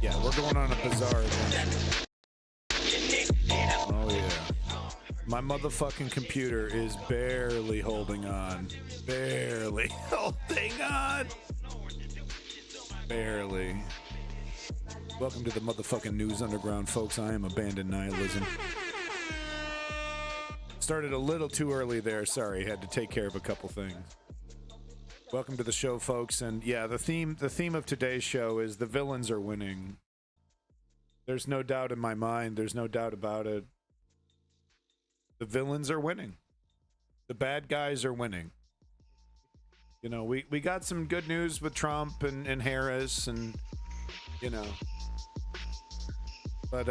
Yeah, we're going on a bizarre adventure. Oh, yeah. My motherfucking computer is barely holding on. Barely holding on. Barely. Welcome to the motherfucking News Underground, folks. I am Abandoned Nihilism. Started a little too early there. Sorry, had to take care of a couple things. Welcome to the show, folks. And yeah, the theme of today's show is the villains are winning. There's no doubt in my mind. There's no doubt about it. The villains are winning. The bad guys are winning. You know, we got some good news with Trump and Harris and, you know. But,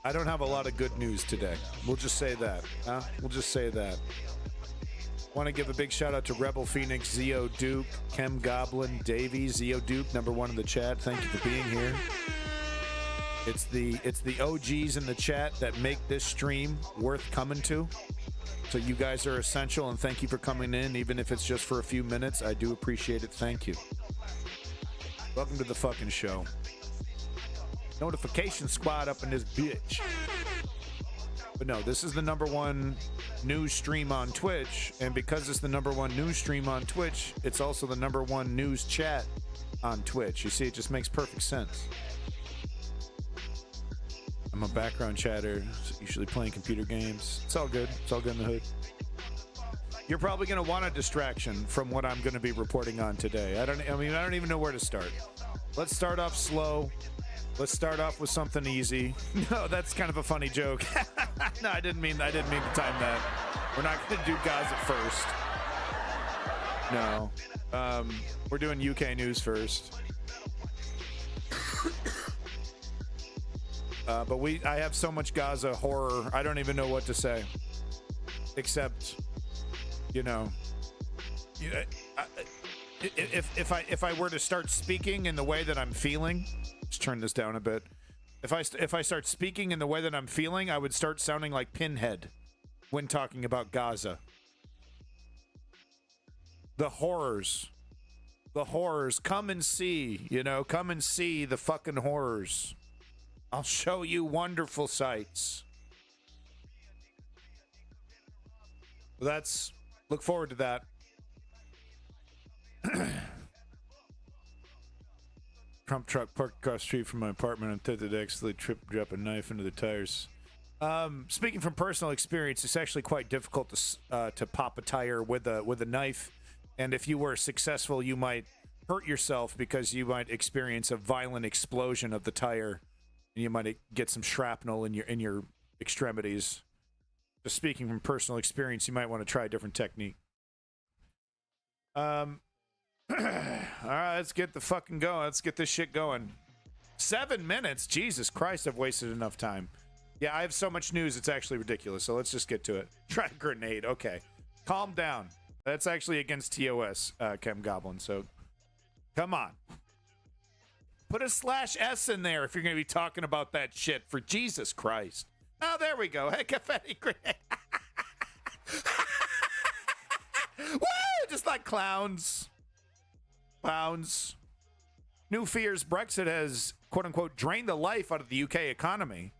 I don't have a lot of good news today. We'll just say that. Huh? We'll just say that. Want to give a big shout out to Rebel Phoenix, Zeo Duke, Chem Goblin, Davey, Zeo Duke, #1 in the chat. Thank you for being here. It's the OGs in the chat that make this stream worth coming to. So you guys are essential, and thank you for coming in, even if it's just for a few minutes. I do appreciate it. Thank you. Welcome to the fucking show. Notification squad up in this bitch. But no, this is the #1 news stream on Twitch, and because it's the #1 news stream on Twitch, it's also the #1 news chat on Twitch. You see, it just makes perfect sense. I'm a background chatter, usually playing computer games. It's all good. It's all good in the hood. You're probably going to want a distraction from what I'm going to be reporting on today. I don't even know where to start. Let's start off slow. Let's start off with something easy. No, that's kind of a funny joke. No, I didn't mean to time that. We're not going to do Gaza first. No. We're doing UK news first. But I have so much Gaza horror, I don't even know what to say. Except, you know, if I were to start speaking in the way that I'm feeling, let's turn this down a bit. If I start speaking in the way that I'm feeling, I would start sounding like Pinhead when talking about Gaza. The horrors. The horrors. Come and see, you know, come and see the fucking horrors. I'll show you wonderful sights. Look forward to that. Trump truck parked across the street from my apartment on 5th and accidentally drop a knife into the tires. Speaking from personal experience, it's actually quite difficult to pop a tire with a knife, and if you were successful, you might hurt yourself because you might experience a violent explosion of the tire. And you might get some shrapnel in your extremities. Just speaking from personal experience, you might want to try a different technique. All right, let's get the fucking going. Let's get this shit going. 7 minutes? Jesus Christ, I've wasted enough time. Yeah, I have so much news, it's actually ridiculous. So let's just get to it. Try a grenade. Okay. Calm down. That's actually against TOS, Chem Goblin. So come on. Put a /S in there if you're going to be talking about that shit, for Jesus Christ. Oh, there we go. Hey, confetti grenade. Woo! Just like clowns. Clowns. New fears Brexit has, quote unquote, drained the life out of the UK economy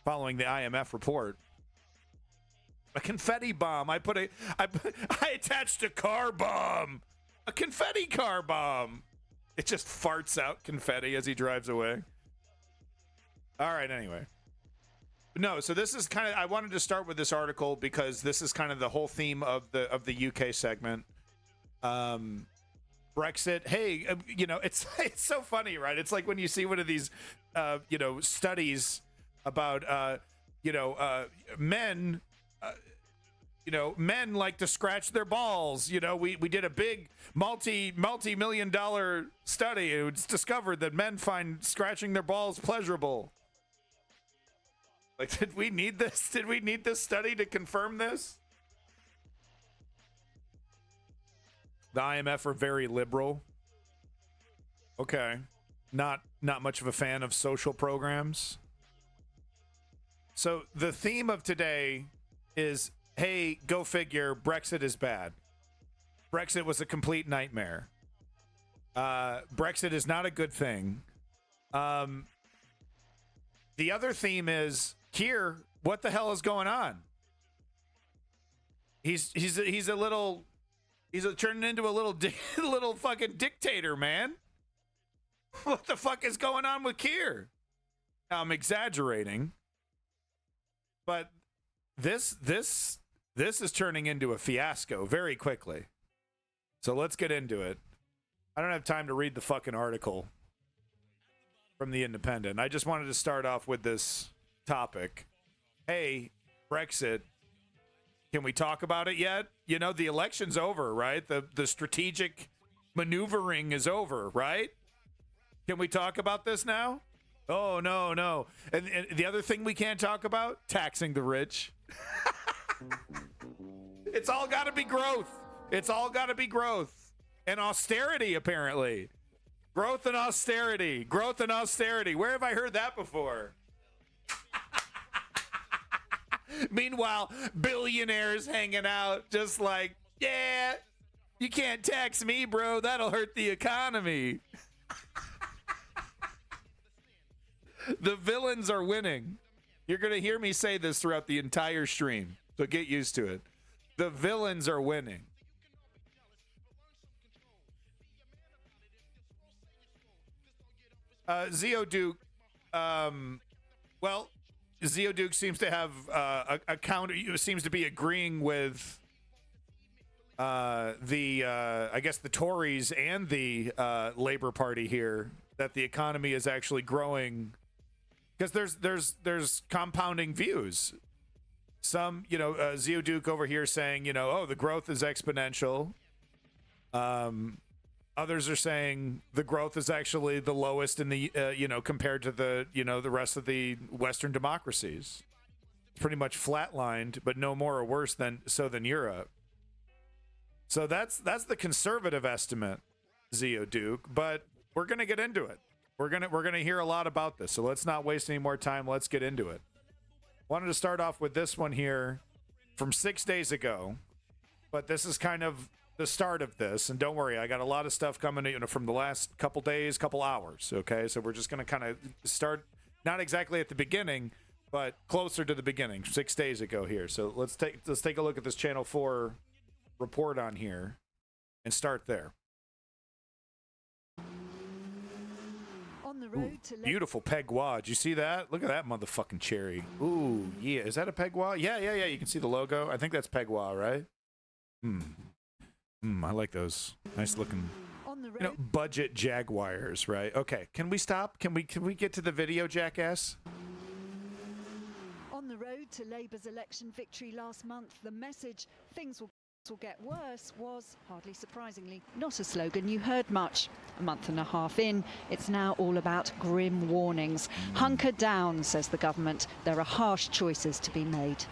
following the IMF report. A confetti bomb. I attached a car bomb. A confetti car bomb. It just farts out confetti as he drives away. All right, anyway. No, so this is kind of, I wanted to start with this article because this is kind of the whole theme of the UK segment. Brexit. Hey, you know, it's so funny, right? It's like when you see one of these, you know, studies about, men. Men like to scratch their balls. You know, we did a big multi-million-dollar study. It's discovered that men find scratching their balls pleasurable. Like, did we need this? Did we need this study to confirm this? The IMF are very liberal. Okay. Not much of a fan of social programs. So the theme of today is, hey, go figure, Brexit is bad. Brexit was a complete nightmare. Brexit is not a good thing. The other theme is, Keir, what the hell is going on? He's turning into a little fucking dictator, man. What the fuck is going on with Keir? Now, I'm exaggerating, but this is turning into a fiasco very quickly. So let's get into it. I don't have time to read the fucking article from The Independent. I just wanted to start off with this topic. Hey, Brexit, can we talk about it yet? You know, the election's over, right? The strategic maneuvering is over, right? Can we talk about this now? Oh, no. And the other thing we can't talk about? Taxing the rich. It's all got to be growth. It's all got to be growth. And austerity, apparently. Growth and austerity. Growth and austerity. Where have I heard that before? Meanwhile, billionaires hanging out just like, yeah, you can't tax me, bro. That'll hurt the economy. The villains are winning. You're going to hear me say this throughout the entire stream, so get used to it. The villains are winning. Zeoduke, Zeoduke seems to have a counter. Seems to be agreeing with I guess the Tories and the Labour Party here, that the economy is actually growing, because there's compounding views. Some, Zeoduke over here saying, the growth is exponential. Others are saying the growth is actually the lowest in the, compared to the, the rest of the Western democracies. It's pretty much flatlined, but no more or worse than Europe. So that's the conservative estimate, Zeoduke. But we're gonna get into it. We're gonna hear a lot about this. So let's not waste any more time. Let's get into it. Wanted to start off with this one here from 6 days ago, but this is kind of the start of this. And don't worry, I got a lot of stuff coming from the last couple days, couple hours. Okay, so we're just gonna kind of start not exactly at the beginning, but closer to the beginning, 6 days ago here. So let's take a look at this Channel 4 report on here and start there. On the road to beautiful Pegua. Did you see that? Look at that motherfucking cherry. Ooh, yeah. Is that a Pegua? Yeah. You can see the logo. I think that's Pegua, right? I like those. Nice looking. On the road. Budget Jaguars, right? Okay. Can we stop? Can we get to the video, jackass? On the road to Labour's election victory last month, the message "things will get worse" was, hardly surprisingly, not a slogan you heard much. A month and a half in, it's now all about grim warnings. Hunker down, says the government. There are harsh choices to be made.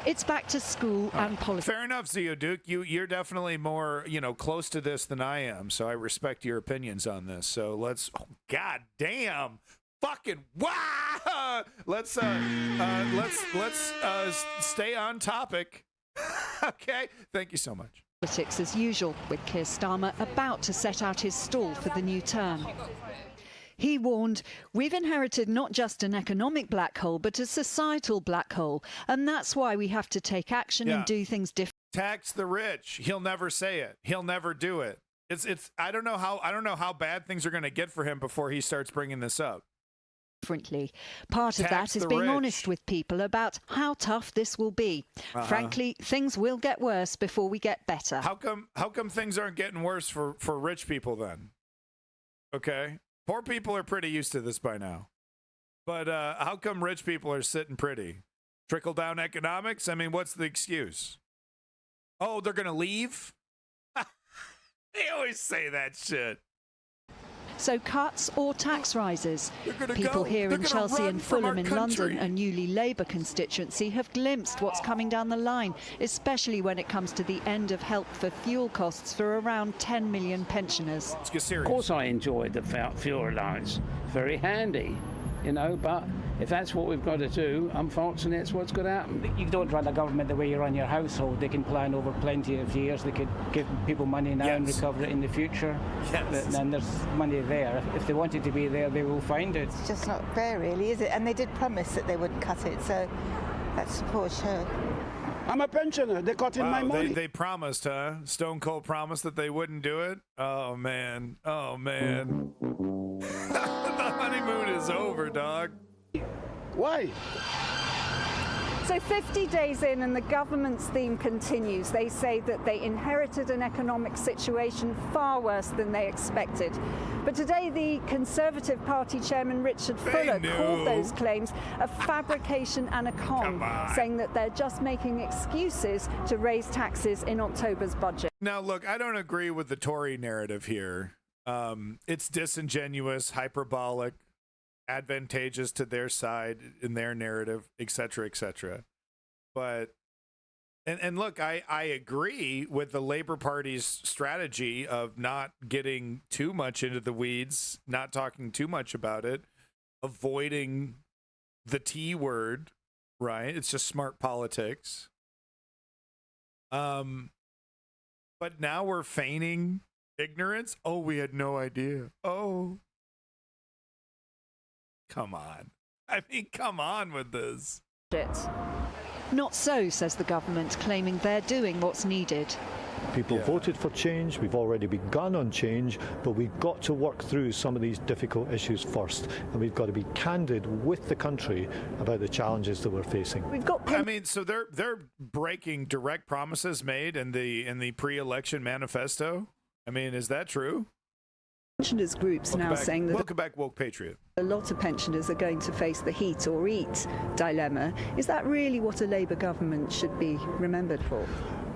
It's back to school and politics. Fair enough, Zeoduke. You're definitely more, close to this than I am, so I respect your opinions on this. So let's, god damn, fucking wow! Let's stay on topic. Okay, thank you so much. Politics as usual, with Keir Starmer about to set out his stall for the new term. He warned, we've inherited not just an economic black hole, but a societal black hole. And that's why we have to take action and do things differently. Tax the rich. He'll never say it. He'll never do it. I don't know how bad things are going to get for him before he starts bringing this up. Part of that is being honest with people about how tough this will be. Frankly, things will get worse before we get better. How come things aren't getting worse for rich people then? Okay. Poor people are pretty used to this by now. But how come rich people are sitting pretty? Trickle down economics? I mean, what's the excuse? Oh, they're going to leave? They always say that shit. So cuts or tax rises? People here in Chelsea and Fulham in London, a newly Labour constituency, have glimpsed what's coming down the line, especially when it comes to the end of help for fuel costs for around 10 million pensioners. Let's get serious. Of course I enjoyed the fuel allowance. Very handy, you know, but if that's what we've got to do, unfortunately, it's what's going to happen. You don't run a government the way you run your household. They can plan over plenty of years. They could give people money now and recover it in the future. Then there's money there. If they want it to be there, they will find it. It's just not fair, really, is it? And they did promise that they wouldn't cut it, so that's the poor show. I'm a pensioner. They're cutting my money. They promised, huh? Stone Cold promised that they wouldn't do it. Oh, man. Oh, man. The honeymoon is over, dog. Why? So 50 days in and the government's theme continues. They say that they inherited an economic situation far worse than they expected. But today the Conservative Party chairman Richard Fuller called those claims a fabrication and a con, saying that they're just making excuses to raise taxes in October's budget. Now, look, I don't agree with the Tory narrative here. It's disingenuous, hyperbolic, advantageous to their side in their narrative, etc., etc. But and look, I agree with the Labour Party's strategy of not getting too much into the weeds, not talking too much about it, avoiding the T word, right? It's just smart politics. But now we're feigning ignorance. Oh, we had no idea. Oh. Come on. I mean, come on with this. Not so, says the government, claiming they're doing what's needed. People voted for change. We've already begun on change, but we've got to work through some of these difficult issues first, and we've got to be candid with the country about the challenges that we're facing. I mean, so they're breaking direct promises made in the pre-election manifesto. I mean, is that true? Pensioners groups now saying that welcome back, Woke Patriot. A lot of pensioners are going to face the heat or eat dilemma. Is that really what a Labour government should be remembered for?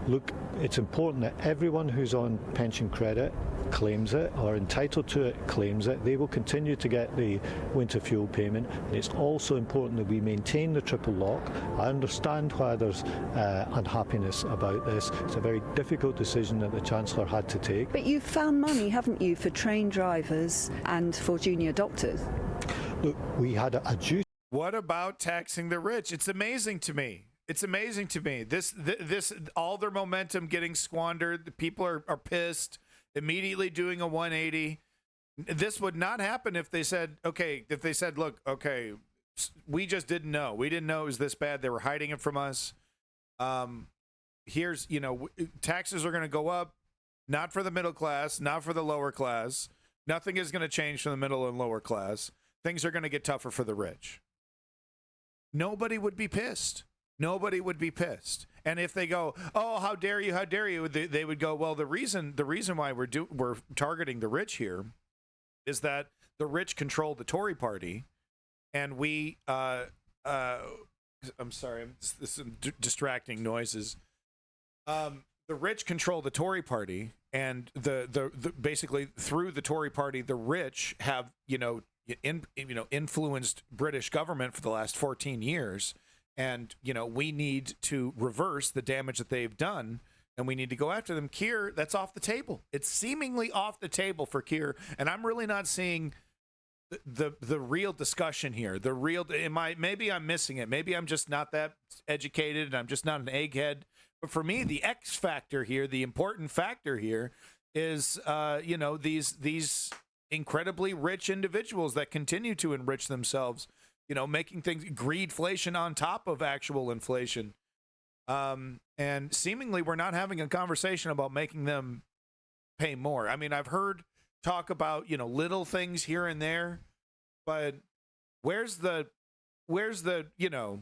Look, it's important that everyone who's on pension credit claims it, or entitled to it claims it. They will continue to get the winter fuel payment. And it's also important that we maintain the triple lock. I understand why there's unhappiness about this. It's a very difficult decision that the Chancellor had to take. But you've found money, haven't you, for trained drivers and for junior doctors? Look, we had a duty. What about taxing the rich? It's amazing to me. It's amazing to me. This all their momentum getting squandered. The people are pissed. Immediately doing a 180. This would not happen if they said, look, okay, we just didn't know. We didn't know it was this bad. They were hiding it from us. Here's, taxes are going to go up, not for the middle class, not for the lower class. Nothing is going to change for the middle and lower class. Things are going to get tougher for the rich. Nobody would be pissed. Nobody would be pissed. And if they go, oh, how dare you, they would go, well, the reason why we're targeting the rich here is that the rich control the Tory party, and we I'm sorry, this is distracting noises. The rich control the Tory party, and the basically through the Tory party, the rich have influenced British government for the last 14 years. And, we need to reverse the damage that they've done, and we need to go after them. Keir, that's off the table. It's seemingly off the table for Keir, and I'm really not seeing the real discussion here. Maybe I'm missing it. Maybe I'm just not that educated, and I'm just not an egghead. But for me, the X factor here, the important factor here is, you know, these incredibly rich individuals that continue to enrich themselves, you know, making things greedflation on top of actual inflation. And seemingly we're not having a conversation about making them pay more. I mean, I've heard talk about, you know, little things here and there, but where's the, you know,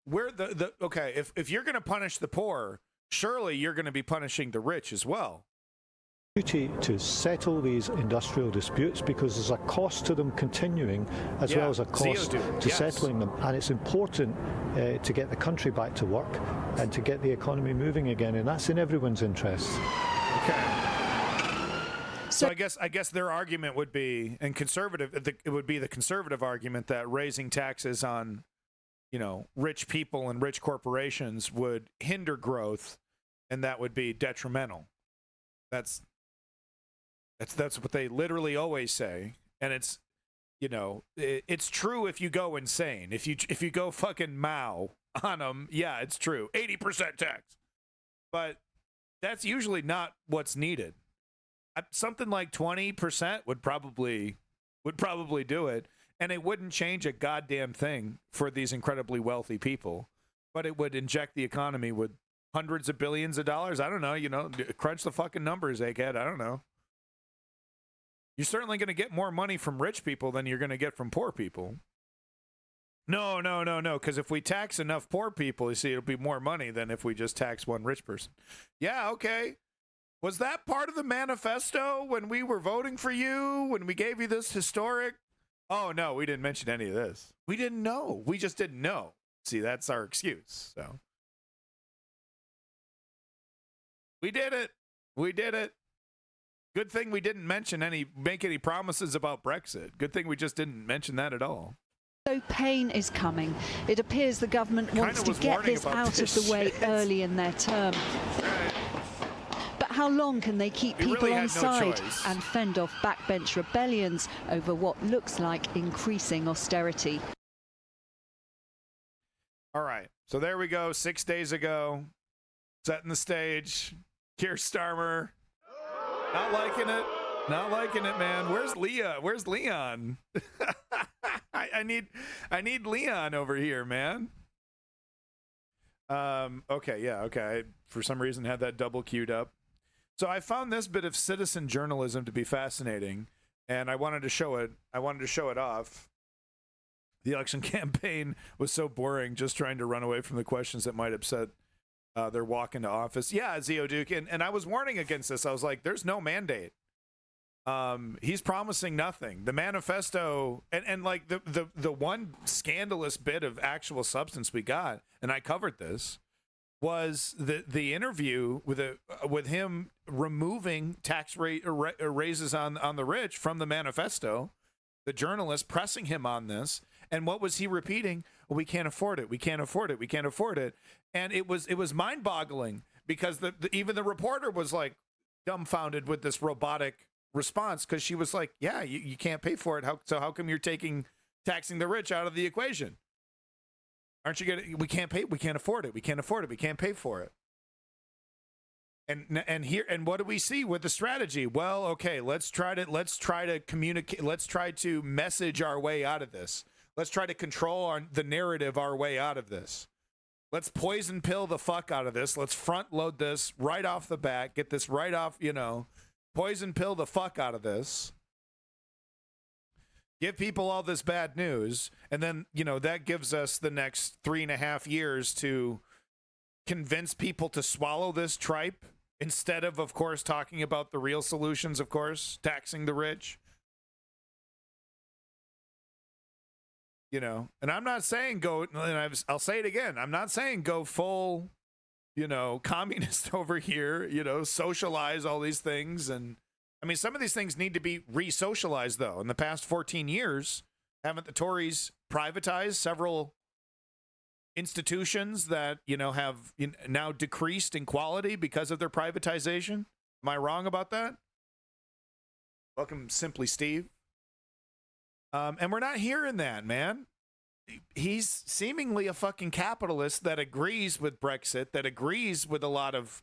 where the okay, if you're going to punish the poor, surely you're going to be punishing the rich as well. Duty to settle these industrial disputes, because there's a cost to them continuing as well as a cost to settling them, and it's important to get the country back to work and to get the economy moving again, and that's in everyone's interests. Okay. So I guess their argument would be, and conservative, it would be the conservative argument that raising taxes on, you know, rich people and rich corporations would hinder growth, and that would be detrimental. That's what they literally always say, and it's, you know, it's true if you go insane. If you go fucking Mao on them, yeah, it's true. 80% tax, but that's usually not what's needed. Something like 20% would probably do it, and it wouldn't change a goddamn thing for these incredibly wealthy people, but it would inject the economy with hundreds of billions of dollars. I don't know, you know, crunch the fucking numbers, egghead. I don't know. You're certainly going to get more money from rich people than you're going to get from poor people. No, because if we tax enough poor people, you see, it'll be more money than if we just tax one rich person. Yeah, okay. Was that part of the manifesto when we were voting for you, when we gave you this historic? Oh, no, we didn't mention any of this. We didn't know. We just didn't know. See, that's our excuse. So we did it. We did it. Good thing we didn't make any promises about Brexit. Good thing we just didn't mention that at all. So pain is coming. It appears the government wants to get this out of the way early in their term. But how long can they keep people on side and fend off backbench rebellions over what looks like increasing austerity? All right. So there we go. 6 days ago, setting the stage. Keir Starmer. Not liking it. Not liking it, man. Where's Leah? Where's Leon? I need Leon over here, man. Okay, yeah, okay. I, for some reason, had that double queued up. So I found this bit of citizen journalism to be fascinating, and I wanted to show it. I wanted to show it off. The election campaign was so boring, just trying to run away from the questions that might upset their walk into office. Yeah, Zeoduke, and I was warning against this. I was like, there's no mandate. He's promising nothing. The manifesto, and like the one scandalous bit of actual substance we got, and I covered this, was the interview with him removing tax rate raises on the rich from the manifesto. The journalist pressing him on this, and what was he repeating? Well, we can't afford it. We can't afford it. We can't afford it. And it was mind-boggling, because even the reporter was like dumbfounded with this robotic response, because she was like, yeah, you can't pay for it. How come you're taxing the rich out of the equation? Aren't you gonna? We can't pay. We can't afford it. We can't afford it. We can't pay for it. And what do we see with the strategy? Well, okay, let's try to communicate. Let's try to message our way out of this. Let's try to control the narrative our way out of this. Let's poison pill the fuck out of this. Let's front load this right off the bat. Get this right off, poison pill the fuck out of this. Give people all this bad news. And then, that gives us the next 3.5 years to convince people to swallow this tripe, instead of course, talking about the real solutions, of course, taxing the rich. And I'm not saying go, and I'll say it again, I'm not saying go full, communist over here, socialize all these things. And I mean, some of these things need to be re-socialized, though. In the past 14 years, haven't the Tories privatized several institutions that, have now decreased in quality because of their privatization? Am I wrong about that? Welcome, Simply Steve. And we're not hearing that, man. he's seemingly a fucking capitalist that agrees with Brexit, that agrees with a lot of.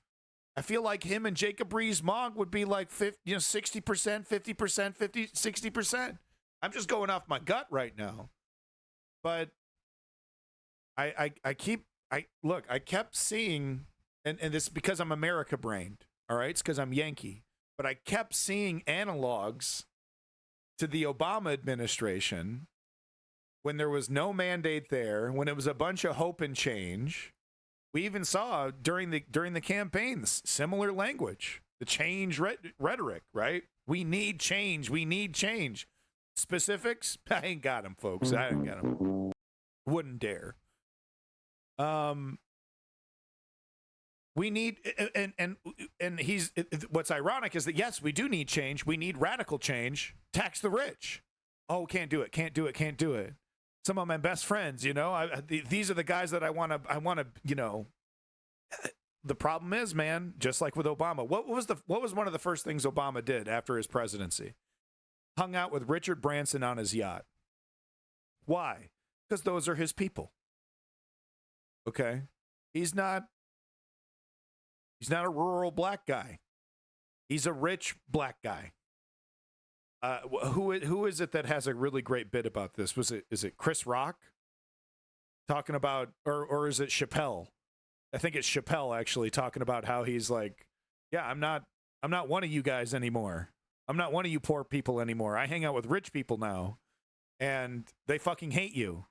I feel like him and Jacob Rees-Mogg would be like 50, 60%, 50%, 50, 60%. I'm just going off my gut right now. But I kept seeing, and this is because I'm America brained, all right? It's because I'm Yankee. But I kept seeing analogs to the Obama administration when there was no mandate there, when it was a bunch of hope and change. We even saw during the campaigns similar language, the change rhetoric, right? We need change. We need change. Specifics? I ain't got them, folks. I ain't got them. Wouldn't dare. We need, and he's, what's ironic is that, yes, we do need change. We need radical change. Tax the rich. Oh, can't do it. Can't do it. Can't do it. Some of my best friends, you know, these are the guys that I want to, you know. The problem is, man, just like with Obama, what was one of the first things Obama did after his presidency? Hung out with Richard Branson on his yacht. Why? Because those are his people. Okay? He's not a rural black guy. He's a rich black guy. Who is it that has a really great bit about this? Is it Chris Rock talking about, or is it Chappelle? I think it's Chappelle actually talking about how he's like, yeah, I'm not one of you guys anymore. I'm not one of you poor people anymore. I hang out with rich people now, and they fucking hate you.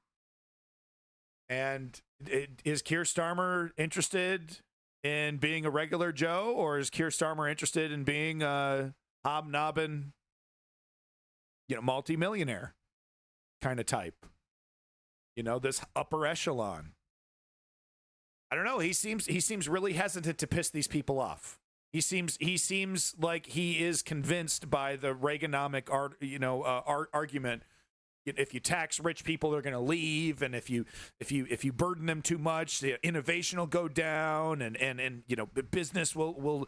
And is Keir Starmer interested in being a regular Joe, or is Keir Starmer interested in being a hobnobbing, you know, multimillionaire kind of type? You know, this upper echelon. I don't know. He seems really hesitant to piss these people off. He seems like he is convinced by the Reaganomic argument. If you tax rich people, they're going to leave, and if you burden them too much, the innovation will go down, and you know, business will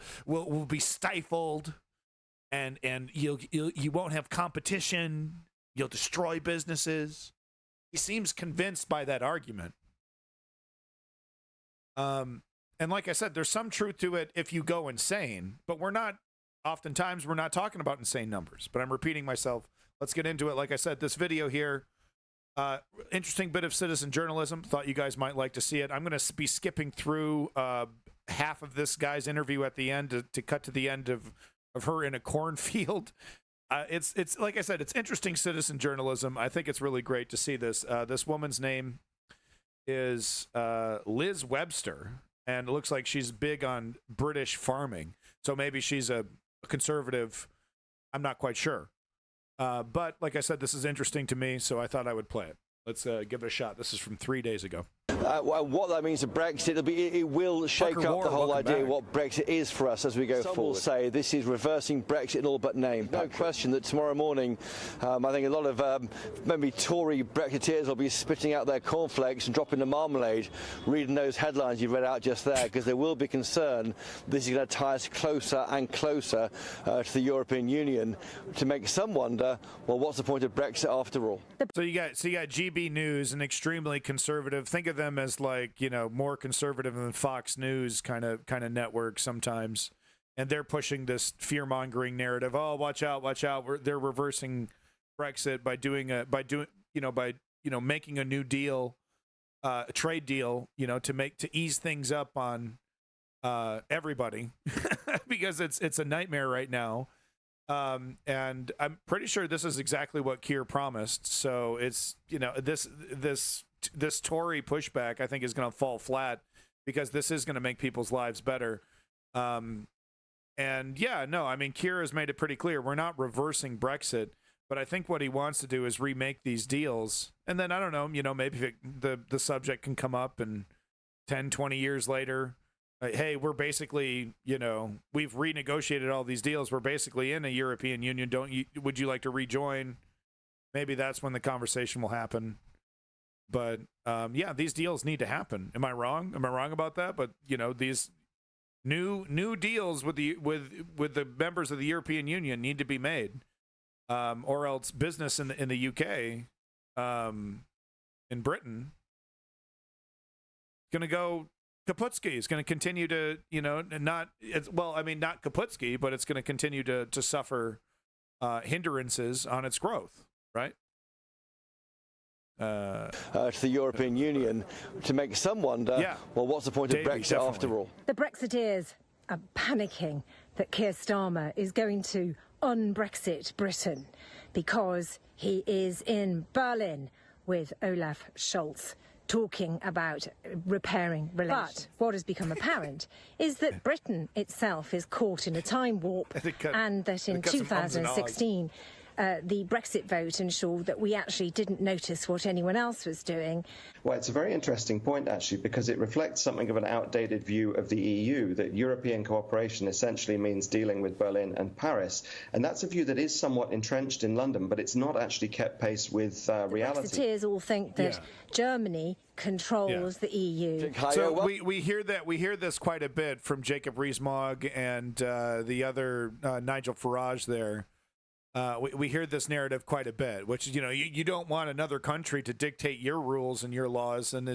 be stifled, and you won't have competition. You'll destroy businesses. He seems convinced by that argument. And like I said, there's some truth to it if you go insane, but oftentimes we're not talking about insane numbers, but I'm repeating myself. Let's get into it. Like I said, this video here, interesting bit of citizen journalism. Thought you guys might like to see it. I'm going to be skipping through half of this guy's interview at the end to cut to the end of her in a cornfield. It's like I said, it's interesting citizen journalism. I think it's really great to see this. This woman's name is Liz Webster, and it looks like she's big on British farming. So maybe she's a conservative. I'm not quite sure. But like I said, this is interesting to me, so I thought I would play it. Let's give it a shot. This is from 3 days ago. What that means to Brexit, it will shake up the whole idea of what Brexit is for us as we go forward. Some will say this is reversing Brexit in all but name. No question that tomorrow morning, I think a lot of maybe Tory Brexiteers will be spitting out their cornflakes and dropping the marmalade, reading those headlines you read out just there, because there will be concern this is going to tie us closer and closer to the European Union, to make some wonder, well, what's the point of Brexit after all? So you got GB News, an extremely conservative. Think of them as, like, you know, more conservative than Fox News kind of network sometimes, and they're pushing this fear-mongering narrative. Oh, watch out! They're reversing Brexit by making a new deal, a trade deal, you know, to ease things up on everybody because it's a nightmare right now. And I'm pretty sure this is exactly what Keir promised. So it's, you know, this Tory pushback, I think, is going to fall flat because this is going to make people's lives better. And yeah, no, I mean, Keir has made it pretty clear. We're not reversing Brexit, but I think what he wants to do is remake these deals. And then, I don't know, you know, maybe the subject can come up and 10, 20 years later, hey, we're basically, you know, we've renegotiated all these deals. We're basically in a European Union. Would you like to rejoin? Maybe that's when the conversation will happen. But yeah, these deals need to happen. Am I wrong? Am I wrong about that? But, you know, these new deals with the members of the European Union need to be made, or else business in the UK in Britain going to go Kaputski. It's going to continue to, not Kaputski, but it's going to continue to suffer hindrances on its growth, right? To the European Union, to make some wonder, well, what's the point of Brexit after all? The Brexiteers are panicking that Keir Starmer is going to un-Brexit Britain because he is in Berlin with Olaf Scholz talking about repairing relations. But what has become apparent is that Britain itself is caught in a time warp and that in 2016 the Brexit vote ensured that we actually didn't notice what anyone else was doing. Well, it's a very interesting point, actually, because it reflects something of an outdated view of the EU, that European cooperation essentially means dealing with Berlin and Paris. And that's a view that is somewhat entrenched in London, but it's not actually kept pace with reality. The Brexiteers all think that Germany controls the EU. So we hear that. We hear this quite a bit from Jacob Rees-Mogg and the other Nigel Farage there. We hear this narrative quite a bit, which is, you don't want another country to dictate your rules and your laws, and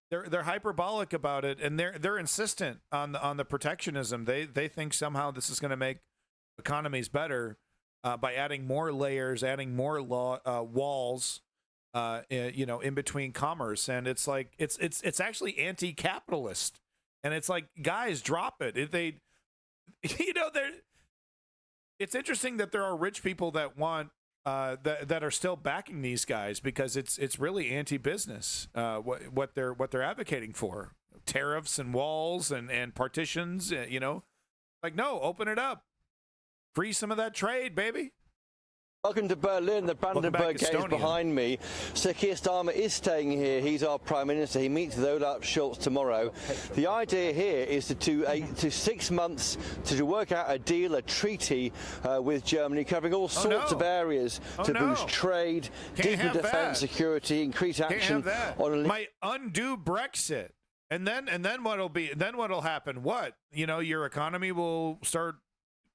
they're hyperbolic about it, and they're insistent on the protectionism. They think somehow this is going to make economies better by adding more layers, adding more walls, in between commerce, and it's like it's actually anti-capitalist, and it's like, guys, drop it. They're. It's interesting that there are rich people that want that are still backing these guys, because it's really anti-business what they're advocating for, tariffs and walls and partitions. Like, no, open it up, free some of that trade, baby. Welcome to Berlin. The Brandenburg Gate is behind me. Sir Keir Starmer is staying here. He's our Prime Minister. He meets with Olaf Scholz tomorrow. The idea here is to 6 months to work out a deal, a treaty with Germany, covering all sorts of areas to boost trade, deepen defence, security, increase action on. Might undo Brexit, and then what'll happen? What? Your economy will start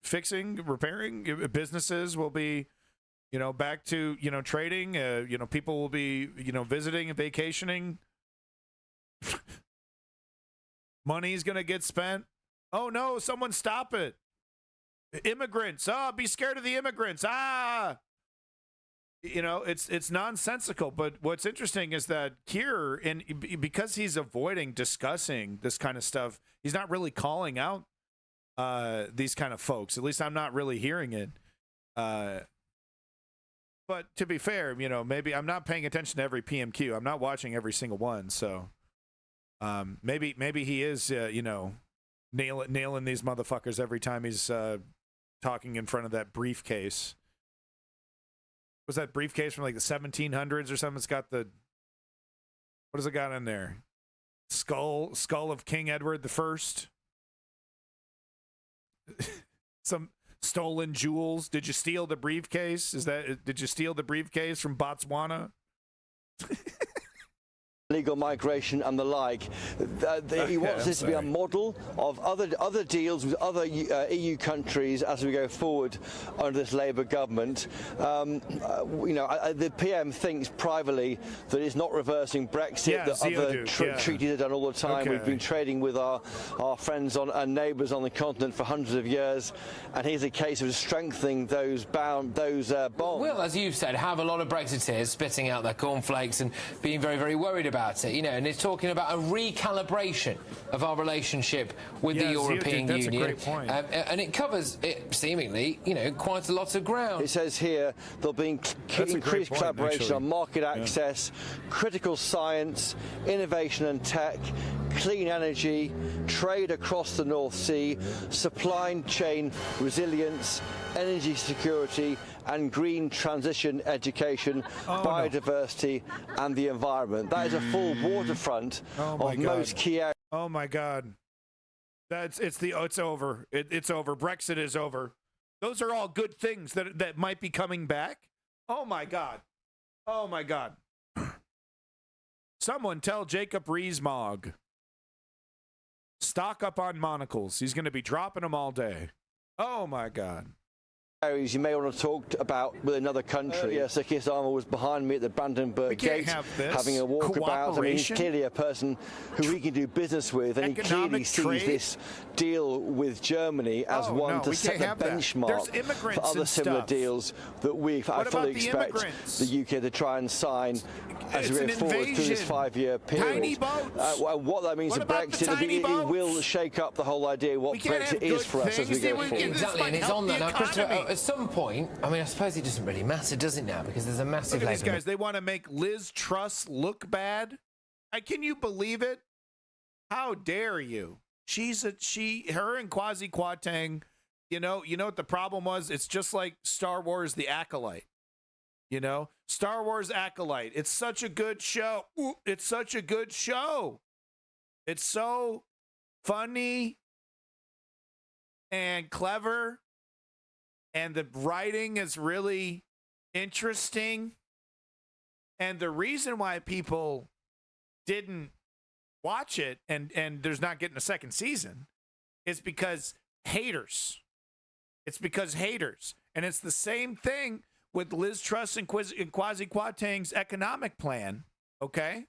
fixing, repairing. Businesses will be, back to, trading, people will be, visiting and vacationing. Money's going to get spent. Oh no, someone stop it. Immigrants. Be scared of the immigrants. It's nonsensical. But what's interesting is that Keir, and because he's avoiding discussing this kind of stuff, he's not really calling out these kind of folks. At least I'm not really hearing it. But to be fair, maybe I'm not paying attention to every PMQ. I'm not watching every single one. So maybe he is, nailing these motherfuckers every time he's talking in front of that briefcase. Was that briefcase from like the 1700s or something? It's got what has it got in there? Skull of King Edward I. Some stolen jewels. Did you steal the briefcase? Did you steal the briefcase from Botswana? Legal migration and the like. He wants this to be a model of other deals with other EU countries as we go forward under this Labour government. The PM thinks privately that it's not reversing Brexit, that other treaties are done all the time. We've been trading with our friends and neighbours on the continent for hundreds of years, and here's a case of strengthening those bonds. Well, as you've said, have a lot of Brexiteers spitting out their cornflakes and being very, very worried about it, and it's talking about a recalibration of our relationship with the European Union. That's a great point. And it covers, seemingly, quite a lot of ground. It says here there'll be increased collaboration on market access, critical science, innovation and tech, clean energy, trade across the North Sea, supply chain resilience, energy security, and green transition, education, biodiversity, and the environment. That is a full waterfront of most key areas. Oh my God, it's over. It's over. Brexit is over. Those are all good things that might be coming back. Oh my God. Oh my God. Someone tell Jacob Rees-Mogg, stock up on monocles. He's going to be dropping them all day. Oh my God. areas you may want to talk about with another country. Sir Keir Starmer was behind me at the Brandenburg Gate, having a walkabout. I mean, he's clearly a person who we can do business with, and he clearly sees this deal with Germany as one to set the benchmark for other similar deals that I fully expect the UK to try and sign as we go forward through this 5-year period. What that means for Brexit, it will shake up the whole idea what Brexit is for us as we go forward. Exactly, and it's on that now, Christopher. At some point, I mean, I suppose it doesn't really matter, does it now? Because there's a massive. Look at these guys. They want to make Liz Truss look bad. Can you believe it? How dare you? Her and Kwasi Kwarteng. You know what the problem was? It's just like Star Wars: The Acolyte. Star Wars Acolyte. It's such a good show. It's such a good show. It's so funny and clever, and the writing is really interesting. And the reason why people didn't watch it and there's not getting a second season is because haters. It's because haters. And it's the same thing with Liz Truss and Kwasi Kwarteng's economic plan, okay?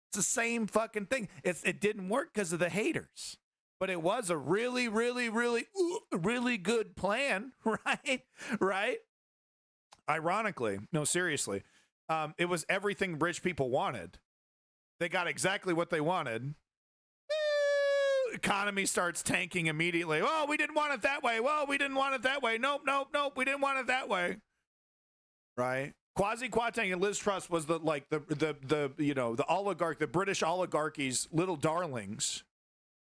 It's the same fucking thing. It didn't work because of the haters. But it was a really, really, really, really good plan, right? Right? Ironically, no, seriously, it was everything rich people wanted. They got exactly what they wanted. Economy starts tanking immediately. Oh, we didn't want it that way. Well, we didn't want it that way. Nope. We didn't want it that way. Right? Kwasi Kwarteng and Liz Truss was the oligarch, the British oligarchy's little darlings,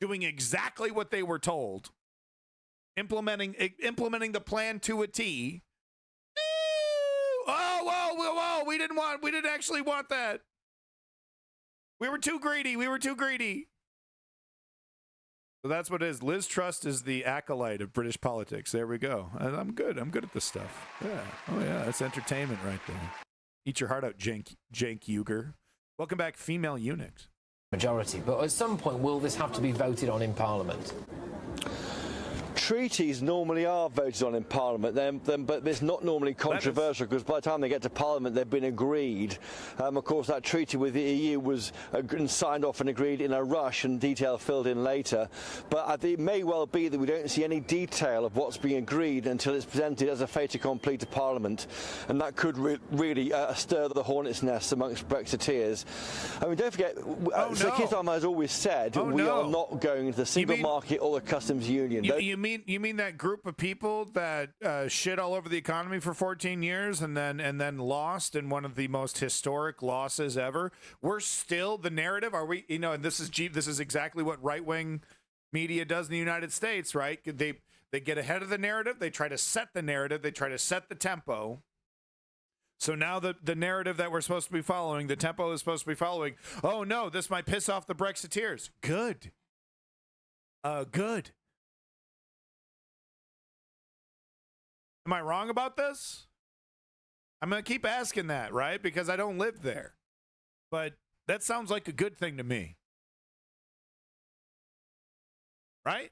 doing exactly what they were told, implementing the plan to a T. Whoa, we didn't actually want that. We were too greedy. So that's what it is. Liz Truss is the acolyte of British politics. There we go. And I'm good at this stuff. Yeah. Oh yeah, that's entertainment right there. Eat your heart out, Cenk Uygur. Welcome back, female eunuchs. Majority, but at some point, will this have to be voted on in Parliament? Treaties normally are voted on in Parliament, but it's not normally controversial because by the time they get to Parliament, they've been agreed. Of course, that treaty with the EU was signed off and agreed in a rush and detail filled in later. But I think it may well be that we don't see any detail of what's being agreed until it's presented as a fait accompli to Parliament, and that could really stir the hornet's nest amongst Brexiteers. I mean, don't forget, Sir Keir Starmer has always said we are not going into the single market or the customs union. You mean that group of people that shit all over the economy for 14 years and then lost in one of the most historic losses ever? We're still the narrative. Are we? And this is exactly what right-wing media does in the United States, right? They get ahead of the narrative. They try to set the narrative. They try to set the tempo. So now the narrative that we're supposed to be following, the tempo is supposed to be following. Oh no, this might piss off the Brexiteers. Good. Good. Am I wrong about this? I'm going to keep asking that, right? Because I don't live there. But that sounds like a good thing to me. Right?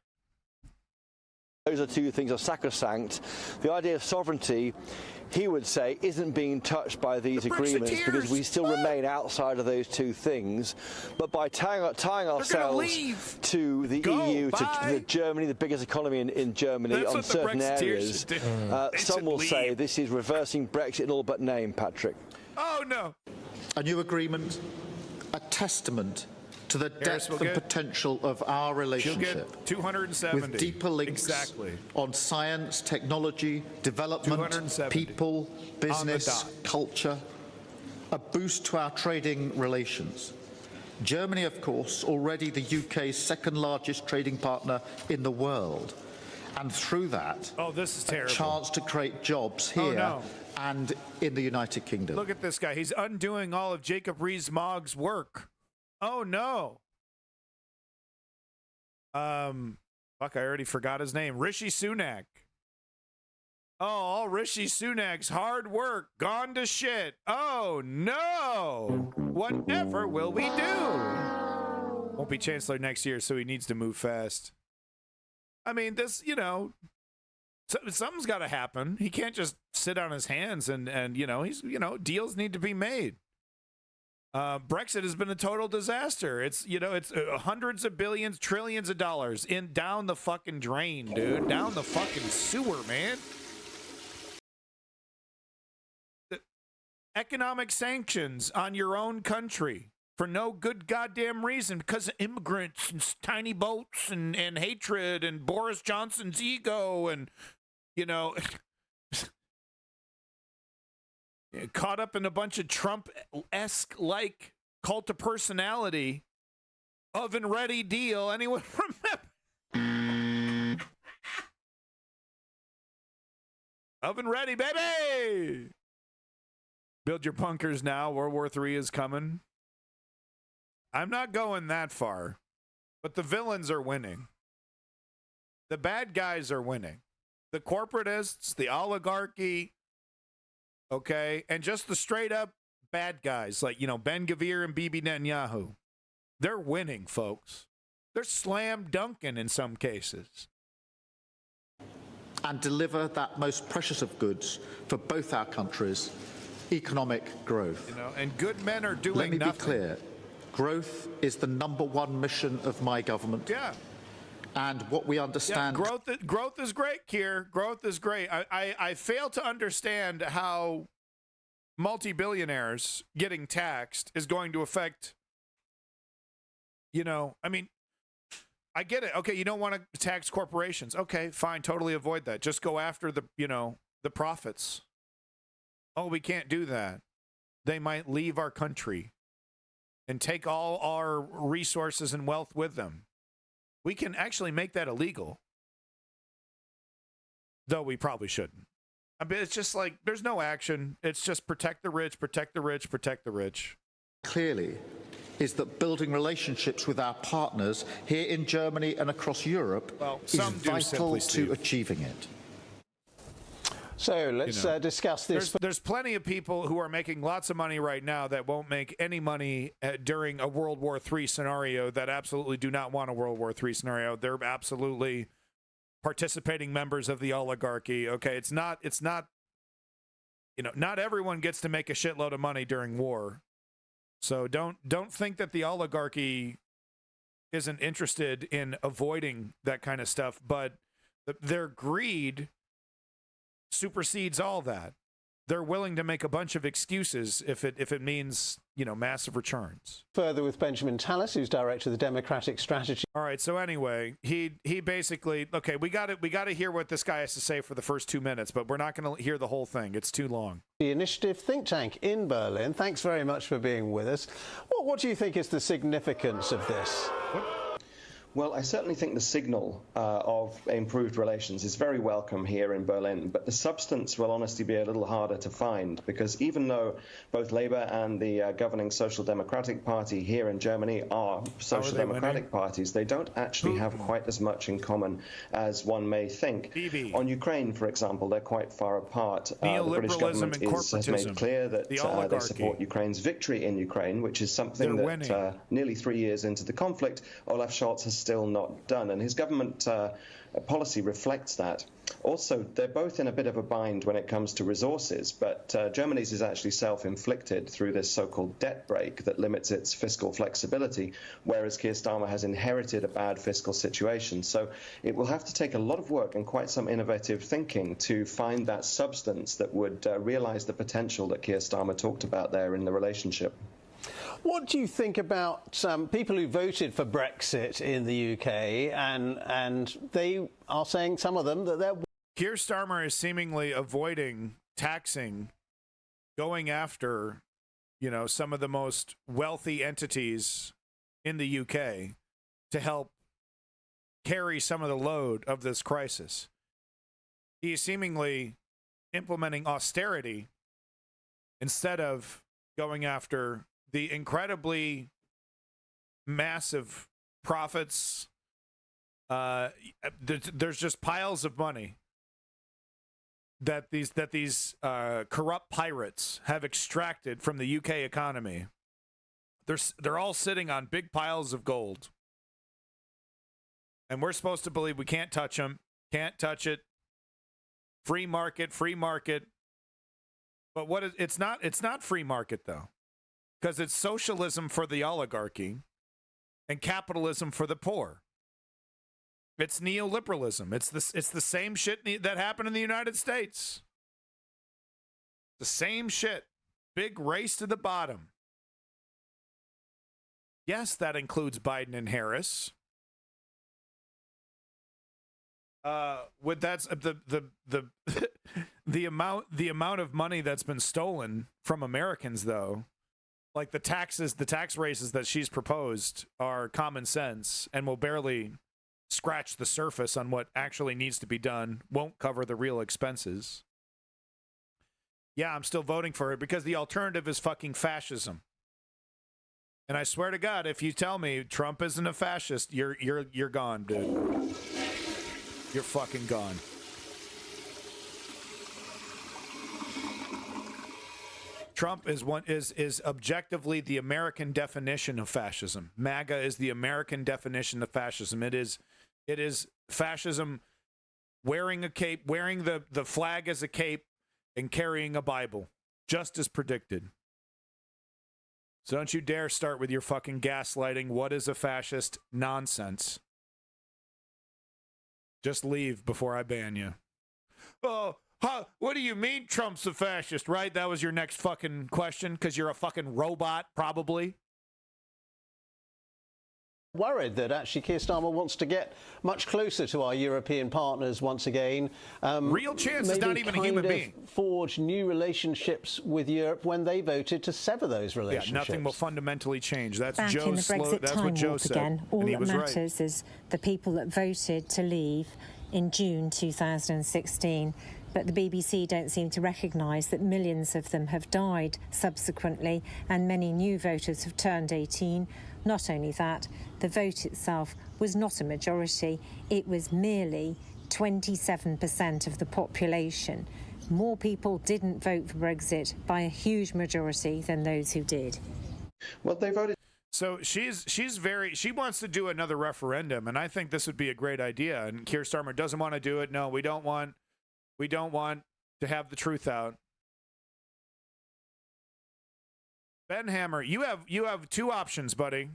Those are two things are sacrosanct. The idea of sovereignty, he would say, isn't being touched by these agreements because we still remain outside of those two things. But by tying ourselves to the EU, to Germany, the biggest economy in Germany, on certain areas, some will say this is reversing Brexit in all but name, Patrick. Oh, no. A new agreement, a testament to the depth and potential of our relationship, 270. with deeper links on science, technology, development, people, business, culture, a boost to our trading relations. Germany, of course, already the UK's second largest trading partner in the world, and through that, this is terrible. A chance to create jobs here and in the United Kingdom. Look at this guy. He's undoing all of Jacob Rees-Mogg's work. Oh, no. Fuck, I already forgot his name. Rishi Sunak. Oh, all Rishi Sunak's hard work gone to shit. Oh, no. Whatever will we do? Won't be Chancellor next year, so he needs to move fast. I mean, this, So, something's got to happen. He can't just sit on his hands and deals need to be made. Brexit has been a total disaster. It's hundreds of billions, trillions of dollars down the fucking drain, dude. Down the fucking sewer, man. Economic sanctions on your own country for no good goddamn reason because of immigrants and tiny boats and hatred and Boris Johnson's ego and, caught up in a bunch of Trump-esque like cult of personality oven-ready deal. Anyone remember? Oven-ready, baby! Build your bunkers now. World War III is coming. I'm not going that far, but the villains are winning. The bad guys are winning. The corporatists, the oligarchy, okay, and just the straight up bad guys like, Ben Gvir and Bibi Netanyahu. They're winning, folks. They're slam dunking in some cases. And deliver that most precious of goods for both our countries, economic growth. And good men are doing nothing. Let me be clear. Growth is the #1 mission of my government. Yeah. And what we understand... Yeah, growth is great, Keir. Growth is great. I fail to understand how multi-billionaires getting taxed is going to affect, I get it. Okay, you don't want to tax corporations. Okay, fine, totally avoid that. Just go after the profits. Oh, we can't do that. They might leave our country and take all our resources and wealth with them. We can actually make that illegal. Though we probably shouldn't. I mean, it's just like, there's no action. It's just protect the rich, protect the rich, protect the rich. Clearly, is that building relationships with our partners here in Germany and across Europe is vital to achieving it. So let's discuss this. There's plenty of people who are making lots of money right now that won't make any money during a World War III scenario, that absolutely do not want a World War III scenario. They're absolutely participating members of the oligarchy. Okay, it's not, not everyone gets to make a shitload of money during war. So don't think that the oligarchy isn't interested in avoiding that kind of stuff, but their greed supersedes all that. They're willing to make a bunch of excuses if it means, massive returns. Further with Benjamin Tallis, who's director of the Democratic Strategy. All right, so anyway, he basically, okay, we got to hear what this guy has to say for the first 2 minutes, but we're not going to hear the whole thing. It's too long. The Initiative think tank in Berlin. Thanks very much for being with us. What do you think is the significance of this? Well, I certainly think the signal of improved relations is very welcome here in Berlin, but the substance will honestly be a little harder to find, because even though both Labour and the governing Social Democratic Party here in Germany are Social Democratic parties, they don't actually have quite as much in common as one may think. On Ukraine, for example, they're quite far apart. The British government has made clear that they support Ukraine's victory in Ukraine, which is something that nearly 3 years into the conflict, Olaf Scholz has still not done, and his government policy reflects that. Also, they're both in a bit of a bind when it comes to resources, but Germany's is actually self-inflicted through this so-called debt brake that limits its fiscal flexibility, whereas Keir Starmer has inherited a bad fiscal situation. So it will have to take a lot of work and quite some innovative thinking to find that substance that would realize the potential that Keir Starmer talked about there in the relationship. What do you think about people who voted for Brexit in the UK, and they are saying, some of them, that they're... Keir Starmer is seemingly avoiding taxing, going after, some of the most wealthy entities in the UK to help carry some of the load of this crisis. He is seemingly implementing austerity instead of going after the incredibly massive profits. There's just piles of money that these corrupt pirates have extracted from the UK economy. They're all sitting on big piles of gold, and we're supposed to believe we can't touch them, can't touch it. Free market, free market. But what is it's not free market though. Because it's socialism for the oligarchy and capitalism for the poor. It's neoliberalism. It's the same shit that happened in the United States. The same shit. Big race to the bottom. Yes, that includes Biden and Harris. With that's the amount of money that's been stolen from Americans, though, like the tax raises that she's proposed are common sense and will barely scratch the surface on what actually needs to be done. Won't cover the real expenses. Yeah, I'm still voting for it because the alternative is fucking fascism. And I swear to God, if you tell me Trump isn't a fascist, you're gone, dude. You're fucking gone. Trump is objectively the American definition of fascism. MAGA is the American definition of fascism. It is fascism wearing a cape, wearing the flag as a cape, and carrying a Bible, just as predicted. So don't you dare start with your fucking gaslighting. What is a fascist nonsense? Just leave before I ban you. Oh, what do you mean Trump's a fascist, right? That was your next fucking question because you're a fucking robot, probably. Worried that actually Keir Starmer wants to get much closer to our European partners once again. Real chance is not even a human being. Forge new relationships with Europe when they voted to sever those relationships. Yeah, nothing will fundamentally change. That's Back Joe's in the Brexit that's time what Joe warp said. again. All that matters right. is the people that voted to leave in June 2016. But the BBC don't seem to recognise that millions of them have died subsequently and many new voters have turned 18. Not only that, the vote itself was not a majority. It was merely 27% of the population. More people didn't vote for Brexit by a huge majority than those who did. Well, they voted. So she wants to do another referendum, and I think this would be a great idea. And Keir Starmer doesn't want to do it. No, we don't want to have the truth out. Ben Hammer, you have two options, buddy.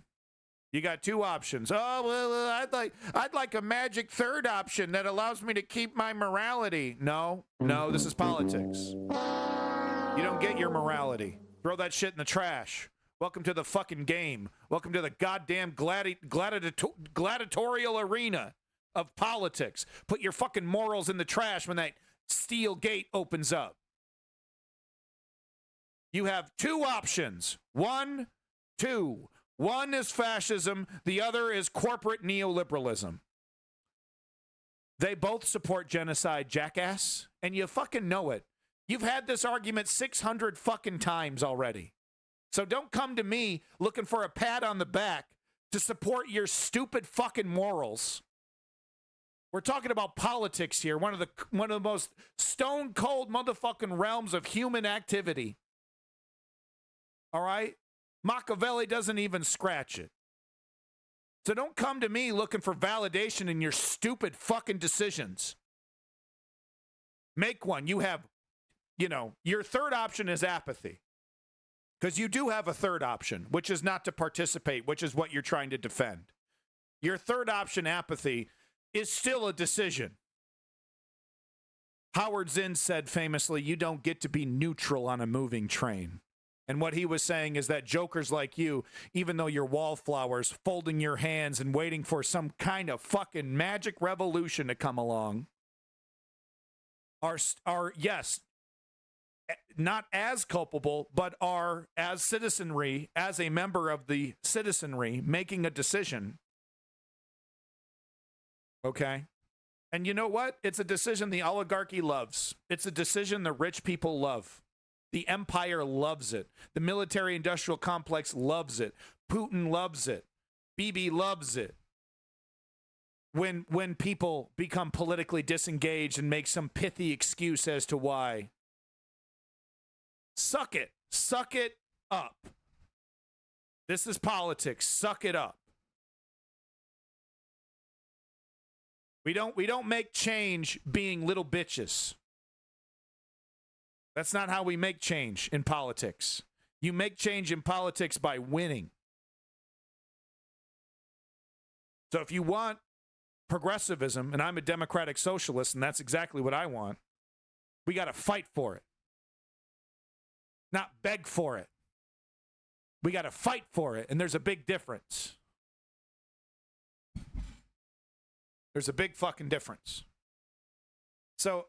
You got two options. Oh, well, I'd like a magic third option that allows me to keep my morality. No, this is politics. You don't get your morality. Throw that shit in the trash. Welcome to the fucking game. Welcome to the goddamn gladiatorial arena of politics. Put your fucking morals in the trash when that steel gate opens up. You have two options. One is fascism. The other is corporate neoliberalism. They both support genocide, jackass. And you fucking know it. You've had this argument 600 fucking times already. So don't come to me looking for a pat on the back to support your stupid fucking morals. We're talking about politics here. One of the most stone cold motherfucking realms of human activity. All right? Machiavelli doesn't even scratch it. So don't come to me looking for validation in your stupid fucking decisions. Make one. You have, your third option is apathy. Because you do have a third option, which is not to participate, which is what you're trying to defend. Your third option, apathy, is still a decision. Howard Zinn said famously, you don't get to be neutral on a moving train. And what he was saying is that jokers like you, even though you're wallflowers, folding your hands and waiting for some kind of fucking magic revolution to come along, are yes, not as culpable, but are as citizenry, as a member of the citizenry, making a decision. Okay? And you know what? It's a decision the oligarchy loves. It's a decision the rich people love. The empire loves it. The military-industrial complex loves it. Putin loves it. Bibi loves it. When people become politically disengaged and make some pithy excuse as to why. Suck it. Suck it up. This is politics. Suck it up. We don't make change being little bitches. That's not how we make change in politics. You make change in politics by winning. So if you want progressivism, and I'm a democratic socialist, and that's exactly what I want, we got to fight for it. Not beg for it. We got to fight for it, and there's a big difference. There's a big fucking difference. So,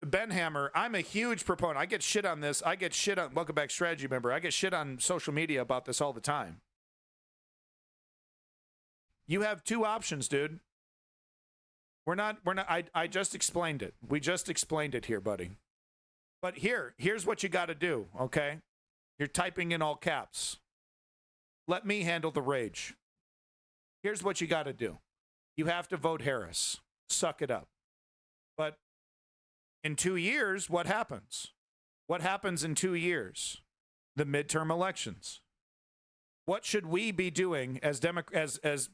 Ben Hammer, I'm a huge proponent. I get shit on this. I get shit on, Welcome Back Strategy member. I get shit on social media about this all the time. You have two options, dude. I just explained it. We just explained it here, buddy. But here's what you got to do, okay? You're typing in all caps. Let me handle the rage. Here's what you got to do. You have to vote Harris. Suck it up. But in 2 years, what happens? What happens in 2 years? The midterm elections. What should we be doing as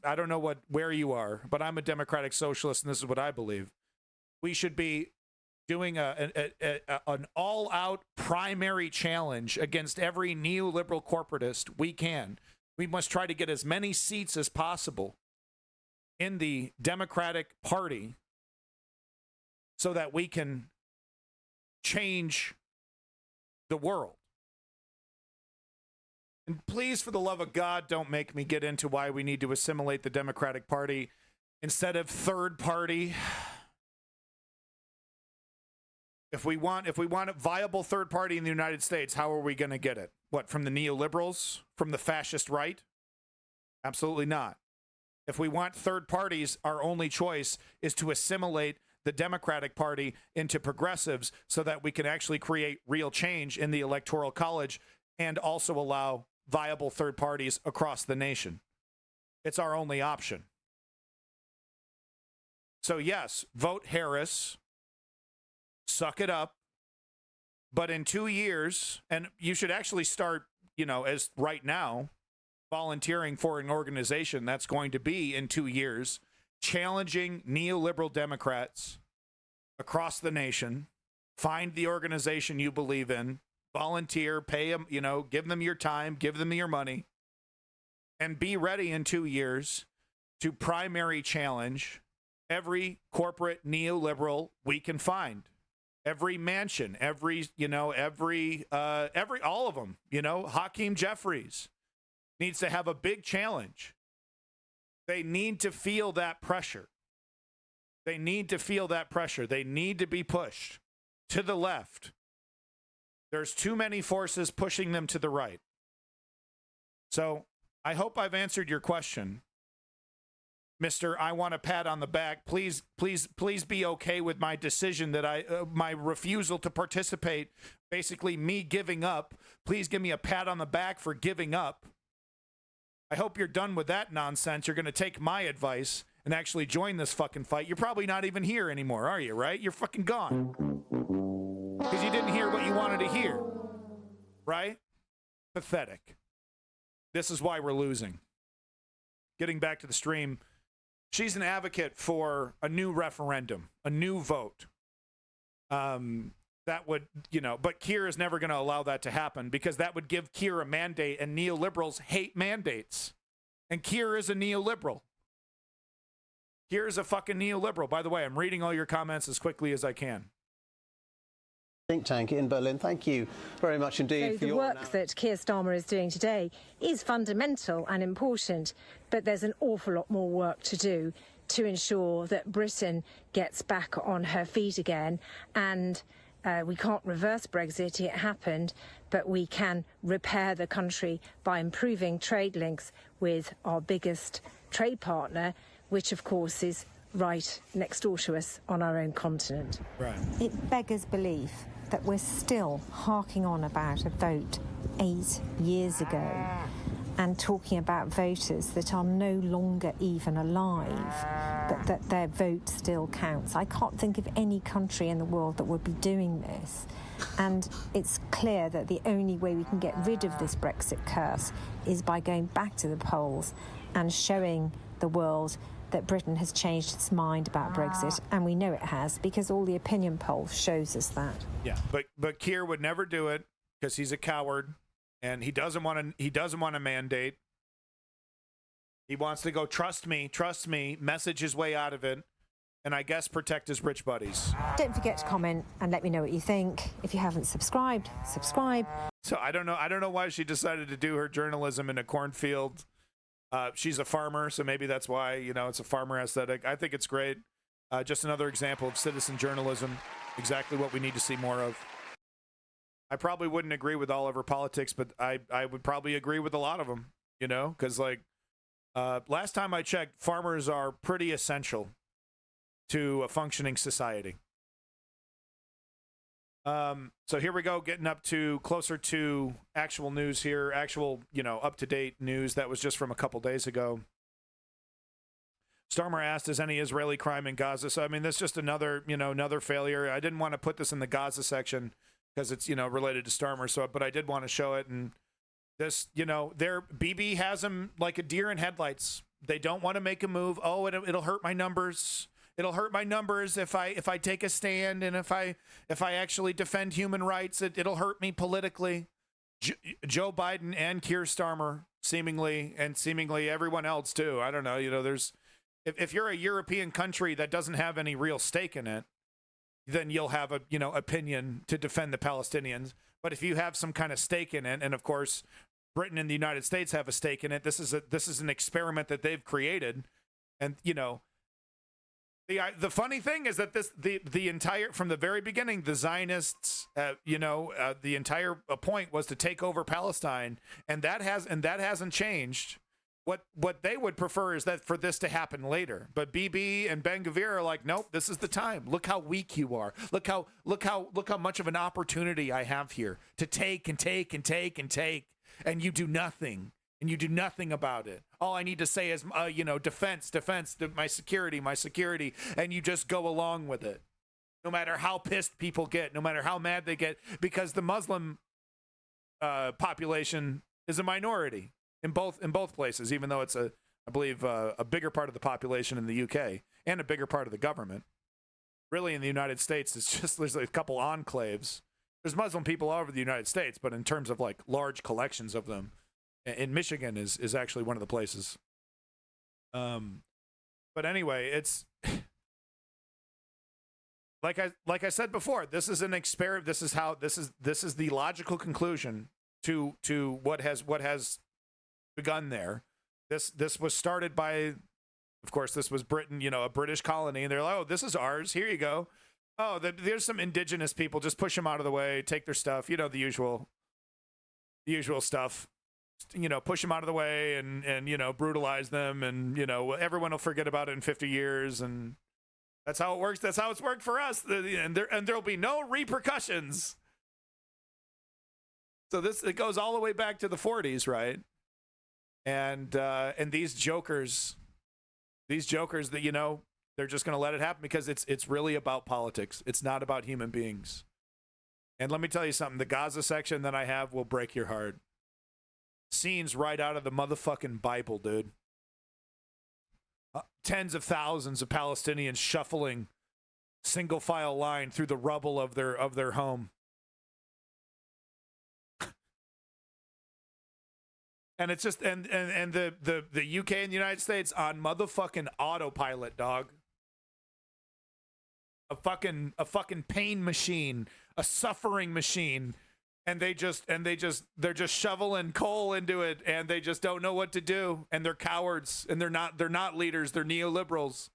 I don't know where you are, but I'm a democratic socialist, and this is what I believe. We should be doing an all-out primary challenge against every neoliberal corporatist we can. We must try to get as many seats as possible in the Democratic Party so that we can change the world. And please, for the love of God, don't make me get into why we need to assimilate the Democratic Party instead of third party. If we want a viable third party in the United States, how are we going to get it? What, from the neoliberals? From the fascist right? Absolutely not. If we want third parties, our only choice is to assimilate the Democratic Party into progressives so that we can actually create real change in the Electoral College and also allow viable third parties across the nation. It's our only option. So yes, vote Harris. Suck it up. But in 2 years, and you should actually start, as right now, volunteering for an organization that's going to be in 2 years, challenging neoliberal Democrats across the nation. Find the organization you believe in. Volunteer, pay them, give them your time, give them your money, and be ready in 2 years to primary challenge every corporate neoliberal we can find. Every mansion, every all of them, Hakeem Jeffries needs to have a big challenge. They need to feel that pressure. They need to feel that pressure. They need to be pushed to the left. There's too many forces pushing them to the right. So I hope I've answered your question. Mr. I want a pat on the back. Please be okay with my decision that my refusal to participate, basically me giving up. Please give me a pat on the back for giving up. I hope you're done with that nonsense. You're going to take my advice and actually join this fucking fight. You're probably not even here anymore, are you, right? You're fucking gone. Because you didn't hear what you wanted to hear, right? Pathetic. This is why we're losing. Getting back to the stream, she's an advocate for a new referendum, a new vote. That would, but Keir is never going to allow that to happen because that would give Keir a mandate, and neoliberals hate mandates. And Keir is a neoliberal. Keir is a fucking neoliberal. By the way, I'm reading all your comments as quickly as I can. Think tank in Berlin. Thank you very much indeed for your work that Keir Starmer is doing today is fundamental and important, but there's an awful lot more work to do to ensure that Britain gets back on her feet again. And we can't reverse Brexit, it happened, but we can repair the country by improving trade links with our biggest trade partner, which of course is right next door to us on our own continent. Right. It beggars belief that we're still harking on about a vote 8 years ago and talking about voters that are no longer even alive, but that their vote still counts. I can't think of any country in the world that would be doing this. And it's clear that the only way we can get rid of this Brexit curse is by going back to the polls and showing the world that Britain has changed its mind about Brexit, and we know it has because all the opinion poll shows us that. Yeah, but Keir would never do it because he's a coward, and he doesn't want to mandate. He wants to go, trust me, message his way out of it, and I guess protect his rich buddies. Don't forget to comment and let me know what you think. If you haven't subscribed, subscribe. So I don't know why she decided to do her journalism in a cornfield. She's a farmer, so maybe that's why, it's a farmer aesthetic. I think it's great. Just another example of citizen journalism, exactly what we need to see more of. I probably wouldn't agree with all of her politics, but I would probably agree with a lot of them, because last time I checked, farmers are pretty essential to a functioning society. So here we go, getting up to closer to actual news here, actual, up-to-date news that was just from a couple days ago. Starmer asked, is any Israeli crime in Gaza? So, this is just another failure. I didn't want to put this in the Gaza section because it's, related to Starmer, but I did want to show it. And this, BB has them like a deer in headlights. They don't want to make a move. Oh, it'll hurt my numbers. It'll hurt my numbers if I take a stand, and if I actually defend human rights, it'll hurt me politically. Joe Biden and Keir Starmer seemingly everyone else too. I don't know. There's if you're a European country that doesn't have any real stake in it, then you'll have a opinion to defend the Palestinians. But if you have some kind of stake in it, and of course Britain and the United States have a stake in it, this is an experiment that they've created, and The funny thing is that the entire, from the very beginning, the Zionists, the entire point was to take over Palestine, and that hasn't changed. What they would prefer is that for this to happen later. But BB and Ben-Gvir are like, nope, this is the time. Look how weak you are. Look how much of an opportunity I have here to take and take and take and take, and you do nothing. And you do nothing about it. All I need to say is, defense, my security, and you just go along with it. No matter how pissed people get, no matter how mad they get, because the Muslim population is a minority in both places, even though it's I believe a bigger part of the population in the UK and a bigger part of the government. Really, in the United States, it's just there's a couple enclaves. There's Muslim people all over the United States, but in terms of like large collections of them, in Michigan is actually one of the places. But anyway, it's like I said before, this is an experiment. This is the logical conclusion to what has begun there. This was started by, of course, this was Britain, a British colony, and they're like, oh, this is ours. Here you go. Oh, there's some indigenous people. Just push them out of the way, take their stuff. The usual stuff. Push them out of the way and brutalize them, and everyone will forget about it in 50 years, and that's how it works. That's how it's worked for us, and there'll be no repercussions. So it goes all the way back to the 40s, right? And these jokers that they're just going to let it happen because it's really about politics. It's not about human beings. And let me tell you something: the Gaza section that I have will break your heart. Scenes right out of the motherfucking Bible, dude. Tens of thousands of Palestinians shuffling single file line through the rubble of their home. And it's just and the UK and the United States on motherfucking autopilot, dog. A fucking pain machine, a suffering machine. And they're just shoveling coal into it, and they just don't know what to do, and they're cowards, and they're not leaders, they're neoliberals.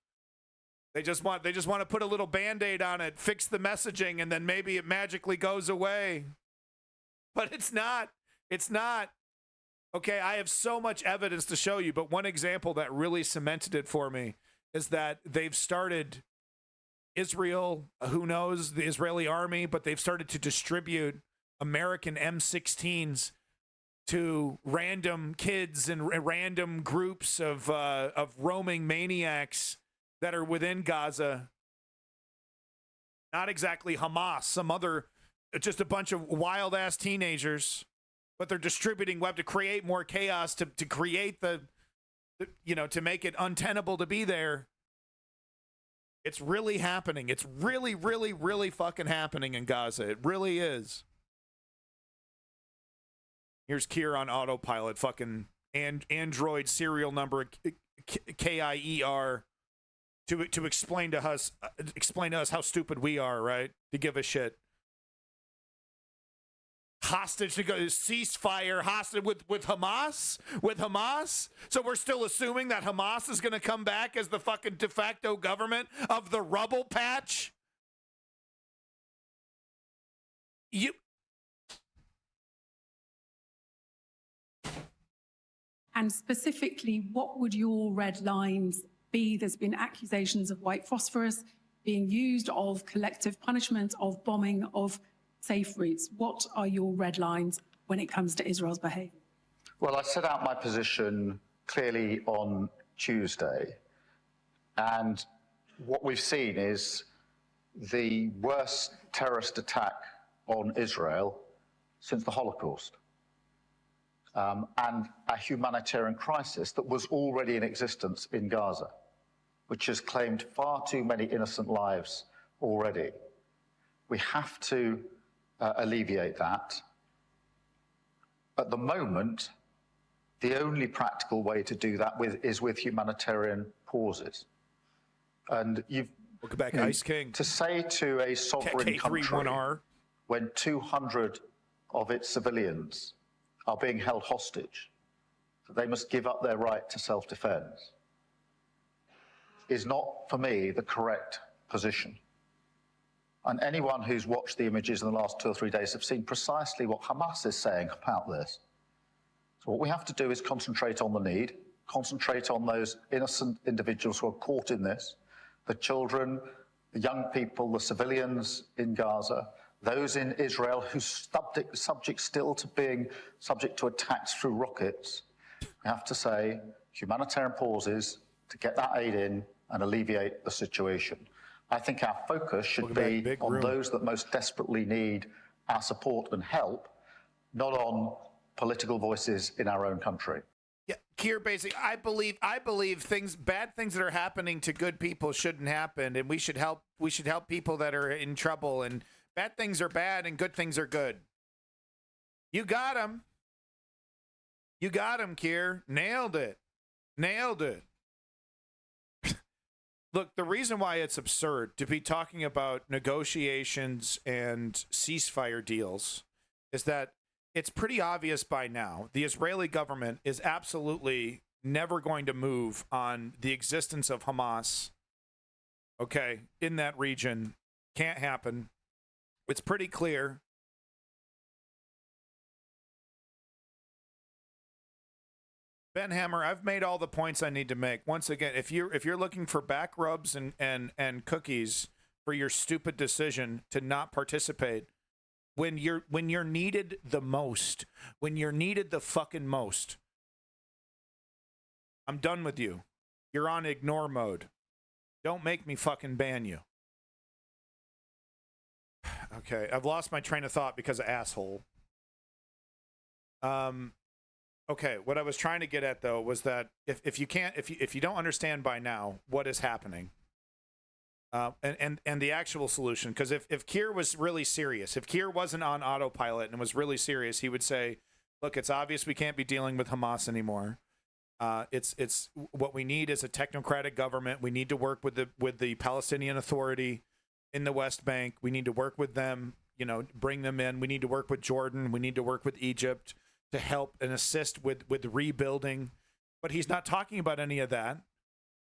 They just want to put a little Band-Aid on it, fix the messaging, and then maybe it magically goes away. But it's not. Okay, I have so much evidence to show you, but one example that really cemented it for me is that they've started Israel, who knows, the Israeli army, but they've started to distribute American M16s to random kids and random groups of roaming maniacs that are within Gaza. Not exactly Hamas, some other, just a bunch of wild ass teenagers, but they're distributing web to create more chaos, to create the you know, to make it untenable to be there. It's really happening. It's really, really, really fucking happening in Gaza. It really is. Here's Keir on autopilot, fucking Android serial number KIER to explain to us how stupid we are, right? To give a shit. Hostage ceasefire hostage with Hamas. So we're still assuming that Hamas is going to come back as the fucking de facto government of the rubble patch. And specifically, what would your red lines be? There's been accusations of white phosphorus being used, of collective punishment, of bombing, of safe routes. What are your red lines when it comes to Israel's behaviour? Well, I set out my position clearly on Tuesday, and what we've seen is the worst terrorist attack on Israel since the Holocaust, and a humanitarian crisis that was already in existence in Gaza, which has claimed far too many innocent lives already. We have to alleviate that. At the moment, the only practical way to do that is with humanitarian pauses. And welcome back, Ice King. To say to a sovereign country when 200 of its civilians are being held hostage, that they must give up their right to self-defense, is not, for me, the correct position. And anyone who's watched the images in the last 2 or 3 days have seen precisely what Hamas is saying about this. So what we have to do is concentrate on the need, concentrate on those innocent individuals who are caught in this, the children, the young people, the civilians in Gaza, those in Israel who's subject still to being subject to attacks through rockets. We have to say humanitarian pauses to get that aid in and alleviate the situation. I think our focus should be on those that most desperately need our support and help, not on political voices in our own country. Yeah, Keir, basically, I believe bad things that are happening to good people shouldn't happen, and we should help people that are in trouble, and bad things are bad and good things are good. You got him. You got him, Keir. Nailed it. Nailed it. Look, the reason why it's absurd to be talking about negotiations and ceasefire deals is that it's pretty obvious by now the Israeli government is absolutely never going to move on the existence of Hamas, okay, in that region. Can't happen. It's pretty clear. Ben Hammer, I've made all the points I need to make. Once again, if you're looking for back rubs and cookies for your stupid decision to not participate when you're needed the most, when you're needed the fucking most, I'm done with you. You're on ignore mode. Don't make me fucking ban you. Okay, I've lost my train of thought because of asshole. Okay, what I was trying to get at though was that if you don't understand by now what is happening, and the actual solution, because if Keir was really serious, if Keir wasn't on autopilot and was really serious, he would say, look, it's obvious we can't be dealing with Hamas anymore. It's what we need is a technocratic government. We need to work with the Palestinian Authority in the West Bank. We need to work with them, bring them in. We need to work with Jordan. We need to work with Egypt to help and assist with rebuilding. But he's not talking about any of that,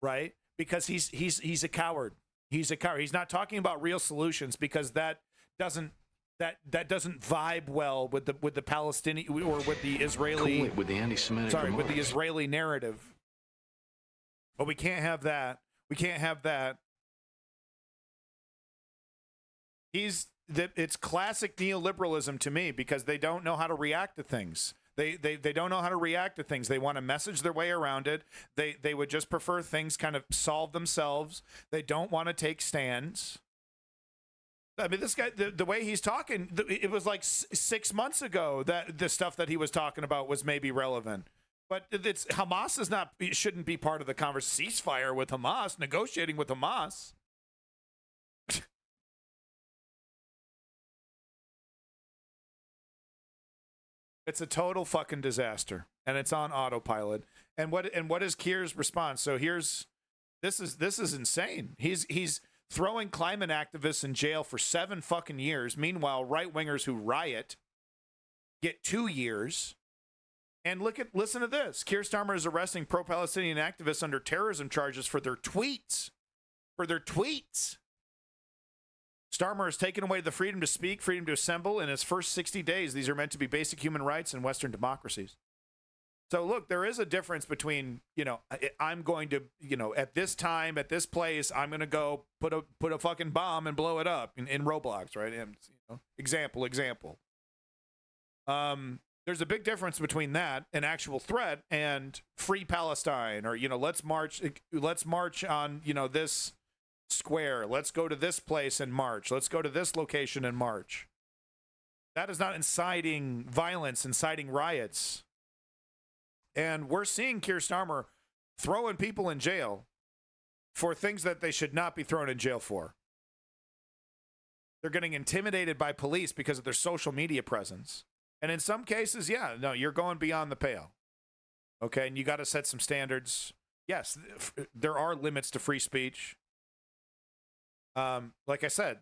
right? Because he's a coward. He's a coward. He's not talking about real solutions because that doesn't vibe well with the Palestinian or with the Israeli with the anti-Semitic with the Israeli narrative. But we can't have that. We can't have that. It's classic neoliberalism to me because they don't know how to react to things. They don't know how to react to things. They want to message their way around it. They would just prefer things kind of solve themselves. They don't want to take stands. I mean, this guy, the way he's talking, it was like 6 months ago that the stuff that he was talking about was maybe relevant. But it's Hamas is not shouldn't be part of the conversation. Ceasefire with Hamas, negotiating with Hamas. It's a total fucking disaster, and it's on autopilot. And what is Keir's response? So this is insane. He's throwing climate activists in jail for 7 fucking years. Meanwhile, right wingers who riot get 2 years. And listen to this. Keir Starmer is arresting pro-Palestinian activists under terrorism charges for their tweets. Starmer has taken away the freedom to speak, freedom to assemble in his first 60 days. These are meant to be basic human rights in Western democracies. So look, there is a difference between, I'm going to, at this time, at this place, I'm going to go put a fucking bomb and blow it up in Roblox, right? And, example. There's a big difference between that, an actual threat, and free Palestine, or let's march on this square. Let's go to this place and march. Let's go to this location and march. That is not inciting violence, inciting riots. And we're seeing Keir Starmer throwing people in jail for things that they should not be thrown in jail for. They're getting intimidated by police because of their social media presence. And in some cases, you're going beyond the pale. Okay, and you got to set some standards. Yes, there are limits to free speech. Like I said,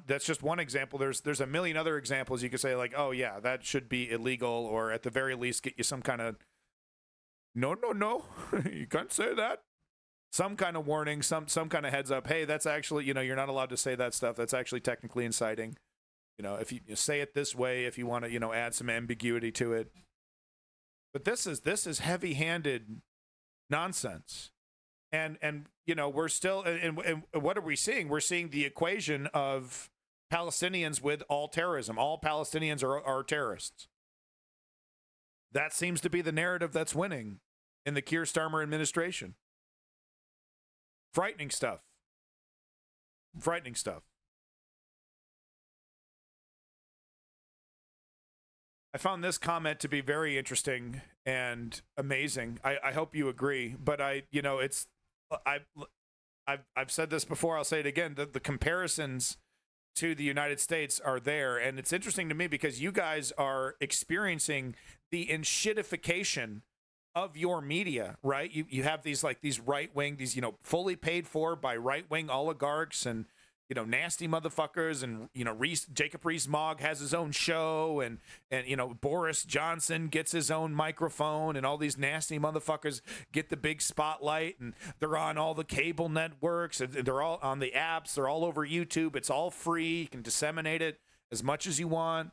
that's just one example. There's a million other examples you could say, like, oh yeah, that should be illegal, or at the very least get you some kind of no, you can't say that. Some kind of warning, some kind of heads up. Hey, that's actually, you're not allowed to say that stuff. That's actually technically inciting. If you say it this way, if you want to, add some ambiguity to it. But this is heavy-handed nonsense. And we're still, and what are we seeing? We're seeing the equation of Palestinians with all terrorism. All Palestinians are terrorists. That seems to be the narrative that's winning in the Keir Starmer administration. Frightening stuff. I found this comment to be very interesting and amazing. I hope you agree, but I've said this before, I'll say it again. The comparisons to the United States are there, and it's interesting to me because you guys are experiencing the enshittification of your media, right? You have these right wing, fully paid for by right wing oligarchs and nasty motherfuckers, and Jacob Rees-Mogg has his own show, and Boris Johnson gets his own microphone, and all these nasty motherfuckers get the big spotlight, and they're on all the cable networks, and they're all on the apps, they're all over YouTube. It's all free. You can disseminate it as much as you want.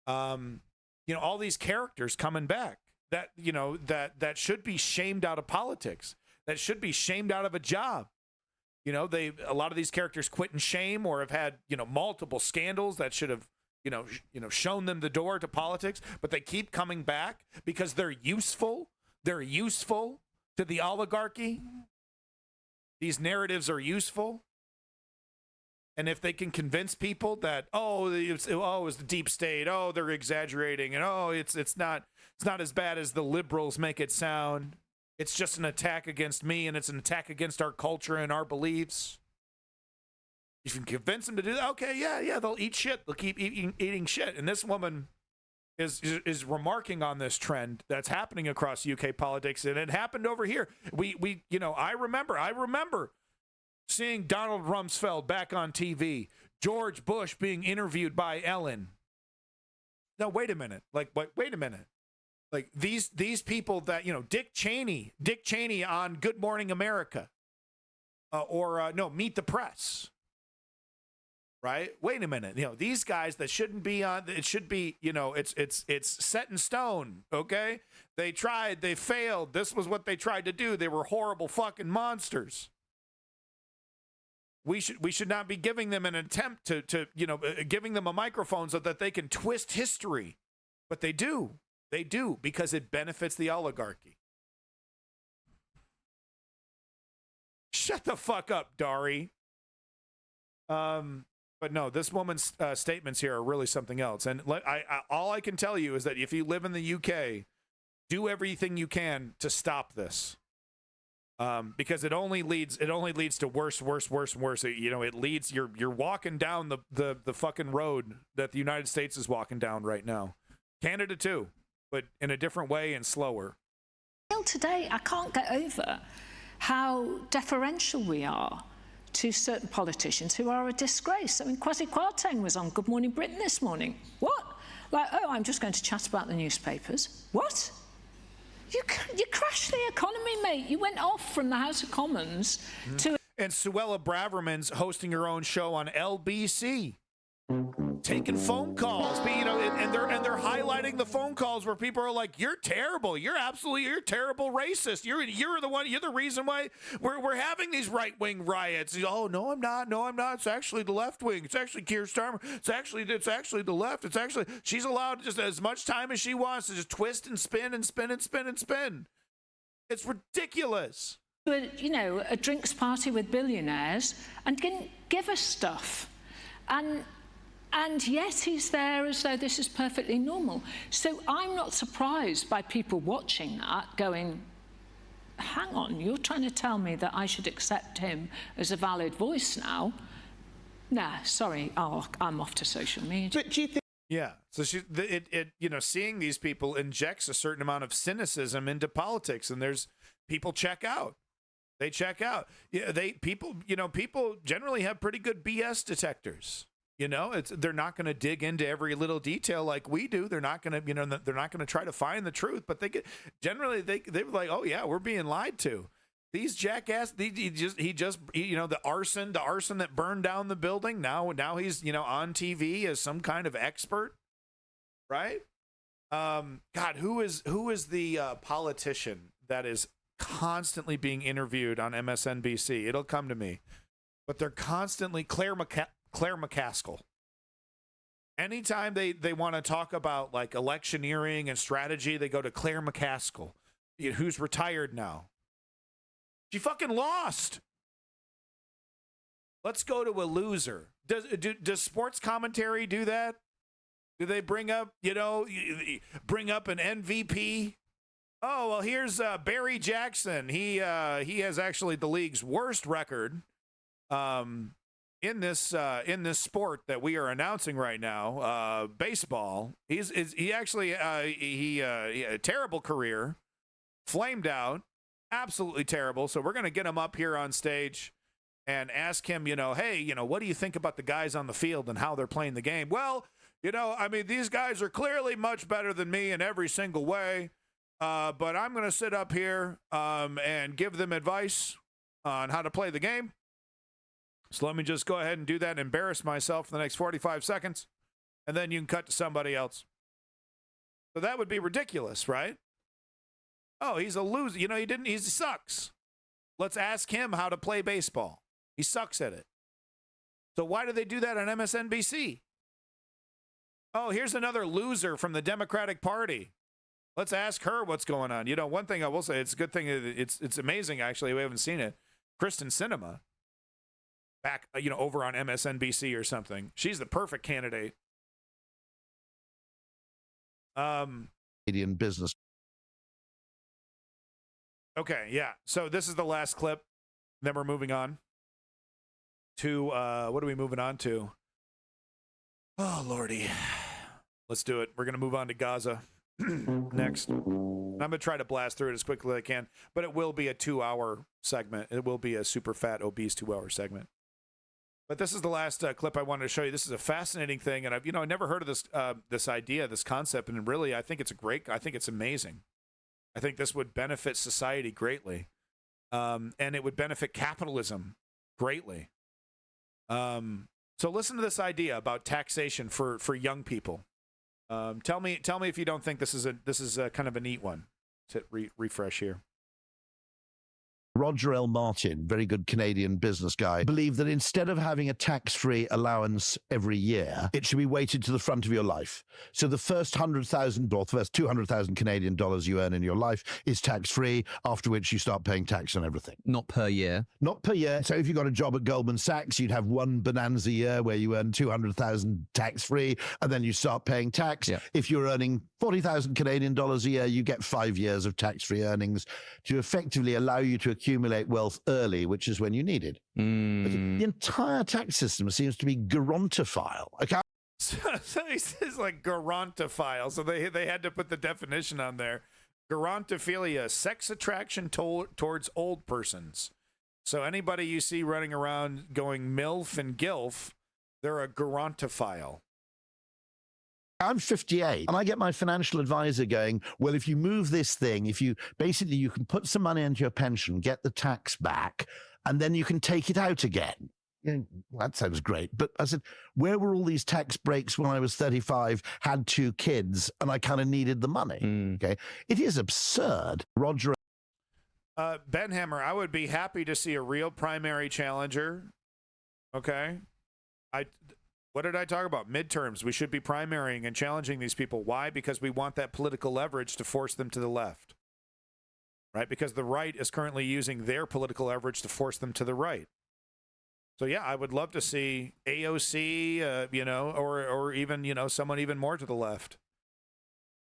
All these characters coming back that that should be shamed out of politics, that should be shamed out of a job. A lot of these characters quit in shame, or have had, multiple scandals that should have, shown them the door to politics, but they keep coming back because they're useful. They're useful to the oligarchy. These narratives are useful. And if they can convince people that, it's the deep state, they're exaggerating, and it's not as bad as the liberals make it sound. It's just an attack against me, and it's an attack against our culture and our beliefs. You can convince them to do that. Okay, yeah, they'll eat shit. They'll keep eating shit. And this woman is remarking on this trend that's happening across UK politics, and it happened over here. I remember seeing Donald Rumsfeld back on TV, George Bush being interviewed by Ellen. Now wait a minute. Wait a minute. Like these people that, Dick Cheney on Good Morning America, Meet the Press, right? Wait a minute. These guys that shouldn't be on, it should be, it's set in stone. Okay. They tried, they failed. This was what they tried to do. They were horrible fucking monsters. We should not be giving them an attempt to giving them a microphone so that they can twist history, but they do. They do, because it benefits the oligarchy. Shut the fuck up, Dari. But no, this woman's statements here are really something else. And all I can tell you is that if you live in the UK, Do everything you can to stop this. Because it only leads to worse. You know, it leads, you're walking down the fucking road that the United States is walking down right now. Canada too, but in a different way and slower. Till today, I can't get over how deferential we are to certain politicians who are a disgrace. I mean, Kwasi Kwarteng was on Good Morning Britain this morning. What? Like, oh, I'm just going to chat about the newspapers. What? You crashed the economy, mate. You went off from the House of Commons to... And Suella Braverman's hosting her own show on LBC, taking phone calls, you know, and they're highlighting the phone calls where people are like, "You're terrible. You're terrible racist. You're the reason why we're having these right-wing riots." Oh, no, I'm not. No, I'm not. It's actually the left wing. It's actually Keir Starmer. It's actually the left. It's actually, she's allowed just as much time as she wants to just twist and spin and spin and spin and spin. It's ridiculous. You know, a drinks party with billionaires and didn't give us stuff. And yet he's there as though this is perfectly normal. So I'm not surprised by people watching that going, hang on, you're trying to tell me that I should accept him as a valid voice now? Nah, sorry, I'm off to social media. But do you think... Yeah, so you know, seeing these people injects a certain amount of cynicism into politics, and there's people check out. They check out. Yeah, people generally have pretty good BS detectors. You know, they're not going to dig into every little detail like we do. They're not going to, they're not going to try to find the truth. But they're like, oh yeah, we're being lied to. These jackass. He just the arson that burned down the building. Now he's on TV as some kind of expert, right? God, who is the politician that is constantly being interviewed on MSNBC? It'll come to me, but they're constantly Claire McCaskill. Anytime they want to talk about like electioneering and strategy, they go to Claire McCaskill, who's retired now. She fucking lost. Let's go to a loser. Does sports commentary do that? Do they bring up an MVP? Oh, well, here's Barry Jackson. He has actually the league's worst record. In this sport that we are announcing right now, baseball. He actually a terrible career, flamed out, absolutely terrible. So we're gonna get him up here on stage and ask him, hey, what do you think about the guys on the field and how they're playing the game? Well, I mean, these guys are clearly much better than me in every single way. But I'm gonna sit up here and give them advice on how to play the game. So let me just go ahead and do that and embarrass myself for the next 45 seconds, and then you can cut to somebody else. So that would be ridiculous, right? Oh, he's a loser. He sucks. Let's ask him how to play baseball. He sucks at it. So why do they do that on MSNBC? Oh, here's another loser from the Democratic Party. Let's ask her what's going on. One thing I will say, it's a good thing. It's amazing, actually. We haven't seen it. Kristen Sinema. Back, over on MSNBC or something. She's the perfect candidate. Canadian business. Okay, yeah. So this is the last clip. Then we're moving on to what are we moving on to? Oh, Lordy. Let's do it. We're going to move on to Gaza next. I'm going to try to blast through it as quickly as I can, but it will be a 2-hour segment. It will be a super fat, obese 2-hour segment. But this is the last clip I wanted to show you. This is a fascinating thing, and I never heard of this idea, this concept, and really, I think it's amazing. I think this would benefit society greatly, and it would benefit capitalism greatly. So listen to this idea about taxation for young people. Tell me if you don't think this is a kind of a neat one. Let's hit refresh here. Roger L. Martin, very good Canadian business guy, believed that instead of having a tax-free allowance every year, it should be weighted to the front of your life. So the first 100,000 or the first 200,000 Canadian dollars you earn in your life is tax-free, after which you start paying tax on everything. Not per year. Not per year. So if you got a job at Goldman Sachs, you'd have one bonanza year where you earn 200,000 tax-free, and then you start paying tax. Yeah. If you're earning 40,000 Canadian dollars a year, you get 5 years of tax-free earnings to effectively allow you to accumulate wealth early, which is when you need it. The entire tax system seems to be gerontophile. Okay. So he says like gerontophile. So they had to put the definition on there. Gerontophilia, sex attraction towards old persons. So anybody you see running around going MILF and GILF, they're a gerontophile. I'm 58 and I get my financial advisor going, well, if you move this thing, you can put some money into your pension, get the tax back, and then you can take it out again. Well, that sounds great. But I said, where were all these tax breaks when I was 35, had 2 kids, and I kind of needed the money? Okay. It is absurd. Roger. Ben Hammer, I would be happy to see a real primary challenger. Okay. What did I talk about? Midterms. We should be primarying and challenging these people. Why? Because we want that political leverage to force them to the left. Right? Because the right is currently using their political leverage to force them to the right. So, yeah, I would love to see AOC, or even, someone even more to the left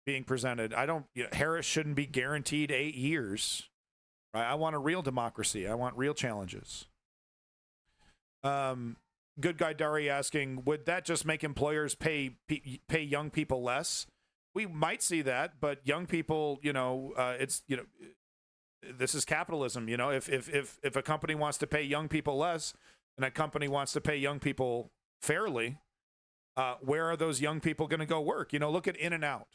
being presented. Harris shouldn't be guaranteed 8 years. Right? I want a real democracy. I want real challenges. Good Guy Dari asking, would that just make employers pay young people less? We might see that, but young people, this is capitalism. If a company wants to pay young people less and a company wants to pay young people fairly, where are those young people going to go work? Look at In-N-Out,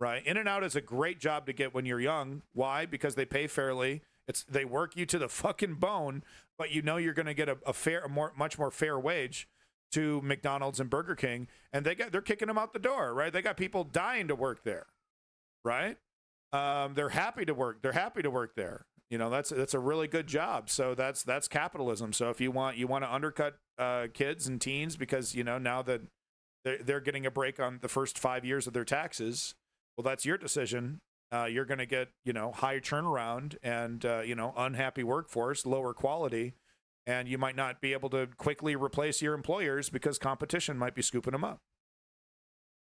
right? In-N-Out is a great job to get when you're young. Why? Because they pay fairly. They work you to the fucking bone, but you're going to get much more fair wage to McDonald's and Burger King, and they're kicking them out the door, right? They got people dying to work there, right? They're happy to work. They're happy to work there. That's a really good job. So that's capitalism. So if you want to undercut kids and teens because now that they're getting a break on the first 5 years of their taxes, well, that's your decision. You're going to get, high turnaround and, unhappy workforce, lower quality, and you might not be able to quickly replace your employers because competition might be scooping them up.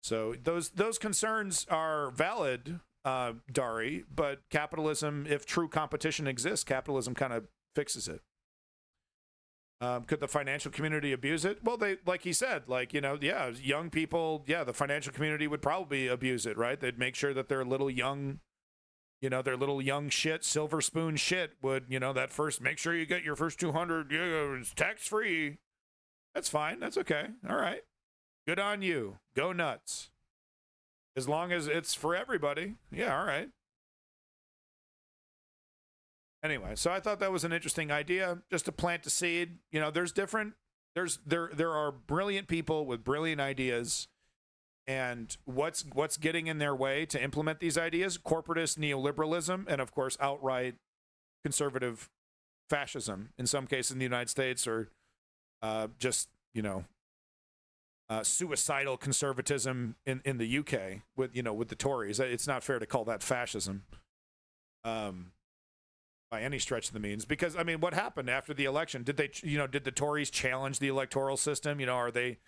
So those concerns are valid, Dari, but capitalism, if true competition exists, capitalism kind of fixes it. Could the financial community abuse it? Well, like he said, young people, the financial community would probably abuse it, right? They'd make sure that their little young, their little young shit, silver spoon shit would, that first, make sure you get your first 200, it's tax free. That's fine. That's okay. All right. Good on you. Go nuts. As long as it's for everybody. Yeah. All right. Anyway, so I thought that was an interesting idea, just to plant the seed. There are brilliant people with brilliant ideas, and what's getting in their way to implement these ideas? Corporatist neoliberalism, and of course, outright conservative fascism. In some cases, in the United States, or suicidal conservatism in the UK with the Tories. It's not fair to call that fascism. By any stretch of the means, because what happened after the election? Did the Tories challenge the electoral system? Are they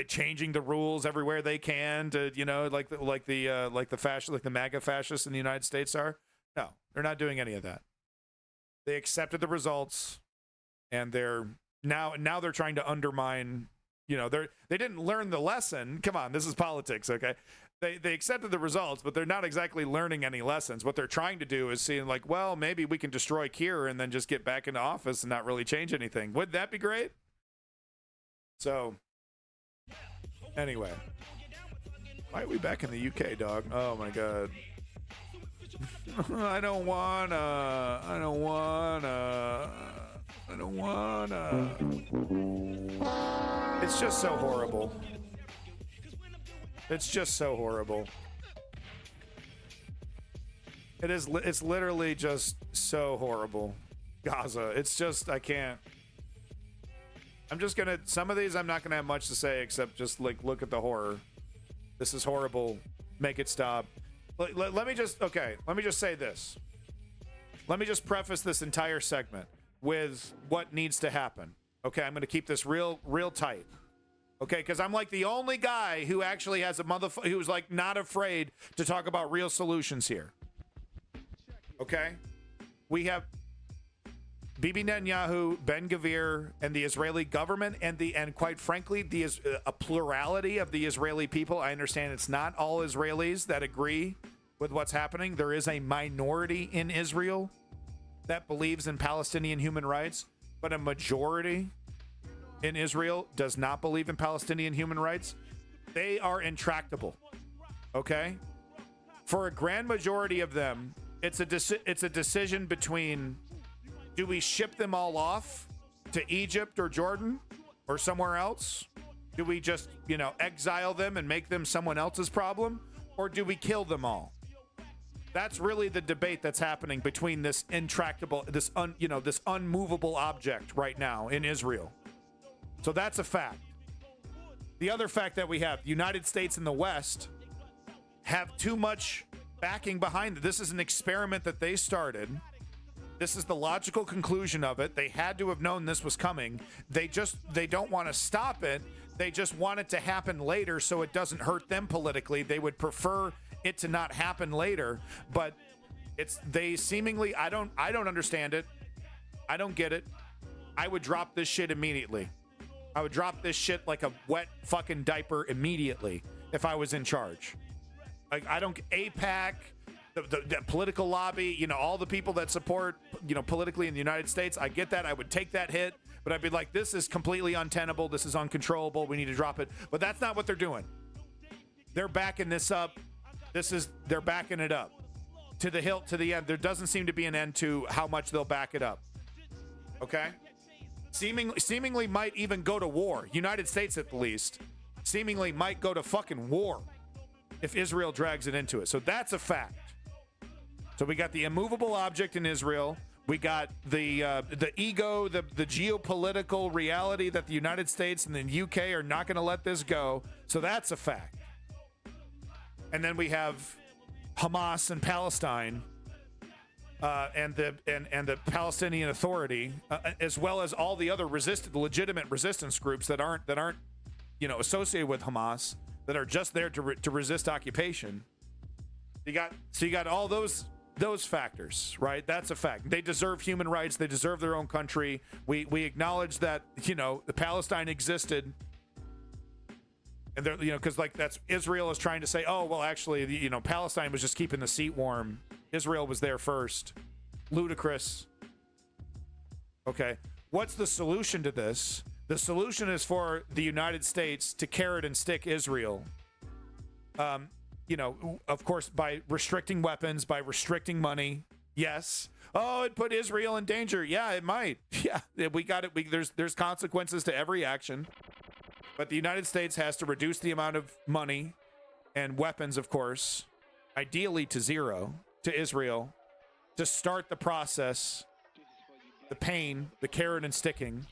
changing the rules everywhere they can to, like the MAGA fascists in the United States are? No, they're not doing any of that. They accepted the results, and they're trying to undermine. They didn't learn the lesson. Come on, this is politics, okay? They accepted the results, but they're not exactly learning any lessons. What they're trying to do is seeing maybe we can destroy Keir and then just get back into office and not really change anything. Wouldn't that be great? So, anyway. Why are we back in the UK, dog? Oh, my God. I don't wanna. It's just so horrible. It's just so horrible. It's literally just so horrible. Gaza. It's just, I can't. I'm just gonna, some of these I'm not gonna have much to say except just like look at the horror. This is horrible. Make it stop. Let me just say this. Let me just preface this entire segment with what needs to happen. Okay, I'm gonna keep this real tight. Okay, because I'm like the only guy who actually has a who's like not afraid to talk about real solutions here. Okay, we have Bibi Netanyahu, Ben-Gvir, and the Israeli government, and quite frankly, a plurality of the Israeli people. I understand it's not all Israelis that agree with what's happening. There is a minority in Israel that believes in Palestinian human rights, but a majority in Israel does not believe in Palestinian human rights. They are intractable. Okay? For a grand majority of them, it's a decision between, do we ship them all off to Egypt or Jordan or somewhere else? Do we just, exile them and make them someone else's problem? Or do we kill them all? That's really the debate that's happening between this intractable, this unmovable object right now in Israel. So that's a fact. The other fact that we have, the United States and the West have too much backing behind it. This is an experiment that they started. This is the logical conclusion of it. They had to have known this was coming. They don't want to stop it. They just want it to happen later so it doesn't hurt them politically. They would prefer it to not happen later, but they seemingly, I don't understand it. I don't get it. I would drop this shit immediately. I would drop this shit like a wet fucking diaper immediately if I was in charge. Like, AIPAC, the political lobby, all the people that support, politically in the United States, I get that. I would take that hit, but I'd be like, this is completely untenable. This is uncontrollable. We need to drop it. But that's not what they're doing. They're backing this up. They're backing it up to the hilt, to the end. There doesn't seem to be an end to how much they'll back it up. Okay? Seemingly might even go to war. United States, at the least, seemingly might go to fucking war if Israel drags it into it. So that's a fact. So we got the immovable object in Israel. We got the ego, the geopolitical reality that the United States and the UK are not going to let this go. So that's a fact. And then we have Hamas and Palestine, and the Palestinian Authority, as well as all the other legitimate resistance groups that aren't associated with Hamas, that are just there to resist occupation. You got all those factors, right? That's a fact. They deserve human rights. They deserve their own country. We acknowledge that the Palestine existed. And they're, because that's Israel is trying to say, oh, well, actually, Palestine was just keeping the seat warm. Israel was there first. Ludicrous. Okay. What's the solution to this? The solution is for the United States to carrot and stick Israel. Of course, by restricting weapons, by restricting money. Yes. Oh, it put Israel in danger. Yeah, it might. Yeah, we got it. There's consequences to every action. But the United States has to reduce the amount of money and weapons, of course, ideally to zero, to Israel, to start the process, the pain, the carrot and sticking.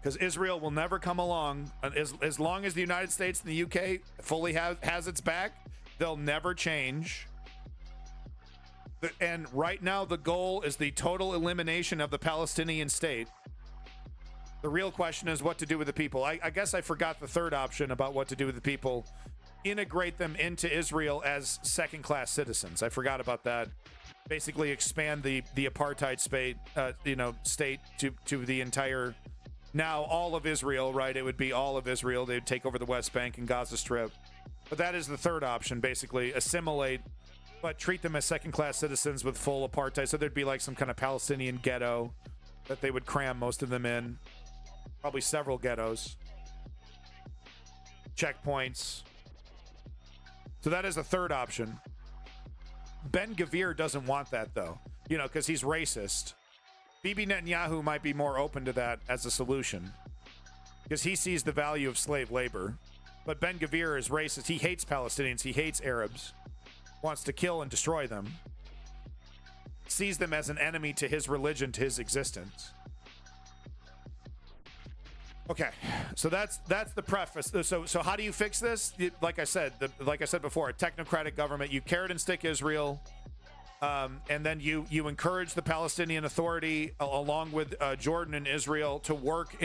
Because Israel will never come along. As long as the United States and the UK fully has its back, they'll never change. And right now, the goal is the total elimination of the Palestinian state. The real question is what to do with the people. I guess I forgot the third option about what to do with the people. Integrate them into Israel as second-class citizens. I forgot about that. Basically expand the apartheid state to the entire, now all of Israel, right? It would be all of Israel. They'd take over the West Bank and Gaza Strip. But that is the third option, basically. Assimilate, but treat them as second-class citizens with full apartheid. So there'd be like some kind of Palestinian ghetto that they would cram most of them in. Probably several ghettos. Checkpoints. So that is a third option. Ben-Gvir doesn't want that, though, because he's racist. Bibi Netanyahu might be more open to that as a solution because he sees the value of slave labor. But Ben-Gvir is racist. He hates Palestinians. He hates Arabs. Wants to kill and destroy them. sees them as an enemy to his religion, to his existence. Okay, so that's the preface. So how do you fix this? Like I said before, a technocratic government. You carrot and stick Israel, and then you encourage the Palestinian Authority along with Jordan and Israel to work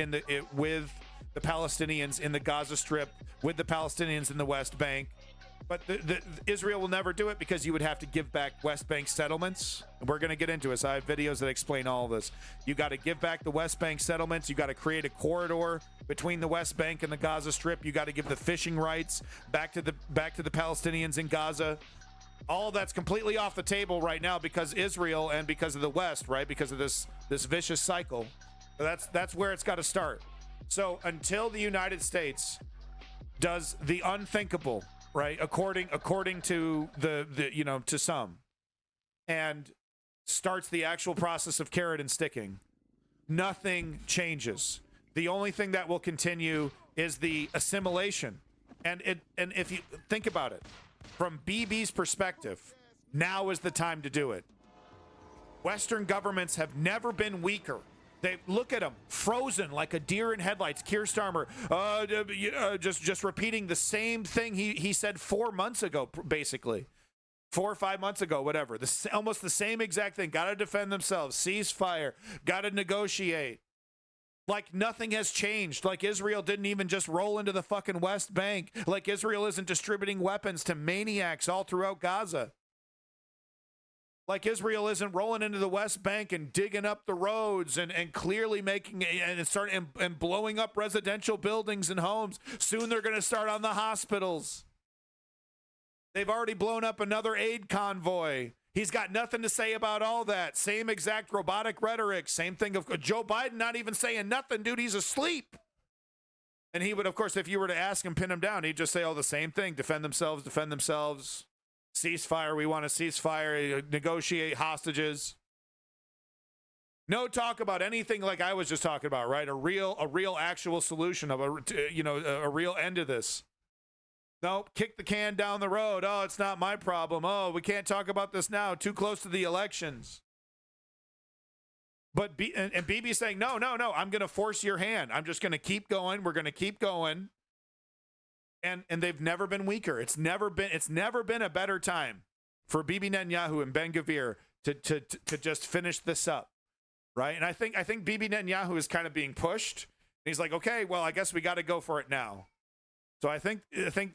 with the Palestinians in the Gaza Strip, with the Palestinians in the West Bank. But Israel will never do it because you would have to give back West Bank settlements. We're going to get into it. So I have videos that explain all of this. You got to give back the West Bank settlements. You got to create a corridor between the West Bank and the Gaza Strip. You got to give the fishing rights back to the Palestinians in Gaza. All that's completely off the table right now because Israel and because of the West, right? Because of this vicious cycle. That's where it's got to start. So until the United States does the unthinkable, right, according to to some, and starts the actual process of carrot and sticking, nothing changes. The only thing that will continue is the assimilation. And if you think about it, from Bibi's perspective, now is the time to do it. Western governments have never been weaker. They look at him, frozen like a deer in headlights. Keir Starmer, just repeating the same thing he said 4 months ago, basically. 4 or 5 months ago, whatever. Almost the same exact thing. Got to defend themselves. Ceasefire. Got to negotiate. Like nothing has changed. Like Israel didn't even just roll into the fucking West Bank. Like Israel isn't distributing weapons to maniacs all throughout Gaza. Like Israel isn't rolling into the West Bank and digging up the roads and clearly making and blowing up residential buildings and homes. Soon they're going to start on the hospitals. They've already blown up another aid convoy. He's got nothing to say about all that. Same exact robotic rhetoric. Same thing of Joe Biden not even saying nothing, dude. He's asleep. And he would, of course, if you were to ask him, pin him down, he'd just say all the same thing. Defend themselves. Ceasefire, we want a ceasefire, negotiate hostages. No talk about anything like I was just talking about, right? A real actual solution of a real end to this. Nope, kick the can down the road. Oh, it's not my problem. Oh, we can't talk about this now. Too close to the elections. But Bibi's saying, no, I'm going to force your hand. I'm just going to keep going. We're going to keep going. And they've never been weaker. It's never been a better time for Bibi Netanyahu and Ben-Gvir to just finish this up, right? And I think Bibi Netanyahu is kind of being pushed. He's like, okay, well, I guess we got to go for it now. So I think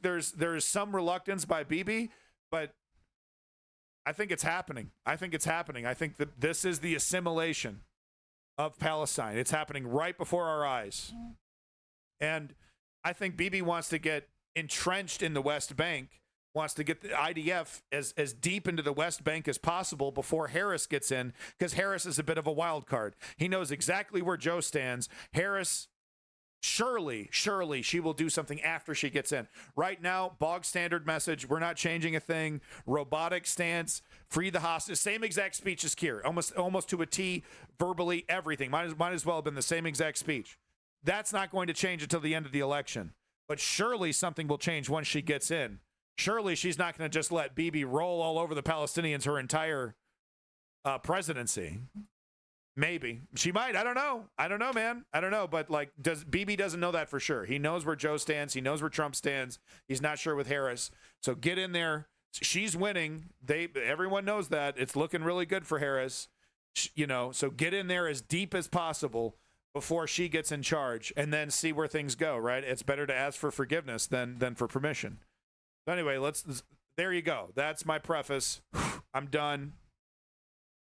there's some reluctance by Bibi, but I think it's happening. I think that this is the assimilation of Palestine. It's happening right before our eyes, and I think Bibi wants to get entrenched in the West Bank, wants to get the IDF as deep into the West Bank as possible before Harris gets in, because Harris is a bit of a wild card. He knows exactly where Joe stands. Harris, surely she will do something after she gets in. Right now, bog standard message, we're not changing a thing. Robotic stance, free the hostage. Same exact speech as Keir, almost to a T, verbally, everything. Might as well have been the same exact speech. That's not going to change until the end of the election. But surely something will change once she gets in. Surely she's not going to just let Bibi roll all over the Palestinians her entire presidency. Maybe. She might. I don't know, man. I don't know. But Bibi doesn't know that for sure. He knows where Joe stands. He knows where Trump stands. He's not sure with Harris. So get in there. She's winning. Everyone knows that. It's looking really good for Harris. So get in there as deep as possible before she gets in charge, and then see where things go, right? It's better to ask for forgiveness than for permission. So anyway, there you go. That's my preface. I'm done.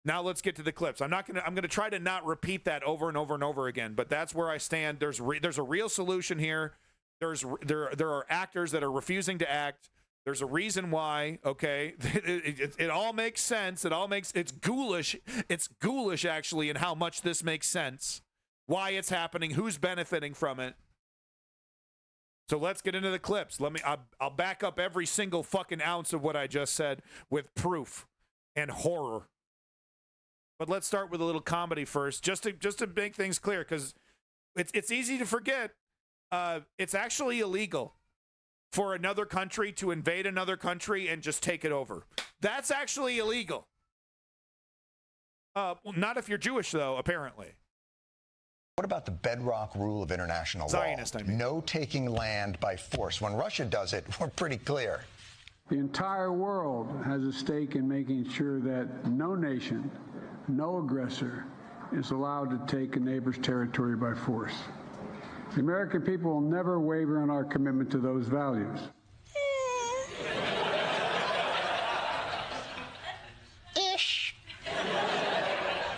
Now let's get to the clips. I'm gonna try to not repeat that over and over and over again, but that's where I stand. There's a real solution here. There are actors that are refusing to act. There's a reason why, okay? It all makes sense. It's ghoulish. It's ghoulish, actually, in how much this makes sense. Why it's happening, who's benefiting from it. So let's get into the clips. I'll back up every single fucking ounce of what I just said with proof and horror. But let's start with a little comedy first, just to make things clear, because it's easy to forget. It's actually illegal for another country to invade another country and just take it over. That's actually illegal. Not if you're Jewish, though, apparently. What about the bedrock rule of international Zionist, law? I mean. No taking land by force. When Russia does it, we're pretty clear. The entire world has a stake in making sure that no nation, no aggressor is allowed to take a neighbor's territory by force. The American people will never waver in our commitment to those values.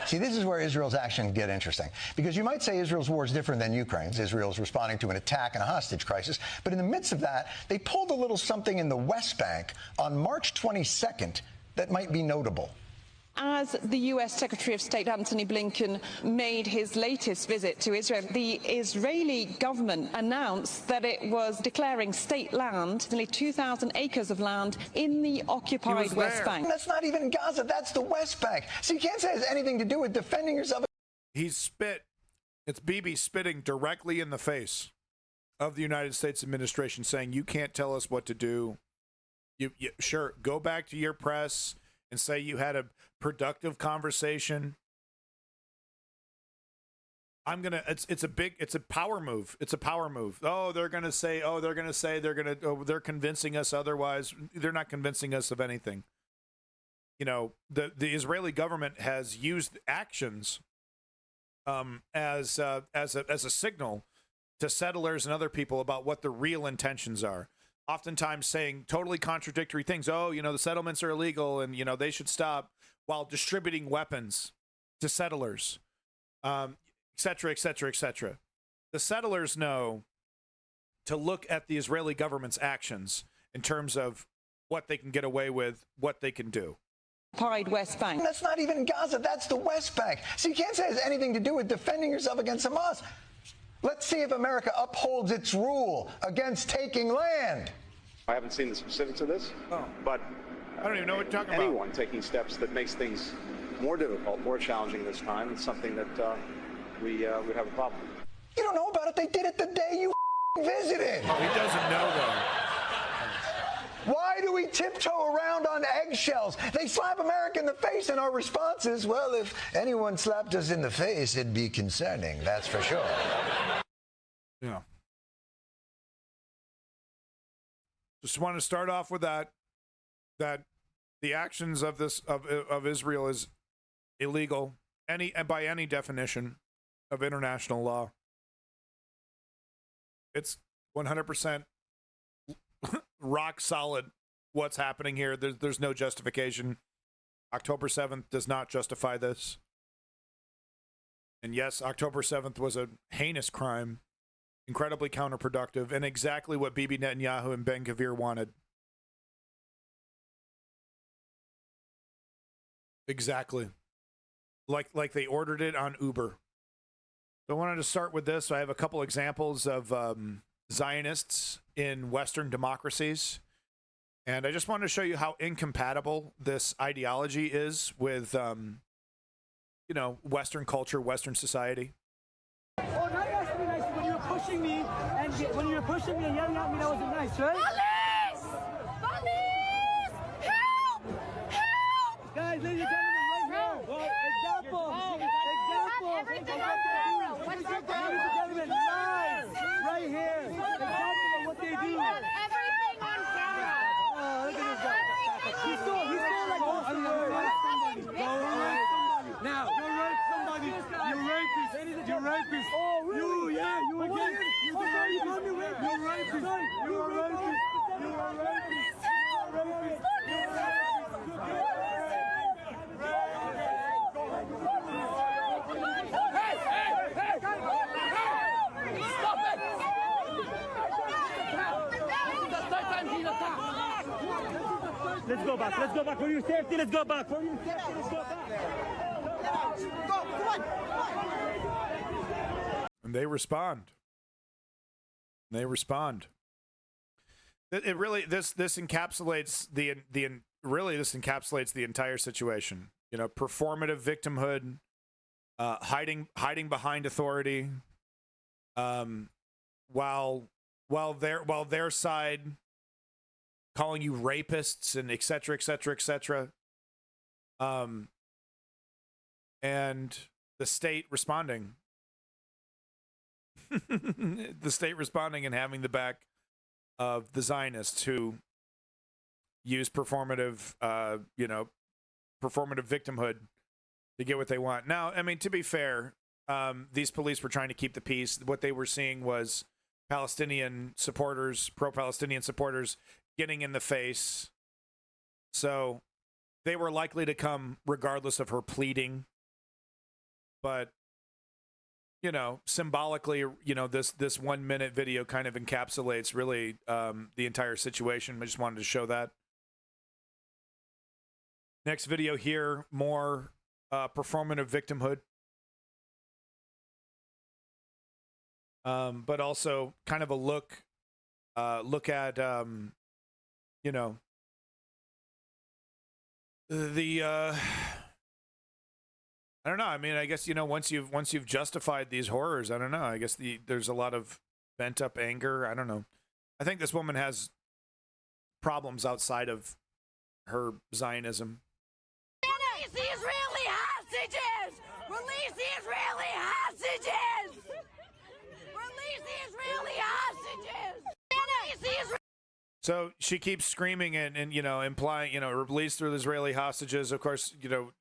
See, this is where Israel's actions get interesting. Because you might say Israel's war is different than Ukraine's. Israel's responding to an attack and a hostage crisis. But in the midst of that, they pulled a little something in the West Bank on March 22nd that might be notable. As the US Secretary of State Antony Blinken made his latest visit to Israel, the Israeli government announced that it was declaring state land, nearly 2,000 acres of land, in the occupied West Bank. That's not even Gaza, that's the West Bank. So you can't say it has anything to do with defending yourself. He's spit. It's Bibi spitting directly in the face of the United States administration, saying, you can't tell us what to do. Sure, go back to your press and say you had a productive conversation. It's a power move. It's a power move. They're convincing us otherwise. They're not convincing us of anything. You know, the Israeli government has used actions as a signal to settlers and other people about what the real intentions are. Oftentimes saying totally contradictory things. The settlements are illegal and, they should stop, while distributing weapons to settlers, et cetera, et cetera, et cetera. The settlers know to look at the Israeli government's actions in terms of what they can get away with, what they can do. Occupied West Bank. That's not even Gaza, that's the West Bank. So you can't say it has anything to do with defending yourself against Hamas. Let's see if America upholds its rule against taking land. I haven't seen the specifics of this, but I don't even know what you're talking about. Anyone taking steps that makes things more difficult, more challenging this time, it's something that we have a problem with. You don't know about it. They did it the day you visited. Oh, he doesn't know that. Why do we tiptoe around on eggshells? They slap America in the face, and our response is, well, if anyone slapped us in the face, it'd be concerning, that's for sure. Yeah. Just want to start off with that the actions of Israel is illegal, by any definition of international law. It's 100% rock solid what's happening here. There's no justification. October 7th does not justify this. And yes, October 7th was a heinous crime, incredibly counterproductive, and exactly what Bibi Netanyahu and Ben Gvir wanted. Exactly. Like they ordered it on Uber. So I wanted to start with this. I have a couple examples of Zionists in Western democracies. And I just wanted to show you how incompatible this ideology is with, Western culture, Western society. Oh, now you asked me nice when you were pushing me and yelling at me, that wasn't nice, right? Police! Police! Help! Help! Guys, ladies and gentlemen, right now. Well, example. Everything on camera. What's your problem? Ladies and gentlemen, live, right here. Example of what they do. Everything on camera. Oh, look at this guy. He's still like Austin. Now, you're right, somebody. You're rapist. You're rapist. Oh, really? You again. You rapist. You're rapist. You're a rapist. You're a rapist. You're a rapist. Stop it! This is the third time he's attacked. Let's go back. Let's go back. For your safety, let's go back. For your safety, let's go back. And they respond. It really this encapsulates this encapsulates the entire situation. Performative victimhood, hiding behind authority, while their side calling you rapists and et cetera, et cetera, et cetera. and the state responding. The state responding and having the back of the Zionists who use performative, performative victimhood to get what they want. Now, I mean, to be fair, these police were trying to keep the peace. What they were seeing was Palestinian supporters, pro-Palestinian supporters, getting in the face. So they were likely to come regardless of her pleading. But, you know, symbolically, you know, this 1 minute video kind of encapsulates really the entire situation. I just wanted to show that. Next video here, more performative victimhood. But also kind of a look at, you know, the, I don't know. I mean, I guess, you know, once you've justified these horrors, I don't know. I guess there's a lot of pent up anger. I don't know. I think this woman has problems outside of her Zionism. Release the Israeli hostages! Release the Israeli hostages! Release the Israeli hostages! Release the Israeli. So she keeps screaming and you know, implying, you know, release the Israeli hostages. Of course, you know,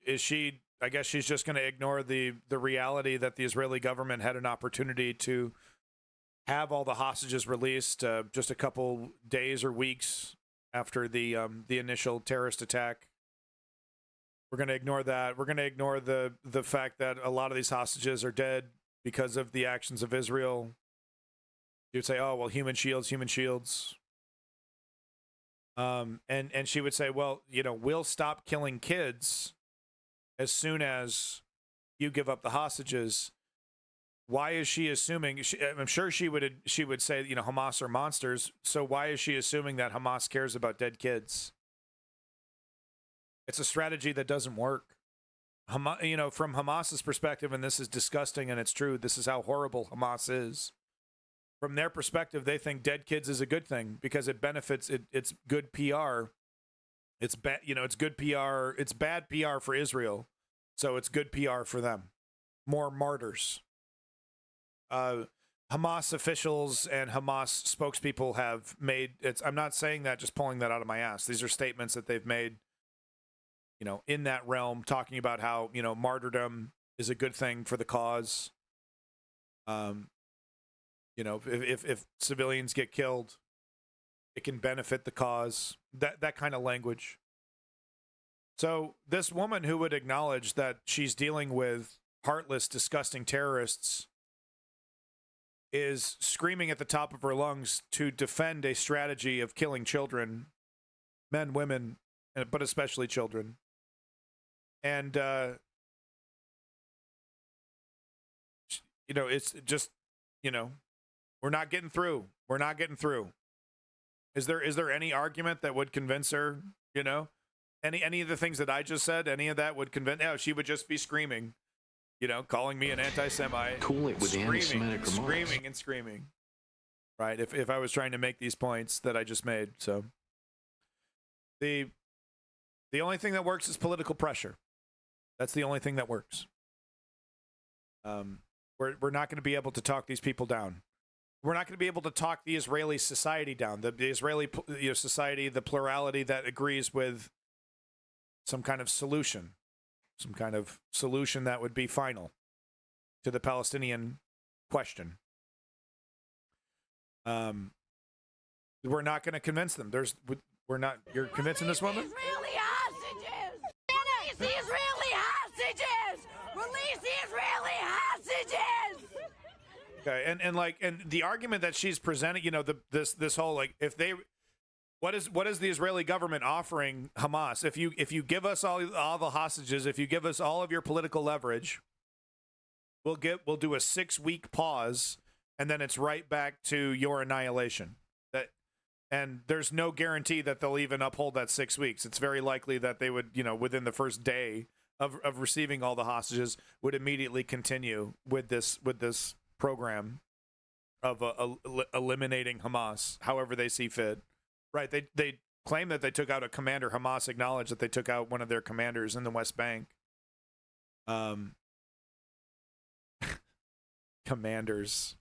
I guess she's just going to ignore the reality that the Israeli government had an opportunity to have all the hostages released just a couple days or weeks after the initial terrorist attack. We're going to ignore that. We're going to ignore the fact that a lot of these hostages are dead because of the actions of Israel. You would say, oh, well, human shields, human shields. And she would say, well, you know, we'll stop killing kids as soon as you give up the hostages. Why is she assuming? I'm sure she would say, you know, Hamas are monsters. So why is she assuming that Hamas cares about dead kids? It's a strategy that doesn't work. You know, from Hamas's perspective, and this is disgusting and it's true, this is how horrible Hamas is. From their perspective, they think dead kids is a good thing because it benefits. It's good PR. It's bad, you know. It's good PR. It's bad PR for Israel, so it's good PR for them. More martyrs. Hamas officials and Hamas spokespeople have made. I'm not saying that, just pulling that out of my ass. These are statements that they've made, you know, in that realm, talking about how, you know, martyrdom is a good thing for the cause. You know, if civilians get killed, it can benefit the cause. That kind of language. So this woman who would acknowledge that she's dealing with heartless, disgusting terrorists is screaming at the top of her lungs to defend a strategy of killing children, men, women, but especially children. And, you know, it's just, you know, we're not getting through. We're not getting through. Is there any argument that would convince her, you know? Any of the things that I just said, any of that would convince? No, she would just be screaming, you know, calling me an anti-Semite. Cool it with the anti-Semitic remarks. Screaming and screaming. Right, if I was trying to make these points that I just made. So the only thing that works is political pressure. That's the only thing that works. We're not going to be able to talk these people down. We're not going to be able to talk the Israeli society down. The Israeli society, the plurality that agrees with some kind of solution that would be final to the Palestinian question. We're not going to convince them. We're not. You're convincing this woman? Israeli hostages! Release the Israeli hostages! Release the Israeli hostages! Okay, and the argument that she's presenting, you know, this whole, like, if they, what is the Israeli government offering Hamas? If you give us all the hostages, if you give us all of your political leverage, we'll do a 6-week pause, and then it's right back to your annihilation. And there's no guarantee that they'll even uphold that 6 weeks. It's very likely that they would, you know, within the first day of receiving all the hostages, would immediately continue with this program of eliminating Hamas however they see fit. Right, they claim that they took out a commander. Hamas acknowledged that they took out one of their commanders in the West Bank. Commanders.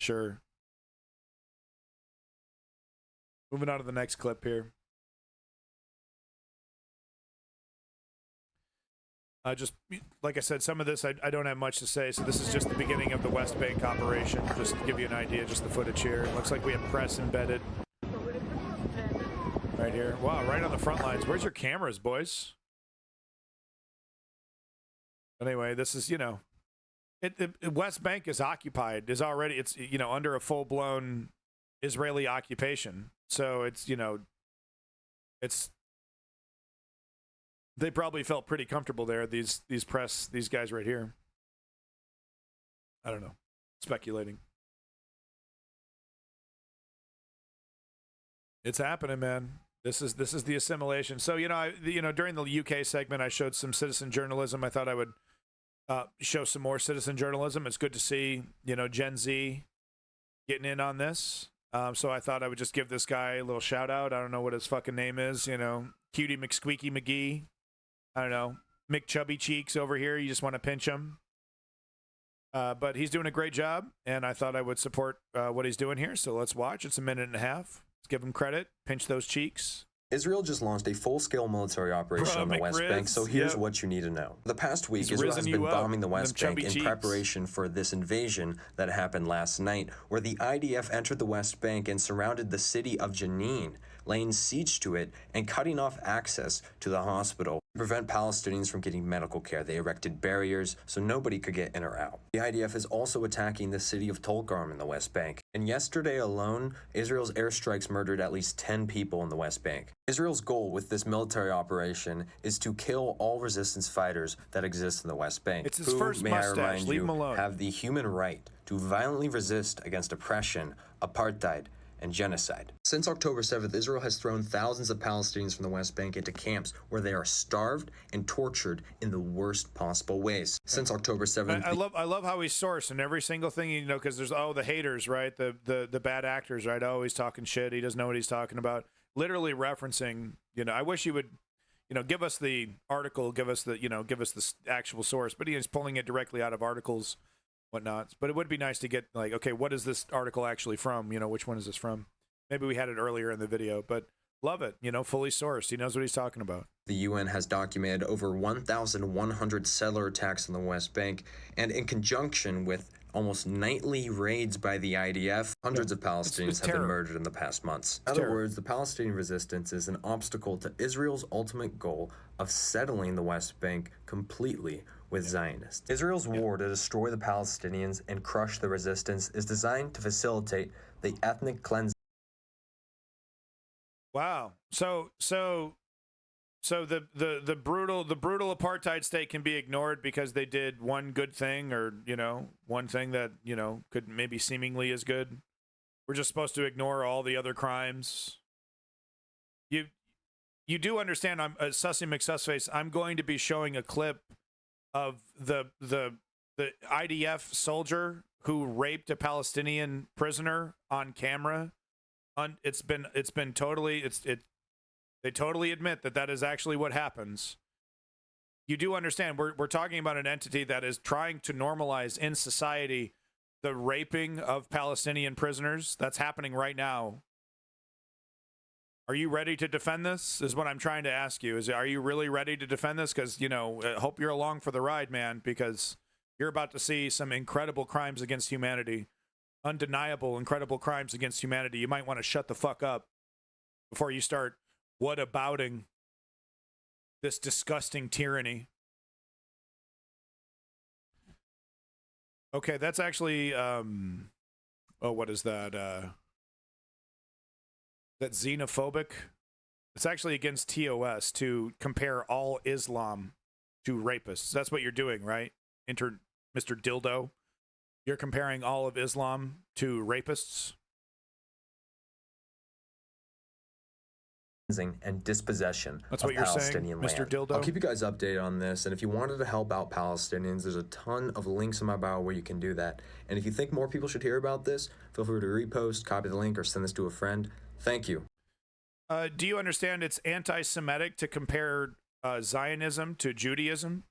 Sure. Moving on to the next clip here. Just like I said, some of this I don't have much to say. So this is just the beginning of the West Bank operation. Just to give you an idea, just the footage here. It looks like we have press embedded right here. Wow, right on the front lines. Where's your cameras, boys? Anyway, this is, you know, West Bank is occupied. Is already, it's, you know, under a full-blown Israeli occupation. So it's, you know, it's, they probably felt pretty comfortable there, these guys right here. I don't know. Speculating. It's happening, man. This is the assimilation. So, you know, during the UK segment, I showed some citizen journalism. I thought I would show some more citizen journalism. It's good to see, you know, Gen Z getting in on this. So I thought I would just give this guy a little shout out. I don't know what his fucking name is, you know, Cutie McSqueaky McGee. I don't know, McChubby Cheeks over here. You just want to pinch him. But he's doing a great job, and I thought I would support what he's doing here. So let's watch. It's a minute and a half. Let's give him credit. Pinch those cheeks. Israel just launched a full-scale military operation on the West Bank, so here's what you need to know. The past week, Israel has been bombing the West Bank in preparation for this invasion that happened last night, where the IDF entered the West Bank and surrounded the city of Jenin, laying siege to it and cutting off access to the hospital to prevent Palestinians from getting medical care. They erected barriers so nobody could get in or out. The IDF is also attacking the city of Tulkarm in the West Bank. And yesterday alone, Israel's airstrikes murdered at least 10 people in the West Bank. Israel's goal with this military operation is to kill all resistance fighters that exist in the West Bank. It's his first mustache. Leave him alone. Have the human right to violently resist against oppression, apartheid, and genocide. Since October 7th, Israel has thrown thousands of Palestinians from the West Bank into camps where they are starved and tortured in the worst possible ways. Since October 7th, I love how he's sourcing every single thing, you know, because there's the haters, right? The bad actors, right? Oh, he's talking shit. He doesn't know what he's talking about. Literally referencing, you know, I wish he would, you know, give us the article, give us the actual source, but he's pulling it directly out of articles, whatnot. But it would be nice to get like, okay, what is this article actually from? You know, which one is this from? Maybe we had it earlier in the video, but love it. You know, fully sourced. He knows what he's talking about. The UN has documented over 1,100 settler attacks on the West Bank, and in conjunction with almost nightly raids by the IDF, hundreds of Palestinians have been murdered in the past months. In other words, the Palestinian resistance is an obstacle to Israel's ultimate goal of settling the West Bank completely with Zionists. Israel's war to destroy the Palestinians and crush the resistance is designed to facilitate the ethnic cleansing. Wow. So the brutal apartheid state can be ignored because they did one good thing, or, you know, one thing that, you know, could maybe seemingly as good. We're just supposed to ignore all the other crimes. You do understand, I'm Sussy McSussface. I'm going to be showing a clip of the IDF soldier who raped a Palestinian prisoner on camera. They totally admit that is actually what happens. You do understand, we're talking about an entity that is trying to normalize in society the raping of Palestinian prisoners. That's happening right now. Are you ready to defend this? Is what I'm trying to ask you. Are you really ready to defend this? Because, you know, I hope you're along for the ride, man, because you're about to see some incredible crimes against humanity. Undeniable, incredible crimes against humanity. You might want to shut the fuck up before you start whatabouting this disgusting tyranny. Okay, that's actually, what is that? That's xenophobic. It's actually against TOS to compare all Islam to rapists. That's what you're doing, right? Mr. Dildo. You're comparing all of Islam to rapists. And dispossession That's of what you're Palestinian saying, Mr. land. Dildo? I'll keep you guys updated on this, and if you wanted to help out Palestinians, there's a ton of links in my bio where you can do that. And if you think more people should hear about this, feel free to repost, copy the link, or send this to a friend. Thank you. Do you understand it's anti-Semitic to compare Zionism to Judaism?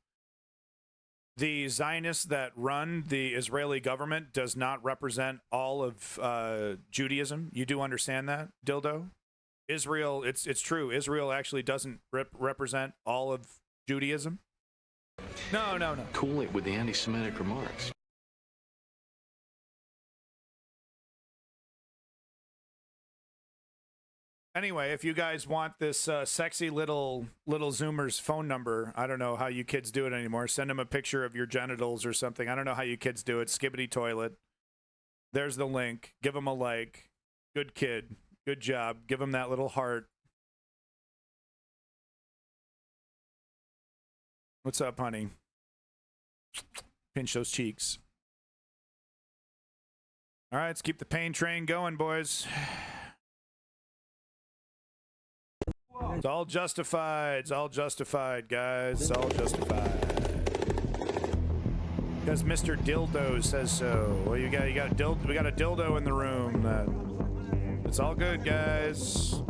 the Zionists that run the Israeli government does not represent all of Judaism. You do understand that, Dildo? Israel, it's true. Israel actually doesn't represent all of Judaism. No. Cool it with the anti-Semitic remarks. Anyway, if you guys want this sexy little Zoomer's phone number, I don't know how you kids do it anymore. Send him a picture of your genitals or something. I don't know how you kids do it. Skibbity toilet. There's the link. Give him a like. Good kid. Good job. Give him that little heart. What's up, honey? Pinch those cheeks. All right, let's keep the pain train going, boys. It's all justified. It's all justified, guys. It's all justified. Because Mr. Dildo says so. Well, we got a dildo in the room. It's all good, guys.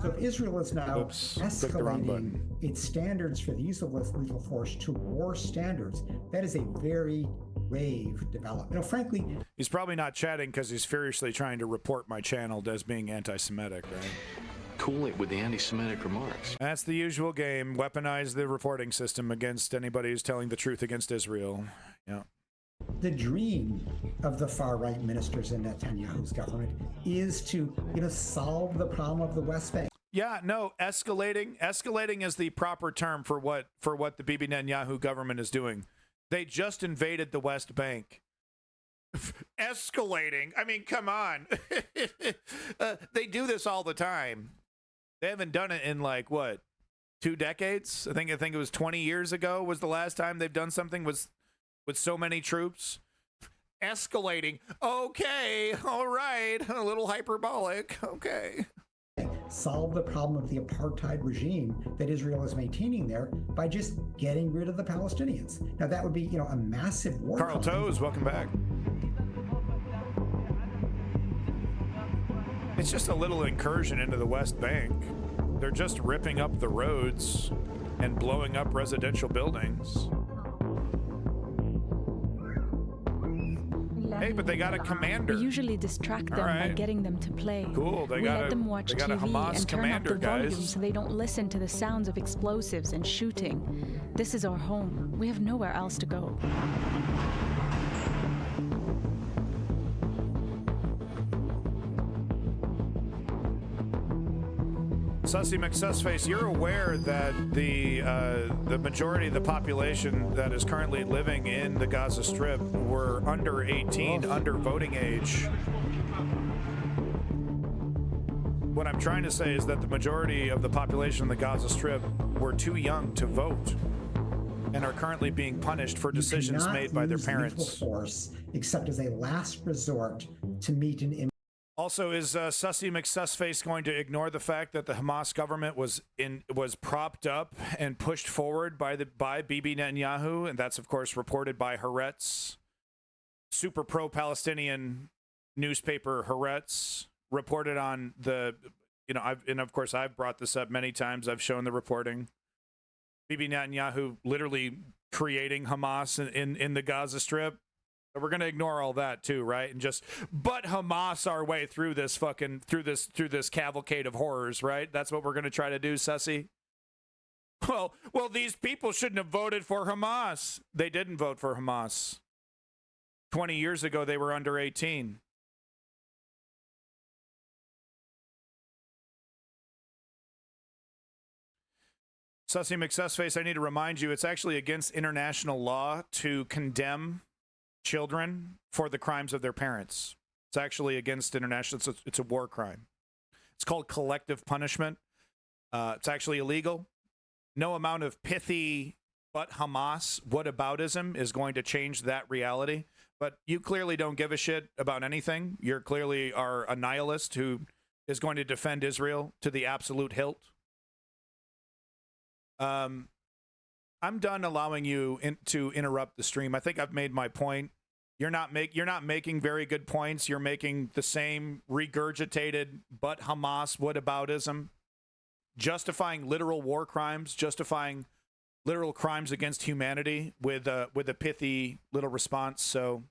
So Israel is now escalating its standards for the use of lethal force to war standards. That is a very grave development. You know, frankly, he's probably not chatting because he's furiously trying to report my channel as being anti-Semitic, right? Cool it with the anti-Semitic remarks. That's the usual game. Weaponize the reporting system against anybody who's telling the truth against Israel. Yeah. The dream of the far-right ministers in Netanyahu's government is to, solve the problem of the West Bank. Yeah, no, escalating is the proper term for what the Bibi Netanyahu government is doing. They just invaded the West Bank. Escalating? I mean, come on. They do this all the time. They haven't done it in like what, 2 decades? I think it was 20 years ago was the last time they've done something with so many troops. Escalating. Okay, all right, a little hyperbolic. Okay. Solve the problem of the apartheid regime that Israel is maintaining there by just getting rid of the Palestinians. Now that would be, a massive war. Carl Toes, welcome back. It's just a little incursion into the West Bank. They're just ripping up the roads and blowing up residential buildings. Hey, but they got a commander. We usually distract them by getting them to play. Cool. We let them watch TV and turn up the volume so they don't listen to the sounds of explosives and shooting. This is our home. We have nowhere else to go. Sussy McSussface, you're aware that the majority of the population that is currently living in the Gaza Strip were under 18, under voting age. What I'm trying to say is that the majority of the population in the Gaza Strip were too young to vote and are currently being punished for decisions made by their parents. Lethal force, except as a last resort to meet an. Also, is Sussy McSussface going to ignore the fact that the Hamas government was propped up and pushed forward by Bibi Netanyahu, and that's of course reported by Haaretz, super pro-Palestinian newspaper Haaretz, reported on the, I've brought this up many times. I've shown the reporting. Bibi Netanyahu literally creating Hamas in the Gaza Strip. We're going to ignore all that too, right? And just Hamas our way through this through this cavalcade of horrors, right? That's what we're going to try to do, Sussy. Well, these people shouldn't have voted for Hamas. They didn't vote for Hamas. 20 years ago, they were under 18. Sussy McSussface, I need to remind you, it's actually against international law to condemn children for the crimes of their parents. It's actually against international, it's a war crime. It's called collective punishment. It's actually illegal. No amount of pithy but Hamas whataboutism is going to change that reality. But you clearly don't give a shit about anything. You clearly are a nihilist who is going to defend Israel to the absolute hilt. I'm done allowing you to interrupt the stream. I think I've made my point. You're not making very good points. You're making the same regurgitated but Hamas whataboutism, justifying literal war crimes, justifying literal crimes against humanity with a pithy little response. So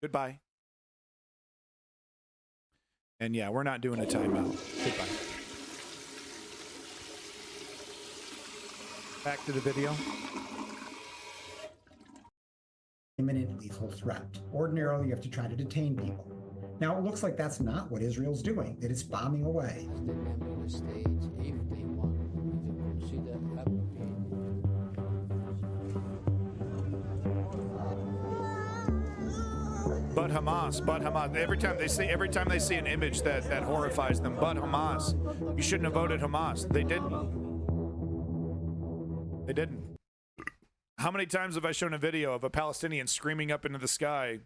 goodbye. And yeah, we're not doing a timeout. Goodbye. Back to the video. Imminent lethal threat. Ordinarily, you have to try to detain people. Now, it looks like that's not what Israel's doing, that it's bombing away. But Hamas. Every time they see an image that horrifies them, but Hamas. You shouldn't have voted Hamas. They didn't. They didn't. How many times have I shown a video of a Palestinian screaming up into the sky,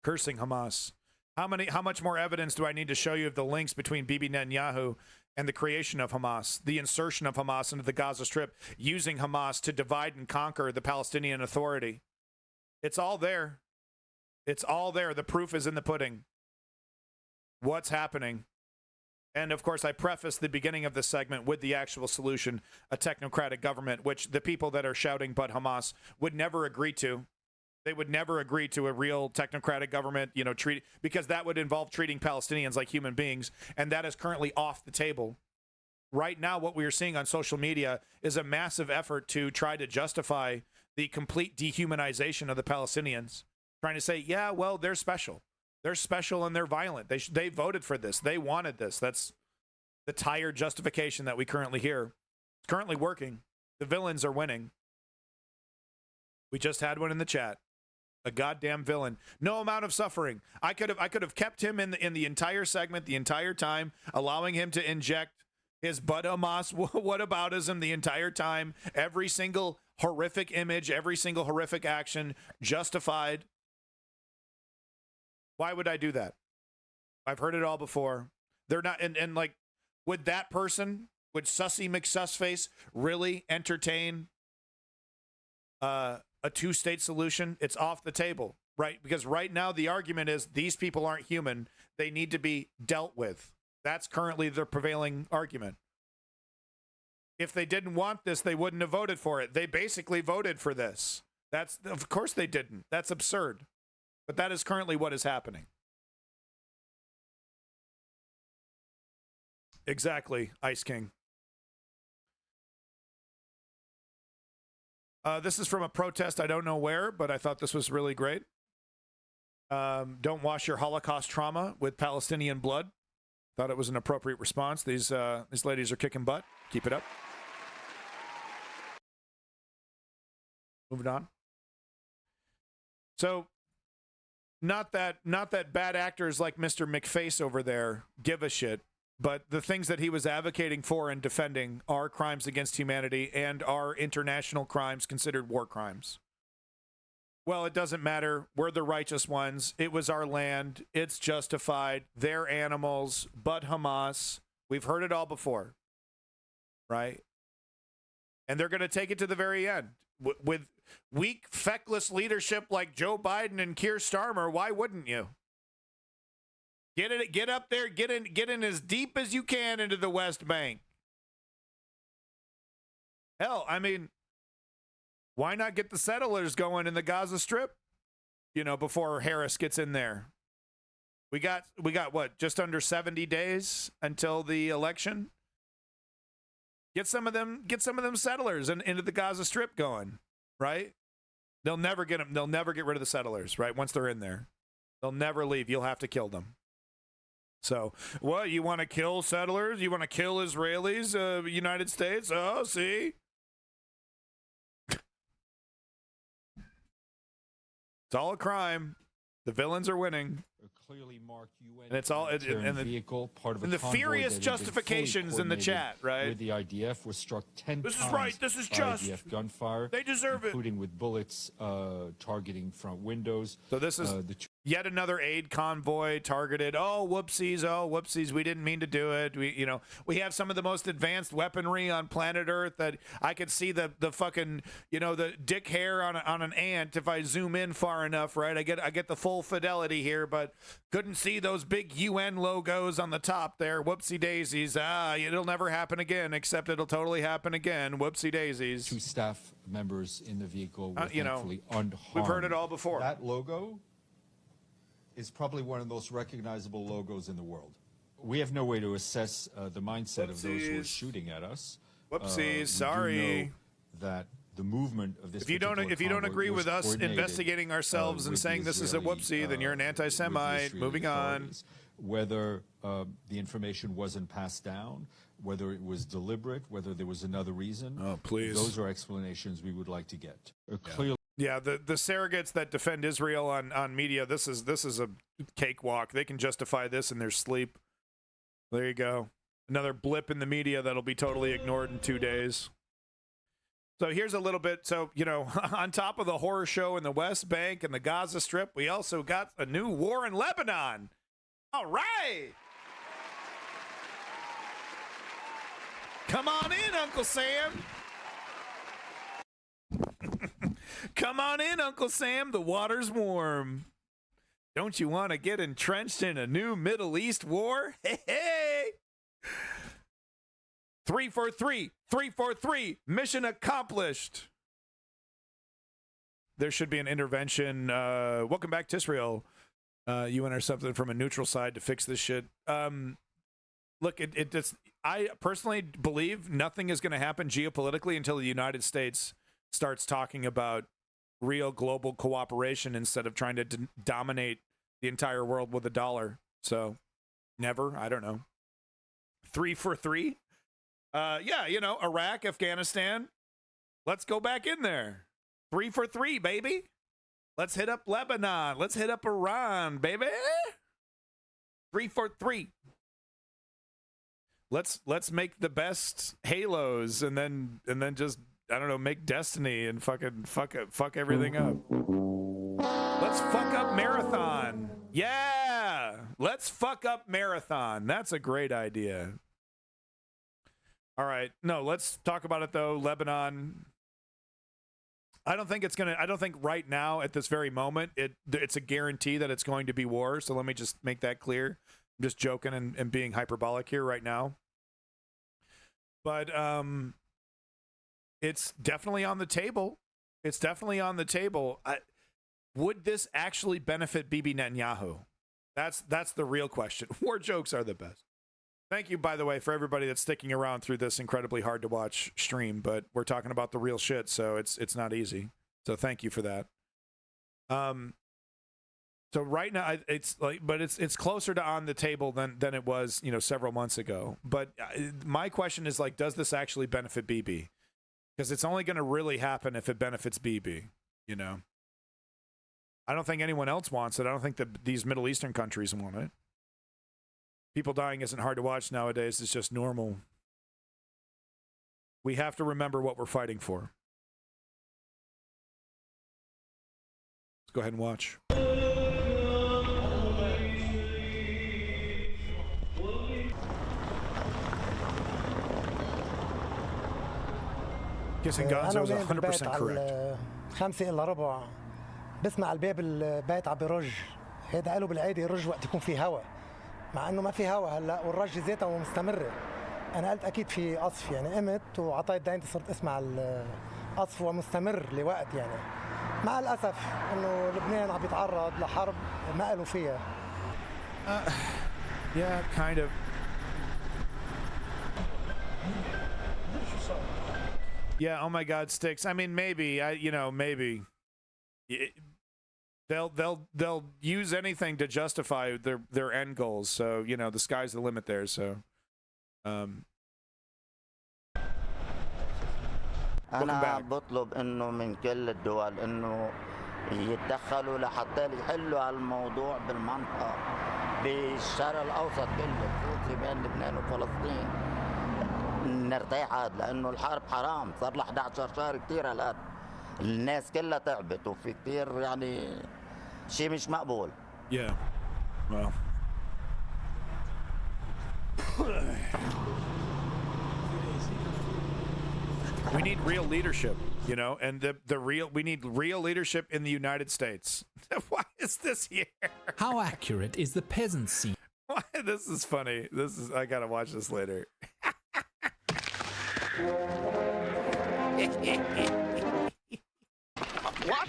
cursing Hamas? How much more evidence do I need to show you of the links between Bibi Netanyahu and the creation of Hamas, the insertion of Hamas into the Gaza Strip, using Hamas to divide and conquer the Palestinian Authority? It's all there. It's all there. The proof is in the pudding. What's happening? And of course, I preface the beginning of this segment with the actual solution, a technocratic government, which the people that are shouting but Hamas would never agree to. They would never agree to a real technocratic government, because that would involve treating Palestinians like human beings, and that is currently off the table. Right now, what we are seeing on social media is a massive effort to try to justify the complete dehumanization of the Palestinians, trying to say, yeah, well, they're special. They're special and they're violent. They voted for this. They wanted this. That's the tired justification that we currently hear. It's currently working. The villains are winning. We just had one in the chat. A goddamn villain. No amount of suffering. I could have kept him in the entire segment, the entire time, allowing him to inject his but Hamas whataboutism the entire time. Every single horrific image, every single horrific action justified. Why would I do that? I've heard it all before. They're not, and like, would that person, would Sussy McSussface really entertain a two-state solution? It's off the table, right? Because right now the argument is these people aren't human. They need to be dealt with. That's currently the prevailing argument. If they didn't want this, they wouldn't have voted for it. They basically voted for this. Of course they didn't. That's absurd. But that is currently what is happening. Exactly, Ice King. This is from a protest, I don't know where, but I thought this was really great. Don't wash your Holocaust trauma with Palestinian blood. Thought it was an appropriate response. These ladies are kicking butt. Keep it up. Moving on. So, not that bad actors like Mr. McFace over there give a shit, but the things that he was advocating for and defending are crimes against humanity and are international crimes considered war crimes. Well, it doesn't matter. We're the righteous ones. It was our land. It's justified. They're animals, but Hamas. We've heard it all before, right? And they're going to take it to the very end. With weak, feckless leadership like Joe Biden and Keir Starmer, why wouldn't you? Get up there, get in as deep as you can into the West Bank. Hell, I mean, why not get the settlers going in the Gaza Strip? Before Harris gets in there. We got what, just under 70 days until the election? Get some of them settlers into the Gaza Strip going, right? They'll never get them. They'll never get rid of the settlers, right? Once they're in there, they'll never leave. You'll have to kill them. So, what, you want to kill settlers? You want to kill Israelis, United States? Oh, see? It's all a crime. The villains are winning. Clearly marked UN and it's all vehicle, part of and the furious justifications in the chat, right? Where the IDF was struck 10 this times is right. This is by just IDF gunfire. They deserve including with bullets targeting front windows. So this is the Yet another aid convoy targeted. Oh, whoopsies, we didn't mean to do it. We have some of the most advanced weaponry on planet Earth that I could see the fucking, the dick hair on an ant if I zoom in far enough, right? I get the full fidelity here, but couldn't see those big UN logos on the top there. Whoopsie daisies. It'll never happen again, except it'll totally happen again. Whoopsie daisies. 2 staff members in the vehicle were thankfully unharmed. We've heard it all before. That logo is probably one of the most recognizable logos in the world. We have no way to assess the mindset of those who are shooting at us. Whoopsies, sorry. That the movement of this. If you don't agree with us investigating ourselves and saying this is a whoopsie, then you're an anti-Semite. Moving on. Whether the information wasn't passed down, whether it was deliberate, whether there was another reason. Oh, please. Those are explanations we would like to get. Clearly. Yeah, the surrogates that defend Israel on media, this is a cakewalk. They can justify this in their sleep. There you go. Another blip in the media that'll be totally ignored in 2 days. So here's a little bit. So, on top of the horror show in the West Bank and the Gaza Strip, we also got a new war in Lebanon. All right. Come on in, Uncle Sam. Come on in, Uncle Sam. The water's warm. Don't you want to get entrenched in a new Middle East war? Hey! 343, 343, mission accomplished. There should be an intervention. Welcome back to Israel. UN or something from a neutral side to fix this shit. Look, I personally believe nothing is going to happen geopolitically until the United States starts talking about real global cooperation instead of trying to dominate the entire world with a dollar. So, never. I don't know. 343. Yeah, Iraq, Afghanistan. Let's go back in there. 343, baby. Let's hit up Lebanon. Let's hit up Iran, baby. 343. Let's make the best Halos and then just, I don't know, make Destiny and fuck everything up. Let's fuck up Marathon. Yeah. Let's fuck up Marathon. That's a great idea. All right. No, let's talk about it though. Lebanon. I don't think right now at this very moment it's a guarantee that it's going to be war. So let me just make that clear. I'm just joking and being hyperbolic here right now. But it's definitely on the table. It's definitely on the table. Would this actually benefit Bibi Netanyahu? That's the real question. War jokes are the best. Thank you, by the way, for everybody that's sticking around through this incredibly hard to watch stream, but we're talking about the real shit, so it's not easy. So thank you for that. So right now it's closer to on the table than it was, several months ago. But my question is does this actually benefit Bibi? Because it's only going to really happen if it benefits Bibi, I don't think anyone else wants it. I don't think that these Middle Eastern countries want it. People dying isn't hard to watch nowadays. It's just normal. We have to remember what we're fighting for. Let's go ahead and watch. Guessing Gonzo is 100% correct. 5:45 بسمع الباب البيت عم برج. هيدا قالوا بالعادة يرج وقت يكون في هواء. مع انه ما في هواء هلا والرج ذاتها مستمره. انا قلت اكيد في قصف قمت وعطيت دعينتي صرت اسمع القصف ومستمر لوقت مع الاسف انه لبنان عم بيتعرض لحرب ما قالوا فيها. Yeah, kind of. Yeah, oh my God, Sticks. I mean, maybe maybe they'll use anything to justify their end goals. So the sky's the limit there. So, أنا بطلب إنه من كل الدول إنه يتدخلوا لحتى يحلوا هالموضوع بالمنطقة بالشرق الأوسط كله خصوصي بين لبنان وفلسطين نرتاح عاد لأنه الحرب حرام صار له 11 شهر كثير هالقد الناس كلها تعبت وفي كثير شيء مش مقبول Yeah. Well. We need real leadership, you know, and we need real leadership in the United States. Why is this here? How accurate is the peasant scene? Why? This is funny. I gotta watch this later. What?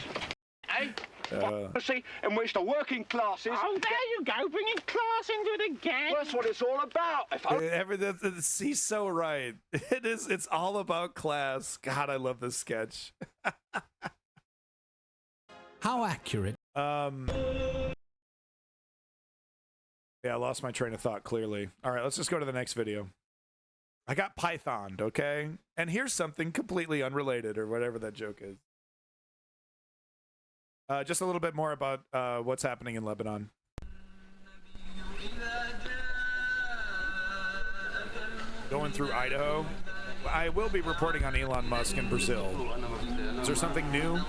Hey? Democracy in which the working classes... Oh, there you go, bringing class into it again. Well, that's what it's all about. He's so right. It is. It's all about class. God, I love this sketch. How accurate? Yeah, I lost my train of thought, clearly. All right, let's just go to the next video. I got Pythoned, okay? And here's something completely unrelated, or whatever that joke is. Just a little bit more about what's happening in Lebanon. Going through Idaho. I will be reporting on Elon Musk in Brazil. Is there something new?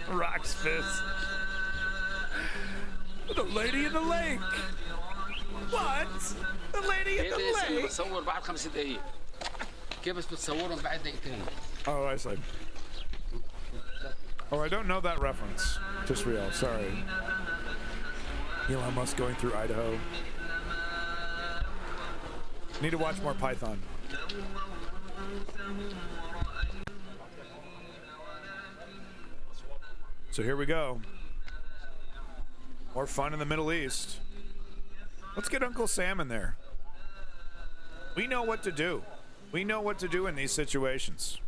Rock's fist. The lady in the lake. What? The lady in the lake? بتصور بعد 5 دقايق. كيف بتصورهم بعد دقيقتين؟ Oh, I see. Oh, I don't know that reference. Just real. Sorry. Elon Musk going through Idaho. Need to watch more Python. So here we go. More fun in the Middle East. Let's get Uncle Sam in there. We know what to do. We know what to do in these situations.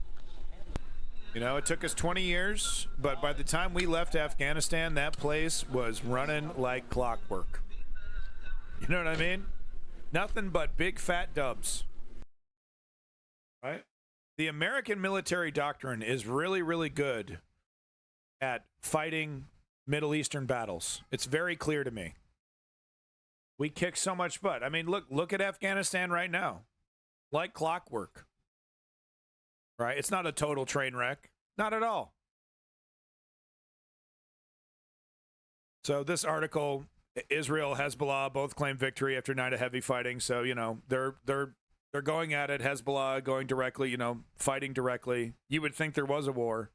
You know, it took us 20 years, but by the time we left Afghanistan, that place was running like clockwork. You know what I mean? Nothing but big fat dubs. Right? The American military doctrine is really, really good at fighting Middle Eastern battles. It's very clear to me. We kick so much butt. I mean, look at Afghanistan right now. Like clockwork. Right? It's not a total train wreck. Not at all. So this article, Israel, Hezbollah both claim victory after night of heavy fighting. So, you know, they're going at it. Hezbollah going directly, you know, fighting directly. You would think there was a war.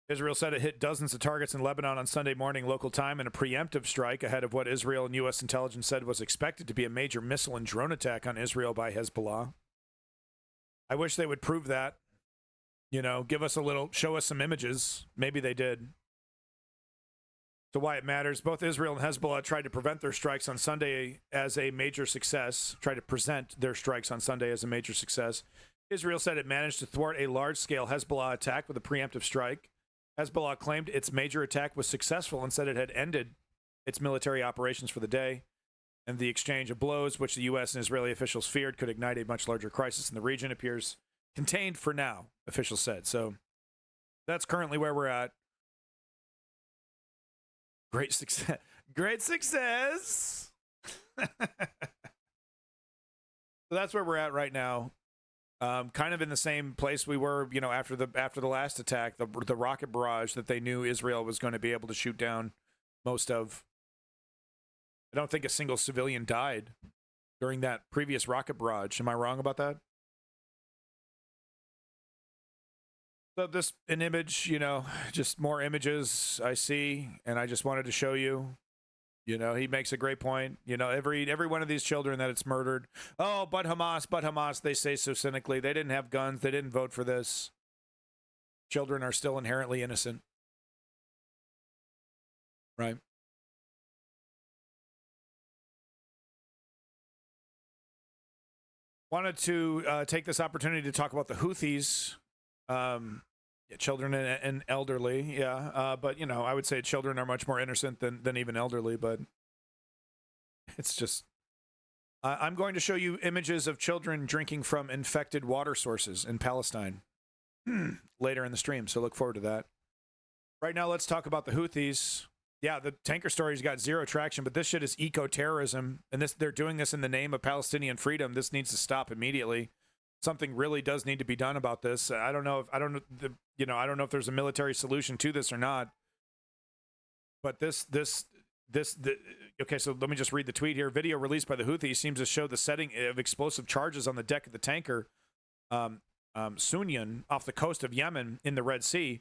Israel said it hit dozens of targets in Lebanon on Sunday morning local time in a preemptive strike ahead of what Israel and U.S. intelligence said was expected to be a major missile and drone attack on Israel by Hezbollah. I wish they would prove that. You know, give us a little, show us some images. Maybe they did. So why it matters, both Israel and Hezbollah tried to prevent their strikes on Sunday as a major success, tried to present their strikes on Sunday as a major success. Israel said it managed to thwart a large-scale Hezbollah attack with a preemptive strike. Hezbollah claimed its major attack was successful and said it had ended its military operations for the day. And the exchange of blows, which the U.S. and Israeli officials feared could ignite a much larger crisis in the region, appears contained for now, officials said. So that's currently where we're at. Great success. Great success. So that's where we're at right now. Kind of in the same place we were, you know, after the last attack, the rocket barrage that they knew Israel was going to be able to shoot down most of. I don't think a single civilian died during that previous rocket barrage. Am I wrong about that? So this an image, you know, just more images I see, and I just wanted to show you. You know, he makes a great point. You know, every one of these children that it's murdered. Oh, but Hamas, they say so cynically. They didn't have guns. They didn't vote for this. Children are still inherently innocent. Right? Wanted to take this opportunity to talk about the Houthis. Children and elderly, yeah. But, you know, I would say children are much more innocent than even elderly, but it's just... I'm going to show you images of children drinking from infected water sources in Palestine later in the stream, so look forward to that. Right now, let's talk about the Houthis. Yeah, the tanker story's got zero traction, but this shit is eco-terrorism, and they're doing this in the name of Palestinian freedom. This needs to stop immediately. something really does need to be done about this. I don't know if there's a military solution to this or not. But okay, so let me just read the tweet here. Video released by the Houthis seems to show the setting of explosive charges on the deck of the tanker Sunyan off the coast of Yemen in the Red Sea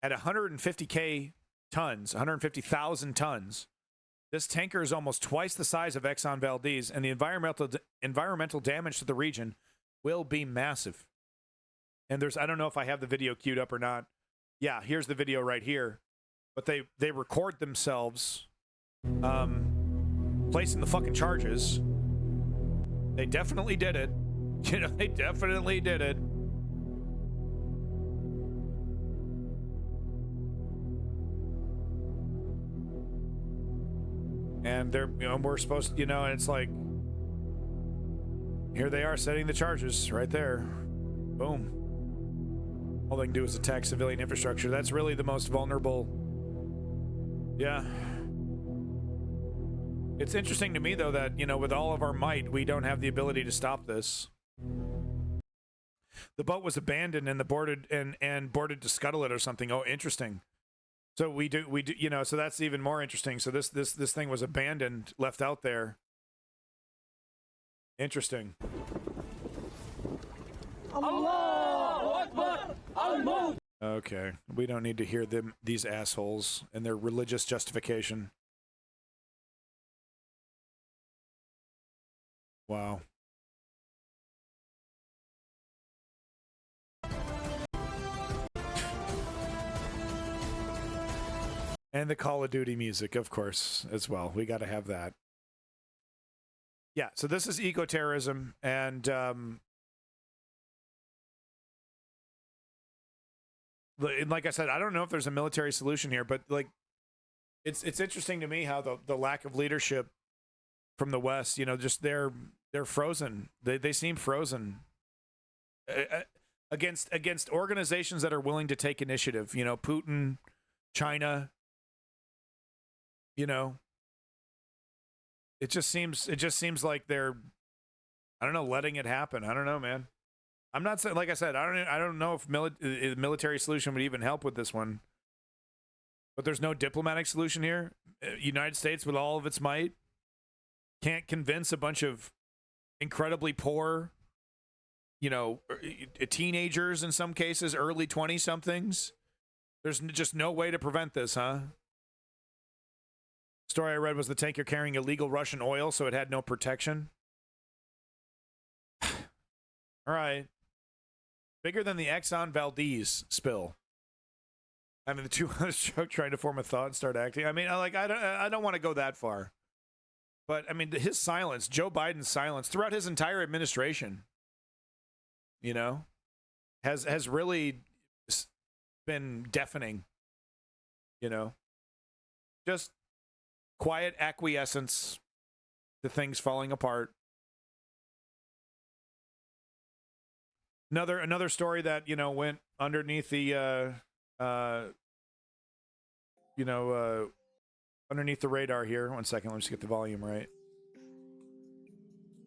at 150,000 tons. This tanker is almost twice the size of Exxon Valdez, and the environmental damage to the region will be massive. And I don't know if I have the video queued up or not. Yeah, here's the video right here. But they record themselves placing the fucking charges. They definitely did it. You know, they definitely did it. And we're supposed to, and it's like, here they are setting the charges right there. Boom. All they can do is attack civilian infrastructure. That's really the most vulnerable. Yeah. It's interesting to me, though, that, with all of our might, we don't have the ability to stop this. The boat was abandoned and boarded to scuttle it or something. Oh, interesting. So we do, so that's even more interesting. So this thing was abandoned, left out there. Interesting. Allahu Akbar, al-Maut. Okay, we don't need to hear these assholes and their religious justification. Wow. And the Call of Duty music, of course, as well. We got to have that. Yeah, so this is eco-terrorism, and like I said, I don't know if there's a military solution here, but like, it's interesting to me how the lack of leadership from the West, just they're frozen. They seem frozen against organizations that are willing to take initiative. Putin, China. It just seems like they're, I don't know, letting it happen. I don't know, man. I'm not saying, like I said, I don't know if military solution would even help with this one. But there's no diplomatic solution here. United States, with all of its might, can't convince a bunch of incredibly poor, teenagers in some cases, early 20-somethings. There's just no way to prevent this, huh? Story I read was the tanker carrying illegal Russian oil, so it had no protection. All right. Bigger than the Exxon Valdez spill. I mean, the two others trying to form a thought and start acting. I mean, I don't want to go that far. But, I mean, his silence, Joe Biden's silence throughout his entire administration, has really been deafening, Just quiet acquiescence to things falling apart. Another story that went underneath the underneath the radar here. 1 second, let me just get the volume right.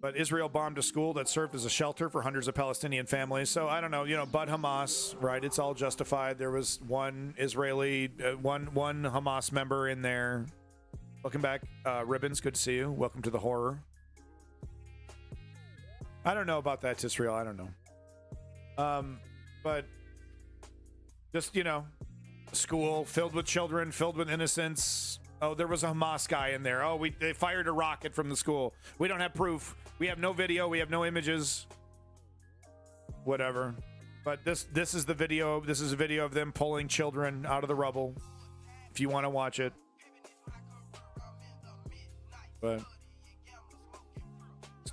But Israel bombed a school that served as a shelter for hundreds of Palestinian families. So I don't know, but Hamas, right? It's all justified. There was one Israeli, one Hamas member in there. Welcome back, Ribbons. Good to see you. Welcome to the horror. I don't know about that, Israel. I don't know. But just, a school filled with children, filled with innocents. Oh, there was a Hamas guy in there. Oh, they fired a rocket from the school. We don't have proof. We have no video. We have no images. Whatever. But this is the video. This is a video of them pulling children out of the rubble. If you want to watch it. But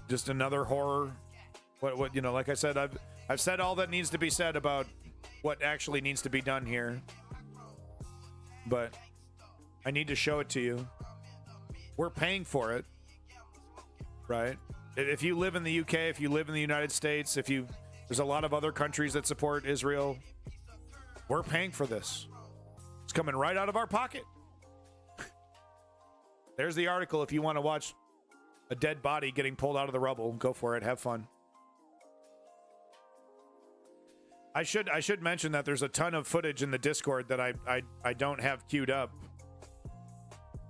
just another horror. What like I said, I've said all that needs to be said about what actually needs to be done here. But I need to show it to you. We're paying for it, right? If you live in the UK, if you live in the United States, there's a lot of other countries that support Israel. We're paying for this. It's coming right out of our pocket. There's the article if you want to watch a dead body getting pulled out of the rubble. Go for it. Have fun. I should mention that there's a ton of footage in the Discord that I don't have queued up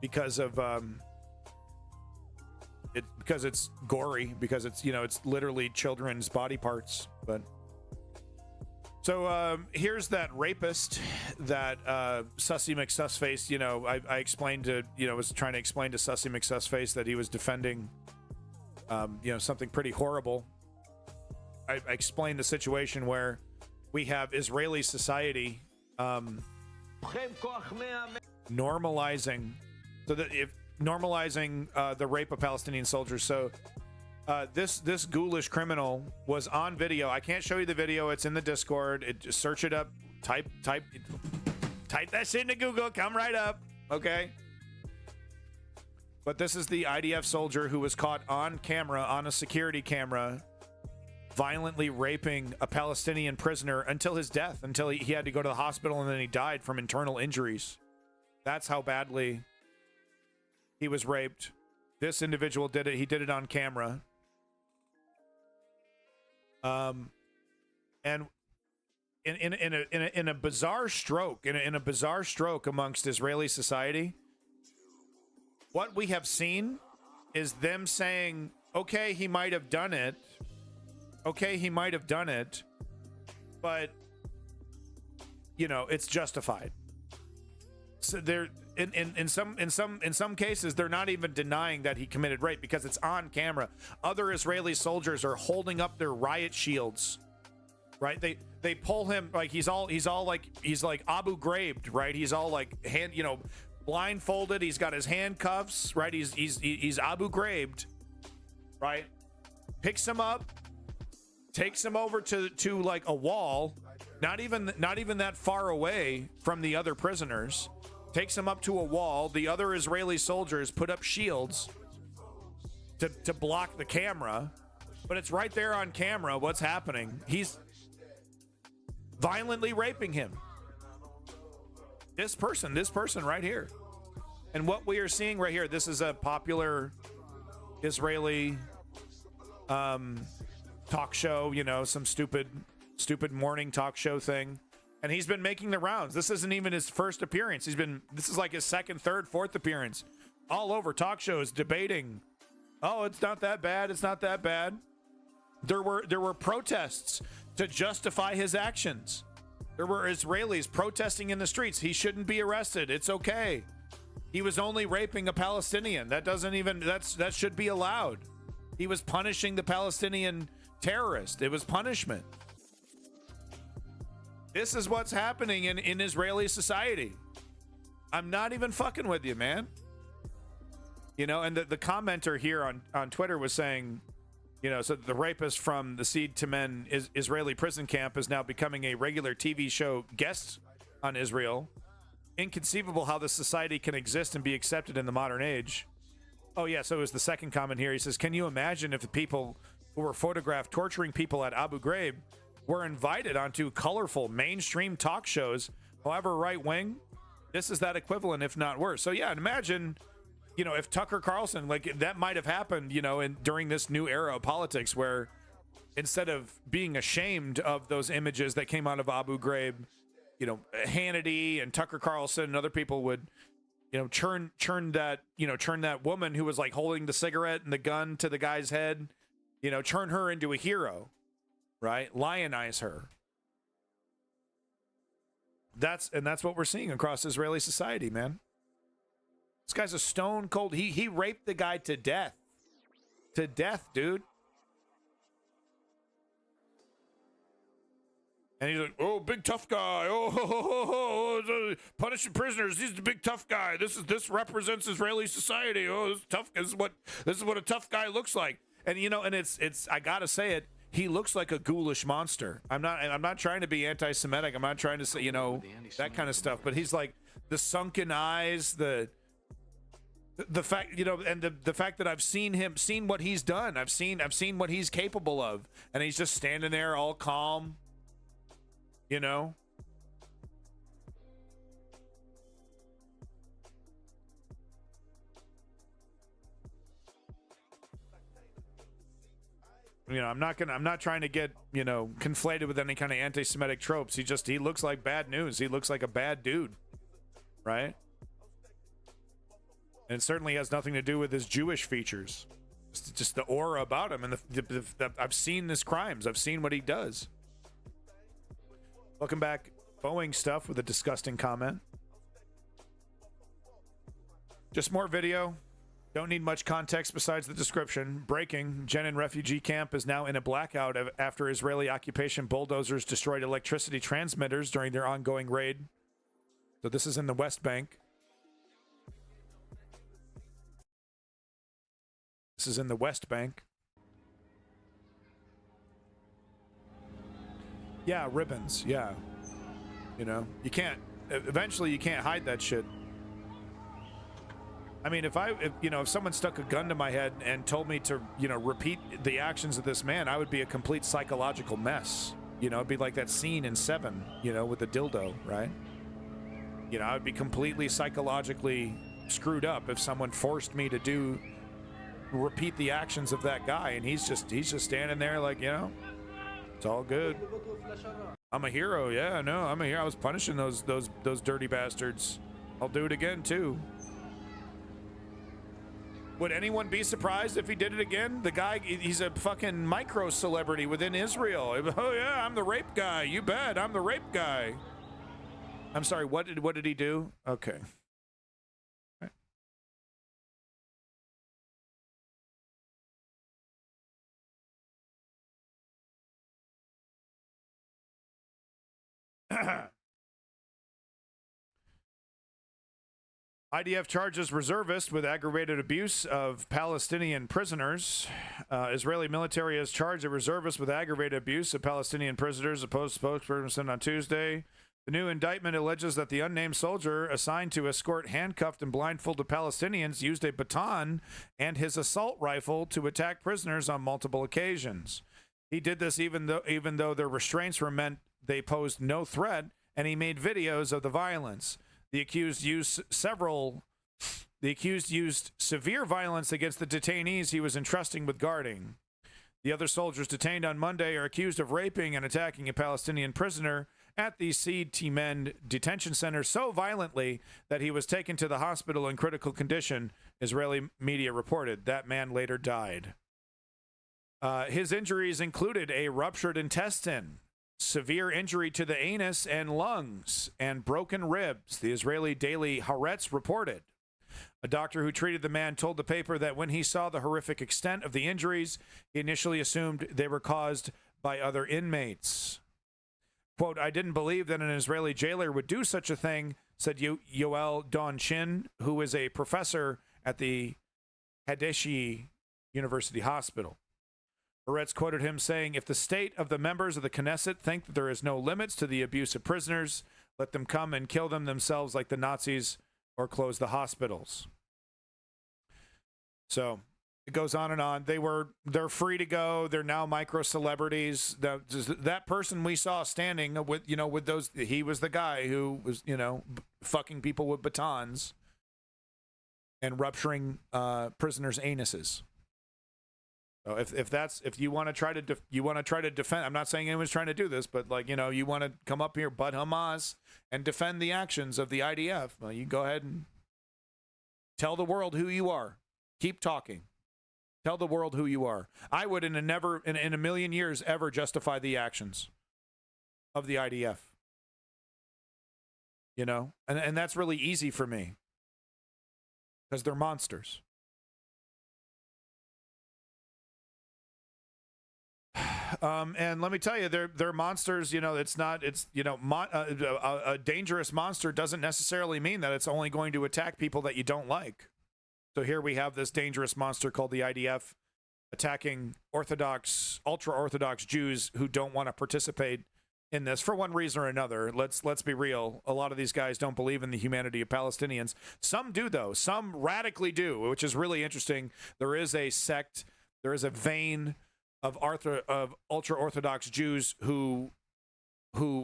because of because it's gory, because it's, you know, it's literally children's body parts. But so here's that rapist that Sussy McSussface, you know, I explained to, you know, was trying to explain to Sussy McSussface that he was defending you know, something pretty horrible. I explained the situation where we have Israeli society normalizing, so that if normalizing the rape of Palestinian soldiers. So this ghoulish criminal was on video. I can't show you the video. It's in the Discord. Just search it up. Type that shit into Google. Come right up. Okay. But this is the IDF soldier who was caught on camera, on a security camera, violently raping a Palestinian prisoner until his death, until he had to go to the hospital, and then he died from internal injuries. That's how badly he was raped. This individual did it. He did it on camera. And in a bizarre stroke, in a bizarre stroke amongst Israeli society, what we have seen is them saying, okay, he might have done it. Okay, he might have done it, but, you know, it's justified. So they're in some cases, they're not even denying that he committed rape because it's on camera. Other Israeli soldiers are holding up their riot shields, right? They pull him like he's like Abu Ghraib, right? He's all like blindfolded. He's got his handcuffs, right? He's Abu Ghraib, right? Picks him up, takes him over to like a wall, not even that far away from the other prisoners. Takes him up to a wall. The other Israeli soldiers put up shields to block the camera, but it's right there on camera what's happening. He's violently raping him. This person right here. And what we are seeing right here, this is a popular Israeli talk show, you know, some stupid morning talk show thing. And he's been making the rounds. This isn't even his first appearance. This is like his second, third, fourth appearance. All over talk shows debating, oh, it's not that bad, it's not that bad. There were protests to justify his actions. There were Israelis protesting in the streets. He shouldn't be arrested. It's okay. He was only raping a Palestinian. That should be allowed. He was punishing the Palestinian terrorist. It was punishment. This is what's happening in Israeli society. I'm not even fucking with you, man. You know, and the commenter here on Twitter was saying, you know, so the rapist from the Seed to Men Israeli prison camp is now becoming a regular TV show guest on Israel. Inconceivable how this society can exist and be accepted in the modern age. Oh, yeah, so it was the second comment here. He says, can you imagine if the people who were photographed torturing people at Abu Ghraib were invited onto colorful mainstream talk shows, however right-wing? This is that equivalent, if not worse. So, yeah, imagine, you know, if Tucker Carlson, like, that might have happened, you know, during this new era of politics where instead of being ashamed of those images that came out of Abu Ghraib, you know, Hannity and Tucker Carlson and other people would, you know, churn that woman who was like holding the cigarette and the gun to the guy's head, you know, turn her into a hero, right? Lionize her. That's what we're seeing across Israeli society, man. This guy's a stone cold. He raped the guy to death. To death, dude. And he's like, oh, big tough guy. Oh, punishing prisoners. He's the big tough guy. This represents Israeli society. Oh, this is tough. This is what a tough guy looks like. And you know, and it's I gotta say it. He looks like a ghoulish monster. I'm not trying to be anti-Semitic. I'm not trying to say, you know, that kind of stuff. But he's like the sunken eyes, the fact, you know, and the fact that I've seen what he's done. I've seen what he's capable of, and he's just standing there all calm. You know? I'm not trying to get, conflated with any kind of anti-Semitic tropes. He looks like bad news. He looks like a bad dude, right? And it certainly has nothing to do with his Jewish features. It's just the aura about him, and I've seen his crimes. I've seen what he does. Welcome back, Boeing stuff with a disgusting comment. Just more video. Don't need much context besides the description. Breaking: Jenin refugee camp is now in a blackout after Israeli occupation bulldozers destroyed electricity transmitters during their ongoing raid. So this is in the West Bank. This is in the West Bank. Yeah, ribbons. Yeah. You can't, eventually you can't hide that shit. I mean, if someone stuck a gun to my head and told me to, repeat the actions of this man, I would be a complete psychological mess. It'd be like that scene in Seven, with the dildo, right? I would be completely psychologically screwed up if someone forced me to repeat the actions of that guy, and he's just standing there like, it's all good. I'm a hero. Yeah, no, I'm a hero. I was punishing those dirty bastards. I'll do it again too. Would anyone be surprised if he did it again? The guy, he's a fucking micro celebrity within Israel. Oh yeah, I'm the rape guy. You bet, I'm the rape guy. I'm sorry, what did he do? Okay. IDF charges reservist with aggravated abuse of Palestinian prisoners. Israeli military has charged a reservist with aggravated abuse of Palestinian prisoners, a Post spokesperson on Tuesday. The new indictment alleges that the unnamed soldier assigned to escort handcuffed and blindfolded Palestinians used a baton and his assault rifle to attack prisoners on multiple occasions. He did this even though their restraints were meant they posed no threat, and he made videos of the violence. The accused used severe violence against the detainees he was entrusting with guarding. The other soldiers detained on Monday are accused of raping and attacking a Palestinian prisoner at the Seed Timen detention center so violently that he was taken to the hospital in critical condition, Israeli media reported. That man later died. His injuries included a ruptured intestine, severe injury to the anus and lungs, and broken ribs, the Israeli daily Haaretz reported. A doctor who treated the man told the paper that when he saw the horrific extent of the injuries, he initially assumed they were caused by other inmates. Quote, I didn't believe that an Israeli jailer would do such a thing, said Yoel Don Chin, who is a professor at the Hadeshi University Hospital. Haaretz quoted him saying, if the state of the members of the Knesset think that there is no limits to the abuse of prisoners, let them come and kill them themselves like the Nazis or close the hospitals. So it goes on and on. They're free to go. They're now micro celebrities. That person we saw standing with those, he was the guy who was, fucking people with batons and rupturing prisoners' anuses. So if you want to try to defend, I'm not saying anyone's trying to do this, but you want to come up here, but Hamas, and defend the actions of the IDF, well, you go ahead and tell the world who you are. Keep talking. Tell the world who you are. I would in a million years ever justify the actions of the IDF. And that's really easy for me because they're monsters. And let me tell you, they're monsters. A dangerous monster doesn't necessarily mean that it's only going to attack people that you don't like. So here we have this dangerous monster called the IDF attacking ultra-Orthodox Jews who don't want to participate in this for one reason or another. Let's be real. A lot of these guys don't believe in the humanity of Palestinians. Some do, though. Some radically do, which is really interesting. There is a sect, there is a vein of ultra-Orthodox Jews who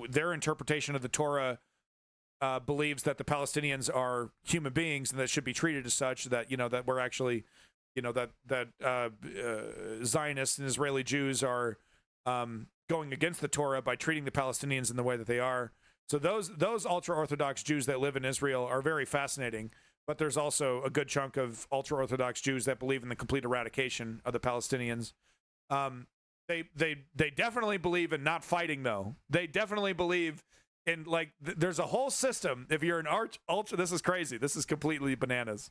their interpretation of the Torah believes that the Palestinians are human beings and that should be treated as such, that that we're actually you know, that Zionists and Israeli Jews are going against the Torah by treating the Palestinians in the way that they are. So those ultra-Orthodox Jews that live in Israel are very fascinating. But there's also a good chunk of ultra-Orthodox Jews that believe in the complete eradication of the Palestinians. They definitely believe in not fighting, though. They definitely believe in, like, there's a whole system. If you're an ultra, this is crazy. This is completely bananas.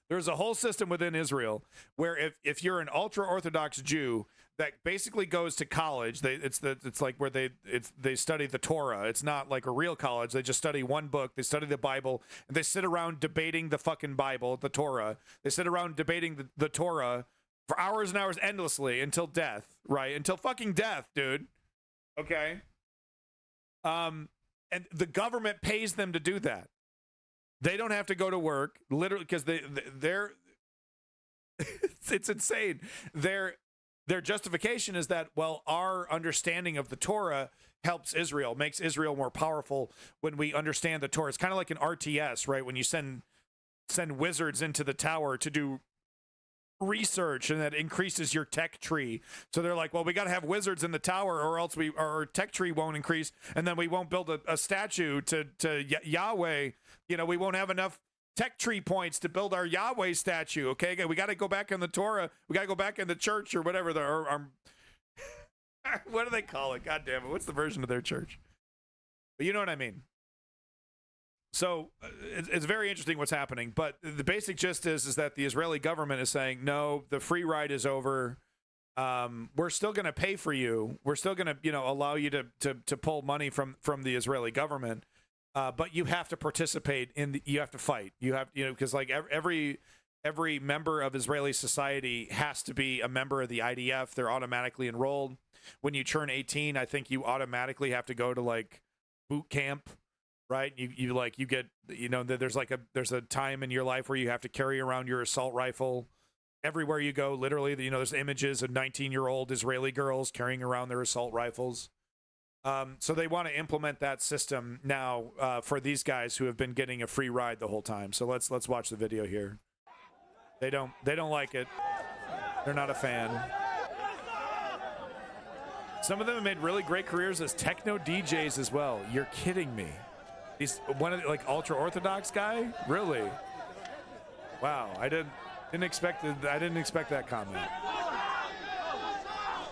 There's a whole system within Israel where if you're an ultra-Orthodox Jew that basically goes to college, it's like where they study the Torah. It's not like a real college. They just study one book. They study the Bible, and they sit around debating the fucking Bible, the Torah. They sit around debating the Torah for hours and hours endlessly until death, right? Until fucking death, dude. Okay? And the government pays them to do that. They don't have to go to work, literally, because they're it's insane. Their justification is that, well, our understanding of the Torah helps Israel, makes Israel more powerful when we understand the Torah. It's kind of like an RTS, right? When you send wizards into the tower to do research, and that increases your tech tree. So they're like, well, we got to have wizards in the tower, or else our tech tree won't increase, and then we won't build a statue to Yahweh. You know, we won't have enough tech tree points to build our Yahweh statue. Okay, we got to go back in the Torah. We got to go back in the church or whatever. What do they call it? God damn it! What's the version of their church? But you know what I mean. So it's very interesting what's happening. But the basic gist is that the Israeli government is saying, no, the free ride is over. We're still going to pay for you. We're still going to, you know, allow you to pull money from the Israeli government. But you have to participate you have to fight. You have, you know, because like every member of Israeli society has to be a member of the IDF. They're automatically enrolled. When you turn 18, I think you automatically have to go to like boot camp, right? You get, you know, there's a time in your life where you have to carry around your assault rifle everywhere you go. Literally, you know, there's images of 19-year-old Israeli girls carrying around their assault rifles. So they want to implement that system now for these guys who have been getting a free ride the whole time. So let's watch the video here. They don't like it. They're not a fan. Some of them have made really great careers as techno DJs as well. You're kidding me. He's one of the, like, ultra-Orthodox guy? Really? Wow, I didn't expect that comment.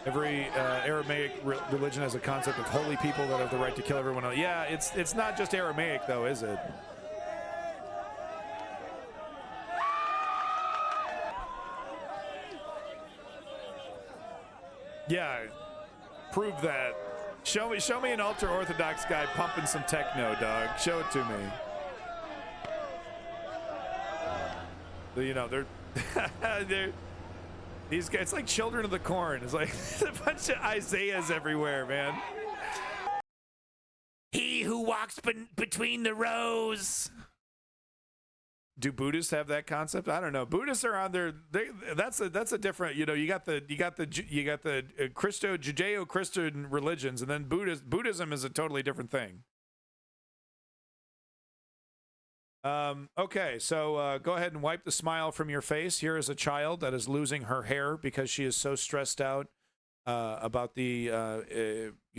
Every Aramaic religion has a concept of holy people that have the right to kill everyone else. Yeah, it's not just Aramaic though, is it? Yeah, prove that. Show me an ultra-Orthodox guy pumping some techno, dog. Show it to me. You know, they're these guys, it's like Children of the Corn. It's like a bunch of Isaiahs everywhere, man. He who walks between the rows. Do Buddhists have that concept? I don't know. Buddhists are on their. That's a different. You know, you got the Judeo-Christian religions, and then Buddhism is a totally different thing. Okay, so go ahead and wipe the smile from your face. Here is a child that is losing her hair because she is so stressed out about the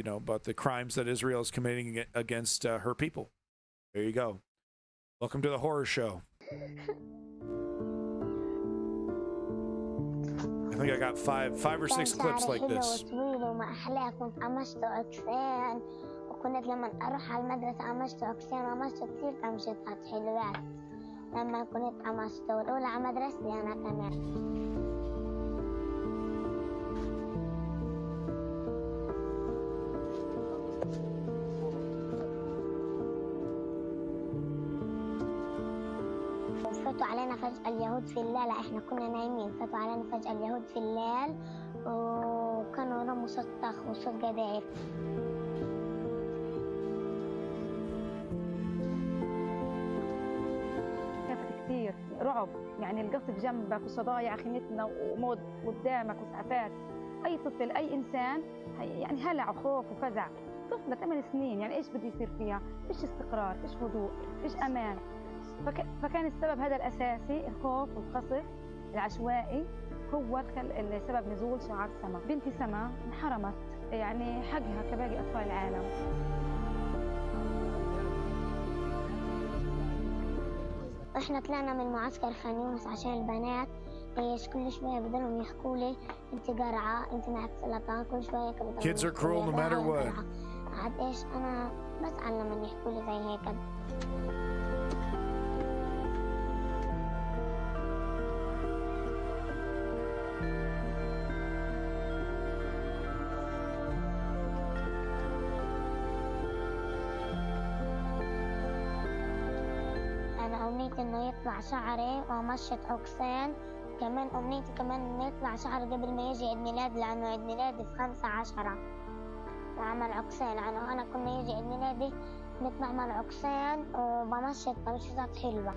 about the crimes that Israel is committing against her people. There you go. Welcome to the horror show. I think I got five or six clips like this. كنت لما اروح على المدرسه عمشته عمشته كثير تمشيطات حلوات لما كنت عمشته والاولى على مدرستي انا كمان فاتوا علينا فجأة اليهود في الليل احنا كنا نايمين فاتوا علينا فجأة اليهود في الليل وكانوا رموا صوت طخ وصوت قذائف كثير رعب يعني القصف جنبك وصدايع خيمتنا وموت قدامك وسعفات اي طفل اي انسان يعني هلع وخوف وفزع طفله 8 سنين يعني ايش بده يصير فيها فيش استقرار فيش هدوء فيش امان فكان السبب هذا الاساسي الخوف والقصف العشوائي هو سبب نزول شعاع السماء. بنتي سما انحرمت يعني حقها كباقي أطفال العالم. احنا طلعنا من معسكر خان يونس عشان البنات ايش كل شويه بدهم يحكوا لي انت قرعه، انت معك سرطان، كل شويه كده. Kids are cruel no matter what. عاد ايش انا بزعل لما يحكوا لي زي هيك. أمنيتي إنه يطلع شعري ومشط عكسين، كمان أمنيتي كمان إنه يطلع شعري قبل ما يجي عيد ميلادي، لأنه عيد ميلادي في 5/10 وعمل عكسين، لأنه أنا كنا يجي عيد ميلادي كنت بعمل عكسين وبمشط مشطات حلوة.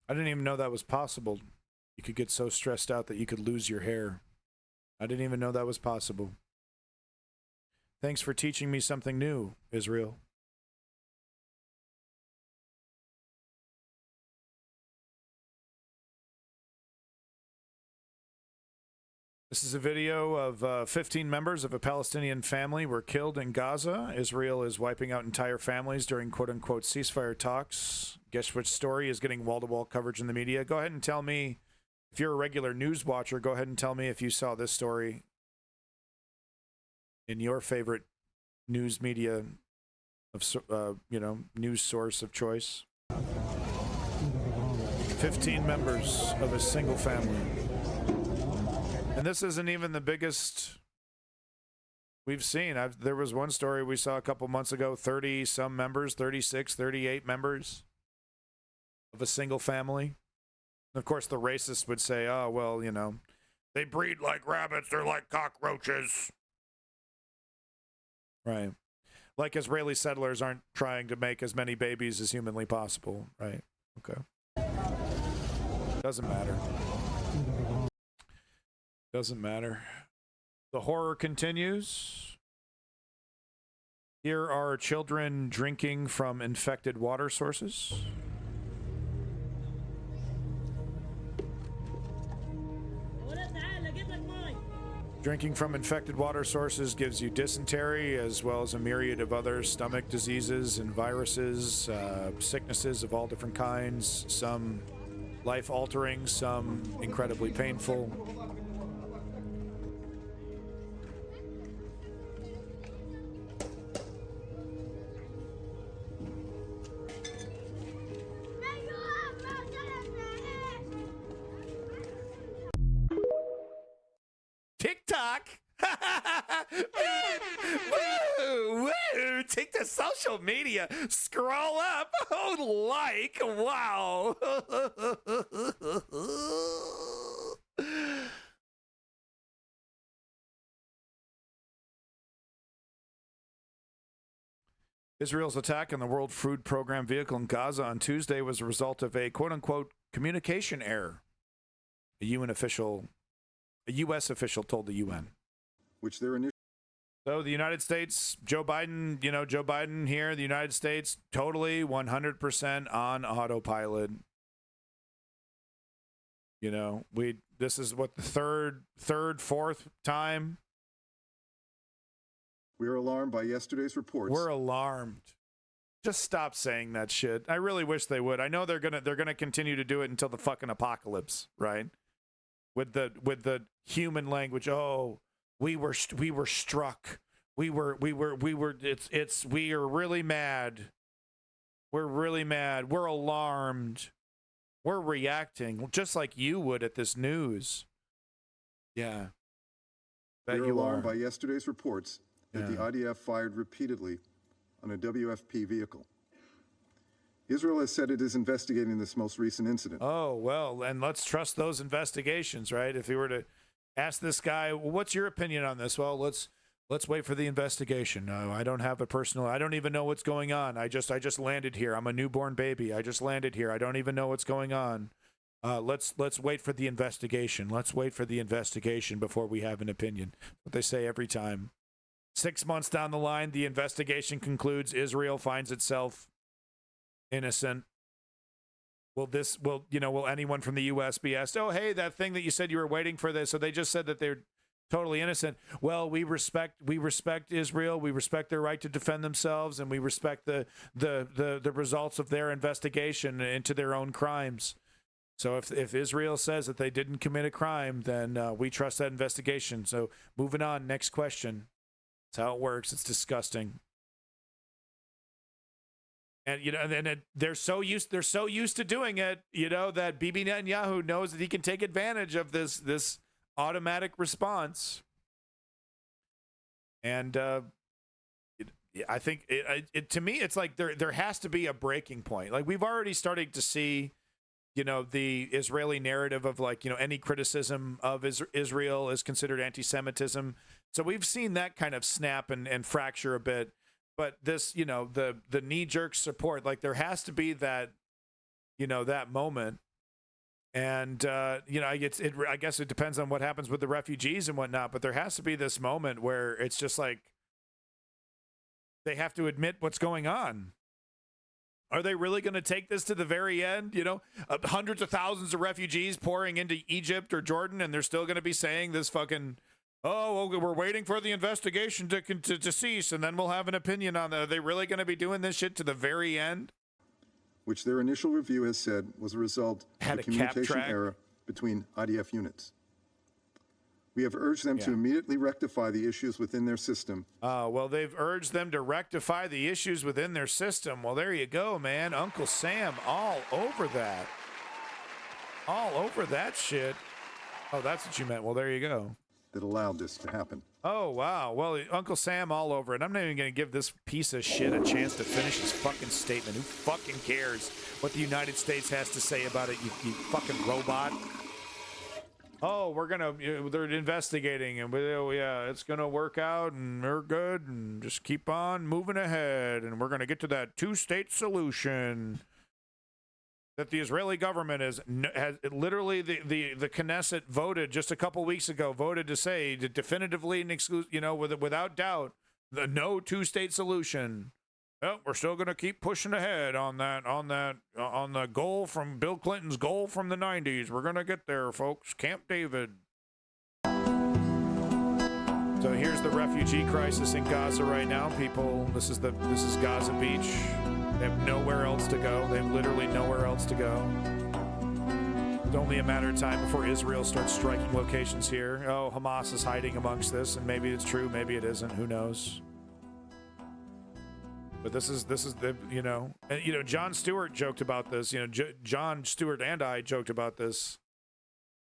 I didn't even know that was possible. You could get so stressed out that you could lose your hair. I didn't even know that was possible. Thanks for teaching me something new, Israel. This is a video of 15 members of a Palestinian family were killed in Gaza. Israel is wiping out entire families during quote-unquote ceasefire talks. Guess which story is getting wall-to-wall coverage in the media? Go ahead and tell me. If you're a regular news watcher, go ahead and tell me if you saw this story in your favorite news media of, news source of choice. 15 members of a single family. And this isn't even the biggest we've seen. There was one story we saw a couple months ago, 30 some members, 36, 38 members of a single family. Of course, the racists would say, oh, well, they breed like rabbits. They're like cockroaches. Right. Like Israeli settlers aren't trying to make as many babies as humanly possible. Right. Okay. Doesn't matter. Doesn't matter. The horror continues. Here are children drinking from infected water sources. Drinking from infected water sources gives you dysentery, as well as a myriad of other stomach diseases and viruses, sicknesses of all different kinds, some life-altering, some incredibly painful. TikTok. Woo, woo. Take the social media. Scroll up. Oh, like. Wow. Israel's attack on the World Food Program vehicle in Gaza on Tuesday was a result of a quote-unquote communication error. A U.S. official told the UN. Which they're initially. So the United States, Joe Biden here, the United States, totally 100% on autopilot. This is what the fourth time. We are alarmed by yesterday's reports. We're alarmed. Just stop saying that shit. I really wish they would. I know they're gonna continue to do it until the fucking apocalypse, right? With the human language. Oh, we were struck. We are really mad. We're really mad. We're alarmed. We're reacting just like you would at this news. Yeah. We're alarmed by yesterday's reports that the IDF fired repeatedly on a WFP vehicle. Israel has said it is investigating this most recent incident. Oh, well, and let's trust those investigations, right? If you were to ask this guy, well, what's your opinion on this? Well, let's wait for the investigation. No, I don't have I don't even know what's going on. I just landed here. I'm a newborn baby. I just landed here. I don't even know what's going on. Let's wait for the investigation. Let's wait for the investigation before we have an opinion. What they say every time. 6 months down the line, the investigation concludes. Israel finds itself innocent. Will anyone from the U.S. be asked, oh, hey, that thing that you said you were waiting for this, so they just said that they're totally innocent. Well, we respect Israel. We respect their right to defend themselves, and we respect the results of their investigation into their own crimes. So if Israel says that they didn't commit a crime, then we trust that investigation. So moving on, next question. That's how it works. It's disgusting. And they're so used to doing it, that Bibi Netanyahu knows that he can take advantage of this automatic response. And I think to me, it's like there has to be a breaking point. Like, we've already started to see, the Israeli narrative of any criticism of Israel is considered anti-Semitism. So we've seen that kind of snap and fracture a bit. But this, the knee-jerk support, like, there has to be that, that moment. And, I guess it depends on what happens with the refugees and whatnot, but there has to be this moment where it's just like they have to admit what's going on. Are they really going to take this to the very end? Hundreds of thousands of refugees pouring into Egypt or Jordan, and they're still going to be saying this fucking, oh, well, we're waiting for the investigation to cease, and then we'll have an opinion on that. Are they really going to be doing this shit to the very end? Which their initial review has said was a result of a communication error between IDF units. We have urged them to immediately rectify the issues within their system. Well, they've urged them to rectify the issues within their system. Well, there you go, man. Uncle Sam all over that. All over that shit. Oh, that's what you meant. Well, there you go. That allowed this to happen. Oh, wow. Well, Uncle Sam all over it. I'm not even going to give this piece of shit a chance to finish his fucking statement. Who fucking cares what the United States has to say about it, you fucking robot? Oh, they're investigating, and it's going to work out, and they're good, and just keep on moving ahead, and we're going to get to that two-state solution that the Israeli government has literally, the Knesset voted just a couple weeks ago, voted to say definitively and without doubt, the no two-state solution. Well, we're still going to keep pushing ahead on the goal from Bill Clinton's goal from the 90s. We're going to get there, folks. Camp David. So here's the refugee crisis in Gaza right now, people. This is Gaza Beach. They have nowhere else to go. They have literally nowhere else to go. It's only a matter of time before Israel starts striking locations here. Oh, Hamas is hiding amongst this, and maybe it's true, maybe it isn't. Who knows? But this is the Jon Stewart joked about this. Jon Stewart and I joked about this.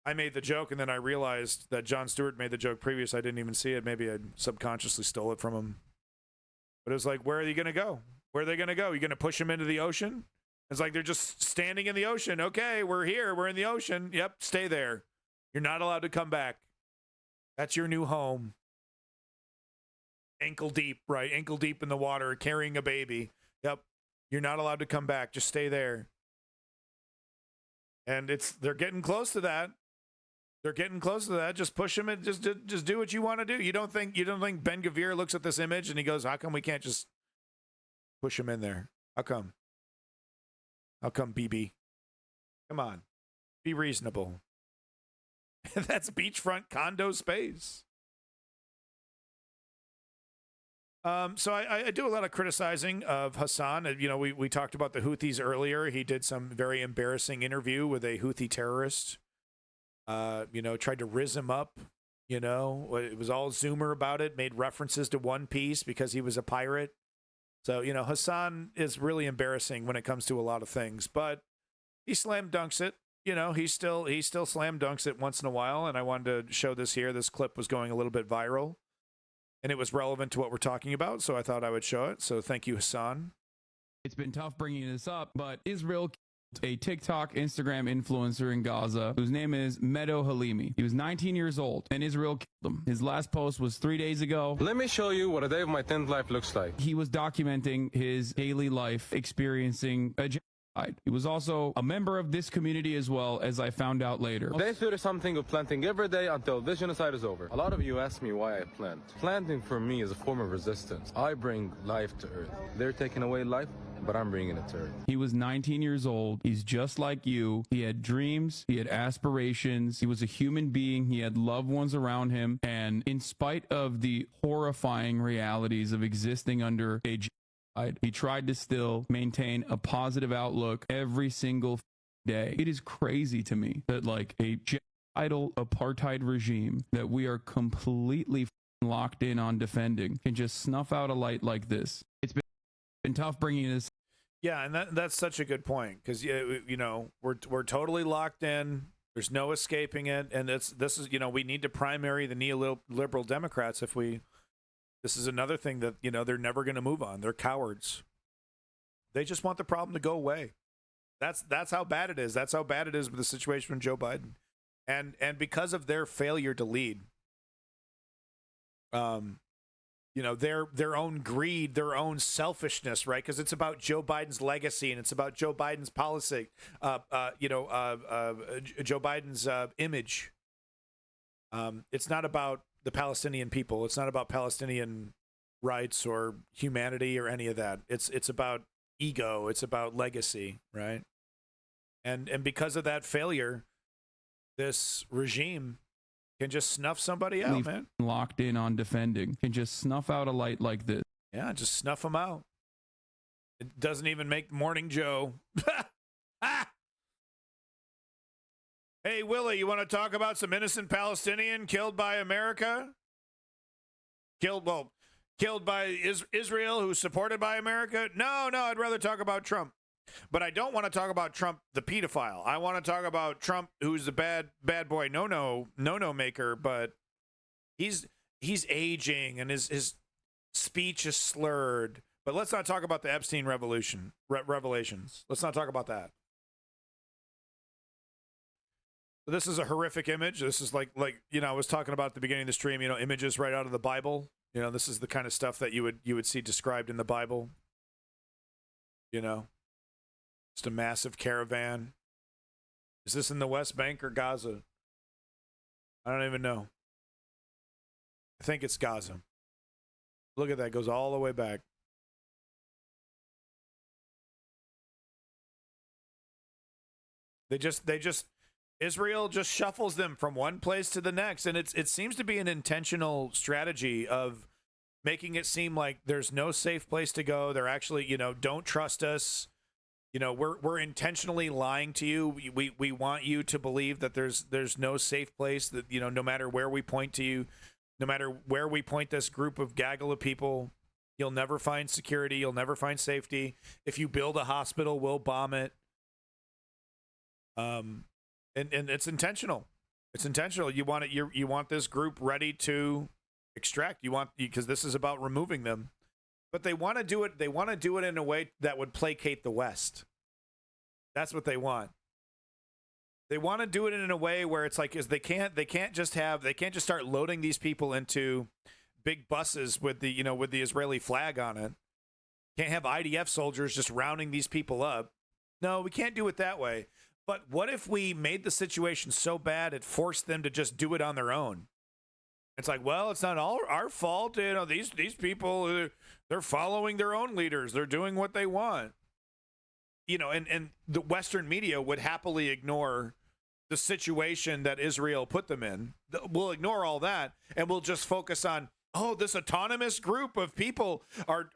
I made the joke, and then I realized that Jon Stewart made the joke previous. I didn't even see it. Maybe I subconsciously stole it from him. But it was like, where are you going to go? Where are they going to go? You going to push them into the ocean? It's like they're just standing in the ocean. Okay, we're here. We're in the ocean. Yep, stay there. You're not allowed to come back. That's your new home. Ankle deep, right? Ankle deep in the water, carrying a baby. Yep. You're not allowed to come back. Just stay there. And they're getting close to that. They're getting close to that. Just push them and just do what you want to do. You don't think Ben Gvir looks at this image and he goes, how come we can't just push him in there? How come? How come, BB? Come on. Be reasonable. That's beachfront condo space. So I do a lot of criticizing of Hassan. We talked about the Houthis earlier. He did some very embarrassing interview with a Houthi terrorist. Tried to rizz him up. It was all Zoomer about it. Made references to One Piece because he was a pirate. So Hassan is really embarrassing when it comes to a lot of things. But he slam dunks it. He still slam dunks it once in a while. And I wanted to show this here. This clip was going a little bit viral. And it was relevant to what we're talking about, so I thought I would show it. So thank you, Hassan. It's been tough bringing this up, but Israel killed a TikTok Instagram influencer in Gaza whose name is Meadow Halimi. He was 19 years old, and Israel killed him. His last post was 3 days ago. Let me show you what a day of my tent life looks like. He was documenting his daily life experiencing a He was also a member of this community as well, as I found out later. They do something of planting every day until this genocide is over. A lot of you ask me why I plant. Planting for me is a form of resistance. I bring life to Earth. They're taking away life, but I'm bringing it to Earth. He was 19 years old. He's just like you. He had dreams. He had aspirations. He was a human being. He had loved ones around him. And in spite of the horrifying realities of existing under a genocide, he tried to still maintain a positive outlook every single day. It is crazy to me that like a genocidal apartheid regime that we are completely locked in on defending can just snuff out a light like this. It's been tough bringing this. Yeah, and that's such a good point, because you know, we're totally locked in. There's no escaping it, and this is, you know, we need to primary the neoliberal Democrats if we. This is another thing that, you know, they're never going to move on. They're cowards. They just want the problem to go away. That's how bad it is. That's how bad it is with the situation with Joe Biden, and because of their failure to lead. You know, their own greed, their own selfishness, right? Because it's about Joe Biden's legacy and it's about Joe Biden's policy, Joe Biden's image. It's not about the Palestinian people. It's not about Palestinian rights or humanity or any of that. It's about ego. It's about legacy, right? And because of that failure, this regime can just snuff somebody out, man. Locked in on defending can just snuff out a light like this. Yeah, just snuff them out. It doesn't even make Morning Joe. Hey, Willie, you want to talk about some innocent Palestinian killed by America? Killed by Israel, who's supported by America? No, I'd rather talk about Trump. But I don't want to talk about Trump, the pedophile. I want to talk about Trump, who's the bad boy no-no maker, but he's aging and his speech is slurred. But let's not talk about the Epstein revelations. Let's not talk about that. This is a horrific image. This is like you know, I was talking about at the beginning of the stream, you know, images right out of the Bible. You know, this is the kind of stuff that you would see described in the Bible. You know, just a massive caravan. Is this in the West Bank or Gaza? I don't even know. I think it's Gaza. Look at that, goes all the way back. Israel just shuffles them from one place to the next, and it seems to be an intentional strategy of making it seem like there's no safe place to go. They're actually, you know, don't trust us. You know, we're intentionally lying to you. We want you to believe that there's no safe place, that, you know, no matter where we point to you, no matter where we point this group of gaggle of people, you'll never find security, you'll never find safety. If you build a hospital, we'll bomb it. And it's intentional. It's intentional. You want it. You want this group ready to extract. Because this is about removing them. But they want to do it. They want to do it in a way that would placate the West. That's what they want. They want to do it in a way where it's like, they can't just start loading these people into big buses with the Israeli flag on it. Can't have IDF soldiers just rounding these people up. No, we can't do it that way. But what if we made the situation so bad it forced them to just do it on their own? It's like, well, it's not all our fault. You know, these people, they're following their own leaders. They're doing what they want. You know, and the Western media would happily ignore the situation that Israel put them in. We'll ignore all that, and we'll just focus on, oh, this autonomous group of people are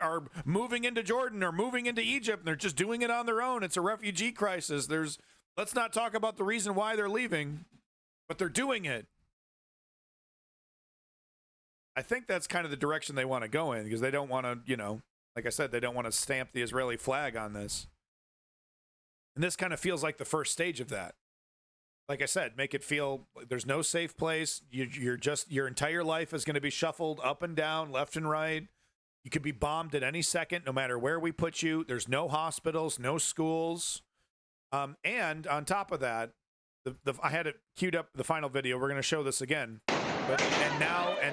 moving into Jordan or moving into Egypt, and they're just doing it on their own. It's a refugee crisis. Let's not talk about the reason why they're leaving, but they're doing it. I think that's kind of the direction they want to go in, because they don't want to, you know, like I said, they don't want to stamp the Israeli flag on this. And this kind of feels like the first stage of that. Like I said, make it feel like there's no safe place. Your entire life is going to be shuffled up and down, left and right. You could be bombed at any second, no matter where we put you. There's no hospitals, no schools. And on top of that, I had it queued up, the final video. We're going to show this again. And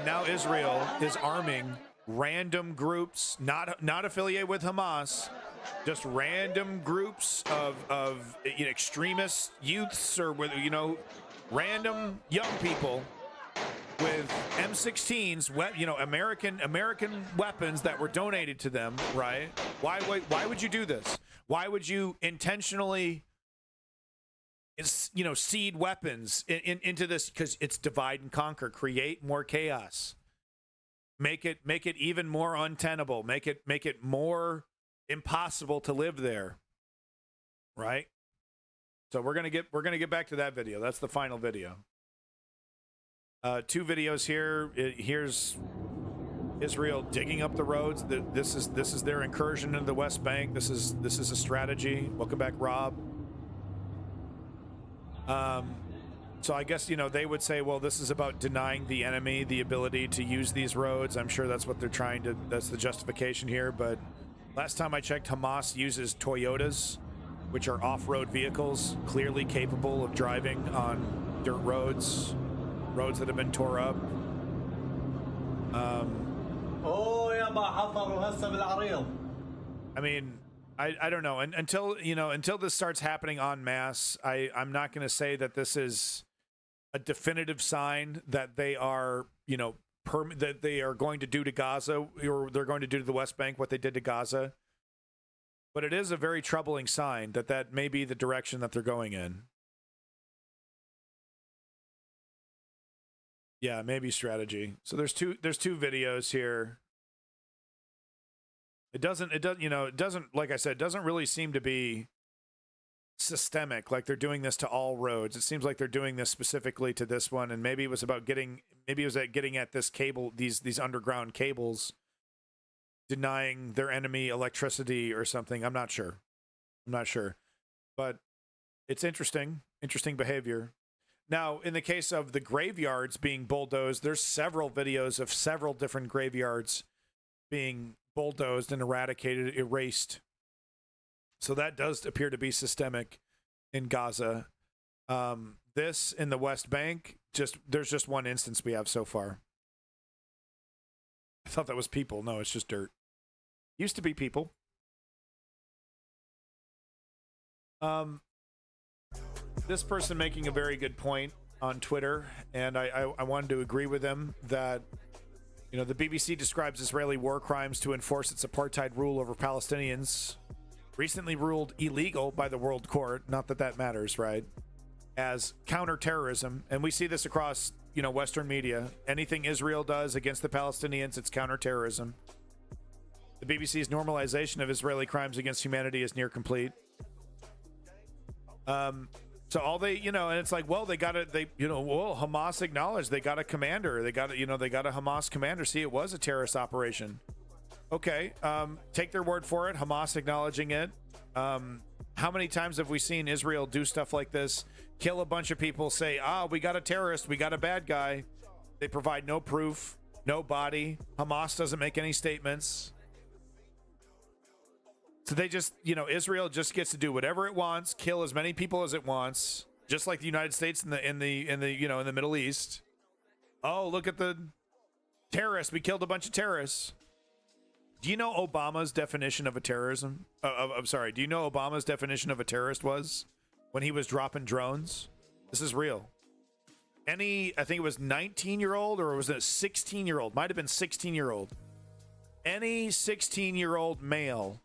now Israel is arming random groups, not affiliated with Hamas, just random groups of you know, extremist youths or with, you know, random young people with M16s, you know, American weapons that were donated to them, right? Why would you do this? Why would you intentionally, you know, seed weapons into this? Because it's divide and conquer, create more chaos, make it even more untenable, make it more impossible to live there, right? So we're gonna get back to that video. That's the final video. 2 videos here. Here's Israel digging up the roads. This is their incursion into the West Bank. This is a strategy. Welcome back, Rob. So I guess, you know, they would say, well, this is about denying the enemy the ability to use these roads. I'm sure that's what they're trying to. That's the justification here. But last time I checked, Hamas uses Toyotas, which are off-road vehicles, clearly capable of driving on dirt roads that have been tore up. I mean, I don't know. Until this starts happening en masse, I'm not going to say that this is a definitive sign that they are, you know, that they are going to do to Gaza, or they're going to do to the West Bank what they did to Gaza. But it is a very troubling sign that may be the direction that they're going in. Yeah, maybe strategy. So there's two videos here. It doesn't, like I said, it doesn't really seem to be systemic, like they're doing this to all roads. It seems like they're doing this specifically to this one, and maybe it was getting at this cable, these underground cables, denying their enemy electricity or something. I'm not sure. But it's interesting behavior. Now, in the case of the graveyards being bulldozed, there's several videos of several different graveyards being bulldozed and eradicated, erased. So that does appear to be systemic in Gaza. This in the West Bank, there's just one instance we have so far. I thought that was people. No, it's just dirt. Used to be people. This person making a very good point on Twitter, and I wanted to agree with him that, you know, the BBC describes Israeli war crimes to enforce its apartheid rule over Palestinians, recently ruled illegal by the World Court, not that that matters, right, as counterterrorism. And we see this across, you know, Western media. Anything Israel does against the Palestinians, it's counterterrorism. The BBC's normalization of Israeli crimes against humanity is near complete. So all they, you know, and it's like, well, Hamas acknowledged they got a commander. They got a Hamas commander. See, it was a terrorist operation. Okay, take their word for it. Hamas acknowledging it. How many times have we seen Israel do stuff like this? Kill a bunch of people, say, we got a terrorist, we got a bad guy. They provide no proof, no body. Hamas doesn't make any statements. So they just, you know, Israel just gets to do whatever it wants, kill as many people as it wants, just like the United States in the Middle East. Oh, look at the terrorists. We killed a bunch of terrorists. Do you know Obama's definition of a terrorism? Do you know Obama's definition of a terrorist was when he was dropping drones? This is real. I think it was 19-year-old, or was it a 16-year-old? Might have been 16-year-old. Any 16-year-old male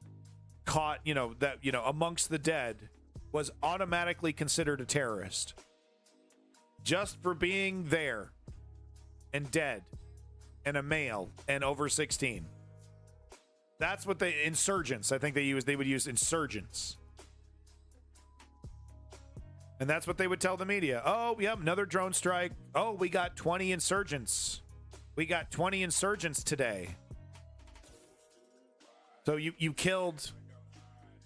caught, amongst the dead was automatically considered a terrorist just for being there and dead and a male and over 16. That's what insurgents, I think they would use insurgents. And that's what they would tell the media. Oh, yeah, another drone strike. Oh, we got 20 insurgents. We got 20 insurgents today. So you killed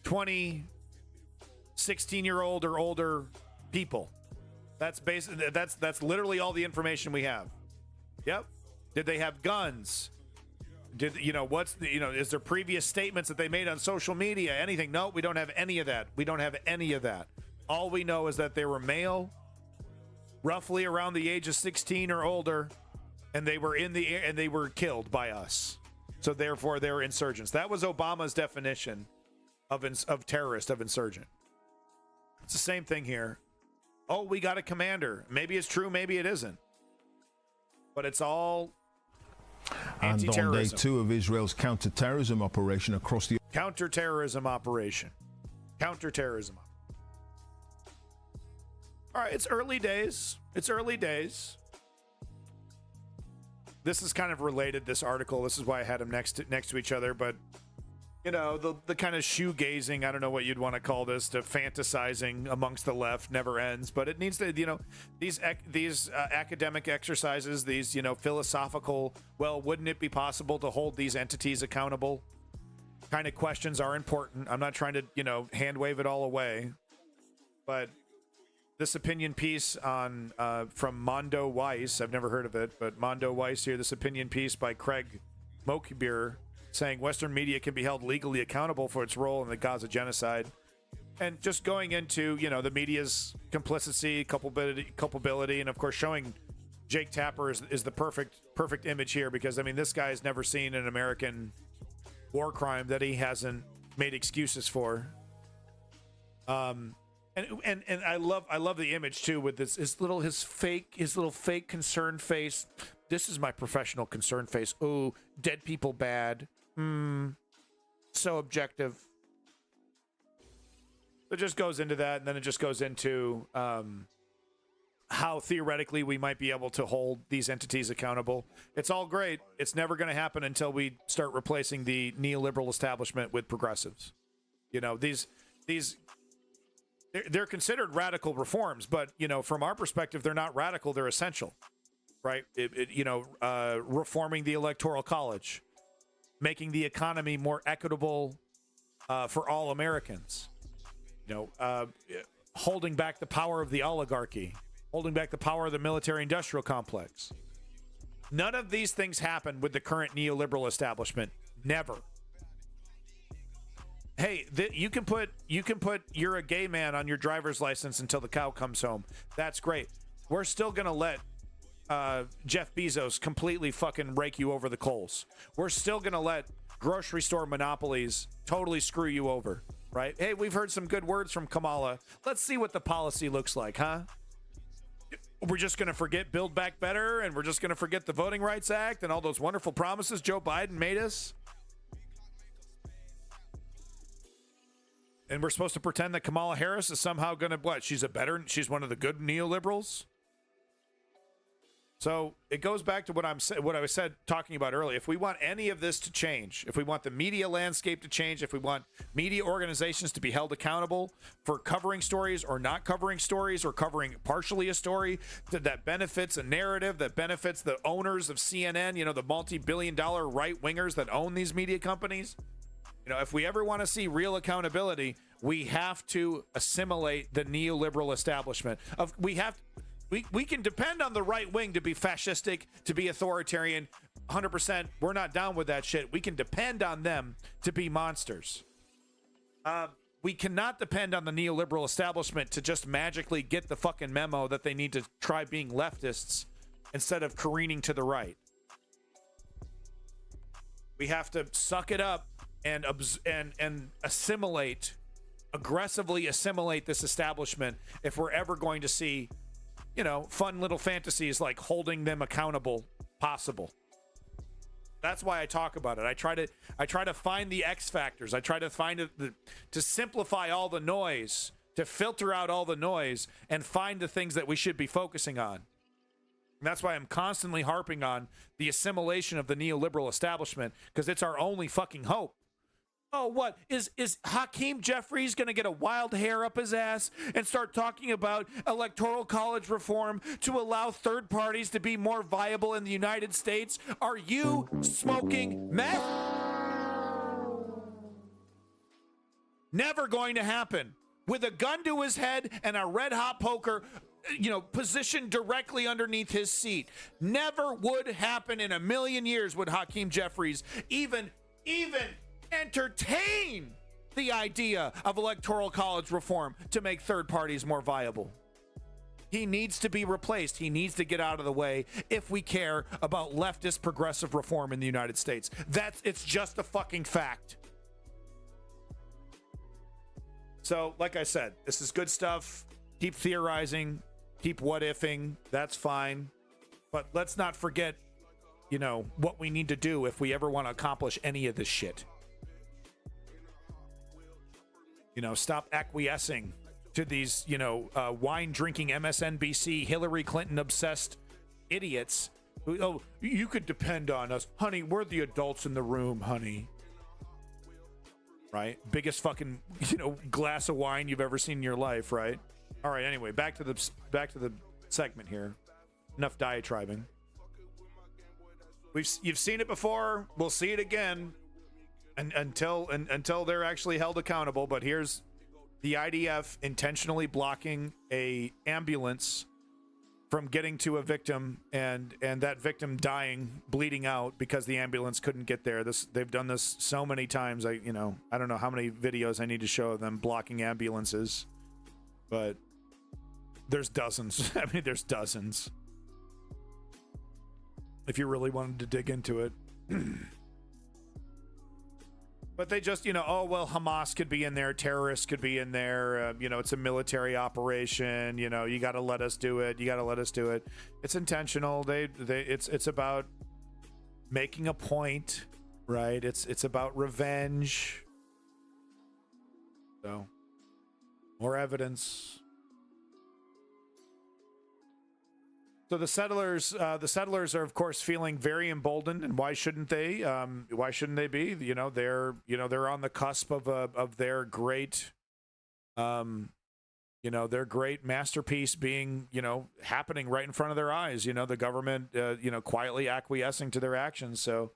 20 16-year-old or older people. That's literally all the information we have. Yep. Did they have guns? Is there previous statements that they made on social media? Anything? No, we don't have any of that. All we know is that they were male, roughly around the age of 16 or older, and they were in the air and they were killed by us. So therefore, they're insurgents. That was Obama's definition of terrorist, of insurgent. It's the same thing here. Oh, we got a commander. Maybe it's true, maybe it isn't. But it's all anti-terrorism. And on day 2 of Israel's counterterrorism operation across the... Counterterrorism operation. Counterterrorism. All right, it's early days. It's early days. This is kind of related, this article. This is why I had them next to each other. But, you know, the kind of shoegazing, I don't know what you'd want to call this, to fantasizing amongst the left never ends. But it needs to, you know, these academic exercises, these, you know, philosophical, well, wouldn't it be possible to hold these entities accountable kind of questions are important. I'm not trying to, you know, hand wave it all away. But this opinion piece on from Mondo Weiss, I've never heard of it, but Mondo Weiss here, this opinion piece by Craig Mokibir saying Western media can be held legally accountable for its role in the Gaza genocide. And just going into, you know, the media's complicity, culpability, and of course showing Jake Tapper is the perfect image here, because I mean, this guy's never seen an American war crime that he hasn't made excuses for. And I love the image too, with his little fake concerned face. This is my professional concerned face. Oh, dead people bad. So objective. It just goes into that, and then it just goes into how theoretically we might be able to hold these entities accountable. It's all great. It's never going to happen until we start replacing the neoliberal establishment with progressives. You know, they're considered radical reforms, but, you know, from our perspective, they're not radical. They're essential, right? Reforming the Electoral College, making the economy more equitable for all Americans, you know, holding back the power of the oligarchy, holding back the power of the military-industrial complex. None of these things happen with the current neoliberal establishment. Never. Hey, you can put you're a gay man on your driver's license until the cow comes home. That's great. We're still going to let Jeff Bezos completely fucking rake you over the coals. We're still going to let grocery store monopolies totally screw you over, right? Hey, we've heard some good words from Kamala. Let's see what the policy looks like, huh? We're just going to forget Build Back Better, and we're just going to forget the Voting Rights Act and all those wonderful promises Joe Biden made us? And we're supposed to pretend that Kamala Harris is somehow going to, she's one of the good neoliberals? So it goes back to what I was talking about earlier. If we want any of this to change, if we want the media landscape to change, if we want media organizations to be held accountable for covering stories or not covering stories, or covering partially a story that benefits a narrative, that benefits the owners of CNN, you know, the multi-billion-dollar right-wingers that own these media companies, you know, if we ever want to see real accountability, we have to assimilate the neoliberal establishment. We can depend on the right wing to be fascistic, to be authoritarian. 100%. We're not down with that shit. We can depend on them to be monsters. We cannot depend on the neoliberal establishment to just magically get the fucking memo that they need to try being leftists instead of careening to the right. We have to suck it up and aggressively assimilate this establishment if we're ever going to see, you know, fun little fantasies like holding them accountable possible. That's why I talk about it. I try to find the X factors. I try to find to simplify all the noise, to filter out all the noise, and find the things that we should be focusing on. And that's why I'm constantly harping on the assimilation of the neoliberal establishment, because it's our only fucking hope. Oh, what? Is Hakeem Jeffries going to get a wild hair up his ass and start talking about electoral college reform to allow third parties to be more viable in the United States? Are you smoking meth? Never going to happen. With a gun to his head and a red hot poker, you know, positioned directly underneath his seat. Never would happen in a million years would Hakeem Jeffries even entertain the idea of electoral college reform to make third parties more viable. He needs to be replaced. He needs to get out of the way if we care about leftist progressive reform in the United States. It's just a fucking fact. So, like I said, this is good stuff. Keep theorizing, keep what-ifing. That's fine. But let's not forget, you know, what we need to do if we ever want to accomplish any of this shit. You know, stop acquiescing to these, you know, wine-drinking MSNBC, Hillary Clinton-obsessed idiots. Who, oh, you could depend on us. Honey, we're the adults in the room, honey. Right? Biggest fucking, you know, glass of wine you've ever seen in your life, right? All right, anyway, back to the segment here. Enough diatribing. You've seen it before. We'll see it again until they're actually held accountable. But here's the IDF intentionally blocking a ambulance from getting to a victim and that victim dying, bleeding out because the ambulance couldn't get there. They've done this so many times. I don't know how many videos I need to show of them blocking ambulances, but there's dozens. I mean, there's dozens. If you really wanted to dig into it. But they just, you know, oh, well, Hamas could be in there. Terrorists could be in there. You know, it's a military operation. You know, you got to let us do it. You got to let us do it. It's intentional. It's about making a point, right? It's about revenge. So, more evidence. So the settlers are of course feeling very emboldened, and why shouldn't they? Why shouldn't they be? They're on the cusp of their great, their great masterpiece being, happening right in front of their eyes. The government, quietly acquiescing to their actions. So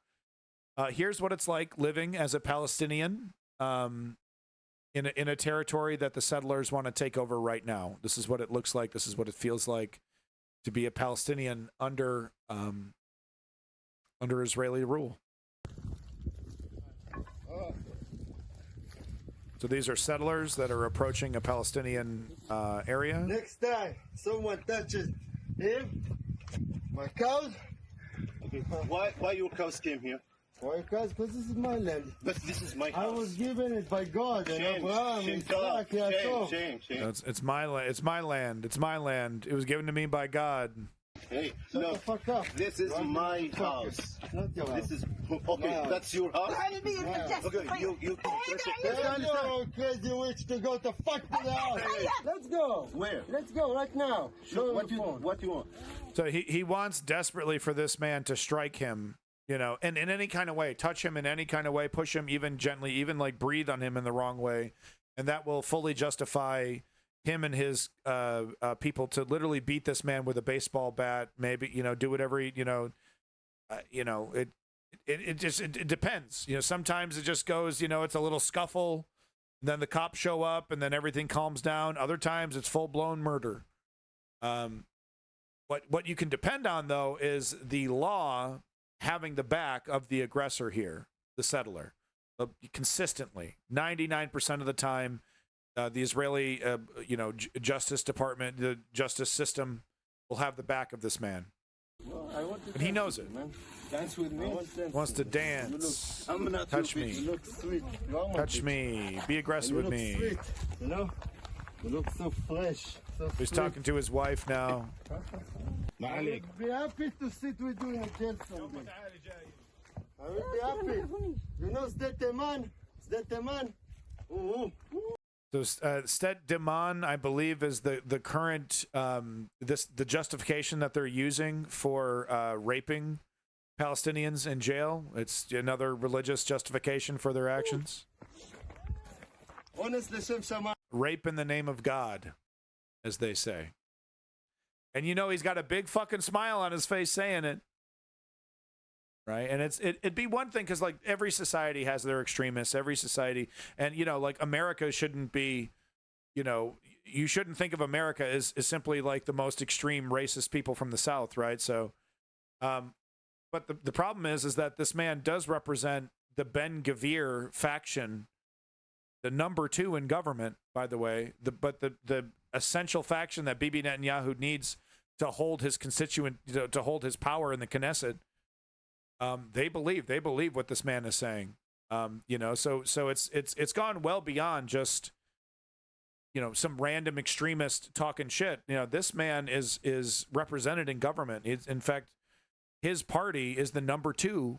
here's what it's like living as a Palestinian in a territory that the settlers want to take over right now. This is what it looks like. This is what it feels like to be a Palestinian under Israeli rule. So these are settlers that are approaching a Palestinian area. Next time someone touches him, my cows. Why your cows came here? Why cows? Because this is my land. But this is my house. I was given it by God. Shame. It's my land. It's my land. It's my land. It was given to me by God. Hey, shut the fuck up. This is my house. Not your house. This is okay. That's your house. Okay, you no, crazy witch to go to fuck to the house. Let's go. Where? Let's go right now. Show what you want. So he wants desperately for this man to strike him. And in any kind of way, touch him in any kind of way, push him even gently, even like breathe on him in the wrong way. And that will fully justify him and his people to literally beat this man with a baseball bat, maybe, do whatever, it depends. Sometimes it just goes, it's a little scuffle, and then the cops show up and then everything calms down. Other times it's full blown murder. What you can depend on though, is the law having the back of the aggressor here, the settler, consistently, 99% of the time, the Israeli, Justice Department, the justice system will have the back of this man. And he knows it. Man. Dance with me. Wants to dance. I'm not touch me. You look sweet. Touch me. Be aggressive with me. Sweet. You look so fresh. He's talking to his wife now. I would be happy to sit with you in a jail someday. I would be happy. Sdet Teman. So Sdet Teman, I believe, is the current the justification that they're using for raping Palestinians in jail. It's another religious justification for their actions. Rape in the name of God, as they say. And he's got a big fucking smile on his face saying it. Right? And it'd be one thing, because like every society has their extremists, every society, and like America shouldn't be, you shouldn't think of America as simply like the most extreme racist people from the South, right? So but the problem is that this man does represent the Ben Gvir faction, the number 2 in government, by the way, but the essential faction that Bibi Netanyahu needs to hold his constituent, to hold his power in the Knesset. They believe what this man is saying. So it's gone well beyond just some random extremist talking shit. This man is represented in government. In fact, his party is the number 2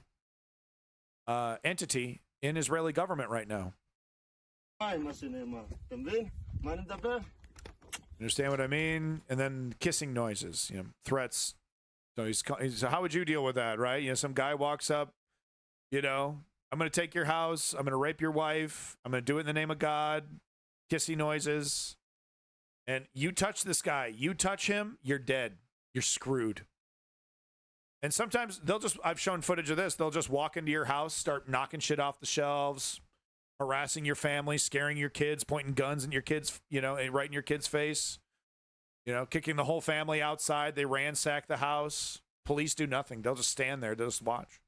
entity in Israeli government right now. Understand what I mean? And then kissing noises, threats. So how would you deal with that, right? Some guy walks up, I'm going to take your house. I'm going to rape your wife. I'm going to do it in the name of God. Kissy noises. And you touch this guy. You touch him, you're dead. You're screwed. And sometimes I've shown footage of this. They'll just walk into your house, start knocking shit off the shelves, harassing your family, scaring your kids, pointing guns in your kids, right in your kid's face, kicking the whole family outside. They ransack the house. Police do nothing. They'll just stand there. They'll just watch.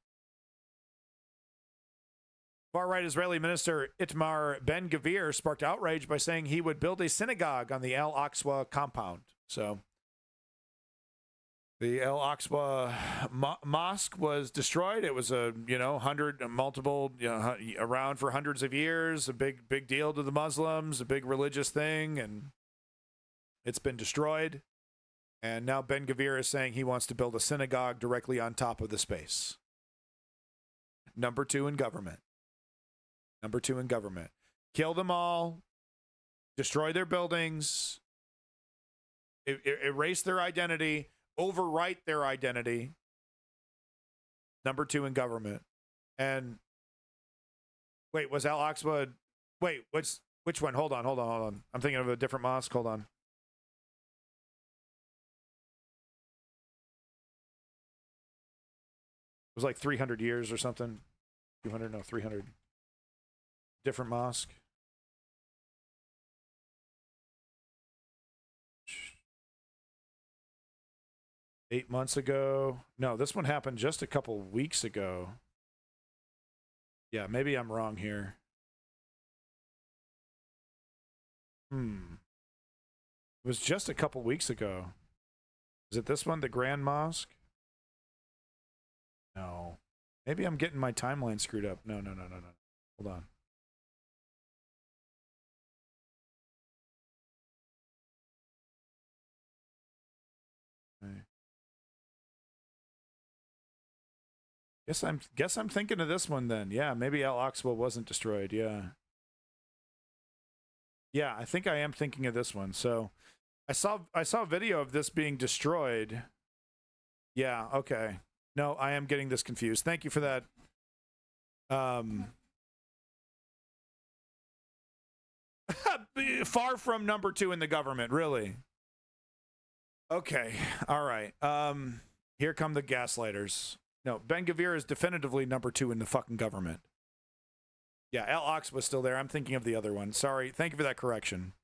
Far-right Israeli minister Itamar Ben-Gvir sparked outrage by saying he would build a synagogue on the Al-Aqsa compound. So the Al-Aqsa mosque was destroyed. It was around for hundreds of years, a big deal to the Muslims, a big religious thing, and it's been destroyed. And now Ben-Gvir is saying he wants to build a synagogue directly on top of the space. Number 2 in government. Number 2 in government. Kill them all. Destroy their buildings. Erase their identity. Overwrite their identity. Number 2 in government. And wait, was Al-Aqsa? Wait, which one? Hold on. I'm thinking of a different mosque. Hold on. It was like 300 years or something. 200, no, 300. Different mosque. Eight months ago. No, this one happened just a couple weeks ago. Yeah, maybe I'm wrong here. It was just a couple weeks ago. Is it this one, the Grand Mosque? No. Maybe I'm getting my timeline screwed up. No. Hold on. Guess I'm thinking of this one then. Yeah, maybe Al-Aqsa wasn't destroyed. Yeah, I think I am thinking of this one. So I saw a video of this being destroyed. Yeah, okay. No, I am getting this confused. Thank you for that. Far from number 2 in the government, really. Okay, all right. Here come the gaslighters. No, Ben-Gvir is definitively number 2 in the fucking government. Yeah, Al-Aqsa was still there. I'm thinking of the other one. Sorry. Thank you for that correction.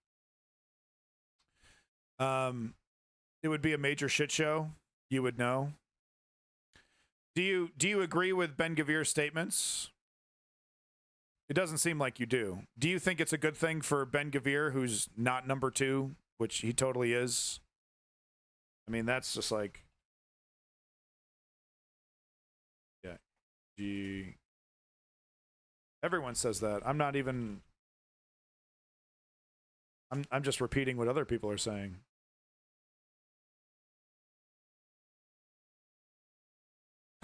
It would be a major shit show. You would know. Do you agree with Ben-Gvir's statements? It doesn't seem like you do. Do you think it's a good thing for Ben-Gvir, who's not number 2, which he totally is? I mean, that's just like... Everyone says that. I'm not even... I'm just repeating what other people are saying.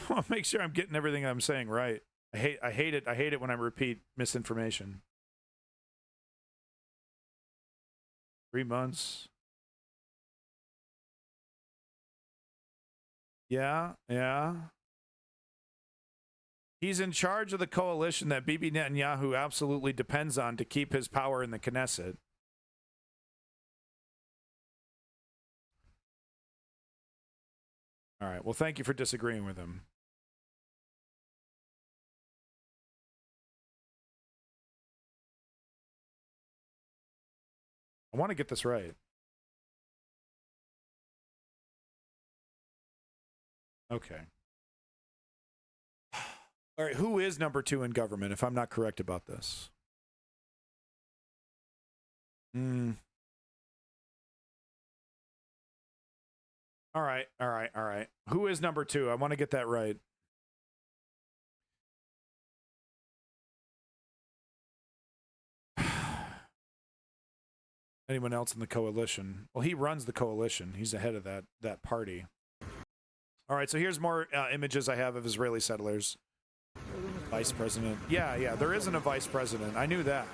I want to make sure I'm getting everything I'm saying right. I hate it when I repeat misinformation. 3 months. Yeah. He's in charge of the coalition that Bibi Netanyahu absolutely depends on to keep his power in the Knesset. All right. Well, thank you for disagreeing with him. I want to get this right. Okay. All right, who is number 2 in government, if I'm not correct about this? All right. Who is number 2? I want to get that right. Anyone else in the coalition? Well, he runs the coalition. He's the head of that party. All right, so here's more images I have of Israeli settlers. Vice president. Yeah, there isn't a vice president. I knew that.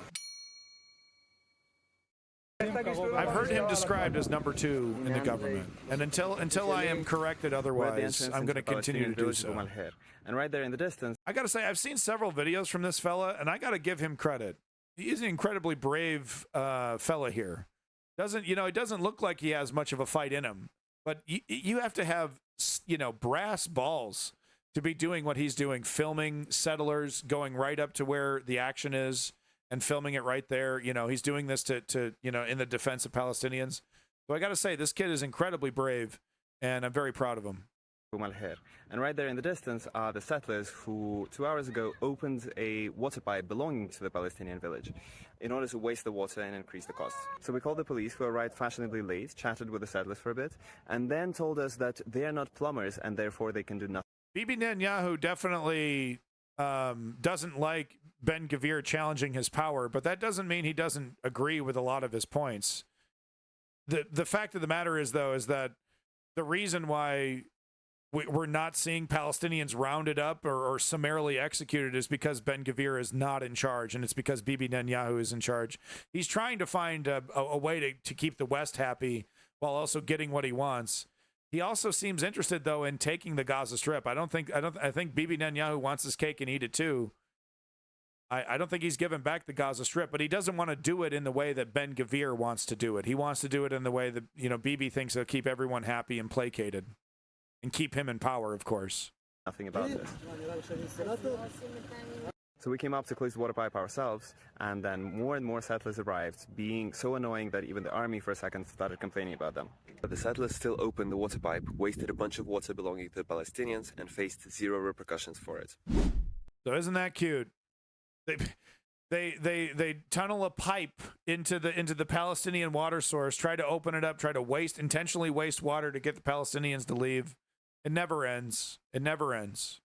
I've heard him described as number 2 in the government, and until I am corrected otherwise, I'm going to continue to do so. And right there in the distance, I got to say, I've seen several videos from this fella, and I got to give him credit. He's an incredibly brave fella here. It doesn't look like he has much of a fight in him, but you have to have, brass balls to be doing what he's doing, filming settlers, going right up to where the action is and filming it right there. He's doing this to in the defense of Palestinians. So I got to say, this kid is incredibly brave, and I'm very proud of him. And right there in the distance are the settlers who 2 hours ago opened a water pipe belonging to the Palestinian village in order to waste the water and increase the costs. So we called the police, who arrived fashionably late, chatted with the settlers for a bit, and then told us that they are not plumbers and therefore they can do nothing. Bibi Netanyahu definitely doesn't like Ben-Gvir challenging his power, but that doesn't mean he doesn't agree with a lot of his points. The fact of the matter is, though, is that the reason why we're not seeing Palestinians rounded up or summarily executed is because Ben-Gvir is not in charge, and it's because Bibi Netanyahu is in charge. He's trying to find a way to keep the West happy while also getting what he wants. He also seems interested, though, in taking the Gaza Strip. I think Bibi Netanyahu wants his cake and eat it too. I don't think he's given back the Gaza Strip, but he doesn't want to do it in the way that Ben-Gvir wants to do it. He wants to do it in the way that Bibi thinks will keep everyone happy and placated. And keep him in power, of course. Nothing about this. So we came up to close the water pipe ourselves, and then more and more settlers arrived, being so annoying that even the army for a second started complaining about them. But the settlers still opened the water pipe, wasted a bunch of water belonging to the Palestinians, and faced zero repercussions for it. So isn't that cute? They tunnel a pipe into the Palestinian water source, try to open it up, try to intentionally waste water to get the Palestinians to leave. It never ends. It never ends.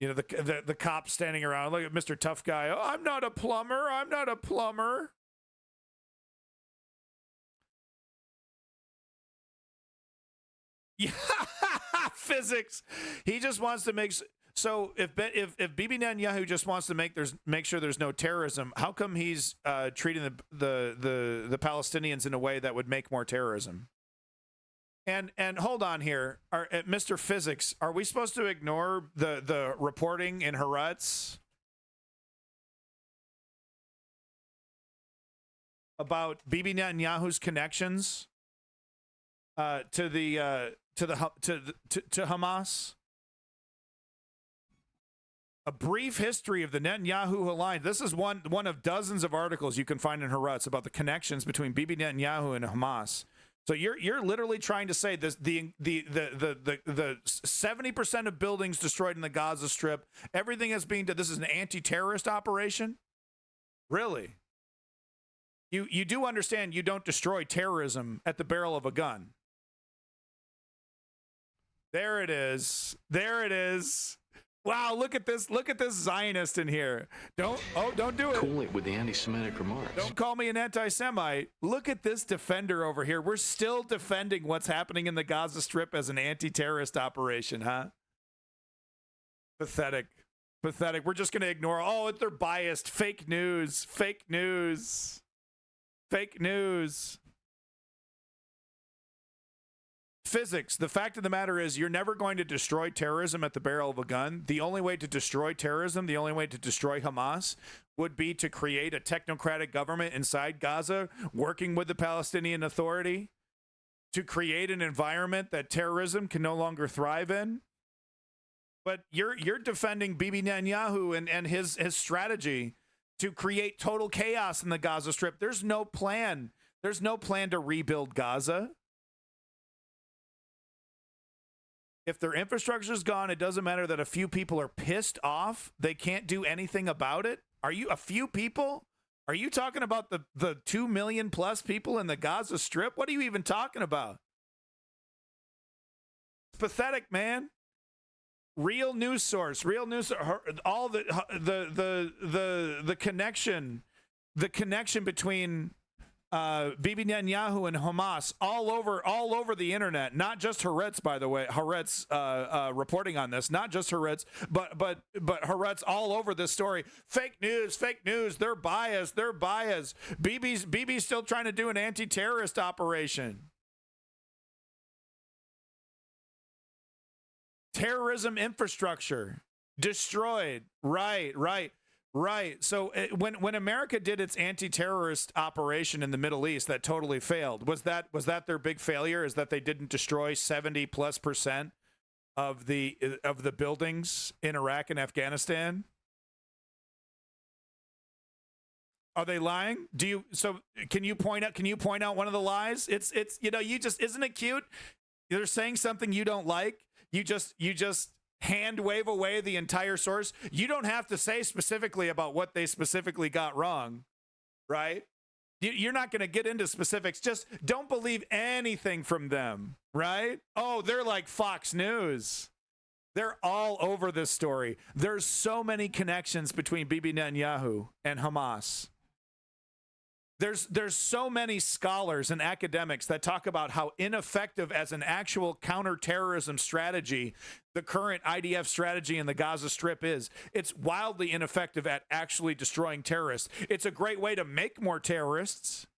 The cops standing around. Look at Mr. Tough Guy. Oh, I'm not a plumber. I'm not a plumber. Yeah, physics. He just wants to make. So if Bibi Netanyahu just wants to make sure there's no terrorism, how come he's treating the Palestinians in a way that would make more terrorism? And hold on here, Mr. Physics, are we supposed to ignore the reporting in Haaretz about Bibi Netanyahu's connections to Hamas? A brief history of the Netanyahu alliance. This is one of dozens of articles you can find in Haaretz about the connections between Bibi Netanyahu and Hamas. So you're literally trying to say this the 70% of buildings destroyed in the Gaza Strip, everything is being done. This is an anti-terrorist operation? Really? You do understand you don't destroy terrorism at the barrel of a gun. There it is. There it is. Wow, look at this Zionist in here. Don't do it. Cool it with the anti-Semitic remarks. Don't call me an anti-Semite. Look at this defender over here. We're still defending what's happening in the Gaza Strip as an anti-terrorist operation, huh? Pathetic. Pathetic. We're just going to ignore, they're biased. Fake news. Fake news. Fake news. Physics. The fact of the matter is you're never going to destroy terrorism at the barrel of a gun. The only way to destroy terrorism, the only way to destroy Hamas would be to create a technocratic government inside Gaza, working with the Palestinian Authority to create an environment that terrorism can no longer thrive in. But you're defending Bibi Netanyahu and his strategy to create total chaos in the Gaza Strip. There's no plan. There's no plan to rebuild Gaza. If their infrastructure is gone, it doesn't matter that a few people are pissed off. They can't do anything about it. Are you a few people? Are you talking about the 2 million plus people in the Gaza Strip? What are you even talking about? It's pathetic, man. Real news source. All the connection between Bibi Netanyahu and Hamas all over the internet. Not just Haaretz, by the way. Haaretz reporting on this. Not just Haaretz, but Haaretz all over this story. Fake news. They're biased. Bibi's still trying to do an anti-terrorist operation. Terrorism infrastructure destroyed. Right. So when America did its anti-terrorist operation in the Middle East, that totally failed. Was that their big failure? Is that they didn't destroy 70+% of the buildings in Iraq and Afghanistan? Are they lying? Can you point out one of the lies? It's isn't it cute? They're saying something you don't like. You just hand wave away the entire source. You don't have to say specifically about what they specifically got wrong, right? You're not going to get into specifics. Just don't believe anything from them, right? Oh, they're like Fox News. They're all over this story. There's so many connections between Bibi Netanyahu and Hamas. There's so many scholars and academics that talk about how ineffective as an actual counterterrorism strategy the current IDF strategy in the Gaza Strip is. It's wildly ineffective at actually destroying terrorists. It's a great way to make more terrorists.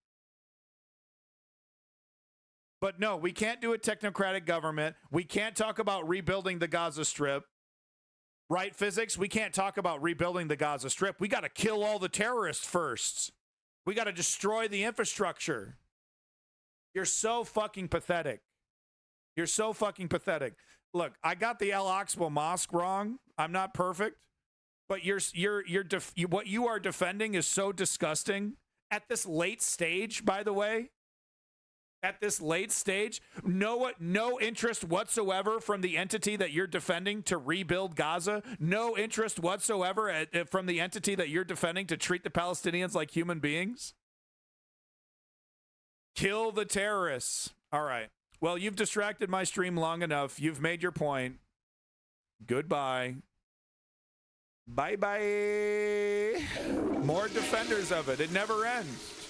But no, we can't do a technocratic government. We can't talk about rebuilding the Gaza Strip. Right, physics? We can't talk about rebuilding the Gaza Strip. We got to kill all the terrorists first. We got to destroy the infrastructure. You're so fucking pathetic. You're so fucking pathetic. Look, I got the Al-Aqsa Mosque wrong. I'm not perfect, but what you are defending is so disgusting. At this late stage, by the way, at this late stage, no interest whatsoever from the entity that you're defending to rebuild Gaza. No interest whatsoever from the entity that you're defending to treat the Palestinians like human beings. Kill the terrorists. All right. Well, you've distracted my stream long enough. You've made your point. Goodbye. Bye-bye. More defenders of it. It never ends.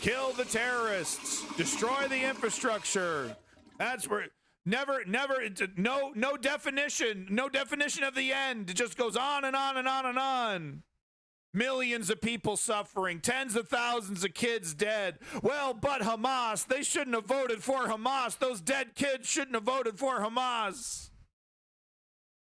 Kill the terrorists. Destroy the infrastructure. That's where no definition. No definition of the end. It just goes on and on and on and on. Millions of people suffering. Tens of thousands of kids dead. Well, but Hamas. They shouldn't have voted for Hamas. Those dead kids shouldn't have voted for Hamas.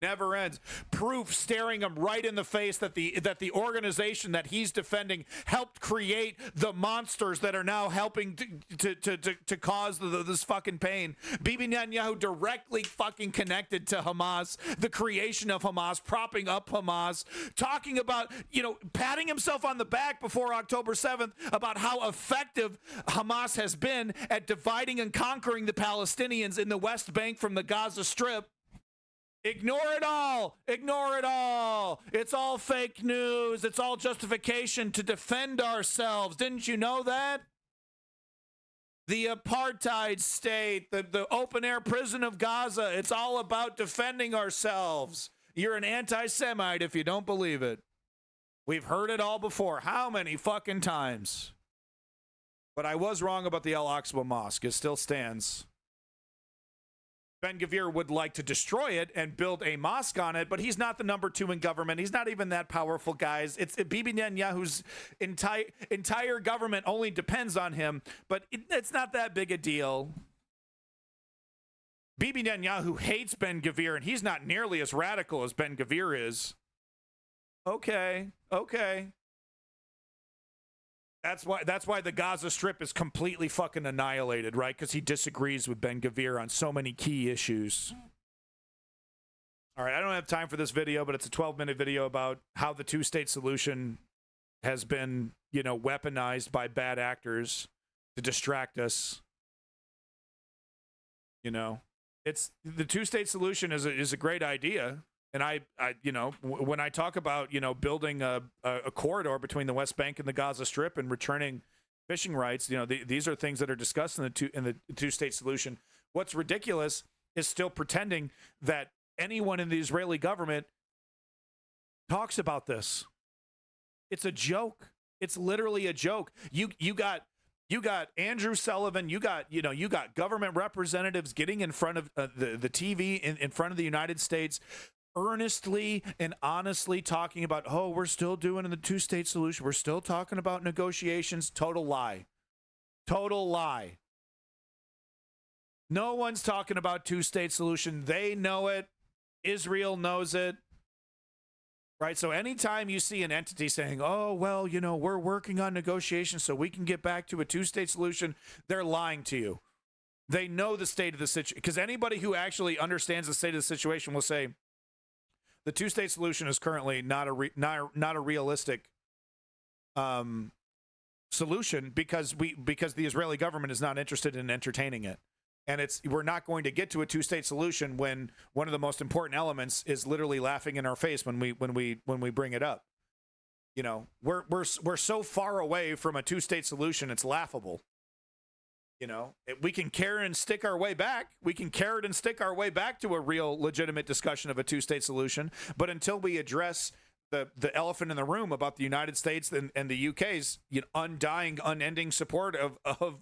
Never ends. Proof staring him right in the face that the organization that he's defending helped create the monsters that are now helping to cause this fucking pain. Bibi Netanyahu directly fucking connected to Hamas, the creation of Hamas, propping up Hamas, talking about, patting himself on the back before October 7th about how effective Hamas has been at dividing and conquering the Palestinians in the West Bank from the Gaza Strip. Ignore it all. Ignore it all. It's all fake news. It's all justification to defend ourselves. Didn't you know that? The apartheid state, the open-air prison of Gaza, it's all about defending ourselves. You're an anti-Semite if you don't believe it. We've heard it all before. How many fucking times? But I was wrong about the Al-Aqsa Mosque. It still stands. Ben-Gvir would like to destroy it and build a mosque on it, but he's not the number 2 in government. He's not even that powerful, guys. It's Bibi Netanyahu's entire government only depends on him, but it's not that big a deal. Bibi Netanyahu hates Ben-Gvir, and he's not nearly as radical as Ben-Gvir is. Okay. That's why the Gaza Strip is completely fucking annihilated, right? Because he disagrees with Ben-Gvir on so many key issues. All right, I don't have time for this video, but it's a 12-minute video about how the two-state solution has been, weaponized by bad actors to distract us. It's the two-state solution is a great idea. And I when I talk about, building a corridor between the West Bank and the Gaza Strip and returning fishing rights, these are things that are discussed in the two-state solution. What's ridiculous is still pretending that anyone in the Israeli government talks about this. It's a joke. It's literally a joke. You got Andrew Sullivan, you got government representatives getting in front of the TV in front of the United States, earnestly and honestly talking about, oh, we're still doing the two-state solution. We're still talking about negotiations. Total lie. Total lie. No one's talking about two-state solution. They know it. Israel knows it. Right? So anytime you see an entity saying, oh, well, we're working on negotiations so we can get back to a two-state solution, they're lying to you. They know the state of the situation. Because anybody who actually understands the state of the situation will say, the two-state solution is currently not a realistic solution because the Israeli government is not interested in entertaining it, and we're not going to get to a two-state solution when one of the most important elements is literally laughing in our face when we bring it up. We're so far away from a two-state solution, it's laughable. We can carrot and stick our way back. We can carrot and stick our way back to a real legitimate discussion of a two-state solution. But until we address the elephant in the room about the United States and the UK's undying, unending support of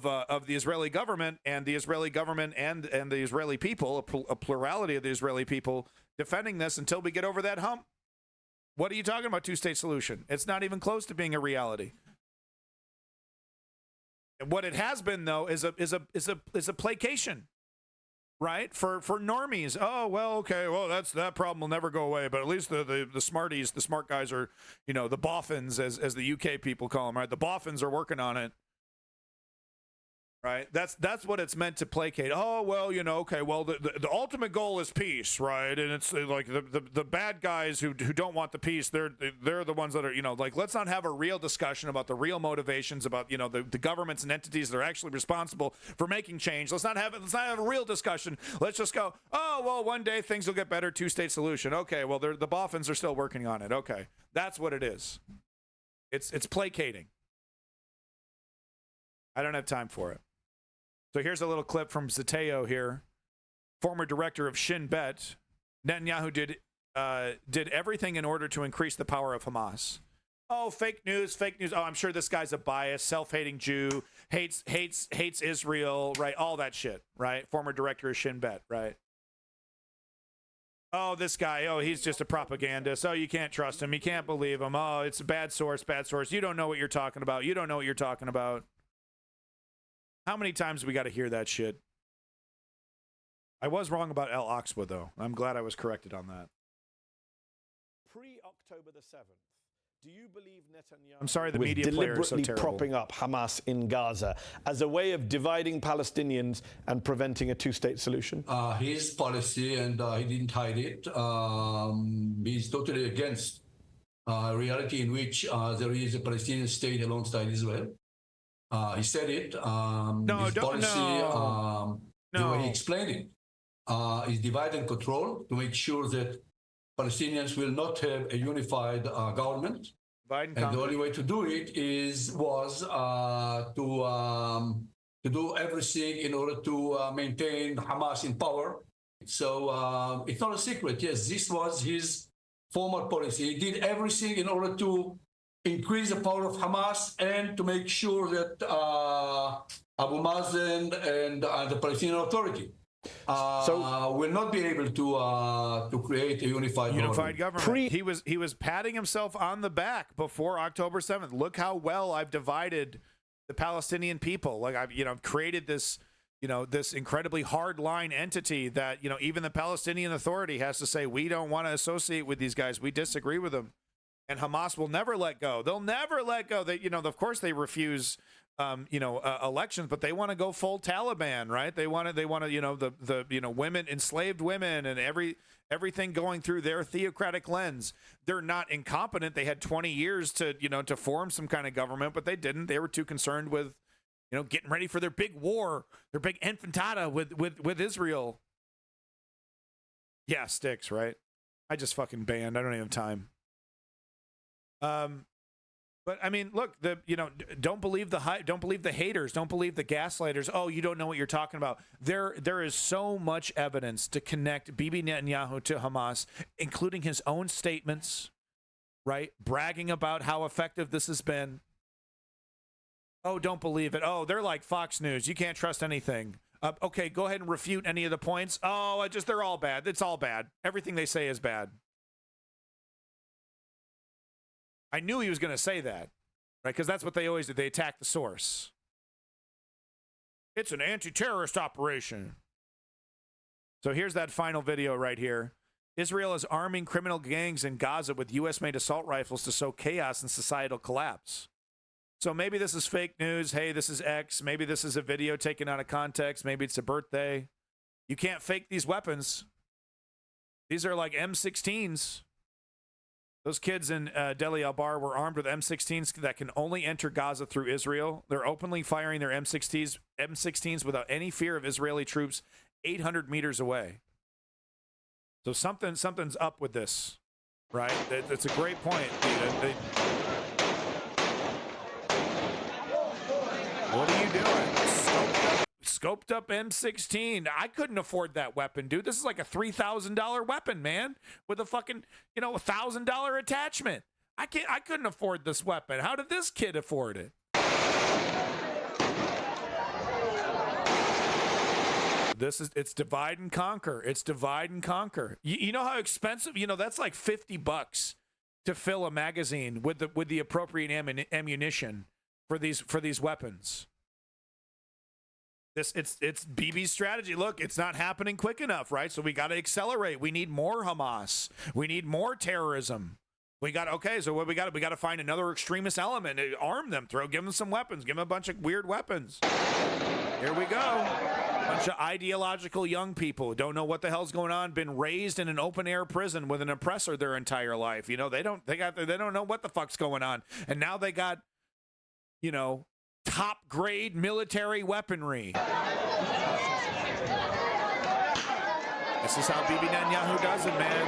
the Israeli government and the Israeli government and the Israeli people, a plurality of the Israeli people defending this, until we get over that hump, what are you talking about two-state solution? It's not even close to being a reality. What it has been, though, is a placation, right? For normies. Oh, well, okay, well, that problem will never go away, but at least the smarties, the smart guys are, the boffins, as the UK people call them, right? The boffins are working on it. Right, that's what it's meant to placate. Oh, well, okay, well, the ultimate goal is peace, right? And it's like the bad guys who don't want the peace, they're the ones that are, let's not have a real discussion about the real motivations, about the governments and entities that are actually responsible for making change. Let's not have a real discussion. Let's just go, oh, well, one day things will get better, two-state solution. Okay, well, the boffins are still working on it. Okay, that's what it is. It's placating. I don't have time for it. So here's a little clip from Zateo here. Former director of Shin Bet. Netanyahu did everything in order to increase the power of Hamas. Oh, fake news. Oh, I'm sure this guy's a biased, self-hating Jew, hates Israel, right? All that shit, right? Former director of Shin Bet, right? Oh, this guy, he's just a propagandist. Oh, you can't trust him. You can't believe him. Oh, it's a bad source. You don't know what you're talking about. How many times we got to hear that shit? I was wrong about Al-Aqsa, though. I'm glad I was corrected on that. Pre-October the 7th, do you believe Netanyahu I'm sorry, the media player is so terrible. Propping up Hamas in Gaza as a way of dividing Palestinians and preventing a two-state solution? His policy, and he didn't hide it, he's totally against a reality in which there is a Palestinian state alongside Israel. He said it. His policy, the way he explained it, is divide and control to make sure that Palestinians will not have a unified government. And the only way to do it was to do everything in order to maintain Hamas in power. So it's not a secret. Yes, this was his former policy. He did everything in order to increase the power of Hamas and to make sure that Abu Mazen and the Palestinian Authority will not be able to create a unified government. He was patting himself on the back before October 7th. Look how well I've divided the Palestinian people. Like I've created this this incredibly hardline entity that even the Palestinian Authority has to say, we don't want to associate with these guys. We disagree with them. And Hamas will never let go. They'll never let go. They, of course, they refuse, elections, but they want to go full Taliban, right? They want to, the women, enslaved women, and everything going through their theocratic lens. They're not incompetent. They had 20 years to form some kind of government, but they didn't. They were too concerned with, getting ready for their big war, their big intifada with Israel. Yeah, sticks, right? I just fucking banned. I don't even have time. But I mean, look, don't believe the hype, don't believe the haters, don't believe the gaslighters. Oh, you don't know what you're talking about. There is so much evidence to connect Bibi Netanyahu to Hamas, including his own statements, right? Bragging about how effective this has been. Oh, don't believe it. Oh, they're like Fox News. You can't trust anything. Okay, go ahead and refute any of the points. Oh, they're all bad. It's all bad. Everything they say is bad. I knew he was going to say that, right? Because that's what they always do. They attack the source. It's an anti-terrorist operation. So here's that final video right here. Israel is arming criminal gangs in Gaza with U.S.-made assault rifles to sow chaos and societal collapse. So maybe this is fake news. Hey, this is X. Maybe this is a video taken out of context. Maybe it's a birthday. You can't fake these weapons. These are like M16s. Those kids in Deir al-Balah were armed with M16s that can only enter Gaza through Israel. They're openly firing their M16s without any fear of Israeli troops 800 meters away. So something's up with this, right? That's a great point. What are you doing? Scoped up M16. I couldn't afford that weapon, dude. This is like a $3,000 weapon, man, with a fucking, $1,000 attachment. I couldn't afford this weapon. How did this kid afford it? It's divide and conquer. It's divide and conquer. You know how expensive, that's like $50 to fill a magazine with the appropriate ammunition for these weapons. It's Bibi's strategy. Look, it's not happening quick enough, right? So we got to accelerate. We need more Hamas. We need more terrorism. We got to find another extremist element, arm them, give them some weapons, give them a bunch of weird weapons. Here we go. Bunch of ideological young people who don't know what the hell's going on, been raised in an open air prison with an oppressor their entire life. They don't know what the fuck's going on. And now they got top grade military weaponry. This is how Bibi Netanyahu does it, man.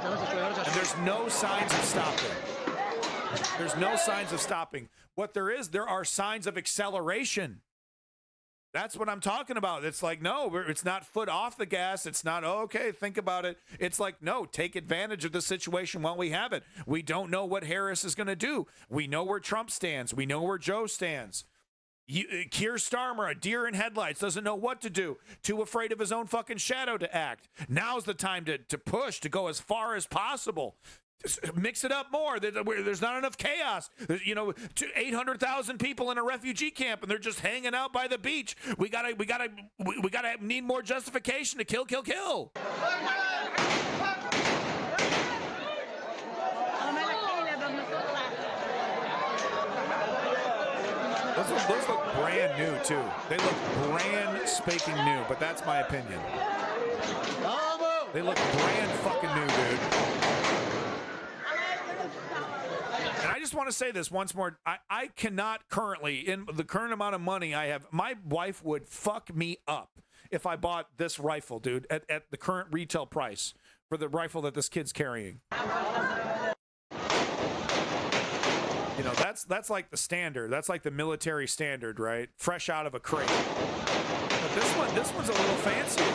And there's no signs of stopping. There's no signs of stopping. What there are signs of acceleration. That's what I'm talking about. It's like, no, it's not foot off the gas. It's not, okay, think about it. It's like, no, take advantage of the situation while we have it. We don't know what Harris is going to do. We know where Trump stands. We know where Joe stands. Keir Starmer, a deer in headlights, doesn't know what to do. Too afraid of his own fucking shadow to act. Now's the time to push, to go as far as possible. Just mix it up more. There's not enough chaos. 800,000 people in a refugee camp, and they're just hanging out by the beach. We gotta need more justification to kill. Those look brand new too. They look brand spanking new, but that's my opinion. They look brand fucking new, dude. And I just want to say this once more. I cannot currently, in the current amount of money I have, my wife would fuck me up if I bought this rifle, dude, at the current retail price for the rifle that this kid's carrying. That's like the standard. That's like the military standard, right? Fresh out of a crate. But this one's a little fancier.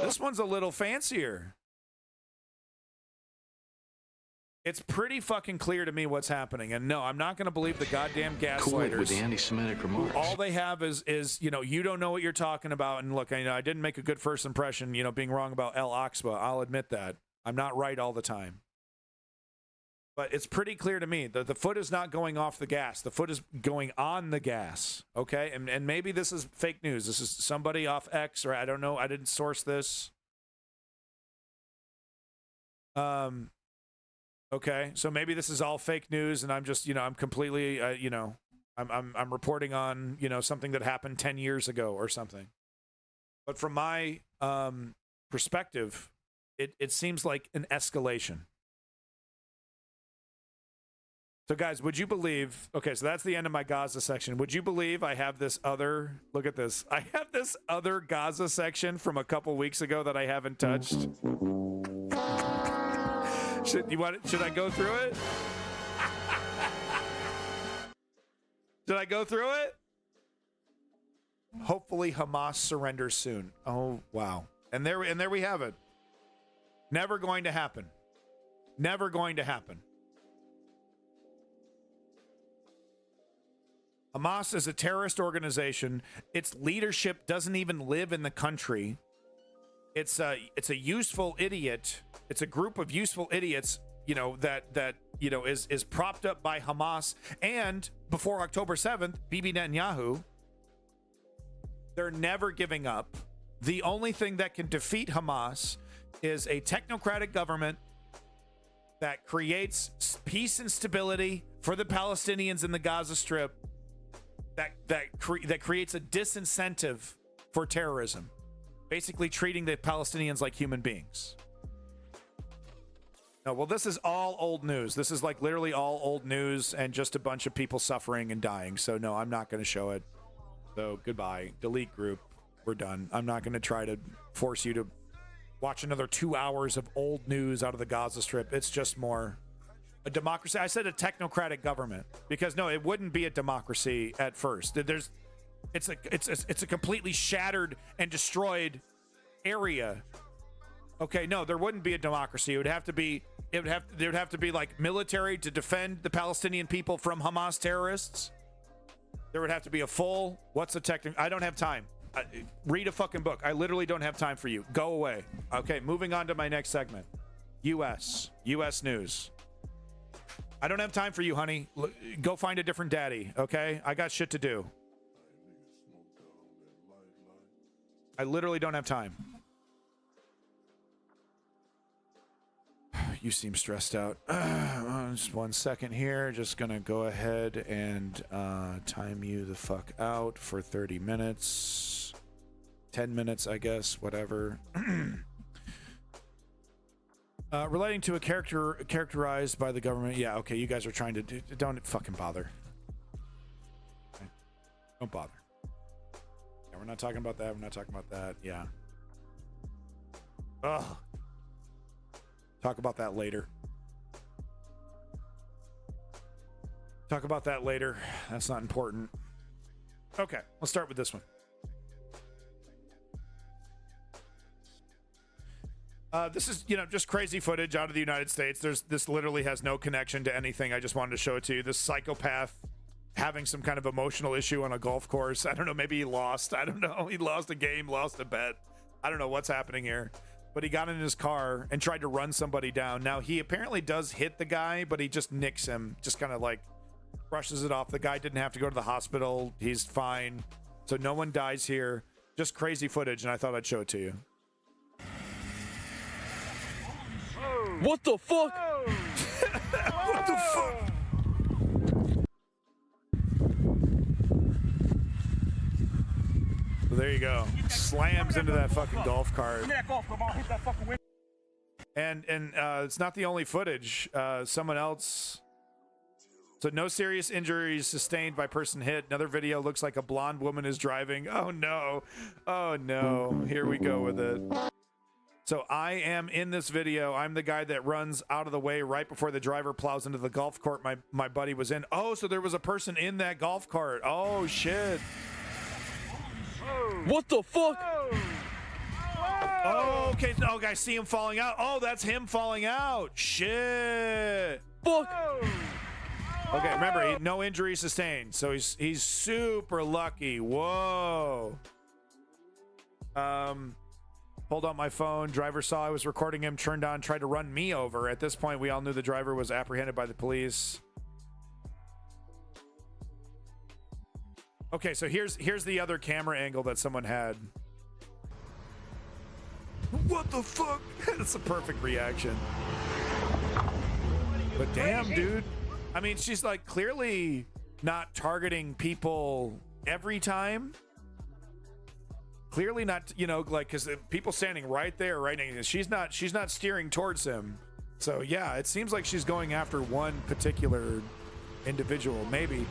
This one's a little fancier. It's pretty fucking clear to me what's happening. And no, I'm not going to believe the goddamn gaslighters. With the anti-Semitic remarks. All they have is you don't know what you're talking about. And look, I didn't make a good first impression, being wrong about Al-Aqsa. I'll admit that. I'm not right all the time. But it's pretty clear to me that the foot is not going off the gas. The foot is going on the gas, okay? And maybe this is fake news. This is somebody off X, or I don't know. I didn't source this. Okay, so maybe this is all fake news, and I'm just, I'm completely, I'm reporting on, something that happened 10 years ago or something. But from my perspective, it seems like an escalation. So guys, would you believe, okay, so that's the end of my Gaza section. Would you believe I have this other, look at this. I have this other Gaza section from a couple weeks ago that I haven't touched. Should I go through it? Should I go through it? Hopefully Hamas surrenders soon. Oh, wow. And there we have it. Never going to happen. Never going to happen. Hamas is a terrorist organization. Its leadership doesn't even live in the country. It's a useful idiot. It's a group of useful idiots, you know, that you know is propped up by Hamas and before October 7th, Bibi Netanyahu. They're never giving up. The only thing that can defeat Hamas is a technocratic government that creates peace and stability for the Palestinians in the Gaza Strip. That creates a disincentive for terrorism, basically treating the Palestinians like human beings. No, well, this is all old news. This is like literally all old news and just a bunch of people suffering and dying. So no, I'm not going to show it. So goodbye. Delete group. We're done. I'm not going to try to force you to watch another 2 hours of old news out of the Gaza Strip. It's just more a democracy. I said a technocratic government because no, it wouldn't be a democracy at first. It's a completely shattered and destroyed area. Okay, no, there wouldn't be a democracy. There would have to be like military to defend the Palestinian people from Hamas terrorists. There would have to be a full, what's the technical? I don't have time. Read a fucking book. I literally don't have time for you. Go away. Okay, moving on to my next segment. U.S. news. I don't have time for you, honey. Go find a different daddy, okay? I got shit to do. I literally don't have time. You seem stressed out. Just 1 second here. Just gonna go ahead and time you the fuck out for 30 minutes. 10 minutes, I guess, whatever. Relating to a character characterized by the government. Yeah, okay, you guys are trying to do. Don't fucking bother. Okay. Don't bother. Yeah, we're not talking about that. We're not talking about that. Yeah. Ugh. Talk about that later. Talk about that later. That's not important. Okay, let's start with this one. This is, you know, just crazy footage out of the United States. This literally has no connection to anything. I just wanted to show it to you. This psychopath having some kind of emotional issue on a golf course. I don't know. Maybe he lost. I don't know. He lost a game, lost a bet. I don't know what's happening here. But he got in his car and tried to run somebody down. Now, he apparently does hit the guy, but he just nicks him. Just kind of like brushes it off. The guy didn't have to go to the hospital. He's fine. So no one dies here. Just crazy footage, and I thought I'd show it to you. What the fuck? What the fuck? So there you go. Slams into that fucking golf cart. And it's not the only footage. Someone else. So no serious injuries sustained by person hit. Another video looks like a blonde woman is driving. Oh no. Oh no. Here we go with it. So I am in this video. I'm the guy that runs out of the way right before the driver plows into the golf cart my buddy was in. Oh, so there was a person in that golf cart. Oh shit. What the fuck? Oh, okay. Oh, guys, see him falling out. Oh, that's him falling out. Shit. Fuck. Okay, remember, no injury sustained, so he's super lucky. Whoa. Pulled out my phone. Driver saw I was recording him, turned on, tried to run me over. At this point, we all knew the driver was apprehended by the police. Okay, so here's the other camera angle that someone had. What the fuck? That's a perfect reaction. But damn, dude. I mean, she's like clearly not targeting people every time. Clearly not, you know, like, because people standing right there, right now, she's not steering towards him. So yeah, it seems like she's going after one particular individual, maybe.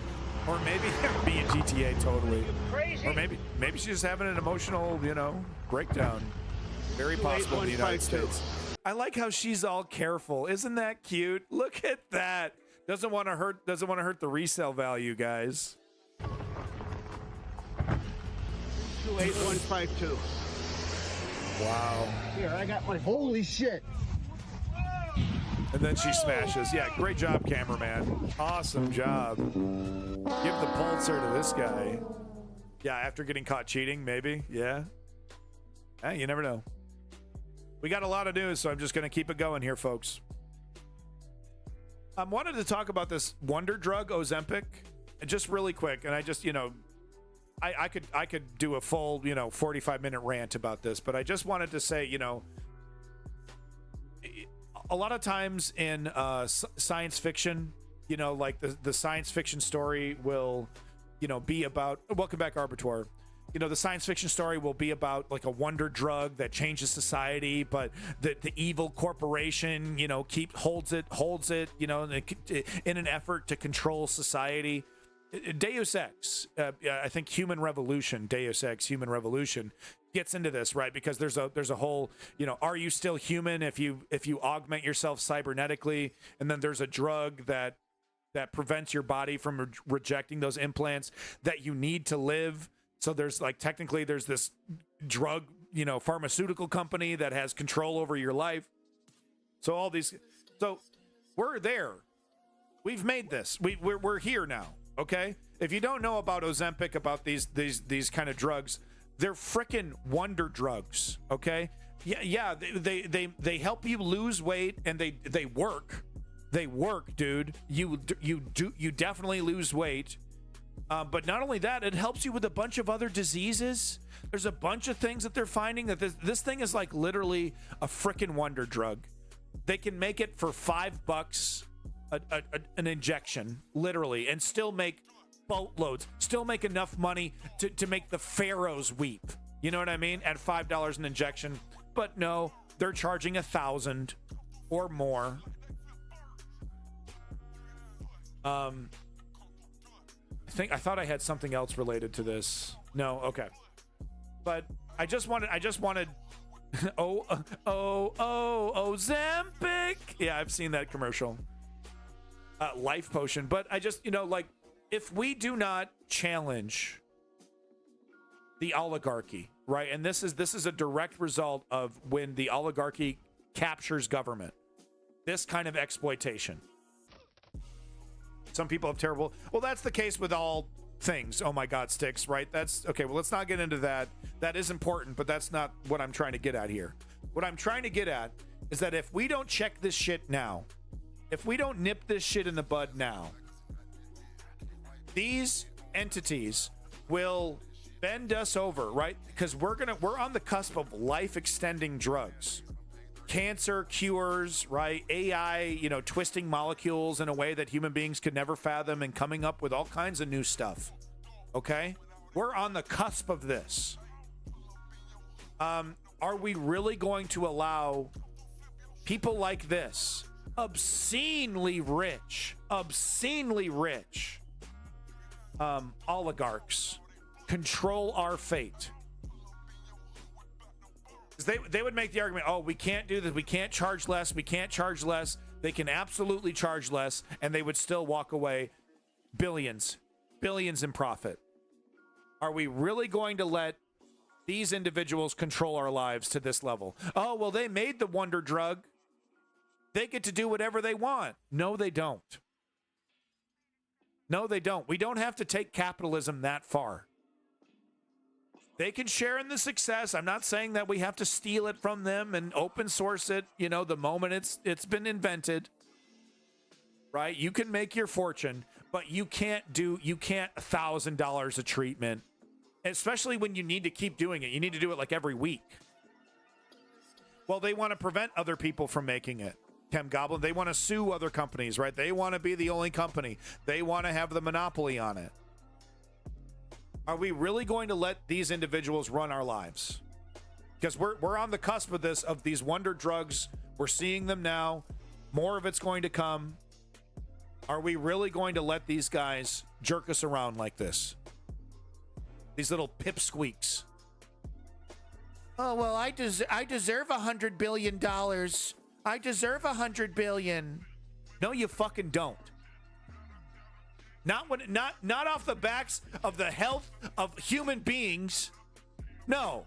Or maybe be in GTA totally. Crazy. Or maybe she's just having an emotional, you know, breakdown. Very possible in the United States. I like how she's all careful. Isn't that cute? Look at that. Doesn't want to hurt the resale value, guys. 28152. Wow. Here, I got my holy shit. And then she smashes. Yeah, great job, cameraman. Awesome job. Give the Pulitzer to this guy. Yeah, after getting caught cheating, maybe. Yeah. You never know. We got a lot of news, so I'm just going to keep it going here, folks. I wanted to talk about this wonder drug, Ozempic, just really quick. And I just, I could do a full, 45-minute rant about this, but I just wanted to say, a lot of times in science fiction, like the science fiction story will, be about, welcome back, Arbitor. The science fiction story will be about like a wonder drug that changes society, but the evil corporation, holds it, in an effort to control society. Deus Ex, I think Deus Ex, Human Revolution gets into this, right? Because there's a whole, are you still human if you augment yourself cybernetically? And then there's a drug that prevents your body from rejecting those implants that you need to live. So there's technically there's this drug, pharmaceutical company that has control over your life. So we're there. We've made this. We're here now. Okay. If you don't know about Ozempic, about these kind of drugs, they're frickin' wonder drugs. Okay. Yeah. They help you lose weight, and they work. They work, dude. You definitely lose weight. But not only that, it helps you with a bunch of other diseases. There's a bunch of things that they're finding that this thing is like literally a frickin' wonder drug. They can make it for $5 an injection, literally, and still make boatloads, still make enough money to make the pharaohs weep. You know what I mean? At $5 an injection. But no, they're charging $1,000 or more. I thought I had something else related to this. No, okay. But I just wanted Ozempic. Yeah, I've seen that commercial. Life potion. But I just, if we do not challenge the oligarchy, right? And this is a direct result of when the oligarchy captures government. This kind of exploitation. Some people have terrible. Well, that's the case with all things. Oh my God, Sticks, right? That's okay. Well, let's not get into that. That is important, but that's not what I'm trying to get at here. What I'm trying to get at is that if we don't check this shit now, if we don't nip this shit in the bud now, these entities will bend us over, right? Because we're on the cusp of life-extending drugs. Cancer cures, right? AI, twisting molecules in a way that human beings could never fathom and coming up with all kinds of new stuff. Okay? We're on the cusp of this. Are we really going to allow people like this, obscenely rich, oligarchs, control our fate? They would make the argument, oh, we can't do this. We can't charge less. They can absolutely charge less, and they would still walk away billions in profit. Are we really going to let these individuals control our lives to this level? Oh, well, they made the wonder drug. They get to do whatever they want. No, they don't. We don't have to take capitalism that far. They can share in the success. I'm not saying that we have to steal it from them and open source it, the moment it's been invented. Right? You can make your fortune, but you can't $1,000 a treatment, especially when you need to keep doing it. You need to do it like every week. Well, they want to prevent other people from making it. Chem Goblin, they want to sue other companies, right? They want to be the only company. They want to have the monopoly on it. Are we really going to let these individuals run our lives? Because we're on the cusp of these wonder drugs. We're seeing them now. More of it's going to come. Are we really going to let these guys jerk us around like this? These little pipsqueaks. Oh, well, I deserve $100 billion. I deserve $100 billion. No, you fucking don't. Not off the backs of the health of human beings. No.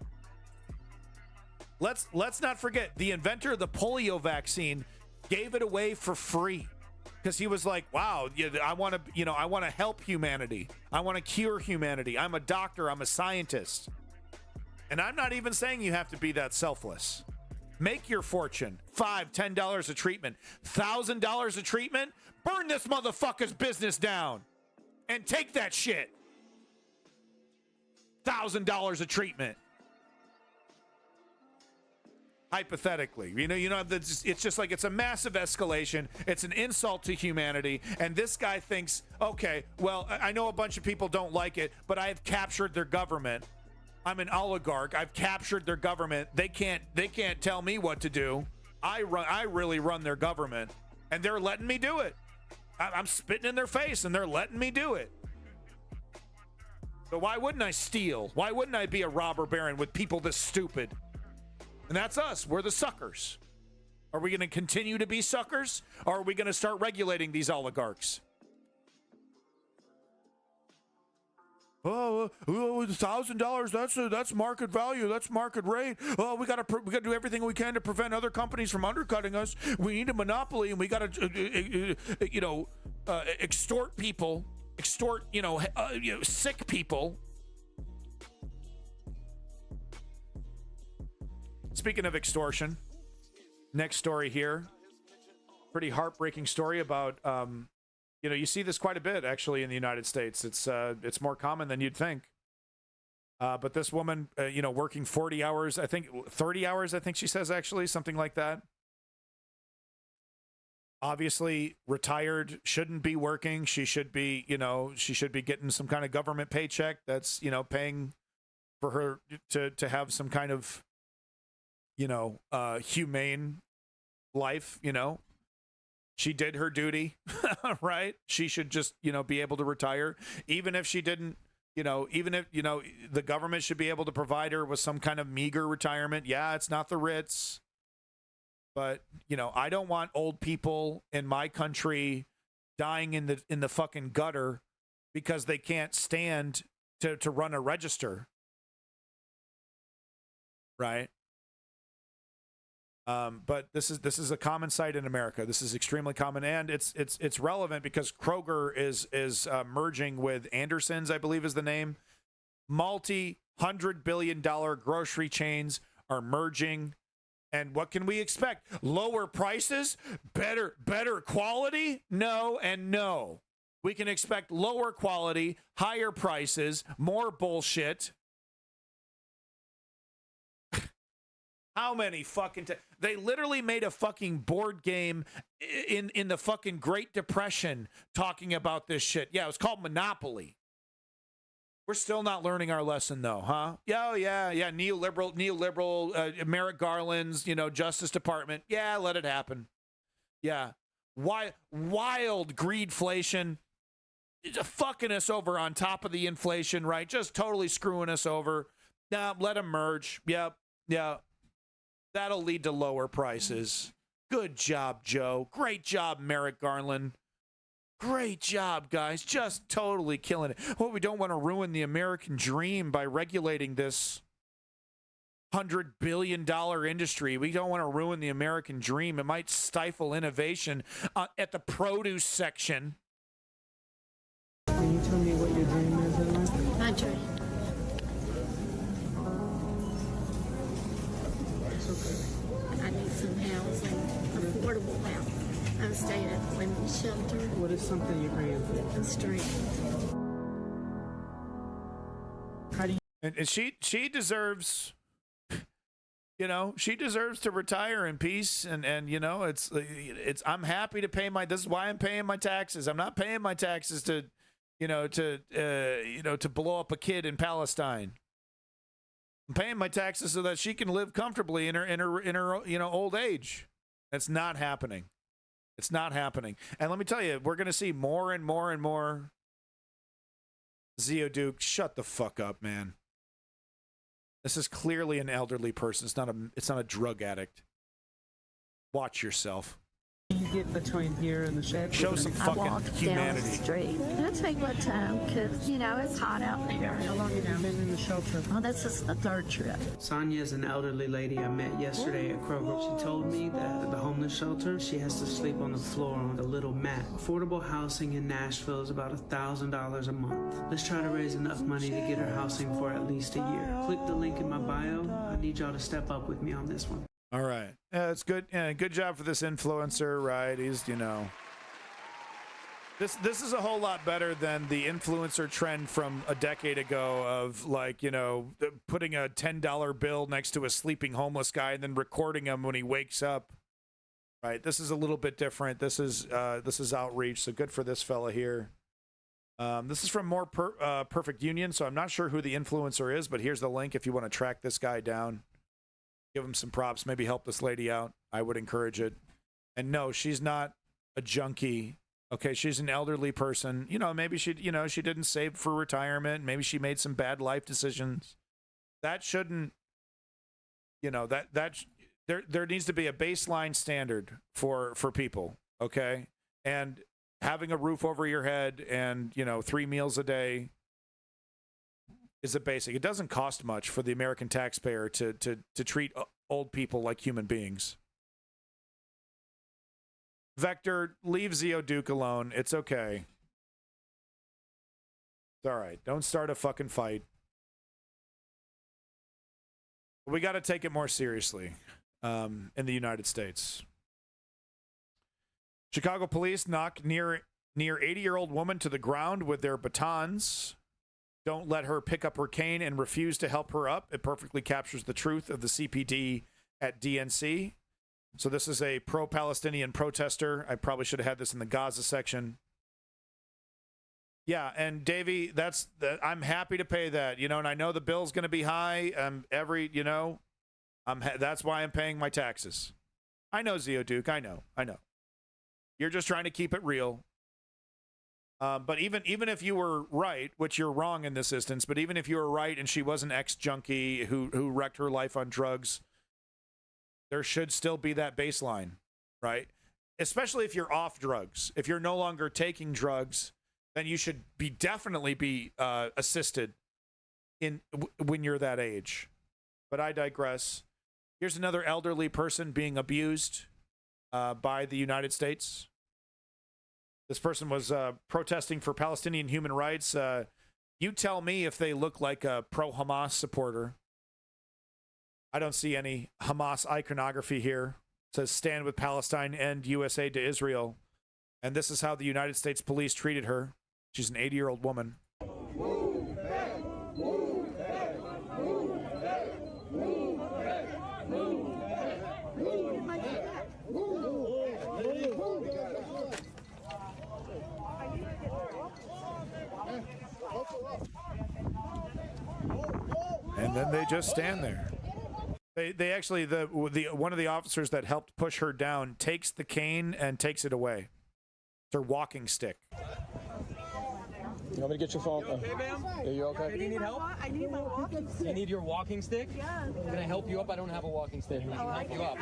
Let's not forget the inventor of the polio vaccine Gave it away for free because he was like, wow, I want to help humanity. I want to cure humanity. I'm a doctor. I'm a scientist. And I'm not even saying you have to be that selfless. Make your fortune. $5, $10 a treatment. $1,000 a treatment. Burn this motherfucker's business down and take that shit. $1,000 a treatment. Hypothetically, it's just like it's a massive escalation. It's an insult to humanity. And this guy thinks, okay, well, I know a bunch of people don't like it, but I have captured their government. I'm an oligarch. I've captured their government. They can't tell me what to do. I really run their government, and they're letting me do it. I'm spitting in their face, and they're letting me do it. So why wouldn't I steal? Why wouldn't I be a robber baron with people this stupid? And that's us. We're the suckers. Are we going to continue to be suckers, or are we going to start regulating these oligarchs? Oh, $1,000. That's market value. That's market rate. Oh, we got to do everything we can to prevent other companies from undercutting us. We need a monopoly, and we got to, extort people, sick people. Speaking of extortion, next story here. Pretty heartbreaking story about. You see this quite a bit, actually, in the United States. It's more common than you'd think. But this woman, working 40 hours, I think 30 hours, I think she says, actually, something like that. Obviously retired, shouldn't be working. She should be, she should be getting some kind of government paycheck that's, paying for her to have some kind of, humane life, She did her duty, right? She should just, be able to retire. Even if she didn't, even if, the government should be able to provide her with some kind of meager retirement. Yeah, it's not the Ritz. But, I don't want old people in my country dying in the fucking gutter because they can't stand to run a register. Right? But this is a common sight in America. This is extremely common, and it's relevant because Kroger is merging with Anderson's, I believe is the name. Multi-$100 billion grocery chains are merging, and what can we expect? Lower prices, better quality? No and no. We can expect lower quality, higher prices, more bullshit. How many fucking they literally made a fucking board game in the fucking Great Depression talking about this shit. Yeah, it was called Monopoly. We're still not learning our lesson though, huh? Yeah. Neoliberal, Merrick Garland's, Justice Department. Yeah, let it happen. Yeah. Wild greedflation. Fucking us over on top of the inflation, right? Just totally screwing us over. Nah, let them merge. Yep. Yeah. That'll lead to lower prices. Good job, Joe. Great job, Merrick Garland. Great job, guys. Just totally killing it. Well, we don't want to ruin the American dream by regulating this $100 billion industry. We don't want to ruin the American dream. It might stifle innovation at the produce section. Can you tell me what your dream is in life? My dream. I need some housing, affordable housing. I'm staying at the women's shelter. What is something you're praying for? The street. How do you? And she deserves, she deserves to retire in peace. And it's I'm happy to pay this is why I'm paying my taxes. I'm not paying my taxes to blow up a kid in Palestine. I'm paying my taxes so that she can live comfortably in her old age. That's not happening. It's not happening. And let me tell you, we're going to see more and more and more. Zeoduke, shut the fuck up, man. This is clearly an elderly person. It's not a drug addict. Watch yourself. What do you get between here and the shelter. Show some fucking humanity. Down the street. It'll take my time because, you know, it's hot out there. How long have you been in the shelter? Oh, this is the third trip. Sonia is an elderly lady I met yesterday at Kroger. She told me that at the homeless shelter, she has to sleep on the floor on a little mat. Affordable housing in Nashville is about $1,000 a month. Let's try to raise enough money to get her housing for at least a year. Click the link in my bio. I need y'all to step up with me on this one. All right. Yeah, it's good. Yeah, good job for this influencer, right? He's, you know, this is a whole lot better than the influencer trend from a decade ago of, like, you know, putting a $10 bill next to a sleeping homeless guy and then recording him when he wakes up. Right. This is a little bit different. This is outreach. So good for this fella here. This is from More Perfect Union, so I'm not sure who the influencer is, but here's the link if you want to track this guy down. Give him some props, maybe help this lady out. I would encourage it. And no, she's not a junkie. Okay, she's an elderly person. You know, maybe she didn't save for retirement. Maybe she made some bad life decisions. That shouldn't, you know, there needs to be a baseline standard for people, okay? And having a roof over your head and, you know, 3 meals a day is a basic. It doesn't cost much for the American taxpayer to treat old people like human beings. Vector, leave Zeo Duke alone. It's okay. It's all right. Don't start a fucking fight. We got to take it more seriously in the United States. Chicago police knock near 80-year-old woman to the ground with their batons. Don't let her pick up her cane and refuse to help her up. It perfectly captures the truth of the CPD at DNC. So this is a pro-Palestinian protester. I probably should have had this in the Gaza section. Yeah, and Davey, I'm happy to pay that, you know, and I know the bill's going to be high. That's why I'm paying my taxes. I know, Zeo Duke. I know. You're just trying to keep it real. But even if you were right, which you're wrong in this instance, but even if you were right and she was an ex-junkie who wrecked her life on drugs, there should still be that baseline, right? Especially if you're off drugs. If you're no longer taking drugs, then you should definitely be assisted when you're that age. But I digress. Here's another elderly person being abused by the United States. This person was protesting for Palestinian human rights. You tell me if they look like a pro-Hamas supporter. I don't see any Hamas iconography here. It says stand with Palestine, end U.S. aid to Israel. And this is how the United States police treated her. She's an 80-year-old woman. Move back, move back, move back, move back, move back, move back, move back. And then they just stand there. They actually, the one of the officers that helped push her down takes the cane and takes it away. It's her walking stick. You want me to get your phone? You okay, ma'am? Are you okay? Do you need help? I need my walking stick. You need your walking stick? Yeah. Can I help you up? I don't have a walking stick. We can help you up.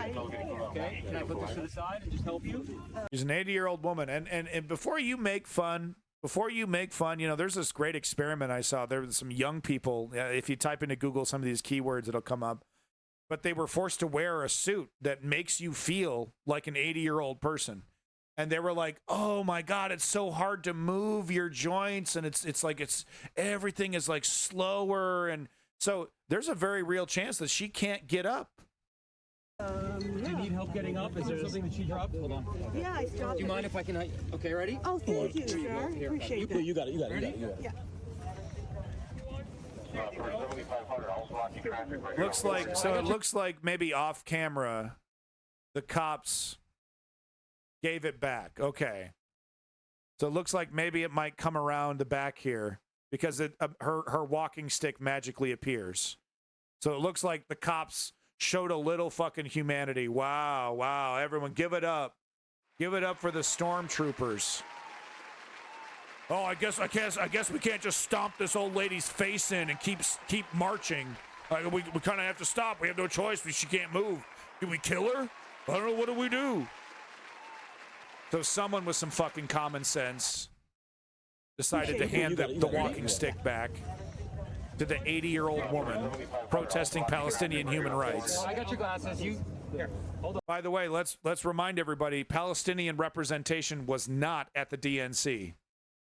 Okay? Can I put this to the side and just help you? She's an 80-year-old woman. And before you make fun, you know, there's this great experiment I saw. There were some young people. If you type into Google some of these keywords, it'll come up. But they were forced to wear a suit that makes you feel like an 80-year-old person. And they were like, oh my God, it's so hard to move your joints. And it's like everything is like slower. And so there's a very real chance that she can't get up. Do you need help getting up? Is there something that she dropped? Hold on. Yeah, I dropped it. Do you mind if I can? Okay, ready? Oh, thank you, sir. Appreciate that. You got it. Yeah. It looks like maybe off camera, the cops gave it back. Okay. So it looks like maybe it might come around the back here because her walking stick magically appears. So it looks like the cops showed a little fucking humanity. Wow. Everyone give it up. Give it up for the stormtroopers. Oh, I guess we can't just stomp this old lady's face in and keep marching. We kind of have to stop. We have no choice. She can't move. Do we kill her? I don't know. What do we do? So someone with some fucking common sense decided to hand the walking stick back to the 80-year-old woman protesting Palestinian human rights. I got your glasses. You here. Hold on. By the way, let's remind everybody, Palestinian representation was not at the DNC.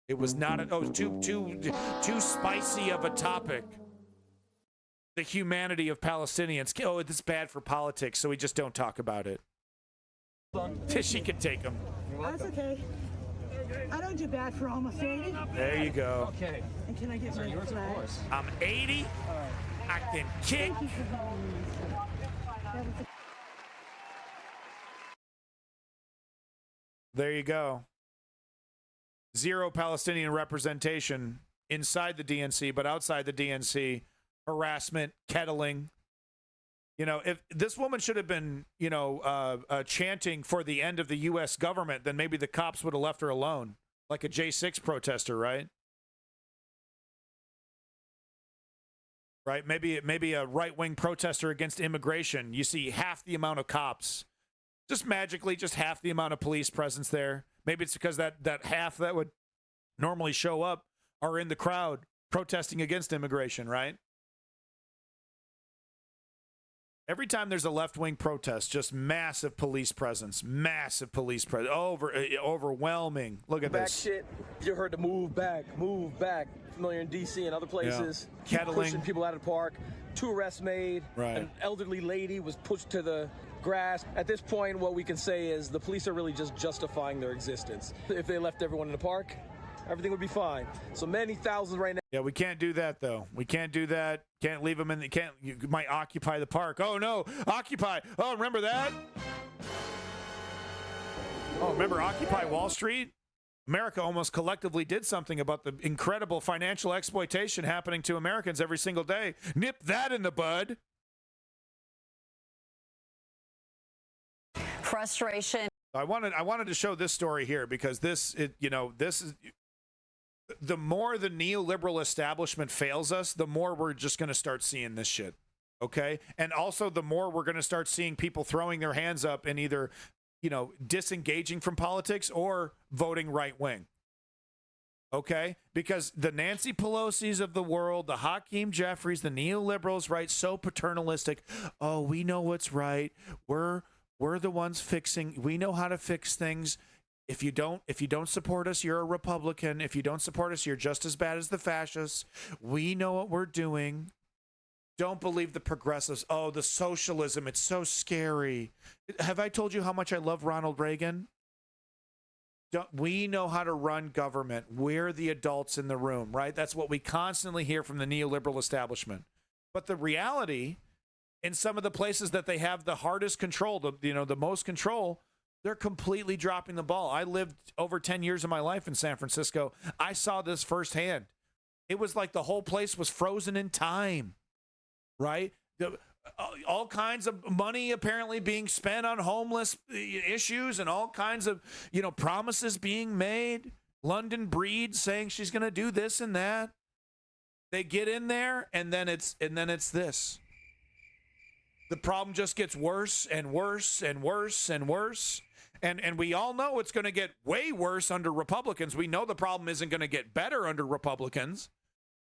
It was not. It was too spicy of a topic. The humanity of Palestinians. Oh, it's bad for politics, so we just don't talk about it. She can take them. That's okay. I don't do bad for almost 80. There you go. Okay. And can I get my flag? I'm 80. I can kick. There you go. Zero Palestinian representation inside the DNC, but outside the DNC, harassment, kettling. You know, if this woman should have been, you know, chanting for the end of the U.S. government, then maybe the cops would have left her alone, like a J6 protester, right? Right? Maybe a right-wing protester against immigration. You see half the amount of cops, just magically, just half the amount of police presence there. Maybe it's because that half that would normally show up are in the crowd protesting against immigration, right? Every time there's a left-wing protest, just massive police presence, overwhelming. Look at back this. Shit. You heard to move back. Familiar in D.C. and other places. Yeah. Kettling. Pushing people out of the park. 2 arrests made. Right. An elderly lady was pushed to the grass. At this point, what we can say is the police are really just justifying their existence. If they left everyone in the park, everything would be fine. So many thousands right now. Yeah, we can't do that, though. We can't do that. Can't leave them in the... You might occupy the park. Oh, no. Occupy. Oh, remember that? Oh, remember Occupy Wall Street? America almost collectively did something about the incredible financial exploitation happening to Americans every single day. Nip that in the bud. Frustration. I wanted to show this story here because this is the more the neoliberal establishment fails us, the more we're just going to start seeing this shit. Okay? And also the more we're going to start seeing people throwing their hands up and either, you know, disengaging from politics or voting right wing. Okay? Because the Nancy Pelosi's of the world, the Hakeem Jeffries, the neoliberals, right? So paternalistic. Oh, we know what's right. We're the ones fixing. We know how to fix things. If you don't support us, you're a Republican. If you don't support us, you're just as bad as the fascists. We know what we're doing. Don't believe the progressives. Oh, the socialism. It's so scary. Have I told you how much I love Ronald Reagan? We know how to run government. We're the adults in the room, right? That's what we constantly hear from the neoliberal establishment. But the reality, in some of the places that they have the hardest control, the most control, they're completely dropping the ball. I lived over 10 years of my life in San Francisco. I saw this firsthand. It was like the whole place was frozen in time, right? All kinds of money apparently being spent on homeless issues and all kinds of, promises being made. London Breed saying she's going to do this and that. They get in there and then it's this. The problem just gets worse and worse and worse and worse. And we all know it's going to get way worse under Republicans. We know the problem isn't going to get better under Republicans.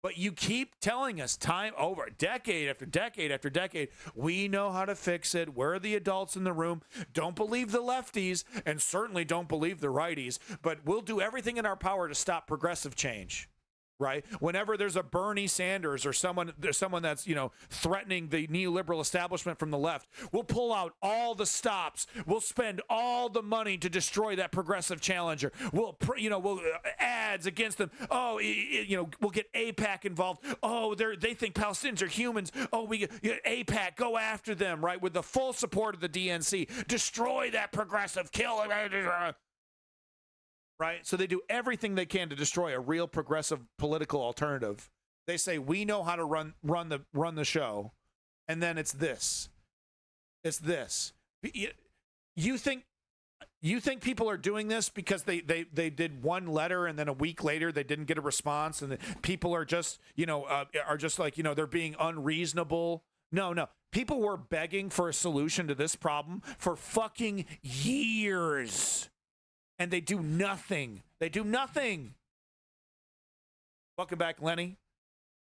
But you keep telling us time over, decade after decade after decade, we know how to fix it. We're the adults in the room. Don't believe the lefties and certainly don't believe the righties. But we'll do everything in our power to stop progressive change. Right? Whenever there's a Bernie Sanders or someone that's, threatening the neoliberal establishment from the left, we'll pull out all the stops. We'll spend all the money to destroy that progressive challenger. We'll ads against them. Oh, we'll get AIPAC involved. Oh, they think Palestinians are humans. Oh, AIPAC, go after them, right? With the full support of the DNC. Destroy that progressive, kill it. Right? So they do everything they can to destroy a real progressive political alternative. They say, we know how to run the show. And then it's this. It's this. You think people are doing this because they did one letter and then a week later they didn't get a response and people are just, they're being unreasonable. No. People were begging for a solution to this problem for fucking years. and they do nothing. They do nothing. Welcome back, Lenny.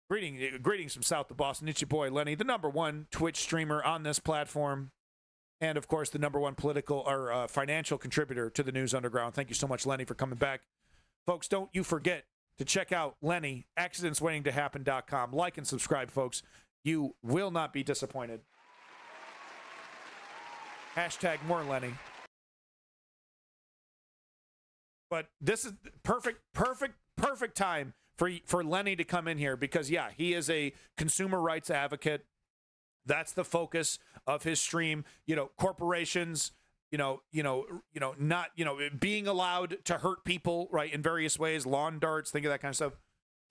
Greetings from south of Boston. It's your boy, Lenny, the #1 Twitch streamer on this platform. And, of course, the #1 political or financial contributor to the News Underground. Thank you so much, Lenny, for coming back. Folks, don't you forget to check out Lenny, accidentswaitingtohappen.com. Like and subscribe, folks. You will not be disappointed. Hashtag more Lenny. But this is perfect time for Lenny to come in here because, yeah, he is a consumer rights advocate. That's the focus of his stream. You know, corporations, not, being allowed to hurt people, right, in various ways, lawn darts, think of that kind of stuff.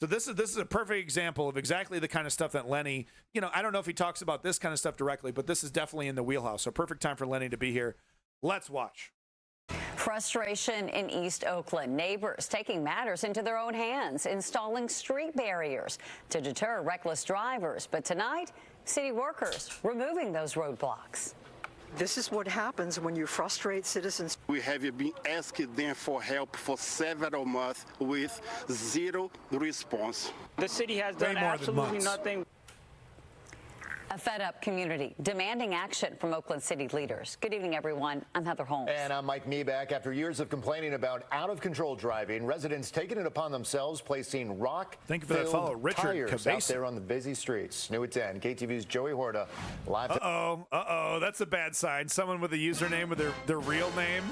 So this is a perfect example of exactly the kind of stuff that Lenny, I don't know if he talks about this kind of stuff directly, but this is definitely in the wheelhouse. So perfect time for Lenny to be here. Let's watch. Frustration in East Oakland. Neighbors taking matters into their own hands, installing street barriers to deter reckless drivers. But tonight, city workers removing those roadblocks. This is what happens when you frustrate citizens. We have been asking them for help for several months with zero response. The city has done absolutely nothing. A fed-up community demanding action from Oakland City leaders. Good evening, everyone. I'm Heather Holmes. And I'm Mike Meeback. After years of complaining about out-of-control driving, residents taking it upon themselves, placing rock-filled tires out there on the busy streets. New at 10, KTV's Joey Horta, live. Uh-oh. That's a bad sign. Someone with a username with their real name.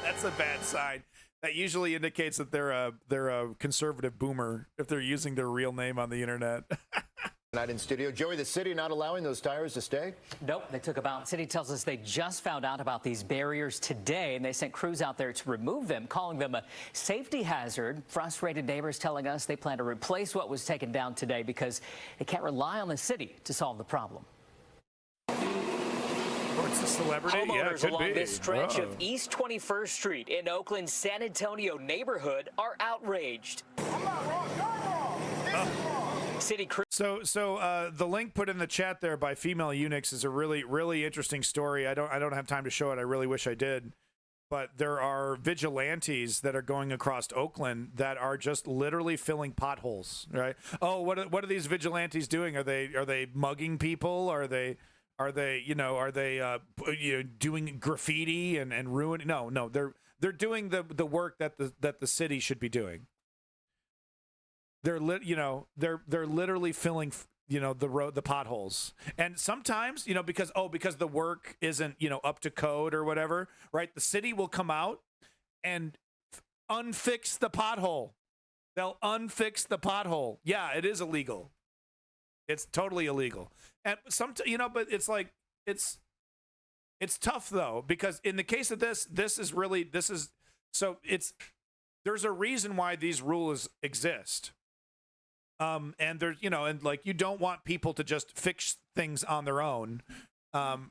That's a bad sign. That usually indicates that they're a conservative boomer if they're using their real name on the internet. Tonight in studio, Joey, the city not allowing those tires to stay? Nope, they took them out. City tells us they just found out about these barriers today, and they sent crews out there to remove them, calling them a safety hazard. Frustrated neighbors telling us they plan to replace what was taken down today because they can't rely on the city to solve the problem. Oh, it's a celebrity? Homeowners along this stretch of East 21st Street in Oakland's San Antonio neighborhood are outraged. So the link put in the chat there by Female Eunuchs is a really, really interesting story. I don't have time to show it. I really wish I did. But there are vigilantes that are going across Oakland that are just literally filling potholes, right? Oh, what are these vigilantes doing? Are they mugging people? Are they doing graffiti and ruining? No, they're doing the work that the city should be doing. They're literally filling the potholes, and sometimes because the work isn't up to code or whatever, right? The city will come out and unfix the pothole. They'll unfix the pothole. Yeah, it is illegal. It's totally illegal, and but it's like it's tough though because in the case of there's a reason why these rules exist. And there's, and like you don't want people to just fix things on their own,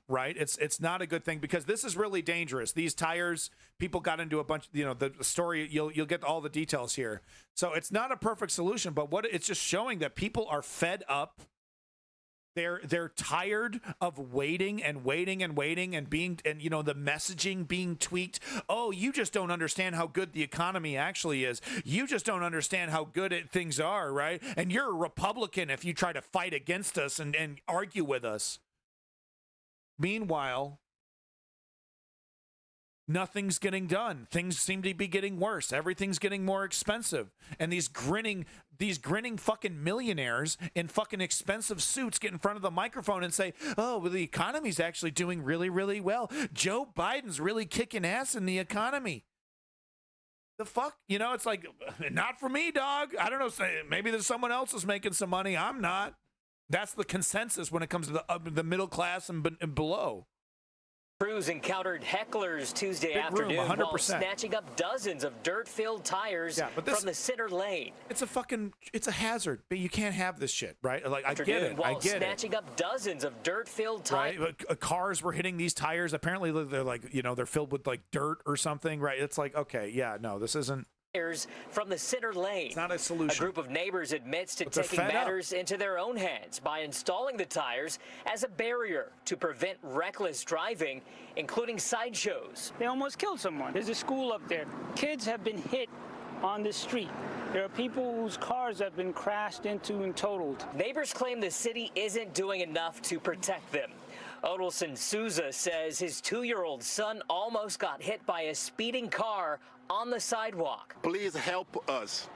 right? It's not a good thing because this is really dangerous. These tires, people got into a bunch, the story, you'll get all the details here. So it's not a perfect solution, but it's just showing that people are fed up. They're tired of waiting and being, and the messaging being tweaked. Oh, you just don't understand how good the economy actually is. You just don't understand how good things are, right? And you're a Republican if you try to fight against us and argue with us. Meanwhile, nothing's getting done. Things seem to be getting worse. Everything's getting more expensive. And these grinning fucking millionaires in fucking expensive suits get in front of the microphone and say, oh, well, the economy's actually doing really, really well. Joe Biden's really kicking ass in the economy. The fuck? It's like, not for me, dog. I don't know. Maybe there's someone else is making some money. I'm not. That's the consensus when it comes to the middle class and below. Crews encountered hecklers Tuesday afternoon while snatching up dozens of dirt-filled tires from the center lane. It's a hazard, but you can't have this shit, right? Like I get it. While snatching up dozens of dirt-filled tires. Right? Cars were hitting these tires. Apparently, they're like they're filled with like dirt or something, right? It's like, okay, yeah, no, this isn't from the center lane. It's not a solution. A group of neighbors admits to taking matters into their own hands by installing the tires as a barrier to prevent reckless driving, including sideshows. They almost killed someone. There's a school up there. Kids have been hit on the street. There are people whose cars have been crashed into and totaled. Neighbors claim the city isn't doing enough to protect them. Odilson Souza says his 2-year-old son almost got hit by a speeding car on the sidewalk. Please help us.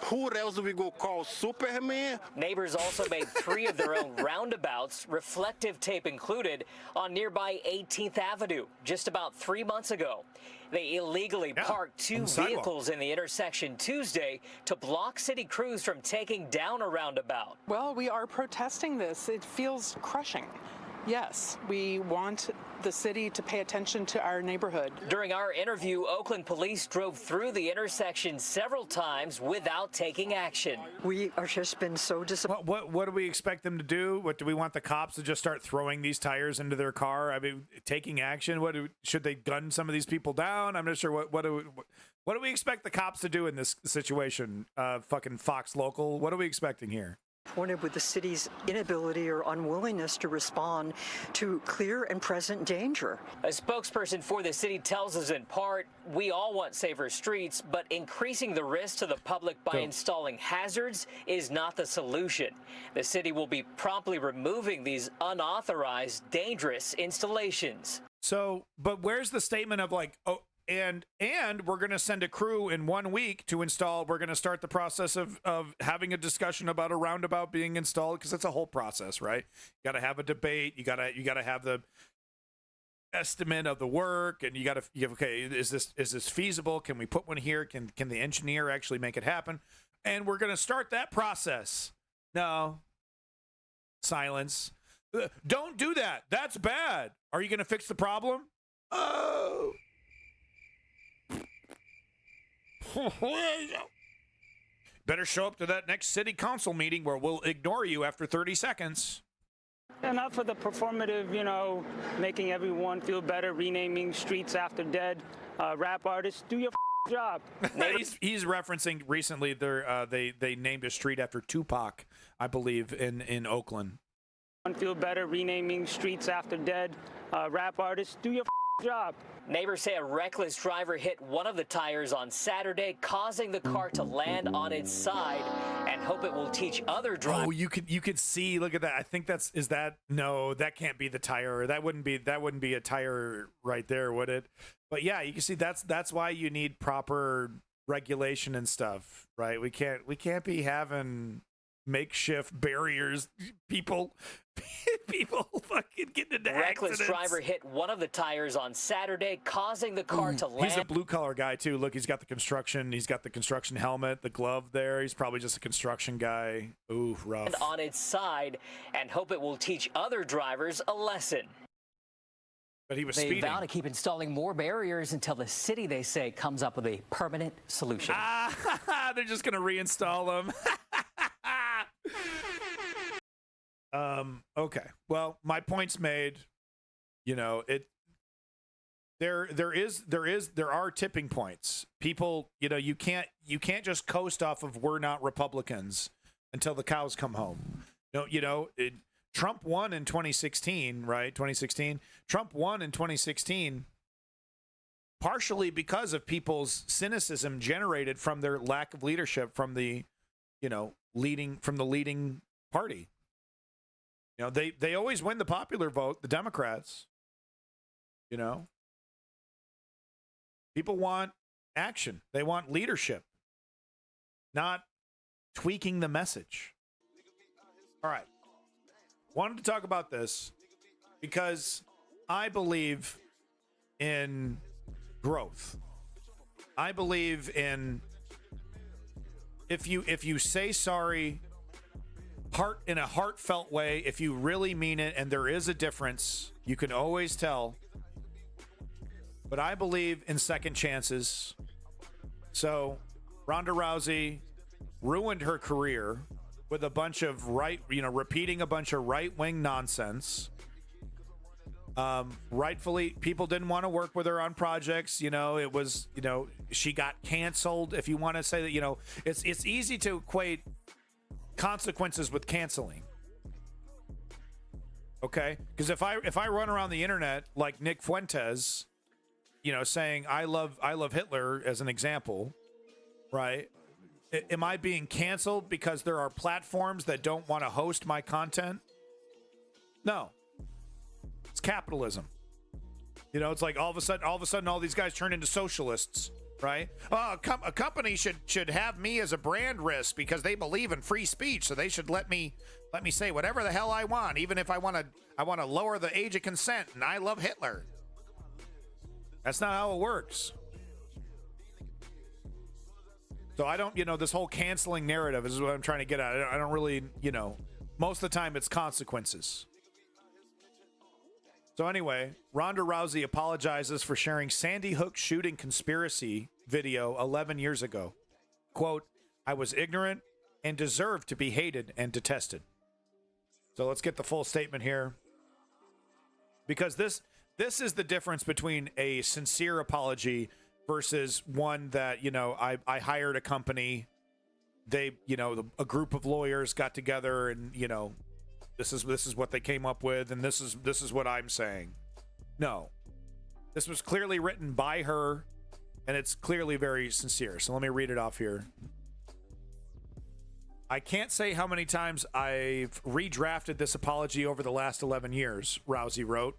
Who else we go call? Superman? Neighbors also made 3 of their own roundabouts, reflective tape included, on nearby 18th Avenue just about 3 months ago. They illegally parked 2 vehicles in the intersection Tuesday to block city crews from taking down a roundabout. Well, we are protesting this. It feels crushing. Yes, we want the city to pay attention to our neighborhood. During our interview, Oakland police drove through the intersection several times without taking action. We are just been so disappointed. What do we expect them to do? What do we want the cops to just start throwing these tires into their car? I mean, taking action? Should they gun some of these people down? I'm not sure. What do we expect the cops to do in this situation? Fucking Fox Local. What are we expecting here? Pointed with the city's inability or unwillingness to respond to clear and present danger. A spokesperson for the city tells us in part, we all want safer streets, but increasing the risk to the public by installing hazards is not the solution. The city will be promptly removing these unauthorized, dangerous installations. So, but where's the statement of like, oh, and we're going to send a crew in 1 week to install. We're going to start the process of having a discussion about a roundabout being installed, because it's a whole process, right? You got to have a debate. You got to have the estimate of the work, and you got to okay, is this feasible? Can we put one here? Can the engineer actually make it happen? And we're going to start that process. No. Silence. Don't do that. That's bad. Are you going to fix the problem? Oh. Better show up to that next city council meeting where we'll ignore you after 30 seconds. And not for the performative, making everyone feel better, renaming streets after dead rap artists. Do your job. He's referencing recently they named a street after Tupac, I believe, in Oakland. Feel better, renaming streets after dead rap artists. Do your job. Neighbors say a reckless driver hit one of the tires on Saturday, causing the car to land on its side, and hope it will teach other drivers. Oh, you could see. Look at that. I think no, that can't be the tire. That wouldn't be a tire right there, would it? But yeah, you can see that's why you need proper regulation and stuff, right? We can't be having makeshift barriers. People fucking getting into reckless accidents. Driver hit one of the tires on Saturday, causing the car to land. He's a blue collar guy too. Look, he's got the construction helmet, the glove there. He's probably just a construction guy. Ooh, rough. And on its side, and hope it will teach other drivers a lesson. But he was speeding. They vow to keep installing more barriers until the city, they say, comes up with a permanent solution. They're just going to reinstall them. Okay. Well, my point's made. There are tipping points. People, you can't just coast off of we're not Republicans until the cows come home. Trump won in 2016, right? 2016. Trump won in 2016 partially because of people's cynicism generated from their lack of leadership from the leading party. They always win the popular vote, the Democrats. People want action. They want leadership, not tweaking the message. All right. Wanted to talk about this because I believe in growth. I believe in if you say sorry in a heartfelt way, if you really mean it, and there is a difference, you can always tell. But I believe in second chances. So Ronda Rousey ruined her career with a bunch of repeating a bunch of right-wing nonsense. Rightfully, people didn't want to work with her on projects. It was, she got canceled. If you want to say that, it's easy to equate consequences with canceling. Okay, because if I run around the internet like Nick Fuentes, saying I love Hitler as an example, right? Am I being canceled because there are platforms that don't want to host my content? No. It's capitalism. It's like all of a sudden all these guys turn into socialists, right? Oh, a company should have me as a brand risk because they believe in free speech, so they should let me say whatever the hell I want, even if I want to lower the age of consent, and I love Hitler. That's not how it works. So I don't, this whole canceling narrative is what I'm trying to get at. I don't really, most of the time it's consequences. So anyway, Ronda Rousey apologizes for sharing Sandy Hook shooting conspiracy video 11 years ago. Quote, I was ignorant and deserved to be hated and detested. So let's get the full statement here. Because this is the difference between a sincere apology versus one that, I hired a company, they, a group of lawyers got together and, this is what they came up with, and this is what I'm saying. No. This was clearly written by her, and it's clearly very sincere. So let me read it off here. I can't say how many times I've redrafted this apology over the last 11 years, Rousey wrote.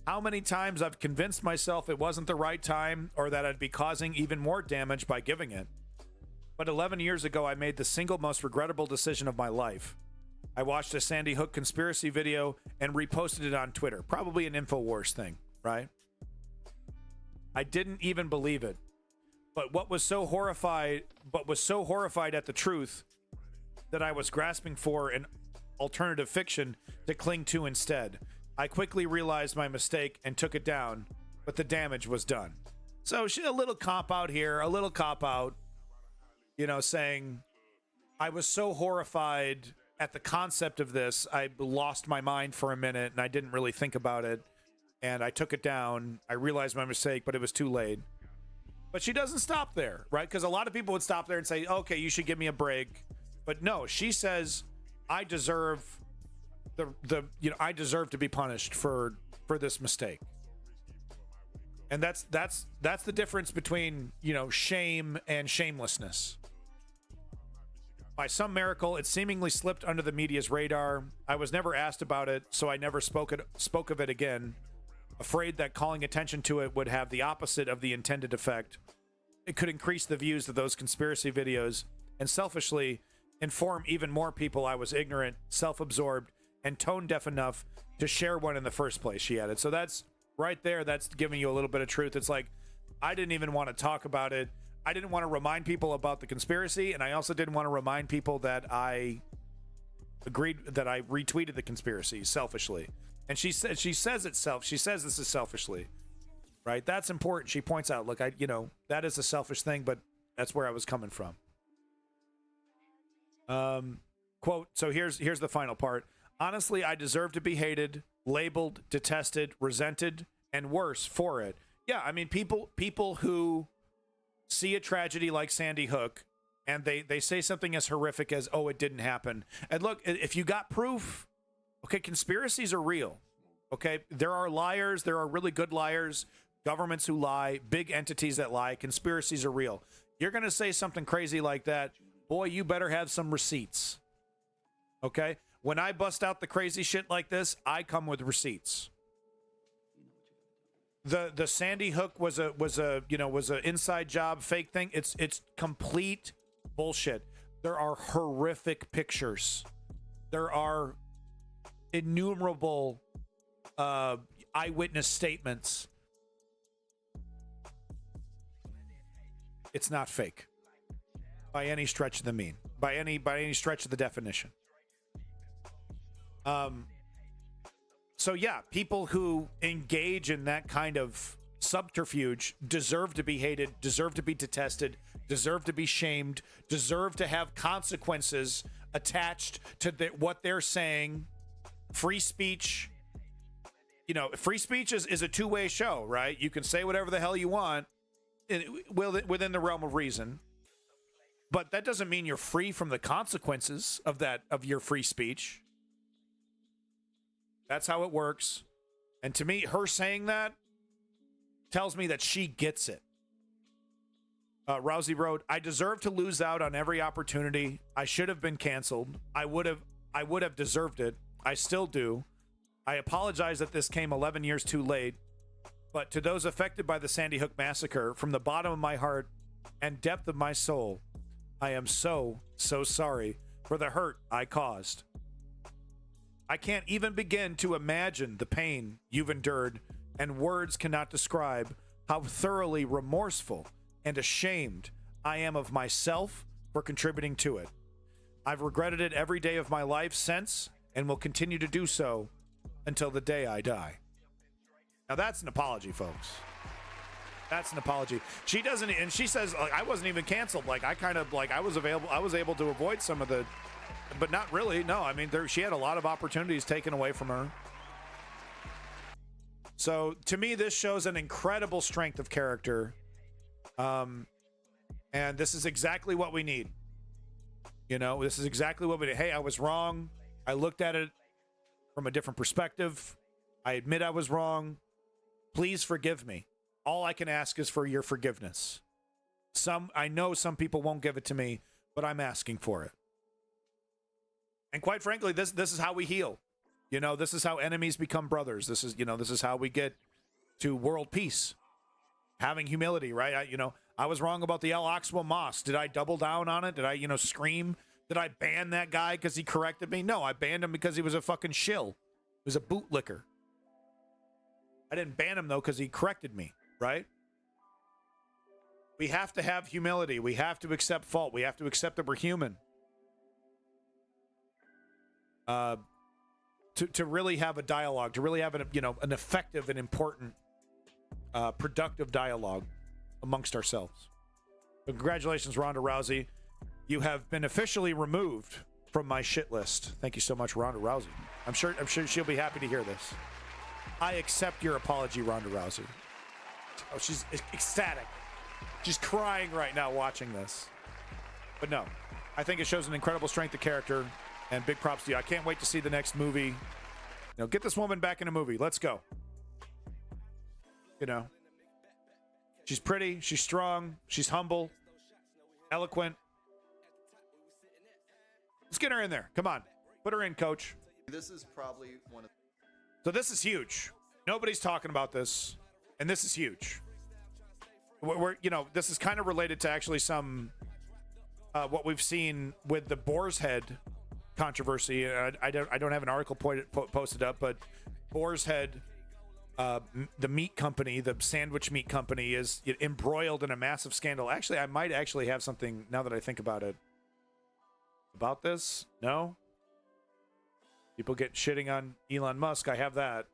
How many times I've convinced myself it wasn't the right time or that I'd be causing even more damage by giving it. But 11 years ago, I made the single most regrettable decision of my life. I watched a Sandy Hook conspiracy video and reposted it on Twitter. Probably an InfoWars thing, right? I didn't even believe it. But was so horrified at the truth that I was grasping for an alternative fiction to cling to instead. I quickly realized my mistake and took it down, but the damage was done. So a little cop-out here, saying, I was so horrified at the concept of this, I lost my mind for a minute and I didn't really think about it. And I took it down. I realized my mistake, but it was too late. But she doesn't stop there, right? Because a lot of people would stop there and say, okay, you should give me a break. But no, she says, I deserve I deserve to be punished for this mistake. And that's the difference between, shame and shamelessness. By some miracle, it seemingly slipped under the media's radar. I was never asked about it, so I never spoke of it again, afraid that calling attention to it would have the opposite of the intended effect. It could increase the views of those conspiracy videos and selfishly inform even more people I was ignorant, self-absorbed, and tone-deaf enough to share one in the first place, she added. So that's right there. That's giving you a little bit of truth. It's like, I didn't even want to talk about it. I didn't want to remind people about the conspiracy, and I also didn't want to remind people that I agreed that I retweeted the conspiracy selfishly. And she says this is selfishly, right? That's important. She points out, look, that is a selfish thing, but that's where I was coming from. Quote, so here's the final part. Honestly, I deserve to be hated, labeled, detested, resented, and worse for it. Yeah, I mean, people who see a tragedy like Sandy Hook and they say something as horrific as, oh, it didn't happen. And look, if you got proof, okay, conspiracies are real. Okay, there are liars. There are really good liars, governments who lie, big entities that lie. Conspiracies are real. You're going to say something crazy like that, boy, you better have some receipts. Okay? When I bust out the crazy shit like this, I come with receipts. The Sandy Hook was a inside job, fake thing. It's complete bullshit. There are horrific pictures. There are innumerable eyewitness statements. It's not fake by any stretch of the mean, by any stretch of the definition. So yeah, people who engage in that kind of subterfuge deserve to be hated, deserve to be detested, deserve to be shamed, deserve to have consequences attached to what they're saying. Free speech, you know, free speech is a two-way show, right? You can say whatever the hell you want within the realm of reason. But that doesn't mean you're free from the consequences of your free speech. That's how it works. And to me, her saying that tells me that she gets it. Rousey wrote, I deserve to lose out on every opportunity. I should have been canceled. I would have deserved it. I still do. I apologize that this came 11 years too late. But to those affected by the Sandy Hook massacre, from the bottom of my heart and depth of my soul, I am so sorry for the hurt I caused. I can't even begin to imagine the pain you've endured, and words cannot describe how thoroughly remorseful and ashamed I am of myself for contributing to it. I've regretted it every day of my life since, and will continue to do so until the day I die. Now that's an apology, folks. That's an apology. She doesn't, and she says, like, I wasn't even canceled. Like, I kind of, like, I was able to avoid some of the, but not really. No, I mean, she had a lot of opportunities taken away from her. So to me, this shows an incredible strength of character. And this is exactly what we need. You know, this is exactly what we need. Hey, I was wrong. I looked at it from a different perspective. I admit I was wrong. Please forgive me. All I can ask is for your forgiveness. I know some people won't give it to me, but I'm asking for it. And quite frankly, this is how we heal. You know, this is how enemies become brothers. This is how we get to world peace. Having humility, right? I was wrong about the Al-Aqsa Mosque. Did I double down on it? Did I, scream? Did I ban that guy because he corrected me? No, I banned him because he was a fucking shill. He was a bootlicker. I didn't ban him, though, because he corrected me, right? We have to have humility. We have to accept fault. We have to accept that we're human. To really have a dialogue, to really have an effective and important, productive dialogue amongst ourselves. So congratulations, Ronda Rousey. You have been officially removed from my shit list. Thank you so much, Ronda Rousey. I'm sure she'll be happy to hear this. I accept your apology, Ronda Rousey. Oh, she's ecstatic. She's crying right now watching this. But no, I think it shows an incredible strength of character, and big props to you. I can't wait to see the next movie. Get this woman back in a movie. Let's go. She's pretty, she's strong, she's humble, eloquent. Let's get her in there. Come on. Put her in, coach. This is probably one of... So this is huge. Nobody's talking about this, and this is huge. This is kind of related to actually some what we've seen with the Boar's Head controversy. I don't have an article posted up, but Boar's Head, the meat company, the sandwich meat company, is embroiled in a massive scandal. Actually, I might actually have something now that I think about it. About this? No? People get shitting on Elon Musk. I have that.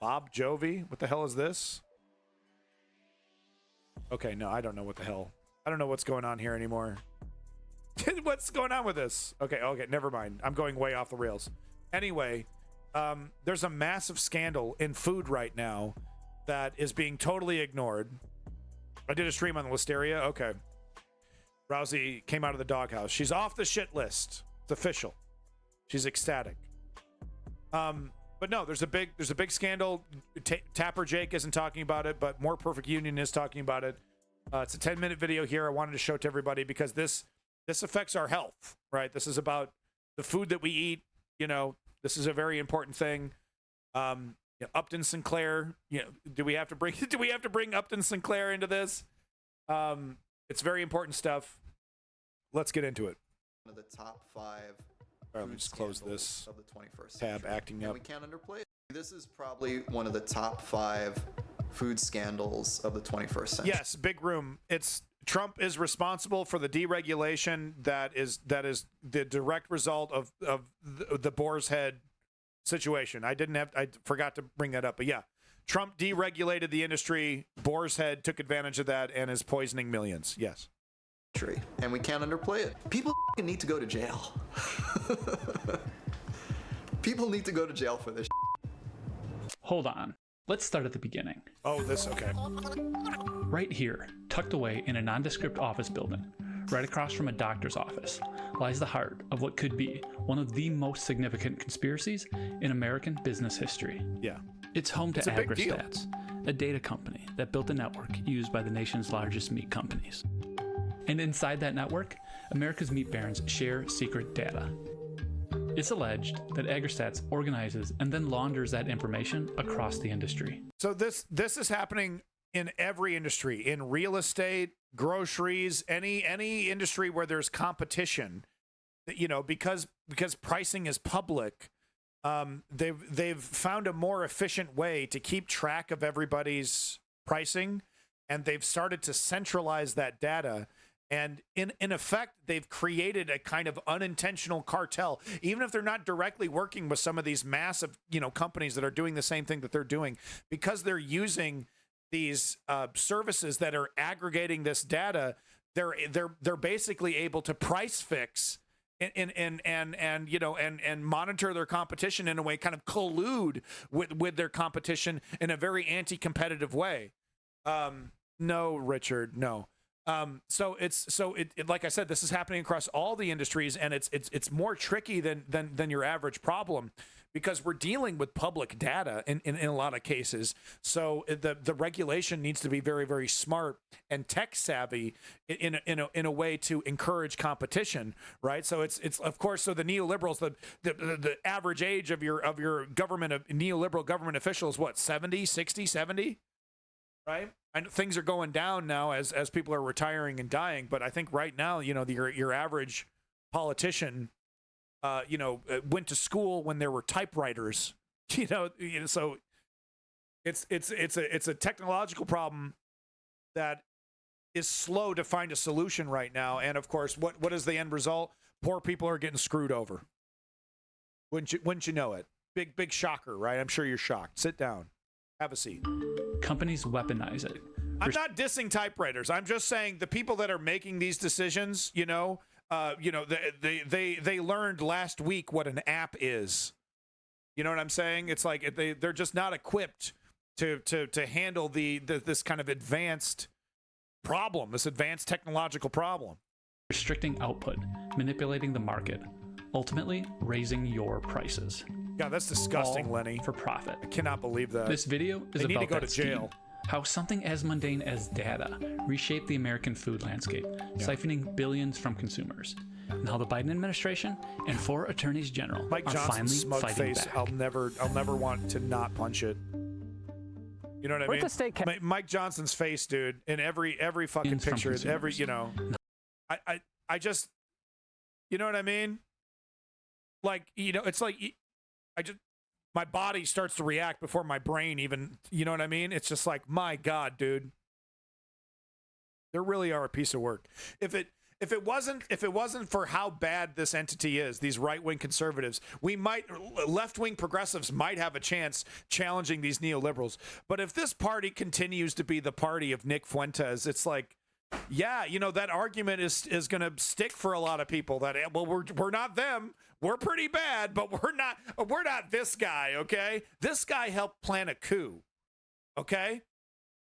Bob Jovi? What the hell is this? Okay, no, I don't know what the hell. I don't know what's going on here anymore. What's going on with this? Okay, never mind. I'm going way off the rails. Anyway, there's a massive scandal in food right now that is being totally ignored. I did a stream on the Listeria. Okay. Rousey came out of the doghouse. She's off the shit list. It's official. She's ecstatic. But no, there's a big scandal. Tapper Jake isn't talking about it, but More Perfect Union is talking about it. It's a 10-minute video here I wanted to show to everybody because this affects our health, right? This is about the food that we eat. This is a very important thing. Upton Sinclair. Do we have to bring Upton Sinclair into this? It's very important stuff. Let's get into it. One of the top 5. All right, let me just close this of the 21st tab century. acting up. And we can't underplay it. This is probably one of the top 5 food scandals of the 21st century. Yes, big room. Trump is responsible for the deregulation that is the direct result of the Boar's Head situation. I forgot to bring that up, but yeah. Trump deregulated the industry. Boar's Head took advantage of that and is poisoning millions. Yes. And we can't underplay it. People need to go to jail. People need to go to jail for this. Hold on. Let's start at the beginning. Oh, okay. Right here, tucked away in a nondescript office building, right across from a doctor's office, lies the heart of what could be one of the most significant conspiracies in American business history. Yeah. It's home to AgriStats, a data company that built a network used by the nation's largest meat companies. And inside that network, America's meat barons share secret data. It's alleged that AgriStats organizes and then launders that information across the industry. So this is happening in every industry, in real estate, groceries, any industry where there's competition. You know, because pricing is public, they've found a more efficient way to keep track of everybody's pricing, and they've started to centralize that data. And in effect, they've created a kind of unintentional cartel, even if they're not directly working with some of these massive, companies that are doing the same thing that they're doing, because they're using these services that are aggregating this data. They're basically able to price fix and monitor their competition in a way, kind of collude with their competition in a very anti-competitive way. No, Richard, no. So like I said, this is happening across all the industries, and it's more tricky than your average problem, because we're dealing with public data in a lot of cases. So the regulation needs to be very, very smart and tech savvy in a way to encourage competition, right? So it's of course, so the neoliberals, the average age of your government, of neoliberal government officials, what, 70, 60, 70? Right? And things are going down now as people are retiring and dying. But I think right now, your average politician, went to school when there were typewriters. So it's a technological problem that is slow to find a solution right now. And of course, what is the end result? Poor people are getting screwed over. Wouldn't you know it? Big shocker, right? I'm sure you're shocked. Sit down. Have a seat. Companies weaponize it. I'm not dissing typewriters. I'm just saying the people that are making these decisions, they learned last week what an app is. You know what I'm saying? It's like they're just not equipped to handle this kind of advanced problem, this advanced technological problem. Restricting output, manipulating the market, ultimately raising your prices. God, that's disgusting, all Lenny. For profit. I cannot believe that. This video is they about need to go that to jail. Scheme. How something as mundane as data reshaped the American food landscape, siphoning billions from consumers. And how the Biden administration and 4 attorneys general Mike are Johnson's finally smug fighting face. back. I'll never want to not punch it. You know what I mean? Mike Johnson's face, dude, in every fucking picture, I just, you know what I mean? Like, it's like my body starts to react before my brain even, you know what I mean? It's just like, my God, dude. They really are a piece of work. If it wasn't for how bad this entity is, these right-wing conservatives, left-wing progressives might have a chance challenging these neoliberals. But if this party continues to be the party of Nick Fuentes, it's like, yeah, that argument is going to stick for a lot of people. That, well, we're not them. We're pretty bad, but we're not this guy. Okay, this guy helped plan a coup. Okay,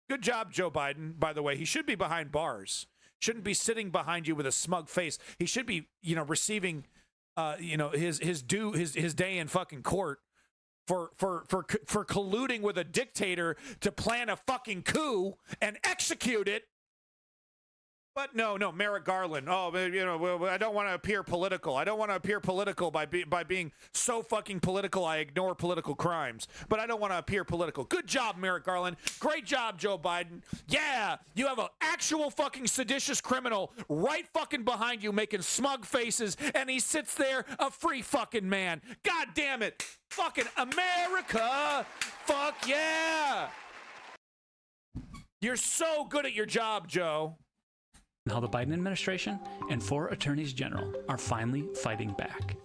good job, Joe Biden. By the way, he should be behind bars. Shouldn't be sitting behind you with a smug face. He should be, receiving, his day in fucking court for colluding with a dictator to plan a fucking coup and execute it. But no, Merrick Garland. Oh, I don't want to appear political. I don't want to appear political by being so fucking political. I ignore political crimes, but I don't want to appear political. Good job, Merrick Garland. Great job, Joe Biden. Yeah, you have an actual fucking seditious criminal right fucking behind you making smug faces, and he sits there a free fucking man. God damn it. Fucking America. Fuck yeah. You're so good at your job, Joe. How the Biden administration and 4 attorneys general are finally fighting back.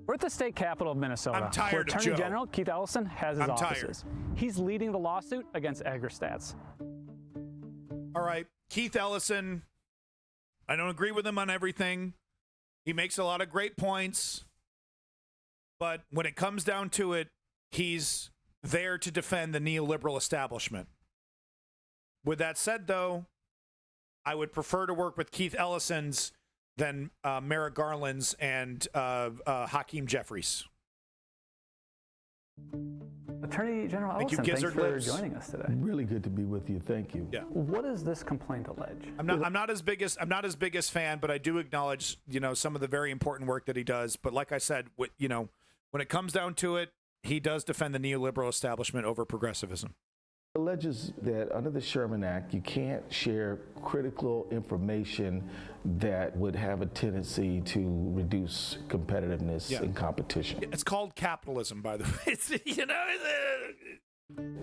We're at the state capitol of Minnesota, I'm tired where of Attorney Joe. General Keith Ellison has his I'm offices. He's leading the lawsuit against AgriStats. All right, Keith Ellison, I don't agree with him on everything. He makes a lot of great points. But when it comes down to it, he's there to defend the neoliberal establishment. With that said, though, I would prefer to work with Keith Ellison's than Merrick Garland's and Hakeem Jeffries. Attorney General Thank you, Ellison, thanks Gizzard for Lips. joining us today. Really good to be with you. Thank you. Yeah. What does this complaint allege? I'm not his biggest fan, but I do acknowledge, some of the very important work that he does. But like I said, when it comes down to it, he does defend the neoliberal establishment over progressivism. Alleges that under the Sherman Act, you can't share critical information that would have a tendency to reduce competitiveness and competition. It's called capitalism, by the way. It's,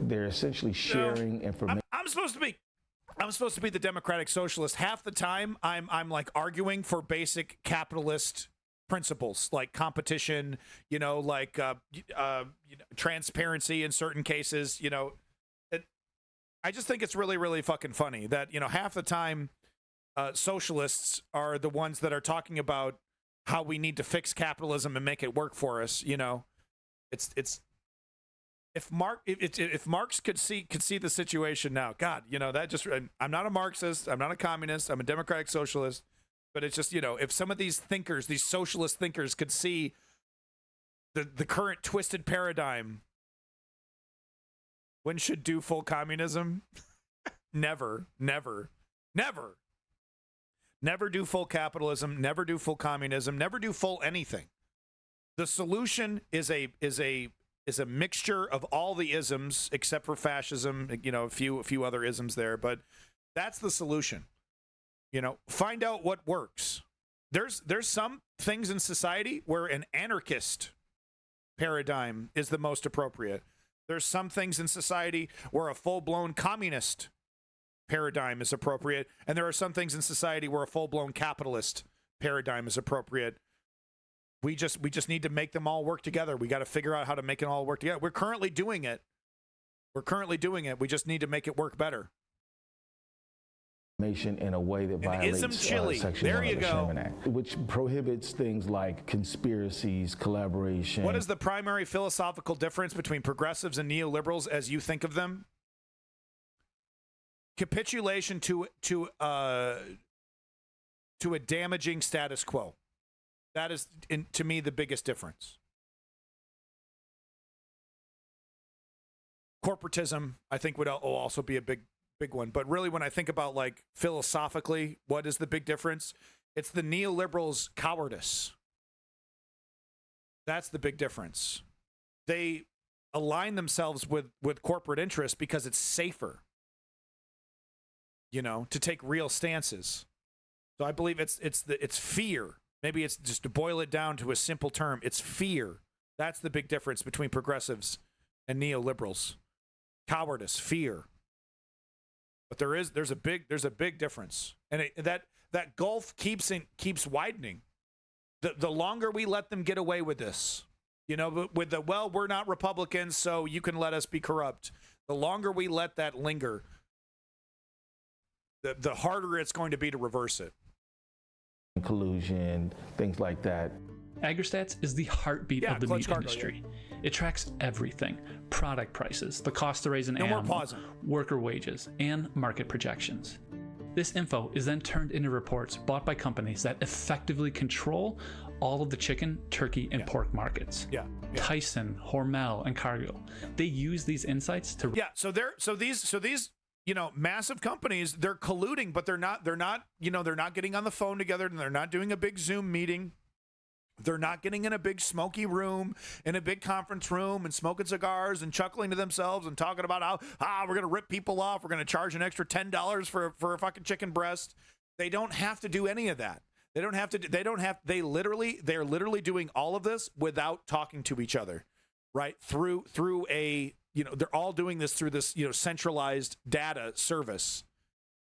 They're essentially sharing information. I'm supposed to be the democratic socialist. Half the time, I'm like arguing for basic capitalist principles like competition, transparency in certain cases, I just think it's really, really fucking funny that, half the time socialists are the ones that are talking about how we need to fix capitalism and make it work for us. It's if Marx could see the situation now, God, that just, I'm not a Marxist. I'm not a communist. I'm a democratic socialist. But it's just, if some of these thinkers, these socialist thinkers could see the current twisted paradigm, when should do full communism? Never, never, never. Never do full capitalism, never do full communism, never do full anything. The solution is a mixture of all the isms except for fascism, a few other isms there, but that's the solution. Find out what works. There's some things in society where an anarchist paradigm is the most appropriate. There's some things in society where a full-blown communist paradigm is appropriate, and there are some things in society where a full-blown capitalist paradigm is appropriate. We just need to make them all work together. We got to figure out how to make it all work together. We're currently doing it. We just need to make it work better. In a way that violates Section 1 of the Sherman Act, which prohibits things like conspiracies, collaboration. What is the primary philosophical difference between progressives and neoliberals as you think of them? Capitulation to a damaging status quo. That is, to me, the biggest difference. Corporatism, I think, will also be a big one. But really, when I think about, like, philosophically, what is the big difference? It's the neoliberals' cowardice. That's the big difference. They align themselves with corporate interests because it's safer, to take real stances. So I believe it's fear. Maybe it's just to boil it down to a simple term. It's fear. That's the big difference between progressives and neoliberals. Cowardice, fear. But there's a big difference, and that gulf keeps widening. The longer we let them get away with this, with we're not Republicans, so you can let us be corrupt. The longer we let that linger, the harder it's going to be to reverse it. Collusion, things like that. AgriStats is the heartbeat of the meat industry. It tracks everything: product prices, the cost to raise an animal, worker wages, and market projections. This info is then turned into reports bought by companies that effectively control all of the chicken, turkey, and pork markets. Tyson, Hormel, and Cargill. They use these insights to So these massive companies, they're colluding, but they're not getting on the phone together, and they're not doing a big Zoom meeting. They're not getting in a big smoky room, in a big conference room, and smoking cigars and chuckling to themselves and talking about how we're going to rip people off. We're going to charge an extra $10 for a fucking chicken breast. They don't have to do any of that. They're literally doing all of this without talking to each other, right? Through a, they're all doing this through this, centralized data service.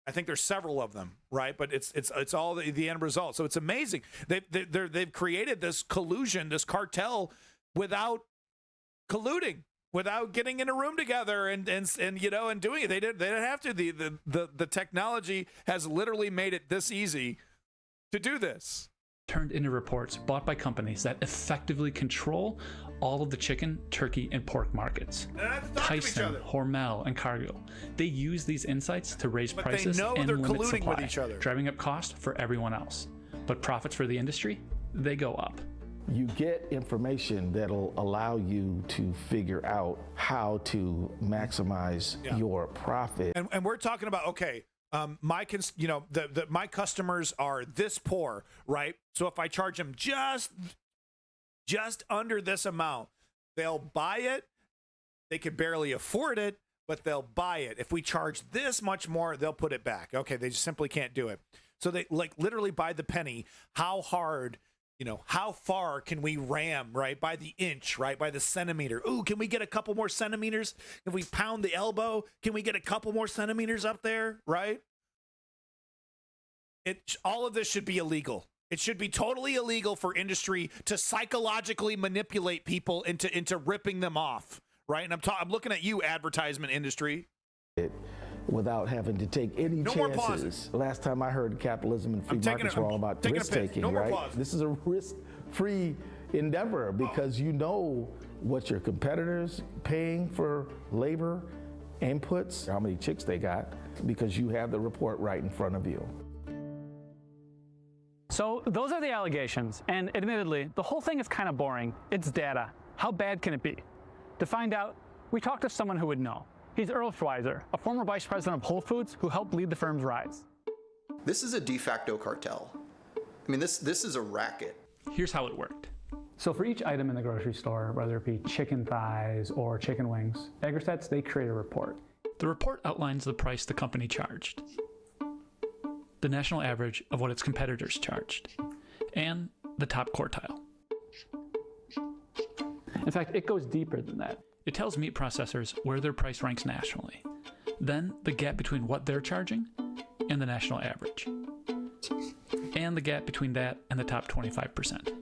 I think there's several of them, right? But it's all the end result. So it's amazing. They've created this collusion, this cartel, without colluding, without getting in a room together and doing it. They didn't have to. The technology has literally made it this easy to do this. turned into reports bought by companies that effectively control all of the chicken, turkey, and pork markets. Tyson, Hormel, and Cargill. They use these insights to raise prices and limit supply, driving up cost for everyone else. But profits for the industry, they go up. You get information that'll allow you to figure out how to maximize your profit. And we're talking about, okay, my customers are this poor, right? So if I charge them just under this amount, they'll buy it. They could barely afford it, but they'll buy it. If we charge this much more, they'll put it back. Okay, they just simply can't do it. So they like literally by the penny. How hard, how far can we ram, right? By the inch, right? By the centimeter. Ooh, can we get a couple more centimeters? If we pound the elbow, can we get a couple more centimeters up there, right? All of this should be illegal. It should be totally illegal for industry to psychologically manipulate people into ripping them off, right? And I'm looking at you, advertisement industry. Without having to take any chances. Last time I heard capitalism and free markets were all about risk taking, right? This is a risk-free endeavor because you know what your competitors paying for labor inputs, how many chicks they got, because you have the report right in front of you. So those are the allegations, and admittedly, the whole thing is kind of boring. It's data. How bad can it be? To find out, we talked to someone who would know. He's Earl Schweizer, a former vice president of Whole Foods who helped lead the firm's rise. This is a de facto cartel. I mean, this is a racket. Here's how it worked. So for each item in the grocery store, whether it be chicken thighs or chicken wings, AgriStats, they create a report. The report outlines the price the company charged, the national average of what its competitors charged, and the top quartile. In fact, it goes deeper than that. It tells meat processors where their price ranks nationally, then the gap between what they're charging and the national average, and the gap between that and the top 25%.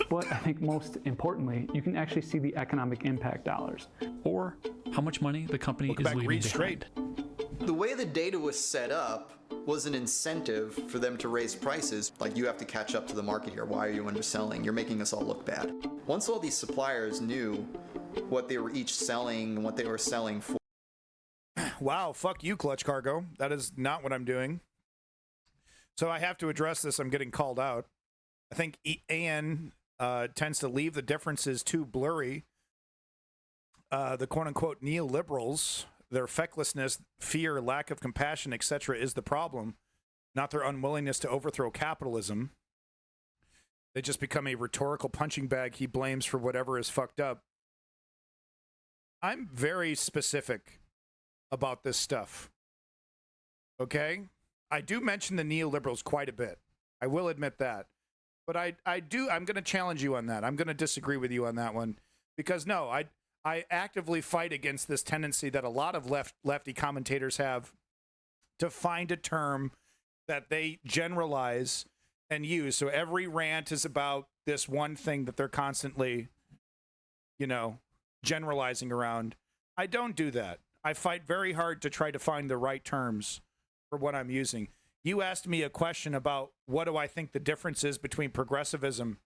But I think most importantly, you can actually see the economic impact dollars. Or how much money the company is leaving behind. The way the data was set up was an incentive for them to raise prices. Like, you have to catch up to the market here. Why are you underselling? You're making us all look bad. Once all these suppliers knew what they were each selling and what they were selling for. Wow, fuck you, Clutch Cargo. That is not what I'm doing. So I have to address this. I'm getting called out. I think Ian tends to leave the differences too blurry. The quote-unquote neoliberals, their fecklessness, fear, lack of compassion, etc. is the problem, not their unwillingness to overthrow capitalism. They just become a rhetorical punching bag he blames for whatever is fucked up. I'm very specific about this stuff. Okay? I do mention the neoliberals quite a bit. I will admit that. But I'm going to challenge you on that. I'm going to disagree with you on that one. Because no, I actively fight against this tendency that a lot of lefty commentators have to find a term that they generalize and use. So every rant is about this one thing that they're constantly, generalizing around. I don't do that. I fight very hard to try to find the right terms for what I'm using. You asked me a question about what do I think the difference is between progressivism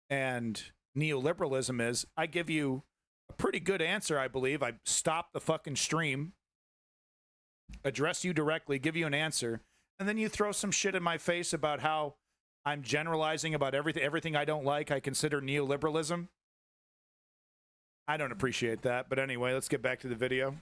and neoliberalism is. I give you a pretty good answer, I believe. I stop the fucking stream, address you directly, give you an answer, and then you throw some shit in my face about how I'm generalizing about everything I don't like I consider neoliberalism. I don't appreciate that, but anyway, let's get back to the video.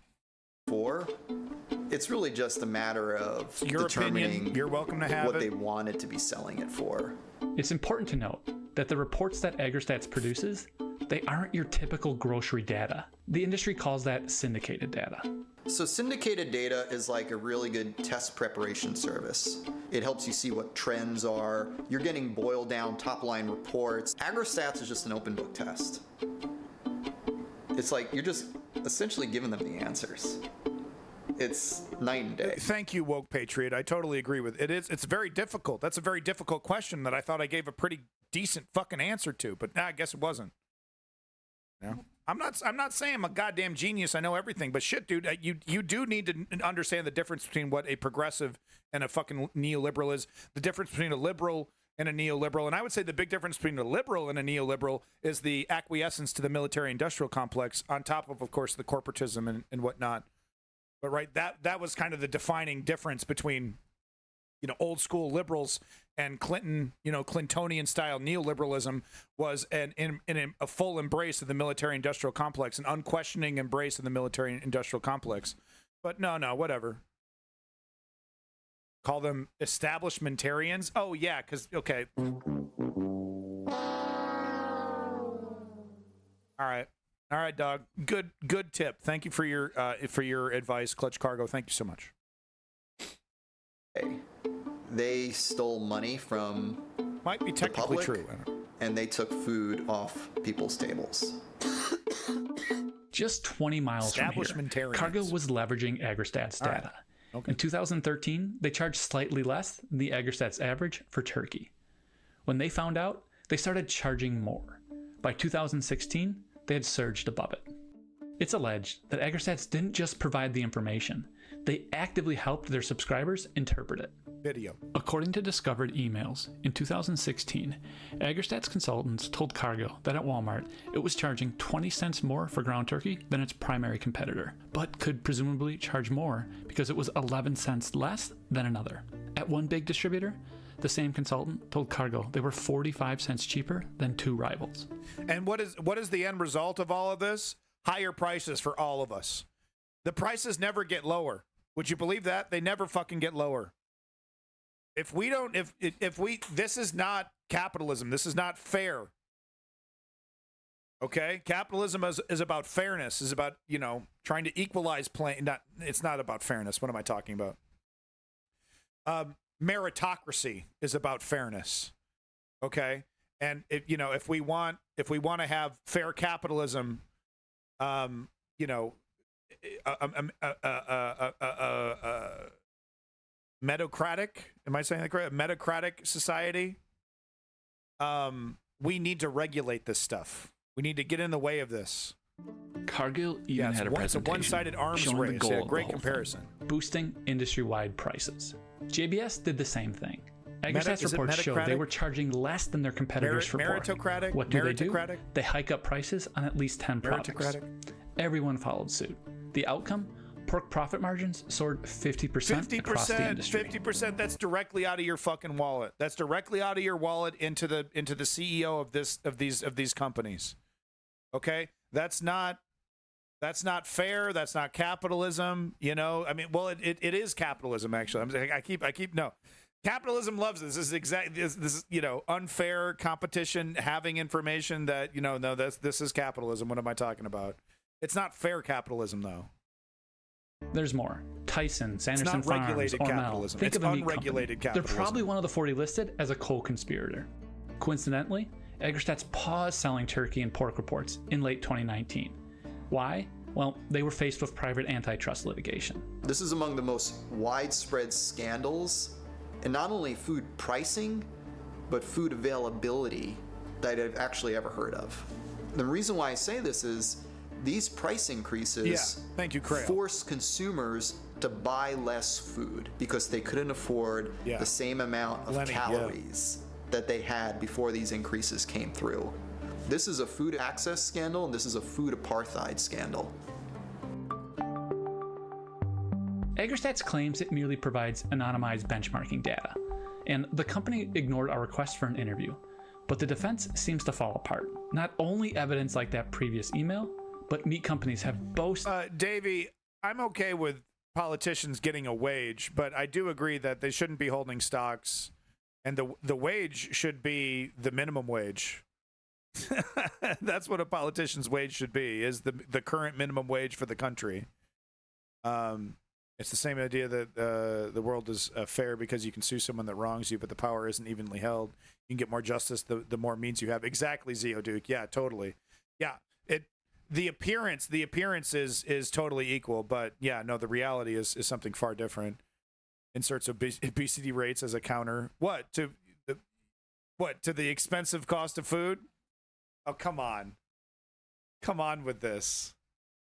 It's really just a matter of your determining opinion. You're welcome to have what it. They wanted to be selling it for. It's important to note that the reports that AgriStats produces, they aren't your typical grocery data. The industry calls that syndicated data. So syndicated data is like a really good test preparation service. It helps you see what trends are. You're getting boiled down top line reports. AgriStats is just an open book test. It's like you're just essentially giving them the answers. It's night and day. Thank you, Woke Patriot. I totally agree with it. It's very difficult. That's a very difficult question that I thought I gave a pretty decent fucking answer to, but I guess it wasn't. No? I'm not saying I'm a goddamn genius. I know everything, but shit, dude, you do need to understand the difference between what a progressive and a fucking neoliberal is. The difference between a liberal and a neoliberal, and I would say the big difference between a liberal and a neoliberal is the acquiescence to the military-industrial complex, on top of course, the corporatism and whatnot. But right, that was kind of the defining difference between, you know, old school liberals and Clinton, you know, Clintonian style neoliberalism was in a full embrace of the military-industrial complex, an unquestioning embrace of the military-industrial complex. But no, whatever. Call them establishmentarians. Oh yeah, because okay. All right, dog. Good tip. Thank you for your advice, Clutch Cargo. Thank you so much. They stole money from might be technically true, and they took food off people's tables. Just 20 miles from here, Cargill was leveraging AgriStats data. Okay. In 2013, they charged slightly less than the AgriStats average for turkey. When they found out, they started charging more. By 2016, they had surged above it. It's alleged that AgriStats didn't just provide the information, they actively helped their subscribers interpret it. Video. According to discovered emails, in 2016, AgriStats consultants told Cargill that at Walmart, it was charging 20 cents more for ground turkey than its primary competitor, but could presumably charge more because it was 11 cents less than another. At one big distributor, the same consultant told Cargill they were 45 cents cheaper than two rivals. And what is the end result of all of this? Higher prices for all of us. The prices never get lower. Would you believe that? They never fucking get lower. If this is not capitalism. This is not fair. Okay? Capitalism is about fairness, is about, you know, trying to equalize it's not about fairness. What am I talking about? Meritocracy is about fairness. Okay? And if we want to have fair capitalism, you know, metocratic, am I saying that correct? Metocratic society. We need to regulate this stuff. We need to get in the way of this. Cargill even had a presentation. It's a one-sided arms race. Yeah, great comparison. Boosting industry-wide prices. JBS did the same thing. AgriStats reports show they were charging less than their competitors for pork. Meritocratic. What do? They hike up prices on at least 10 products. Everyone followed suit. The outcome? Pork profit margins soared 50% across the industry. 50%. That's directly out of your fucking wallet. That's directly out of your wallet into the CEO of these companies. Okay, that's not fair. That's not capitalism. You know, I mean, well, it is capitalism actually. I keep no. Capitalism loves this. This is you know, unfair competition, having information that, you know, no, this is capitalism. What am I talking about? It's not fair capitalism though. There's more. Tyson, Sanderson Farms, it's not regulated Hormel. capitalism. Think It's of a meat unregulated company. capitalism. They're probably one of the 40 listed as a co-conspirator. Coincidentally, AgriStats paused selling turkey and pork reports in late 2019. Why? Well, they were faced with private antitrust litigation. This is among the most widespread scandals in not only food pricing, but food availability that I've actually ever heard of. The reason why I say this is these price increases force consumers to buy less food because they couldn't afford the same amount of calories that they had before these increases came through. This is a food access scandal, and this is a food apartheid scandal. AgriStats claims it merely provides anonymized benchmarking data, and the company ignored our request for an interview. But the defense seems to fall apart. Not only evidence like that previous email, but meat companies have boasted. Davey, I'm okay with politicians getting a wage, but I do agree that they shouldn't be holding stocks, and the wage should be the minimum wage. That's what a politician's wage should be, is the current minimum wage for the country. It's the same idea that the world is fair because you can sue someone that wrongs you, but the power isn't evenly held. You can get more justice the more means you have. Exactly, Zeo Duke. Yeah, totally. Yeah, the appearance is totally equal, but yeah, no, the reality is something far different. Inserts obesity rates as a counter. What to the expensive cost of food? Oh, come on. come on with this.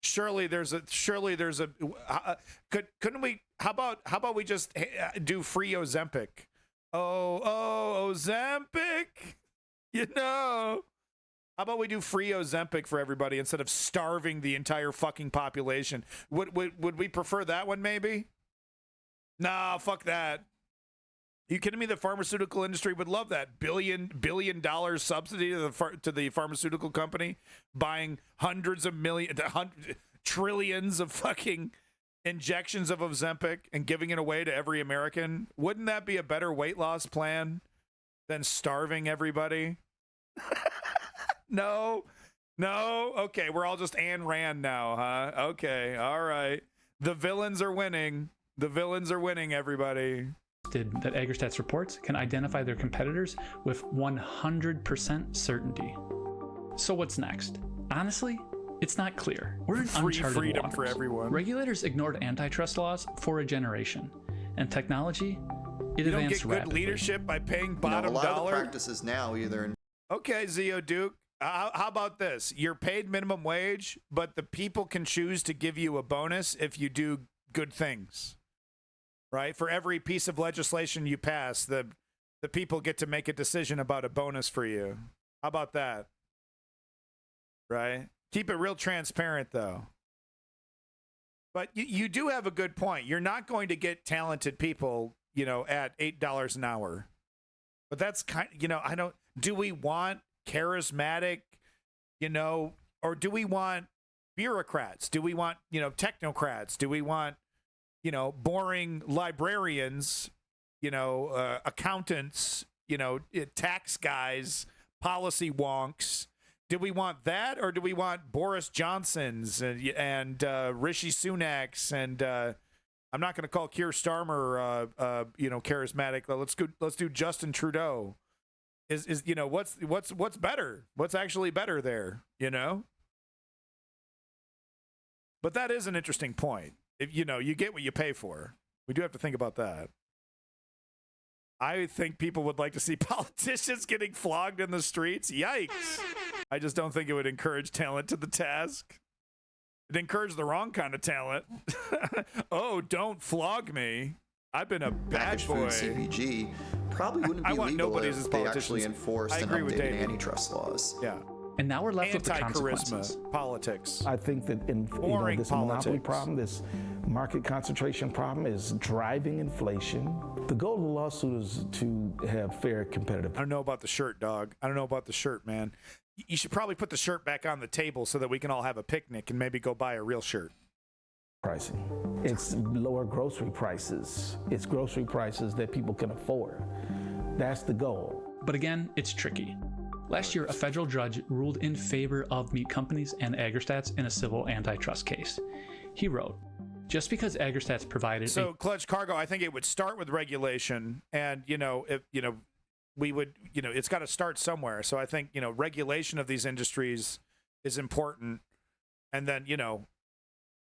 Surely there's a couldn't we how about we just do free Ozempic? Ozempic. You know. How about we do free Ozempic for everybody instead of starving the entire fucking population? Would we prefer that one maybe? Nah, fuck that. You kidding me? The pharmaceutical industry would love that billion dollar subsidy to the pharmaceutical company buying trillions of fucking injections of Ozempic and giving it away to every American. Wouldn't that be a better weight loss plan than starving everybody? No. Okay, we're all just Ayn Rand now, huh? Okay, all right. The villains are winning. Everybody. That AgriStats reports can identify their competitors with 100% certainty. So what's next? Honestly, it's not clear. We're in uncharted freedom waters. For everyone. Regulators ignored antitrust laws for a generation, and technology, it advanced rapidly. You don't get good leadership by paying bottom dollar. A lot of the practices now either. Okay, Zeo Duke. How about this? You're paid minimum wage, but the people can choose to give you a bonus if you do good things. Right? For every piece of legislation you pass, the people get to make a decision about a bonus for you. How about that? Right? Keep it real transparent, though. But you do have a good point. You're not going to get talented people, at $8 an hour. But that's do we want charismatic, or do we want bureaucrats? Do we want, technocrats? Do we want, boring librarians, accountants, tax guys, policy wonks? Do we want that, or do we want Boris Johnsons and Rishi Sunaks and I'm not going to call Keir Starmer charismatic. Let's do Justin Trudeau. Is what's better? What's actually better there? But that is an interesting point. If you get what you pay for. We do have to think about that. I think people would like to see politicians getting flogged in the streets. Yikes. I just don't think it would encourage talent to the task. It encouraged the wrong kind of talent. Oh, don't flog me. I've been a bad boy. CPG probably wouldn't be legal if they actually enforced and updated antitrust laws. Yeah. And now we're left with the consequences. Anti-charisma politics. I think that this monopoly problem, this market concentration problem is driving inflation. The goal of the lawsuit is to have fair competitive. I don't know about the shirt, dog. I don't know about the shirt, man. You should probably put the shirt back on the table so that we can all have a picnic and maybe go buy a real shirt. Pricing. It's lower grocery prices. It's grocery prices that people can afford. That's the goal. But again, it's tricky. Last year, a federal judge ruled in favor of meat companies and AgriStats in a civil antitrust case. He wrote, just because AgriStats provided... So, Clutch Cargo, I think it would start with regulation, and, we would, it's got to start somewhere. So I think, regulation of these industries is important. And then,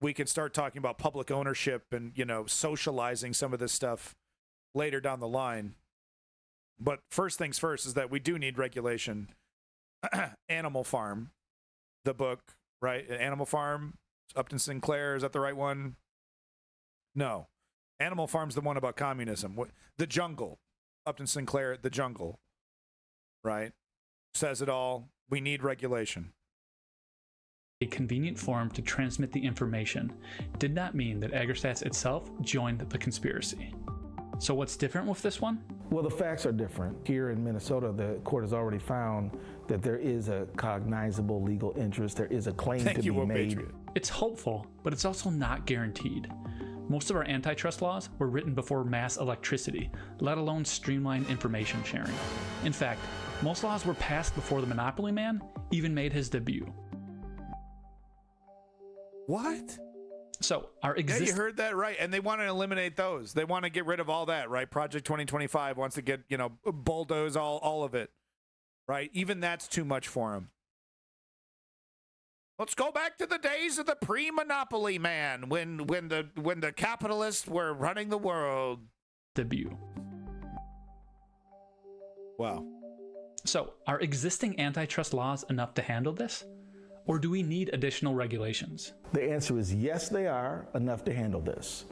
we can start talking about public ownership and, socializing some of this stuff later down the line. But first things first is that we do need regulation. Animal Farm, the book, right? Animal Farm, Upton Sinclair, is that the right one? No. Animal Farm's the one about communism. The Jungle, Upton Sinclair, The Jungle, right? Says it all. We need regulation. A convenient form to transmit the information did not mean that AgriStats itself joined the conspiracy. So what's different with this one? Well, the facts are different. Here in Minnesota, the court has already found that there is a cognizable legal interest. There is a claim to be made. It's hopeful, but it's also not guaranteed. Most of our antitrust laws were written before mass electricity, let alone streamlined information sharing. In fact, most laws were passed before the Monopoly Man even made his debut. What? So yeah, you heard that right. And they want to eliminate those. They want to get rid of all that, right? Project 2025 wants to get, bulldoze all of it, right? Even that's too much for them. Let's go back to the days of the pre-Monopoly Man when the capitalists were running the world. Debut. Wow. So are existing antitrust laws enough to handle this? Or do we need additional regulations? The answer is yes, they are enough to handle this.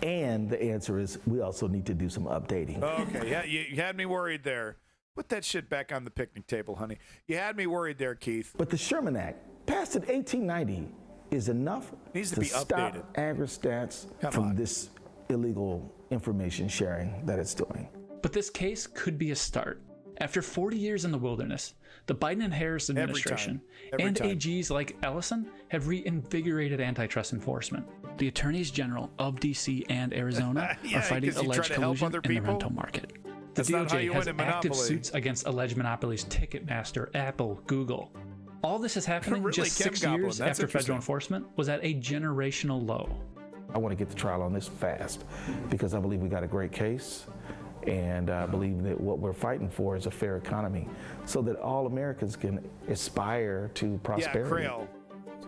And the answer is we also need to do some updating. Okay, yeah, you had me worried there. Put that shit back on the picnic table, honey. You had me worried there, Keith. But the Sherman Act, passed in 1890, is enough Needs to be stop updated. AgriStats from this illegal information sharing that it's doing. But this case could be a start. After 40 years in the wilderness, the Biden and Harris administration Every and time. AGs like Ellison have reinvigorated antitrust enforcement. The attorneys general of DC and Arizona Yeah, are fighting 'cause you try alleged to help collusion other in the people? rental market. The That's not how DOJ you has win in active Monopoly. suits against alleged monopolies Ticketmaster, Apple, Google. All this is happening Really, just Kim 6 Goblin, years that's after interesting. federal enforcement was at a generational low. I want to get the trial on this fast because I believe we got a great case. And I believe that what we're fighting for is a fair economy so that all Americans can aspire to prosperity. Yeah, Crail.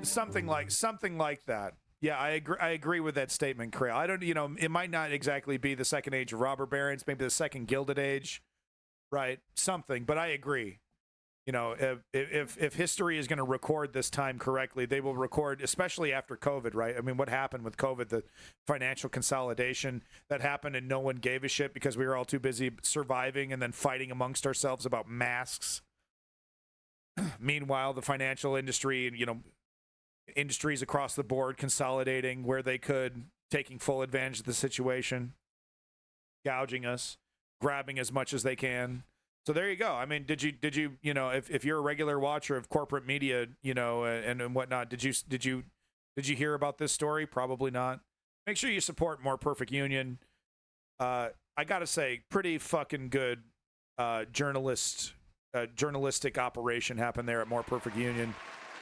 Something like that. Yeah, I agree with that statement, Crail. I don't, it might not exactly be the second age of robber barons, maybe the second Gilded Age, right? Something, but I agree. If history is going to record this time correctly, they will record, especially after COVID, right? I mean, what happened with COVID, the financial consolidation that happened and no one gave a shit because we were all too busy surviving and then fighting amongst ourselves about masks. Meanwhile, the financial industry and, industries across the board consolidating where they could, taking full advantage of the situation, gouging us, grabbing as much as they can. So there you go. I mean, did you if you're a regular watcher of corporate media, and whatnot, did you hear about this story? Probably not. Make sure you support More Perfect Union. I gotta say, pretty fucking good journalistic operation happened there at More Perfect Union.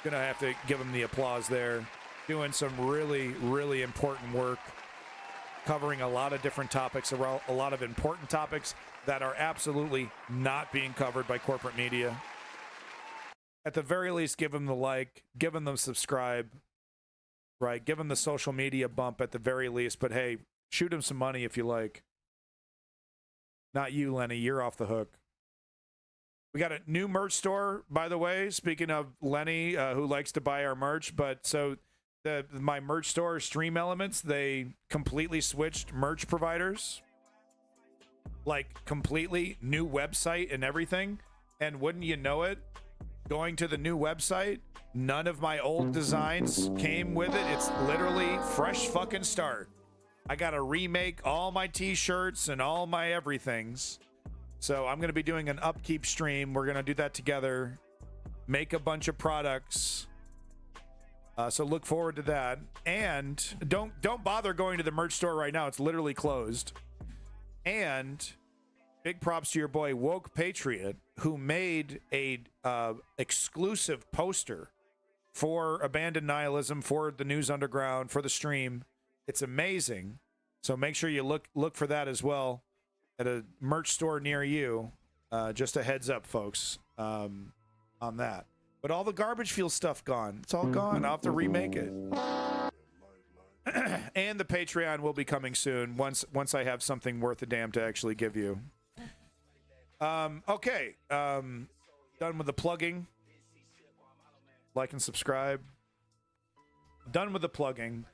Gonna have to give them the applause there. Doing some really, really important work, covering a lot of different topics, a lot of important topics that are absolutely not being covered by corporate media. At the very least, give them the like, give them the subscribe, right? Give them the social media bump at the very least. But hey, shoot them some money if you like. Not you, Lenny. You're off the hook. We got a new merch store, by the way. Speaking of Lenny, who likes to buy our merch, but so my merch store, Stream Elements, they completely switched merch providers. Like completely new website and everything. And wouldn't you know it, going to the new website, none of my old designs came with it. It's literally fresh fucking start. I got to remake all my t-shirts and all my everythings. So I'm going to be doing an upkeep stream. We're going to do that together. Make a bunch of products. So look forward to that. And don't bother going to the merch store right now. It's literally closed. And big props to your boy Woke Patriot, who made a exclusive poster for Abandoned Nihilism, for the News Underground, for the stream. It's amazing. So make sure you look for that as well at a merch store near you. Just a heads up, folks, on that. But all the Garbage Fuel stuff gone. It's all gone. I'll have to remake it. And the Patreon will be coming soon once I have something worth a damn to actually give you. Okay. Done with the plugging. Like and subscribe. Done with the plugging.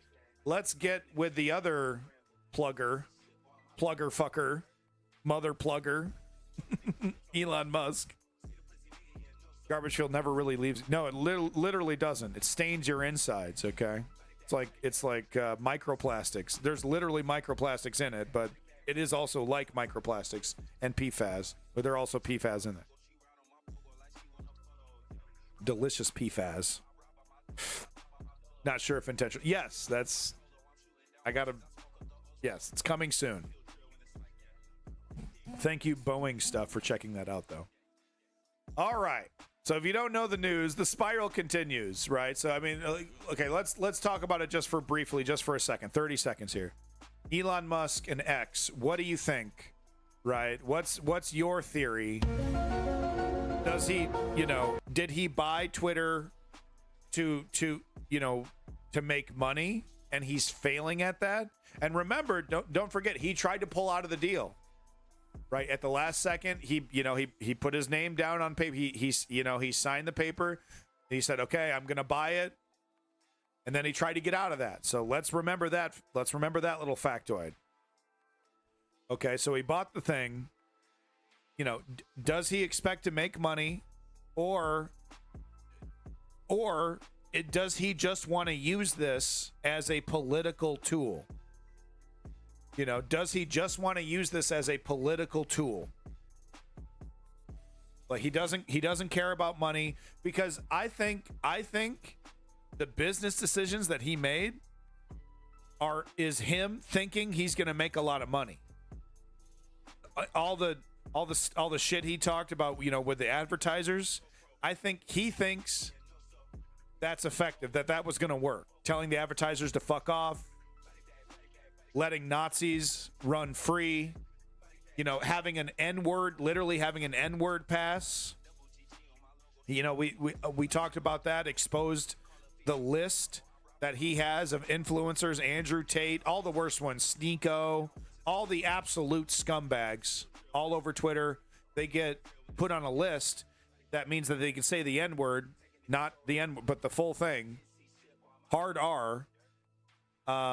Let's get with the other plugger fucker, mother plugger, Elon Musk. Garbage Fuel never really leaves. No, it literally doesn't. It stains your insides, okay? It's like microplastics. There's literally microplastics in it, but it is also like microplastics and PFAS, but there are also PFAS in it. Delicious PFAS. Not sure if intentional. Yes, yes, it's coming soon. Thank you, Boeing stuff, for checking that out, though. All right. So if you don't know the news, the spiral continues, right? So, I mean, okay, let's talk about it just for a second, 30 seconds here. Elon Musk and X, what do you think, right? What's your theory? Does he, did he buy Twitter to make money, and he's failing at that? And remember, don't forget, he tried to pull out of the deal. Right at the last second, he put his name down on paper. He signed the paper. He said, okay, I'm going to buy it. And then he tried to get out of that. So let's remember that. Let's remember that little factoid. Okay, so he bought the thing. You know, does he expect to make money, or does he just want to use this as a political tool? You know, does he just want to use this as a political tool? Like he doesn't care about money, because I think the business decisions that he made is him thinking he's going to make a lot of money. All the shit he talked about, you know, with the advertisers, I think he thinks that's effective, that was going to work. Telling the advertisers to fuck off, letting Nazis run free, you know, having an N-word, literally having an N-word pass. You know, we talked about that, exposed the list that he has of influencers, Andrew Tate, all the worst ones, Sneeko, all the absolute scumbags all over Twitter. They get put on a list. That means that they can say the N-word, not the N, but the full thing, hard R,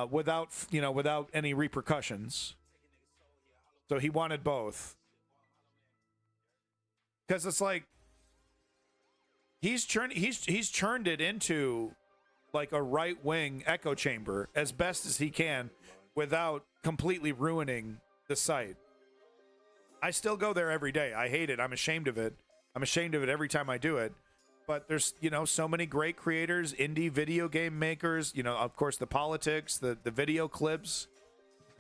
without any repercussions. So he wanted both, because it's like he's churned it into like a right-wing echo chamber as best as he can without completely ruining the site. I still go there every day. I hate it. I'm ashamed of it. I'm ashamed of it every time I do it. But there's, you know, so many great creators, indie video game makers, you know, of course, the politics, the video clips,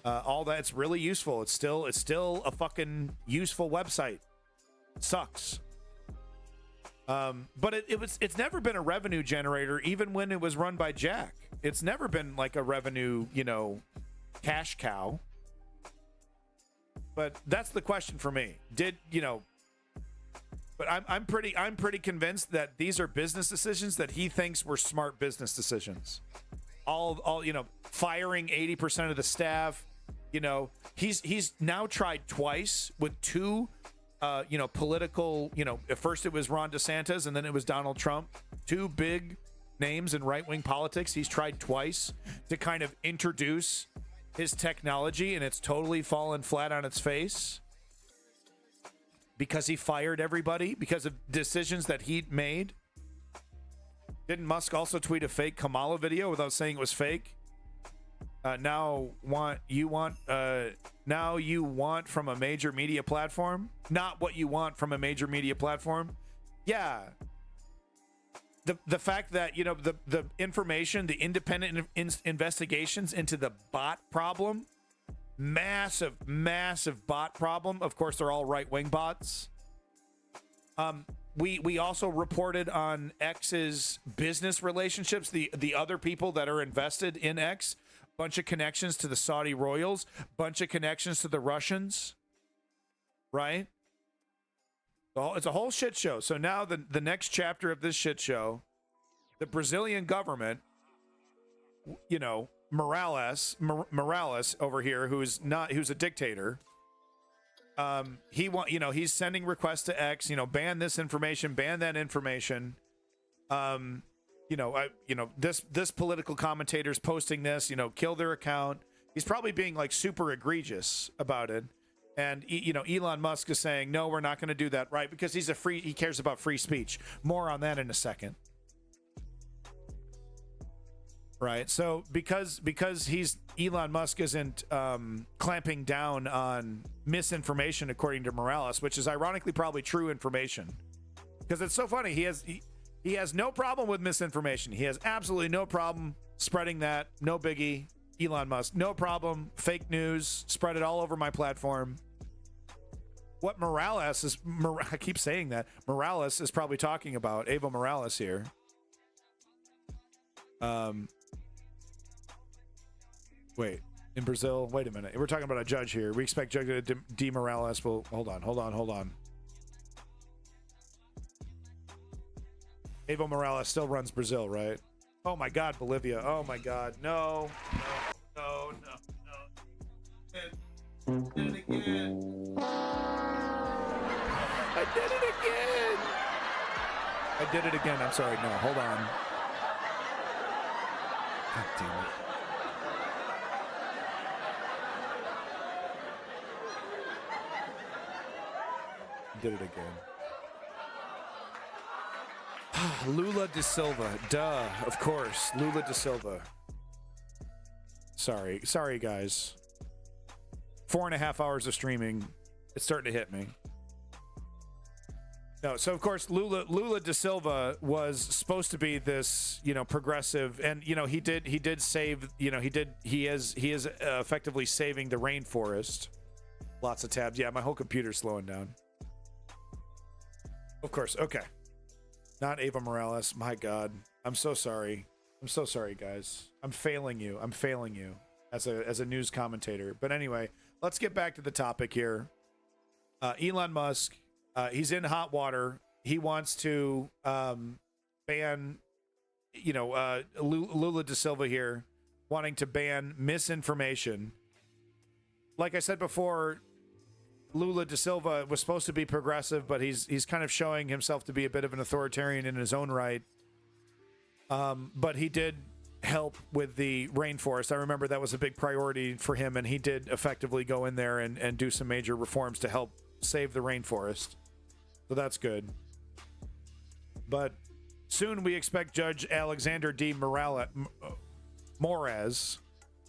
all that. It's really useful. It's still a fucking useful website. It sucks. But it's never been a revenue generator, even when it was run by Jack. It's never been like a revenue, you know, cash cow. But that's the question for me. But I'm pretty convinced that these are business decisions that he thinks were smart business decisions. All you know, firing 80% of the staff. You know, he's now tried twice with two, you know, political. You know, at first it was Ron DeSantis and then it was Donald Trump. Two big names in right-wing politics. He's tried twice to kind of introduce his technology, and it's totally fallen flat on its face. Because he fired everybody because of decisions that he'd made. Didn't Musk also tweet a fake Kamala video without saying it was fake? Now you want from a major media platform? Not what you want from a major media platform? Yeah. The fact that, you know, the information, the independent investigations into the bot problem, massive bot problem. Of course, they're all right-wing bots. We also reported on X's business relationships, the other people that are invested in X, bunch of connections to the Saudi royals, bunch of connections to the Russians, right? It's a whole shit show. So now the next chapter of this shit show, the Brazilian government, you know, Morales over here, who's a dictator. He's sending requests to X, you know, ban this information, ban that information. This political commentator's posting this, you know, kill their account. He's probably being like super egregious about it. And, you know, Elon Musk is saying, no, we're not going to do that, right? Because he cares about free speech. More on that in a second. Right. So because Elon Musk isn't clamping down on misinformation, according to Morales, which is ironically probably true information, because it's so funny. He has no problem with misinformation. He has absolutely no problem spreading that. No biggie. Elon Musk, no problem. Fake news, spread it all over my platform. What Morales is, I keep saying that, Morales is probably talking about, Evo Morales here. Wait, in Brazil, wait a minute. We're talking about a judge here. We expect Judge D. Morales will, hold on. Evo Morales still runs Brazil, right? Oh my God, Bolivia. Oh my God, no. I did it again. I I did it again. I'm sorry. No, hold on. God damn it. Did it again. Lula da Silva. Duh. Of course. Lula da Silva. Sorry. Sorry, guys. 4.5 hours of streaming. It's starting to hit me. No, so of course Lula da Silva was supposed to be this, progressive, and he did save, he is effectively saving the rainforest. Lots of tabs. Yeah, my whole computer's slowing down. Of course. Okay. Not Eva Morales. My God. I'm so sorry. I'm so sorry, guys. I'm failing you. I'm failing you as a news commentator. But anyway, let's get back to the topic here. Elon Musk, he's in hot water. He wants to ban, Lula da Silva here, wanting to ban misinformation. Like I said before, Lula da Silva was supposed to be progressive, but he's kind of showing himself to be a bit of an authoritarian in his own right. But he did help with the rainforest. I remember that was a big priority for him, and he did effectively go in there and do some major reforms to help save the rainforest. So that's good. But soon we expect Judge Alexander D. Moraes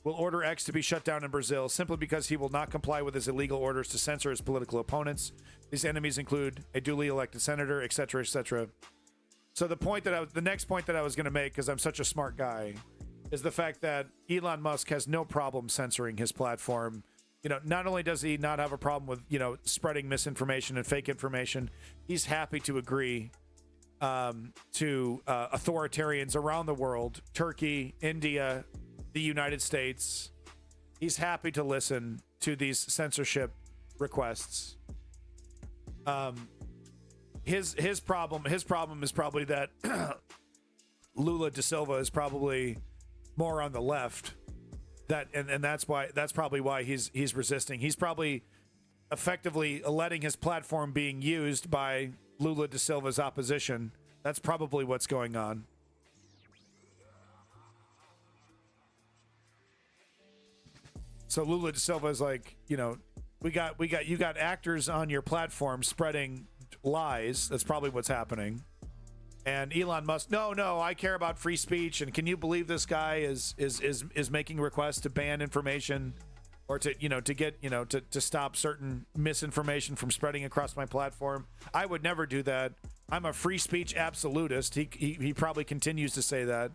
will order X to be shut down in Brazil simply because he will not comply with his illegal orders to censor his political opponents. These enemies include a duly elected senator, etc., etc. So the next point that I was going to make, because I'm such a smart guy, is the fact that Elon Musk has no problem censoring his platform. Not only does he not have a problem with, spreading misinformation and fake information, he's happy to agree to authoritarians around the world, Turkey, India, the United States. He's happy to listen to these censorship requests. His problem is probably that Lula da Silva is probably more on the left. That's probably why he's resisting. He's probably effectively letting his platform being used by Lula da Silva's opposition. That's probably what's going on. So Lula da Silva is like, you got actors on your platform spreading lies. That's probably what's happening. And Elon Musk, no, I care about free speech. And can you believe this guy is making requests to ban information or to stop certain misinformation from spreading across my platform? I would never do that. I'm a free speech absolutist. He probably continues to say that.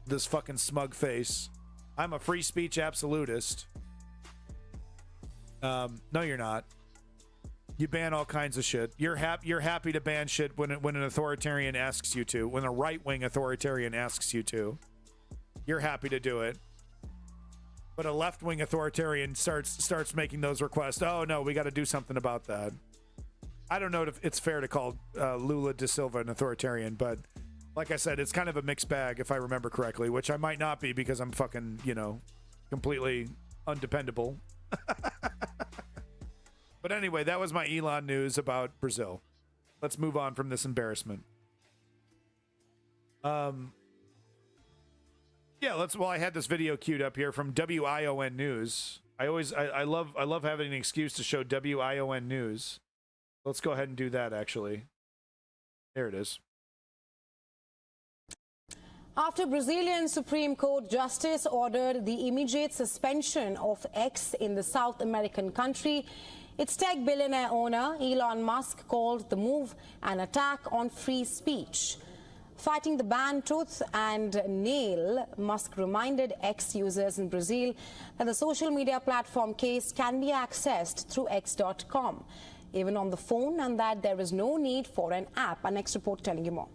This fucking smug face. I'm a free speech absolutist. No, you're not. You ban all kinds of shit. You're happy to ban shit when an authoritarian asks you to. When a right-wing authoritarian asks you to, you're happy to do it. But a left-wing authoritarian starts making those requests. Oh no, we got to do something about that. I don't know if it's fair to call Lula da Silva an authoritarian, but like I said, it's kind of a mixed bag if I remember correctly, which I might not be because I'm fucking, completely undependable. But anyway, that was my Elon news about Brazil. Let's move on from this embarrassment. I had this video queued up here from WION News. I love having an excuse to show WION News. Let's go ahead and do that, actually. There it is. After Brazilian Supreme Court justice ordered the immediate suspension of X in the South American country, its tech billionaire owner, Elon Musk, called the move an attack on free speech. Fighting the ban tooth and nail, Musk reminded X users in Brazil that the social media platform case can be accessed through X.com, even on the phone, and that there is no need for an app. Our next report telling you more.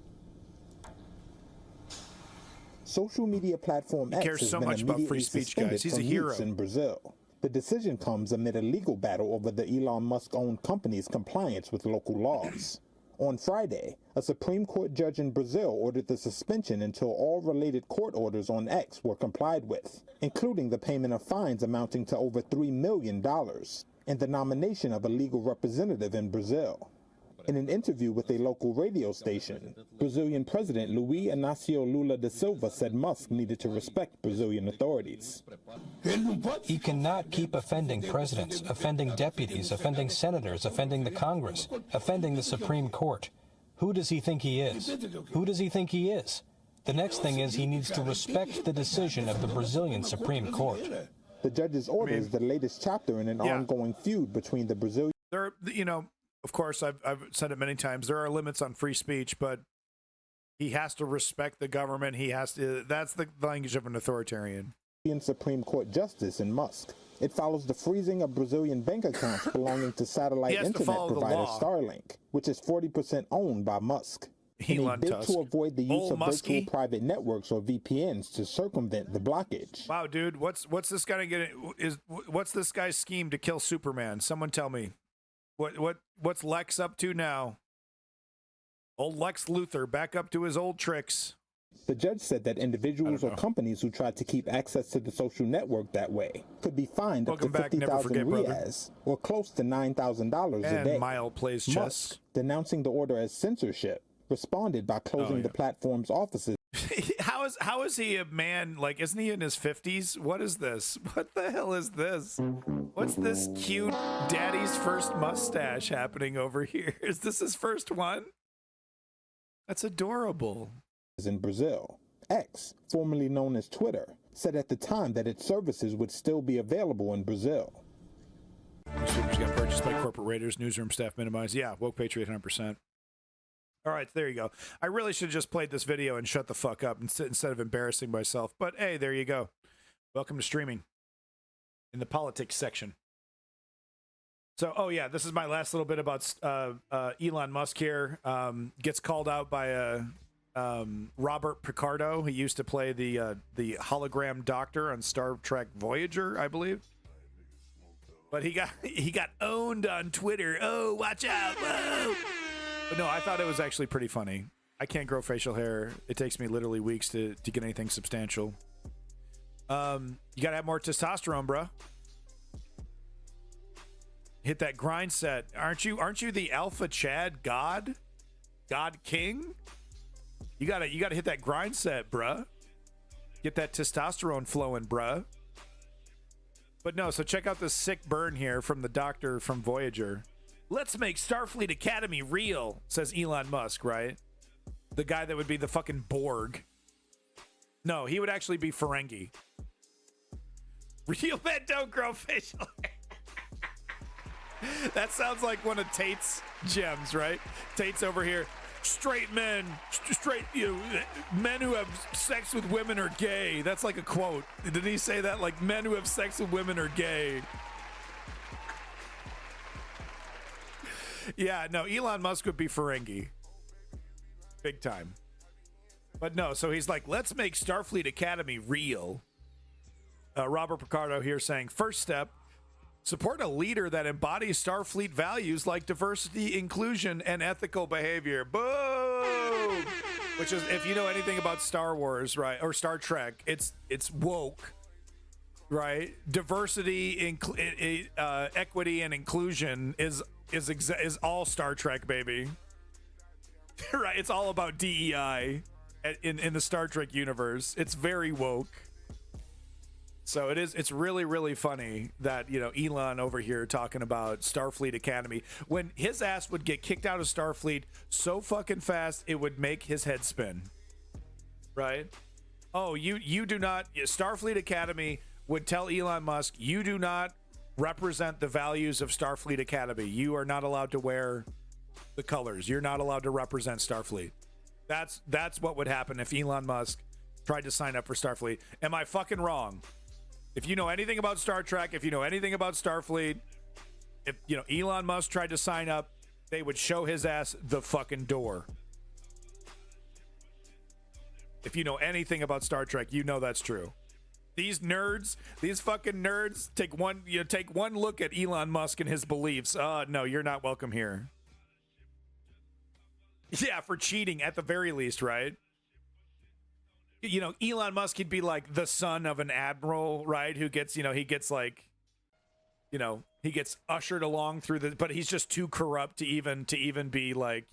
Social media platform X has been immediately suspended from use in Brazil. The decision comes amid a legal battle over the Elon Musk-owned company's compliance with local laws. On Friday, a Supreme Court judge in Brazil ordered the suspension until all related court orders on X were complied with, including the payment of fines amounting to over $3 million and the nomination of a legal representative in Brazil. In an interview with a local radio station, Brazilian President Luiz Inácio Lula da Silva said Musk needed to respect Brazilian authorities. He cannot keep offending presidents, offending deputies, offending senators, offending the Congress, offending the Supreme Court. Who does he think he is? Who does he think he is? The next thing is he needs to respect the decision of the Brazilian Supreme Court. The judge's order is the latest chapter in an ongoing feud between the Brazilian... Of course, I've said it many times, there are limits on free speech, but he has to respect the government. He has to, that's the language of an authoritarian. Supreme Court justice in Musk. It follows the freezing of Brazilian bank accounts belonging to satellite internet provider Starlink, which is 40% owned by Musk. In a bid to avoid the use of virtual private networks or VPNs to circumvent the blockage. Wow, dude, what's this guy what's this guy's scheme to kill Superman? Someone tell me. What's Lex up to now? Old Lex Luthor back up to his old tricks. The judge said that individuals or companies who tried to keep access to the social network that way could be fined up to 50,000 Riaz, or close to $9,000 a day. Mile plays chess. Musk, denouncing the order as censorship, responded by closing the platform's offices. How is he a man? Like, isn't he in his 50s? What is this? What the hell is this? What's this cute daddy's first mustache happening over here? Is this his first one? That's adorable. In Brazil, X, formerly known as Twitter, said at the time that its services would still be available in Brazil. Newspapers got purchased by corporate raiders. Newsroom staff minimized. Yeah, woke patriot 100%. All right, there you go. I really should have just played this video and shut the fuck up instead of embarrassing myself. But hey, there you go. Welcome to streaming in the politics section. So, oh yeah, this is my last little bit about Elon Musk here. Gets called out by Robert Picardo. He used to play the hologram doctor on Star Trek Voyager, I believe. But he got owned on Twitter. Oh, watch out! Whoa! But no, I thought it was actually pretty funny. I can't grow facial hair. It takes me literally weeks to get anything substantial. You gotta have more testosterone, bro. Hit that grind set. Aren't you the alpha Chad God King? You gotta hit that grind set, bruh. Get that testosterone flowing, bruh. But no, so check out this sick burn here from the doctor from Voyager. Let's make Starfleet Academy real, says Elon Musk, right? The guy that would be the fucking Borg. No, he would actually be Ferengi. Real men don't grow facial hair. That sounds like one of Tate's gems, right? Tate's over here. Straight men, men who have sex with women are gay. That's like a quote. Did he say that? Like, men who have sex with women are gay. Yeah, no, Elon Musk would be Ferengi. Big time. But no, so he's like, let's make Starfleet Academy real. Robert Picardo here saying, first step, support a leader that embodies Starfleet values like diversity, inclusion, and ethical behavior. Boom! Which is, if you know anything about Star Wars, right, or Star Trek, it's woke, right? Diversity, equity, and inclusion is all Star Trek, baby. Right? It's all about DEI in the Star Trek universe. It's very woke. So it's really, really funny that, you know, Elon over here talking about Starfleet Academy when his ass would get kicked out of Starfleet so fucking fast it would make his head spin. Right? Oh, you do not, Starfleet Academy would tell Elon Musk, you do not represent the values of Starfleet Academy. You are not allowed to wear the colors. You're not allowed to represent Starfleet. That's what would happen if Elon Musk tried to sign up for Starfleet. Am I fucking wrong? If you know anything about Star Trek, if you know anything about Starfleet, if you know Elon Musk tried to sign up, they would show his ass the fucking door. If you know anything about Star Trek, you know that's true. These nerds, these fucking nerds, take one look at Elon Musk and his beliefs. No, you're not welcome here. Yeah, for cheating at the very least, right? You know, Elon Musk, he'd be like the son of an admiral, right? Who gets, he gets like, He gets ushered along through but he's just too corrupt to even be like,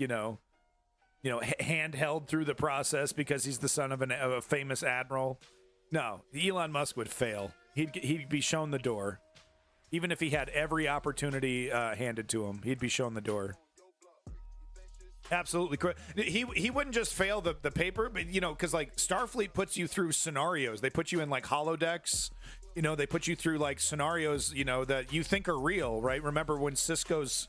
handheld through the process because he's the son of a famous admiral. No, Elon Musk would fail. He'd be shown the door. Even if he had every opportunity handed to him, he'd be shown the door. Absolutely correct. He wouldn't just fail the paper, but because like Starfleet puts you through scenarios. They put you in like holodecks. They put you through like scenarios, that you think are real, right? Remember when Sisko's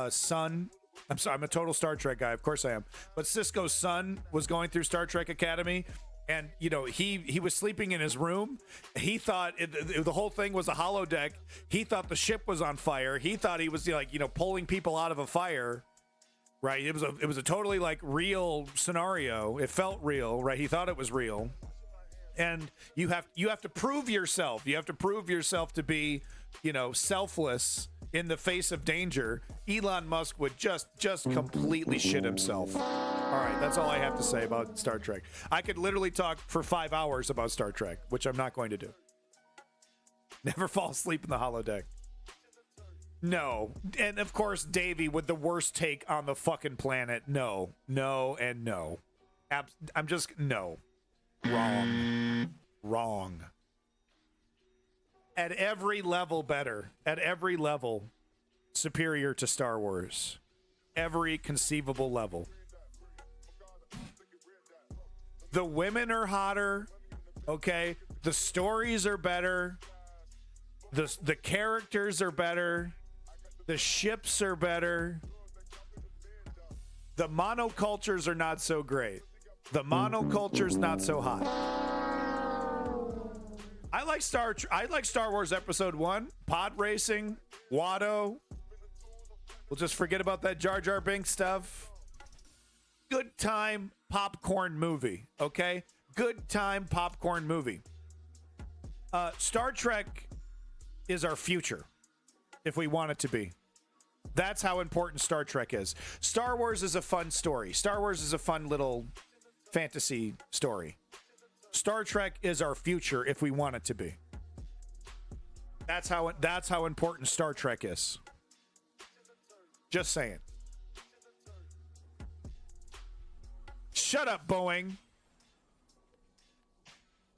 son? I'm sorry, I'm a total Star Trek guy. Of course I am. But Sisko's son was going through Star Trek Academy. And, he was sleeping in his room. He thought the whole thing was a holodeck. He thought the ship was on fire. He thought he was pulling people out of a fire. Right. It was a totally like real scenario. It felt real. Right. He thought it was real. And you have to prove yourself. You have to prove yourself to be, selfless in the face of danger. Elon Musk would just completely shit himself. All right, that's all I have to say about Star Trek. I could literally talk for 5 hours about Star Trek, which I'm not going to do. Never fall asleep in the holodeck. No. And of course, Davey with the worst take on the fucking planet. No, and no. I'm just, no. Wrong. At every level better. At every level superior to Star Wars. Every conceivable level. The women are hotter, okay? The stories are better. The characters are better. The ships are better. The monocultures are not so great. The monoculture's not so hot. I like Star Wars Episode 1, pod racing, Watto. We'll just forget about that Jar Jar Binks stuff. Good time popcorn movie, okay? Good time popcorn movie. Star Trek is our future, if we want it to be. That's how important Star Trek is. Star Wars is a fun story. Star Wars is a fun little fantasy story. Star Trek is our future if we want it to be. That's how important Star Trek is. Just saying. Shut up, Boeing.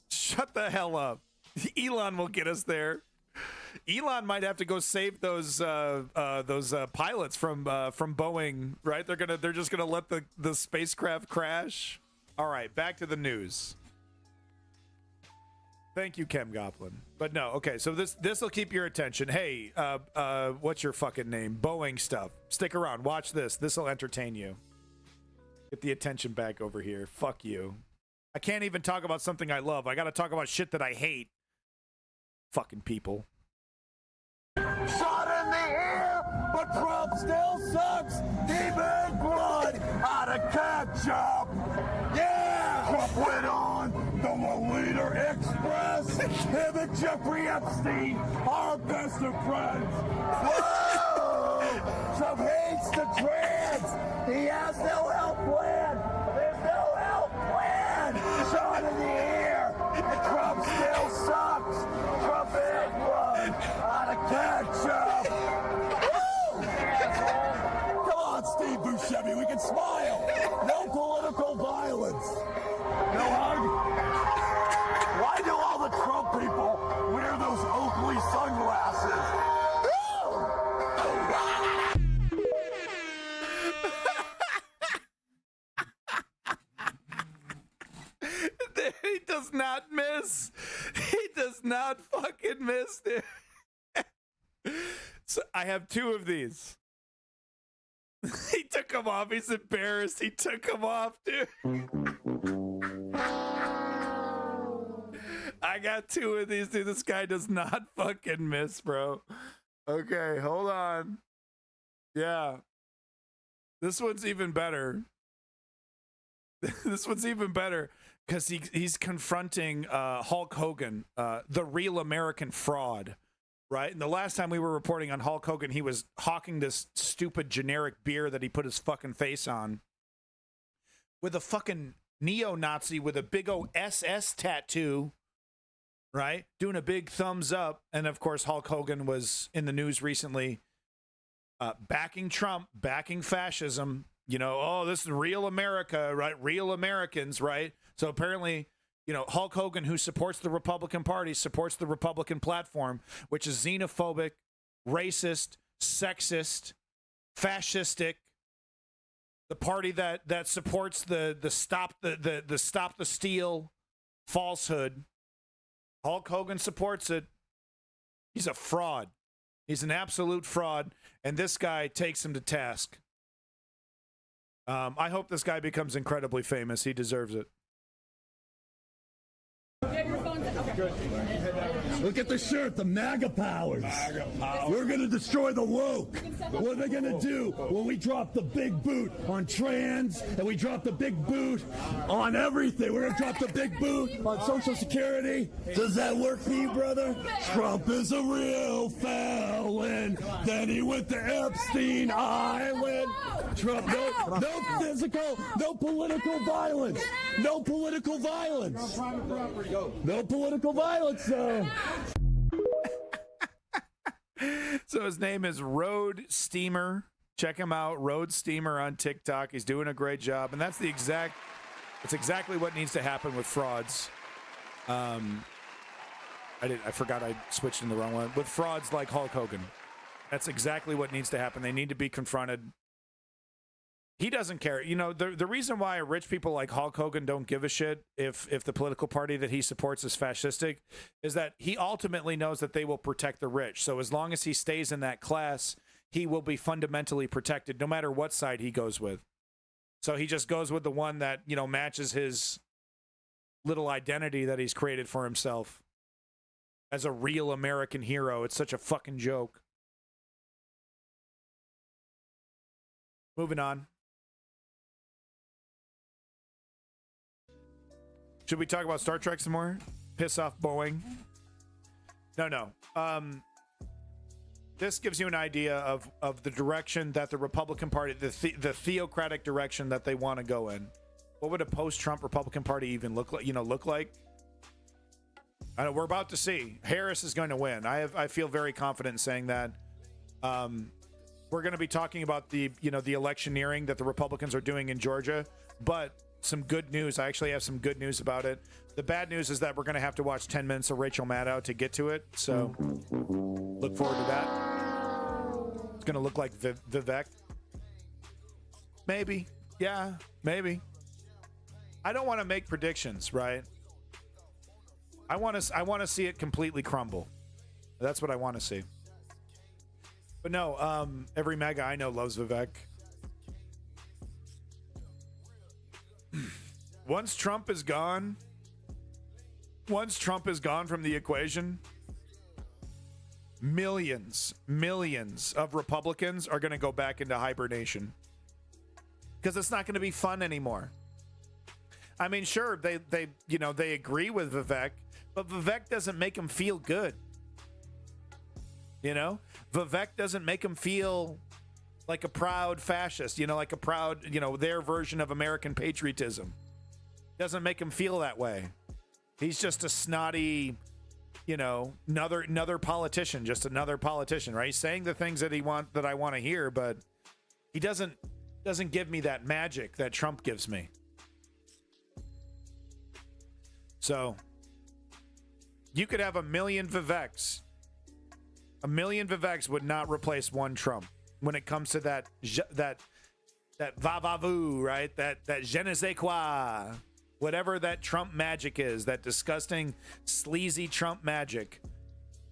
Shut the hell up. Elon will get us there. Elon might have to go save those pilots from Boeing, right? They're just gonna let the spacecraft crash. All right, back to the news. Thank you, Kem Goblin. But no, okay, so this will keep your attention. Hey, what's your fucking name? Boeing stuff. Stick around. Watch this. This will entertain you. Get the attention back over here. Fuck you. I can't even talk about something I love. I gotta talk about shit that I hate. Fucking people. Shot in the air, but Trump still sucks. He made blood out of ketchup. Yeah! Trump went on the Lolita Express. Him and Jeffrey Epstein are best of friends. Whoa! Trump hates the trans. He has no health plan. There's no health plan. Shot in the air, and Trump still sucks. Trump ate blood out of ketchup. Woo! Come on, Steve Buscemi, we can smile. No political violence. No hug. Why do all the Trump people wear those Oakley sunglasses? He does not miss. He does not fucking miss, dude. So I have two of these. He took them off. He's embarrassed. He took them off, dude. I got two of these, dude. This guy does not fucking miss, bro. Okay, hold on. Yeah. This one's even better. This one's even better because he's confronting Hulk Hogan, the real American fraud, right? And the last time we were reporting on Hulk Hogan, he was hawking this stupid generic beer that he put his fucking face on with a fucking neo-Nazi with a big old SS tattoo right? Doing a big thumbs up. And of course, Hulk Hogan was in the news recently, backing Trump, backing fascism. You know, oh, this is real America, right? Real Americans, right? So apparently, you know, Hulk Hogan, who supports the Republican Party, supports the Republican platform, which is xenophobic, racist, sexist, fascistic. The party that supports the stop the steal falsehood. Hulk Hogan supports it. He's a fraud. He's an absolute fraud, and this guy takes him to task. I hope this guy becomes incredibly famous. He deserves it. Look at the shirt, the MAGA powers. We're going to destroy the woke. What are they going to do when we drop the big boot on trans and we drop the big boot on everything? We're going to drop the big boot on Social Security. Does that work for you, brother? Trump is a real felon. Then he went to Epstein Island. Trump, no physical, no political violence. No political violence. No political violence, though. So his name is Road Steamer. Check him out, Road Steamer on TikTok. He's doing a great job, and it's exactly what needs to happen with frauds. I forgot I switched in the wrong one. With frauds like Hulk Hogan, that's exactly what needs to happen. They need to be confronted. He doesn't care. You know, the reason why rich people like Hulk Hogan don't give a shit if the political party that he supports is fascistic is that he ultimately knows that they will protect the rich. So as long as he stays in that class, he will be fundamentally protected no matter what side he goes with. So he just goes with the one that, you know, matches his little identity that he's created for himself as a real American hero. It's such a fucking joke. Moving on. Should we talk about Star Trek some more? Piss off Boeing? No. This gives you an idea of the direction that the Republican Party, the theocratic direction that they want to go in. What would a post-Trump Republican Party even look like? I know we're about to see. Harris is going to win. I feel very confident in saying that. We're going to be talking about the electioneering that the Republicans are doing in Georgia, but some good news. I actually have some good news about it. The bad news is that we're going to have to watch 10 minutes of Rachel Maddow to get to it. So look forward to that. It's going to look like Vivek. Maybe. Yeah, maybe. I don't want to make predictions, right? I want to see it completely crumble. That's what I want to see. But no, every MAGA I know loves Vivek. Once Trump is gone from the equation, millions of Republicans are going to go back into hibernation because it's not going to be fun anymore. I mean, sure, they agree with Vivek, but Vivek doesn't make them feel good. You know, Vivek doesn't make them feel like a proud fascist, like a proud, their version of American patriotism. Doesn't make him feel that way. He's just a snotty, another politician, just another politician, right? He's saying the things that I want to hear, but he doesn't give me that magic that Trump gives me. So you could have 1 million Viveks. 1 million Viveks would not replace one Trump when it comes to that va-va-vu, right? That je ne sais quoi. Whatever that Trump magic is, that disgusting, sleazy Trump magic.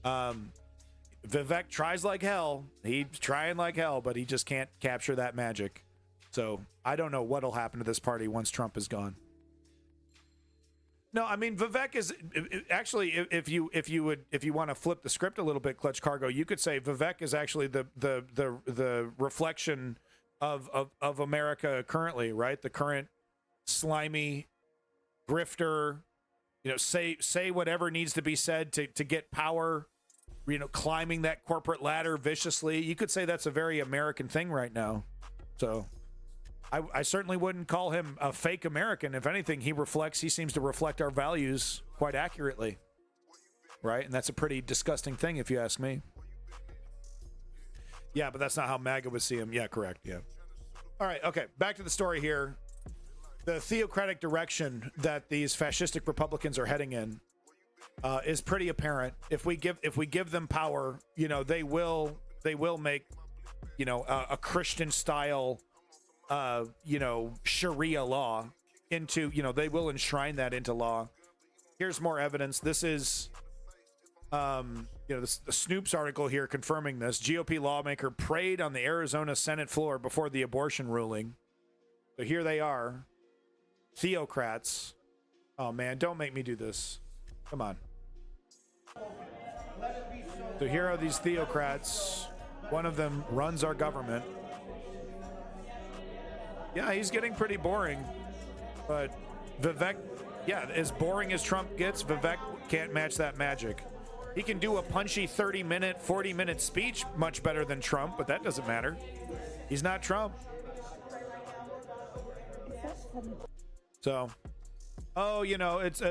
Vivek tries like hell. He's trying like hell, but he just can't capture that magic. So I don't know what'll happen to this party once Trump is gone. No, I mean, Vivek is actually, if you want to flip the script a little bit, Clutch Cargo, you could say Vivek is actually the reflection of America currently, right? The current slimy grifter, say whatever needs to be said to get power, climbing that corporate ladder viciously. You could say that's a very American thing right now. So I certainly wouldn't call him a fake American. If anything, he seems to reflect our values quite accurately. right? And that's a pretty disgusting thing if you ask me. Yeah, but that's not how MAGA would see him. Yeah, correct. Yeah. All right. Okay. Back to the story here. The theocratic direction that these fascistic Republicans are heading in is pretty apparent. If we give them power, you know, they will make, you know, a Christian style, you know, Sharia law into, you know, they will enshrine that into law. Here's more evidence. This is, you know, the Snoops article here confirming this. GOP lawmaker prayed on the Arizona Senate floor before the abortion ruling. So here they are, theocrats. Oh man, don't make me do this. Come on. So here are these theocrats. One of them runs our government. Yeah, he's getting pretty boring. But Vivek, yeah, as boring as Trump gets, Vivek can't match that magic. He can do a punchy 30-minute, 40-minute speech much better than Trump, but that doesn't matter. He's not Trump. So, oh, you know, it's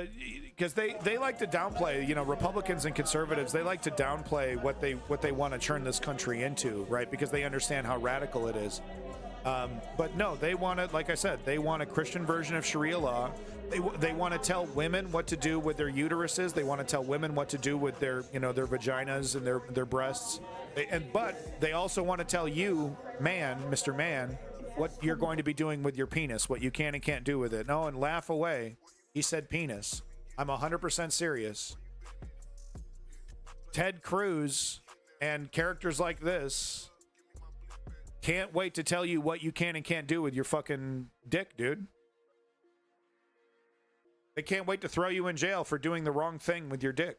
because they like to downplay, you know, Republicans and conservatives, they like to downplay what they want to turn this country into, right? Because they understand how radical it is. But no, they want it, like I said, they want a Christian version of Sharia law. They want to tell women what to do with their uteruses. They want to tell women what to do with their, you know, their vaginas and their breasts. But they also want to tell you, man, Mr. Man, what you're going to be doing with your penis, what you can and can't do with it. No, and laugh away. He said penis. I'm 100% serious. Ted Cruz and characters like this can't wait to tell you what you can and can't do with your fucking dick, dude. They can't wait to throw you in jail for doing the wrong thing with your dick.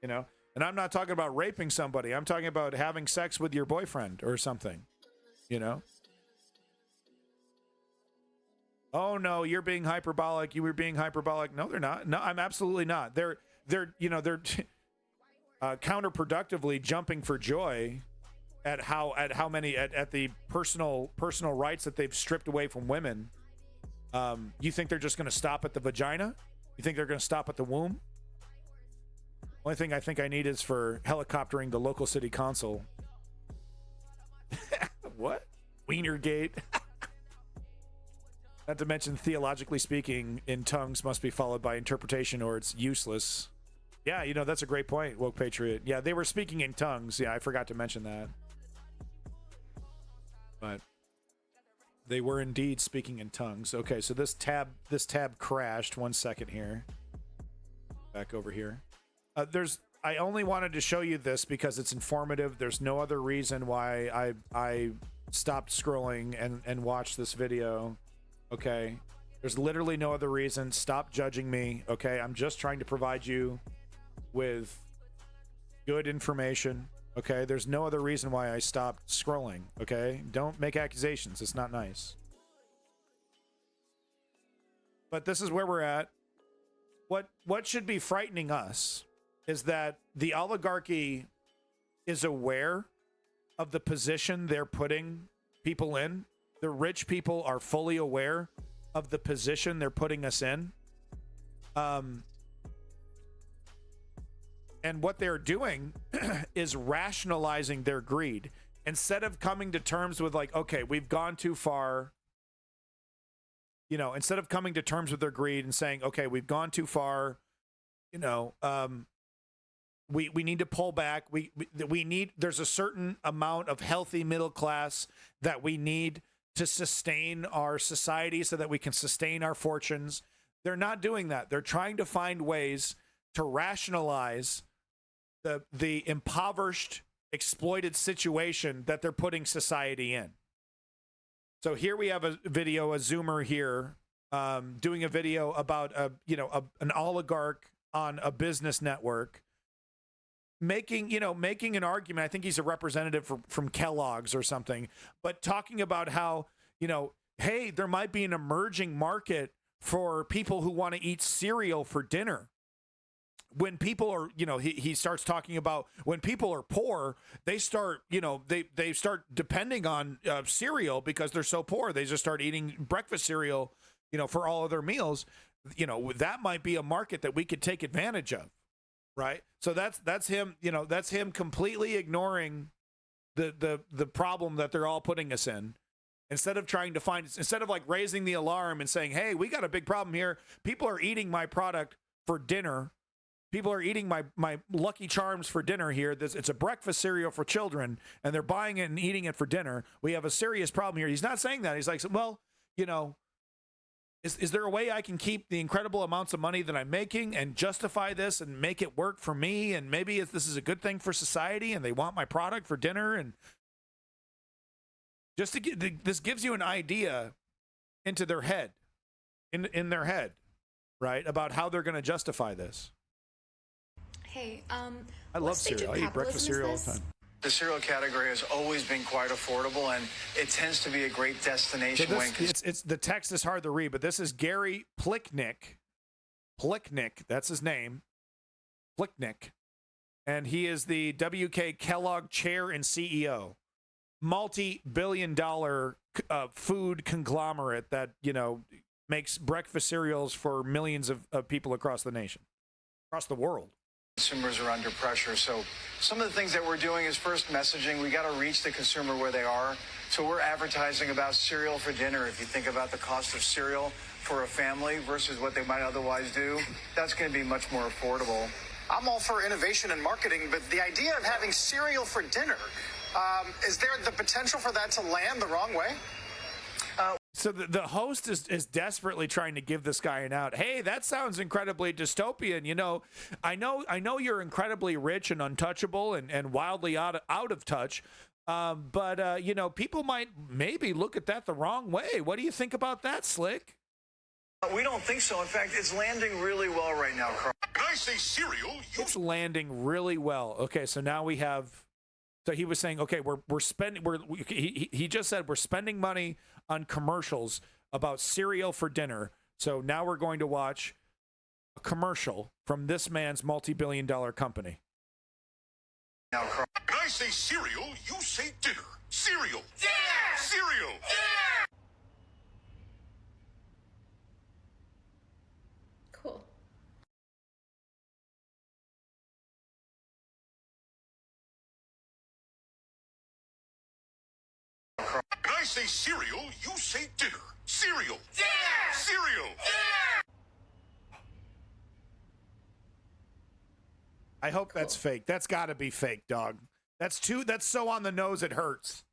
You know? And I'm not talking about raping somebody. I'm talking about having sex with your boyfriend or something. You know? Oh no, you're being hyperbolic. You were being hyperbolic. No, they're not. No, I'm absolutely not. They're you know, they're counterproductively jumping for joy at how many at the personal rights that they've stripped away from women. You think they're just going to stop at the vagina? You think they're going to stop at the womb? Only thing I think I need is for helicoptering the local city council. What? Wienergate. Not to mention, theologically speaking, in tongues must be followed by interpretation or it's useless. Yeah, you know, that's a great point, Woke Patriot. Yeah, they were speaking in tongues. Yeah, I forgot to mention that. But they were indeed speaking in tongues. Okay, so this tab crashed. 1 second here. Back over here. I only wanted to show you this because it's informative. There's no other reason why I stopped scrolling and watched this video. Okay, there's literally no other reason. Stop judging me. Okay, I'm just trying to provide you with good information. Okay, there's no other reason why I stopped scrolling. Okay, don't make accusations. It's not nice. But this is where we're at. What should be frightening us is that the oligarchy is aware of the position they're putting people in. The rich people are fully aware of the position they're putting us in. And what they're doing is rationalizing their greed. Instead of coming to terms with like, okay, we've gone too far. You know, instead of coming to terms with their greed and saying, okay, we've gone too far, you know, we need to pull back. We need, there's a certain amount of healthy middle class that we need to sustain our society so that we can sustain our fortunes. They're not doing that. They're trying to find ways to rationalize the impoverished, exploited situation that they're putting society in. So here we have a video, a Zoomer here, doing a video about an oligarch on a business network, making an argument. I think he's a representative from Kellogg's or something, but talking about how, you know, hey, there might be an emerging market for people who want to eat cereal for dinner. When people are, you know, he starts talking about when people are poor, they start, you know, they start depending on cereal because they're so poor. They just start eating breakfast cereal, you know, for all of their meals. You know, that might be a market that we could take advantage of. right? So that's him, you know, that's him completely ignoring the problem that they're all putting us in. Instead of trying to find, instead of like raising the alarm and saying, hey, we got a big problem here. People are eating my product for dinner. People are eating my Lucky Charms for dinner here. It's a breakfast cereal for children, and they're buying it and eating it for dinner. We have a serious problem here. He's not saying that. He's like, well, you know, is there a way I can keep the incredible amounts of money that I'm making and justify this and make it work for me? And maybe if this is a good thing for society and they want my product for dinner, and just to get, this gives you an idea into their head, in their head, right, about how they're going to justify this. Hey, I love cereal. I eat breakfast cereal all the time. The cereal category has always been quite affordable, and it tends to be a great destination. So it's the text is hard to read, but this is Gary Plicknick. Plicknick, that's his name. Plicknick. And he is the WK Kellogg chair and CEO. Multi-billion-dollar food conglomerate that, you know, makes breakfast cereals for millions of people across the nation, across the world. Consumers are under pressure. So some of the things that we're doing is first messaging. We got to reach the consumer where they are. So we're advertising about cereal for dinner. If you think about the cost of cereal for a family versus what they might otherwise do, that's going to be much more affordable. I'm all for innovation and marketing, but the idea of having cereal for dinner, is there the potential for that to land the wrong way? So the host is desperately trying to give this guy an out. Hey, that sounds incredibly dystopian. You know, I know you're incredibly rich and untouchable and wildly out of touch. But you know, people might maybe look at that the wrong way. What do you think about that, Slick? We don't think so. In fact, it's landing really well right now, Carl. When I say cereal, it's landing really well. Okay, so now we have. So he was saying, okay, we're spending. He just said we're spending money on commercials about cereal for dinner. So now we're going to watch a commercial from this man's multi-billion-dollar company. Now, Carl. When I say cereal, you say dinner. Cereal. Yeah! Cereal. Yeah! Cool. When I say cereal, you say dinner. Cereal. Yeah! Cereal. Yeah! I hope that's fake. That's got to be fake, dog. That's so on the nose it hurts.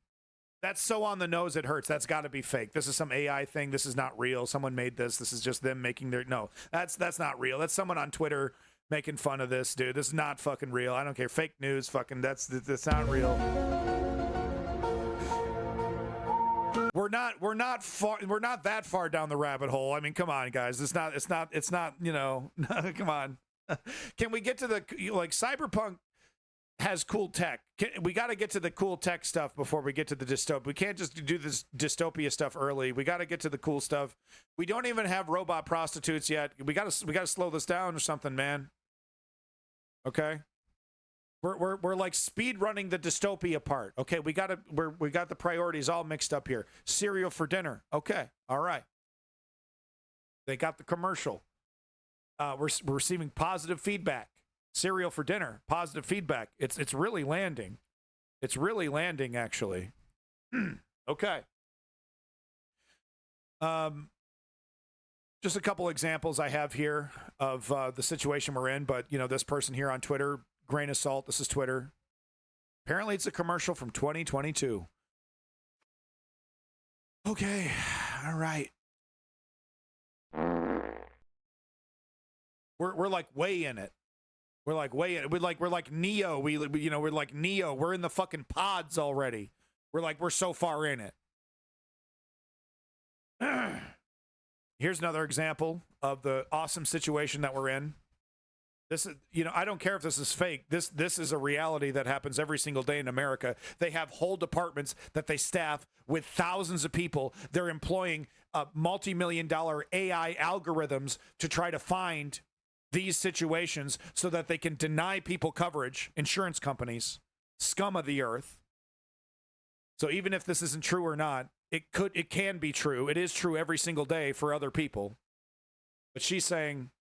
That's so on the nose it hurts. That's got to be fake. This is some AI thing. This is not real. Someone made this. This is just them making their no. That's not real. That's someone on Twitter making fun of this, dude. This is not fucking real. I don't care. Fake news. Fucking that's not real. We're not that far down the rabbit hole. I mean, come on, guys. It's not, you know, come on. Can we get to the, like, Cyberpunk has cool tech. We got to get to the cool tech stuff before we get to the dystopia. We can't just do this dystopia stuff early. We got to get to the cool stuff. We don't even have robot prostitutes yet. We got to slow this down or something, man. Okay? We're like speed running the dystopia part. Okay, we got the priorities all mixed up here. Cereal for dinner. Okay, all right. They got the commercial. We're receiving positive feedback. Cereal for dinner. Positive feedback. It's really landing. It's really landing, actually. Okay. Just a couple examples I have here of the situation we're in, but you know, this person here on Twitter. Grain of salt. This is Twitter. Apparently, it's a commercial from 2022. Okay. All right. We're like way in it. We're like way in it. We're like Neo. We're like Neo. We're in the fucking pods already. We're so far in it. Here's another example of the awesome situation that we're in. This is, you know, I don't care if this is fake. This is a reality that happens every single day in America. They have whole departments that they staff with thousands of people. They're employing multi-million-dollar AI algorithms to try to find these situations so that they can deny people coverage. Insurance companies, scum of the earth. So even if this isn't true or not, it can be true. It is true every single day for other people. But she's saying,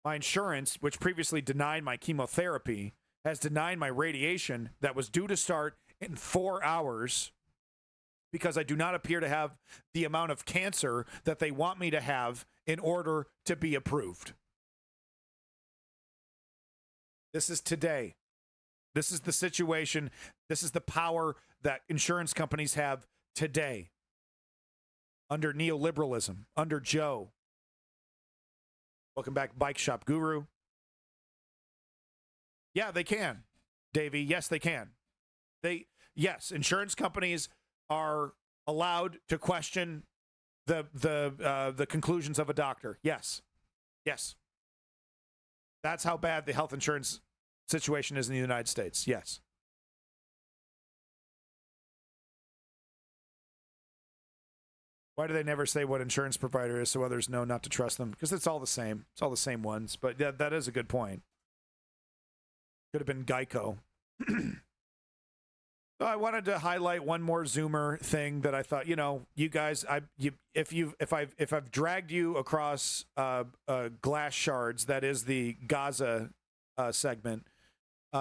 My insurance, which previously denied my chemotherapy, has denied my radiation that was due to start in 4 hours because I do not appear to have the amount of cancer that they want me to have in order to be approved. This is today. This is the situation. This is the power that insurance companies have today under neoliberalism, under Joe. Welcome back, Bike Shop Guru. Yeah, they can, Davey. Yes, they can. Yes, insurance companies are allowed to question the conclusions of a doctor. Yes. That's how bad the health insurance situation is in the United States. Yes. Why do they never say what insurance provider is so others know not to trust them? Because it's all the same. It's all the same ones. But that is a good point. Could have been Geico. So I wanted to highlight one more Zoomer thing that I thought, you guys, if I've dragged you across glass shards, that is the Gaza segment,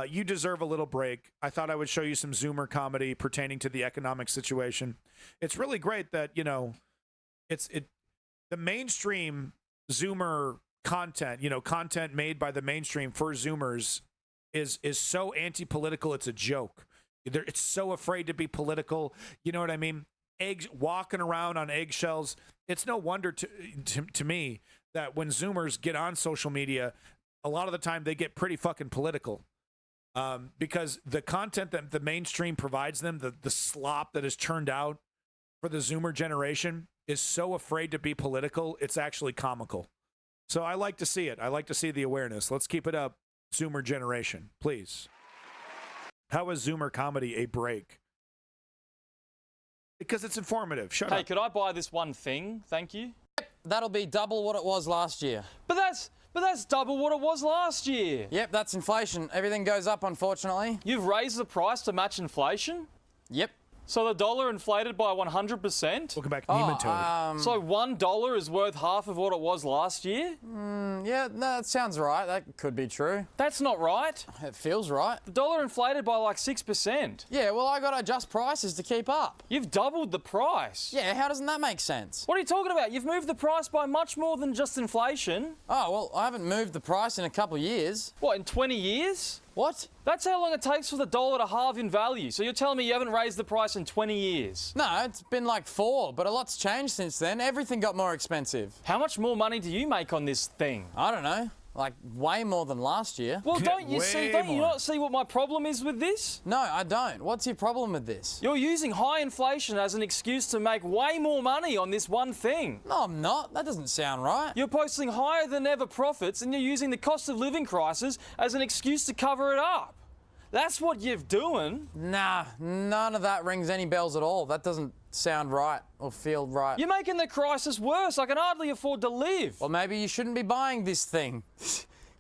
you deserve a little break. I thought I would show you some Zoomer comedy pertaining to the economic situation. It's really great that, the mainstream Zoomer content, content made by the mainstream for Zoomers is so anti-political, it's a joke. It's so afraid to be political. You know what I mean? Walking around on eggshells. It's no wonder to me that when Zoomers get on social media, a lot of the time they get pretty fucking political. Because the content that the mainstream provides them, the slop that is churned out for the Zoomer generation is so afraid to be political, it's actually comical. So I like to see it. I like to see the awareness. Let's keep it up, Zoomer generation, please. How is Zoomer comedy a break? Because it's informative. Shut up. Hey, could I buy this one thing? Thank you. That'll be double what it was last year. But that's double what it was last year. Yep, that's inflation. Everything goes up, unfortunately. You've raised the price to match inflation? Yep. So the dollar inflated by 100%? Welcome back, Nematode. So $1 is worth half of what it was last year? Yeah, no, that sounds right. That could be true. That's not right. It feels right. The dollar inflated by like 6%. Yeah, well, I got to adjust prices to keep up. You've doubled the price. Yeah, how doesn't that make sense? What are you talking about? You've moved the price by much more than just inflation. Oh, well, I haven't moved the price in a couple of years. What, in 20 years? What? That's how long it takes for the dollar to halve in value. So you're telling me you haven't raised the price in 20 years? No, it's been like 4, but a lot's changed since then. Everything got more expensive. How much more money do you make on this thing? I don't know. Like, way more than last year. Well, don't you not see what my problem is with this? No, I don't. What's your problem with this? You're using high inflation as an excuse to make way more money on this one thing. No, I'm not. That doesn't sound right. You're posting higher than ever profits and you're using the cost of living crisis as an excuse to cover it up. That's what you're doing. Nah, none of that rings any bells at all. That doesn't sound right or feel right. You're making the crisis worse. I can hardly afford to live. Well, maybe you shouldn't be buying this thing.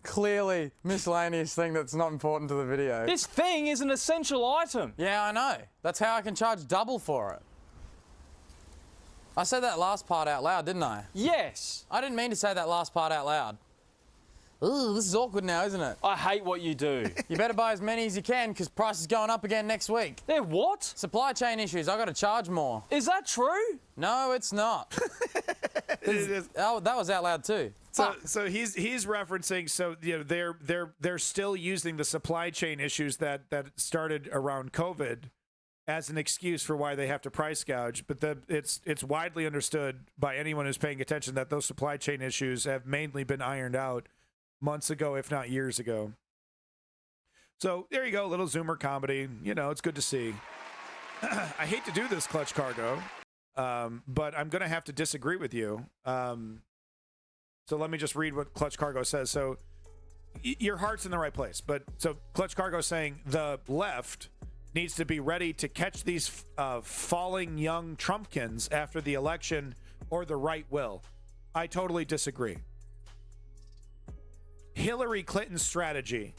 Clearly miscellaneous thing that's not important to the video. This thing is an essential item. Yeah, I know. That's how I can charge double for it. I said that last part out loud, didn't I? Yes. I didn't mean to say that last part out loud. Ooh, this is awkward now, isn't it? I hate what you do. You better buy as many as you can because price is going up again next week. They're what? Supply chain issues. I got to charge more. Is that true? No, it's not. Oh, that was out loud too. So he's referencing. So they're still using the supply chain issues that started around COVID as an excuse for why they have to price gouge. But it's widely understood by anyone who's paying attention that those supply chain issues have mainly been ironed out months ago, if not years ago. So there you go, a little Zoomer comedy. It's good to see. I hate to do this, Clutch Cargo, but I'm going to have to disagree with you. So let me just read what Clutch Cargo says. So your heart's in the right place. But so Clutch Cargo is saying the left needs to be ready to catch these falling young Trumpkins after the election, or the right will. I totally disagree. Hillary Clinton's strategy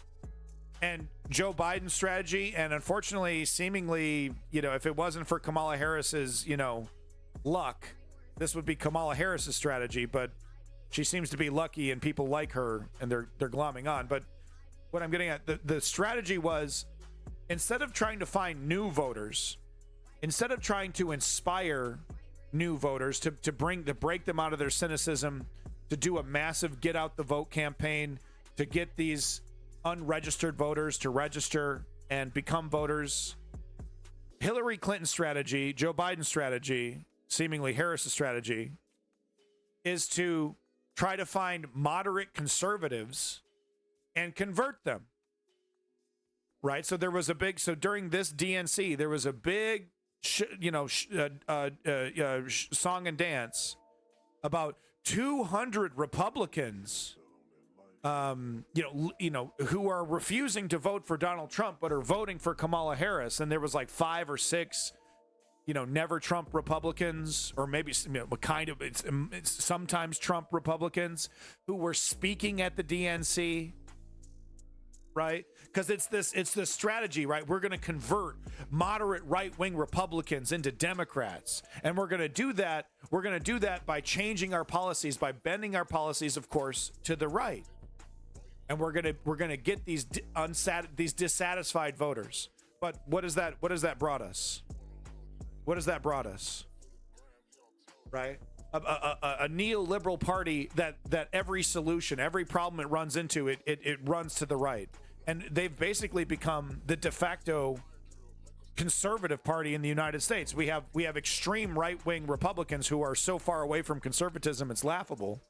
and Joe Biden's strategy, and unfortunately, seemingly, if it wasn't for Kamala Harris's, luck, this would be Kamala Harris's strategy. But She seems to be lucky, and people like her, and they're glomming on. But what I'm getting at, the strategy was, instead of trying to find new voters, instead of trying to inspire new voters to break them out of their cynicism, to do a massive get out the vote campaign, to get these unregistered voters to register and become voters, Hillary Clinton's strategy, Joe Biden's strategy, seemingly Harris's strategy, is to try to find moderate conservatives and convert them. Right? So there was a big, so during this DNC, there was a big, song and dance about 200 Republicans, who are refusing to vote for Donald Trump, but are voting for Kamala Harris. And there was like 5 or 6, never Trump Republicans, or maybe it's sometimes Trump Republicans who were speaking at the DNC. Right? Because it's this strategy, right? We're going to convert moderate right-wing Republicans into Democrats. And we're going to do that. We're going to do that by changing our policies, by bending our policies, of course, to the right. And we're going to get these dissatisfied voters. But what has that brought us? What has that brought us? Right? A neoliberal party that every solution, every problem it runs into, it runs to the right. And they've basically become the de facto conservative party in the United States. We have extreme right-wing Republicans who are so far away from conservatism, it's laughable.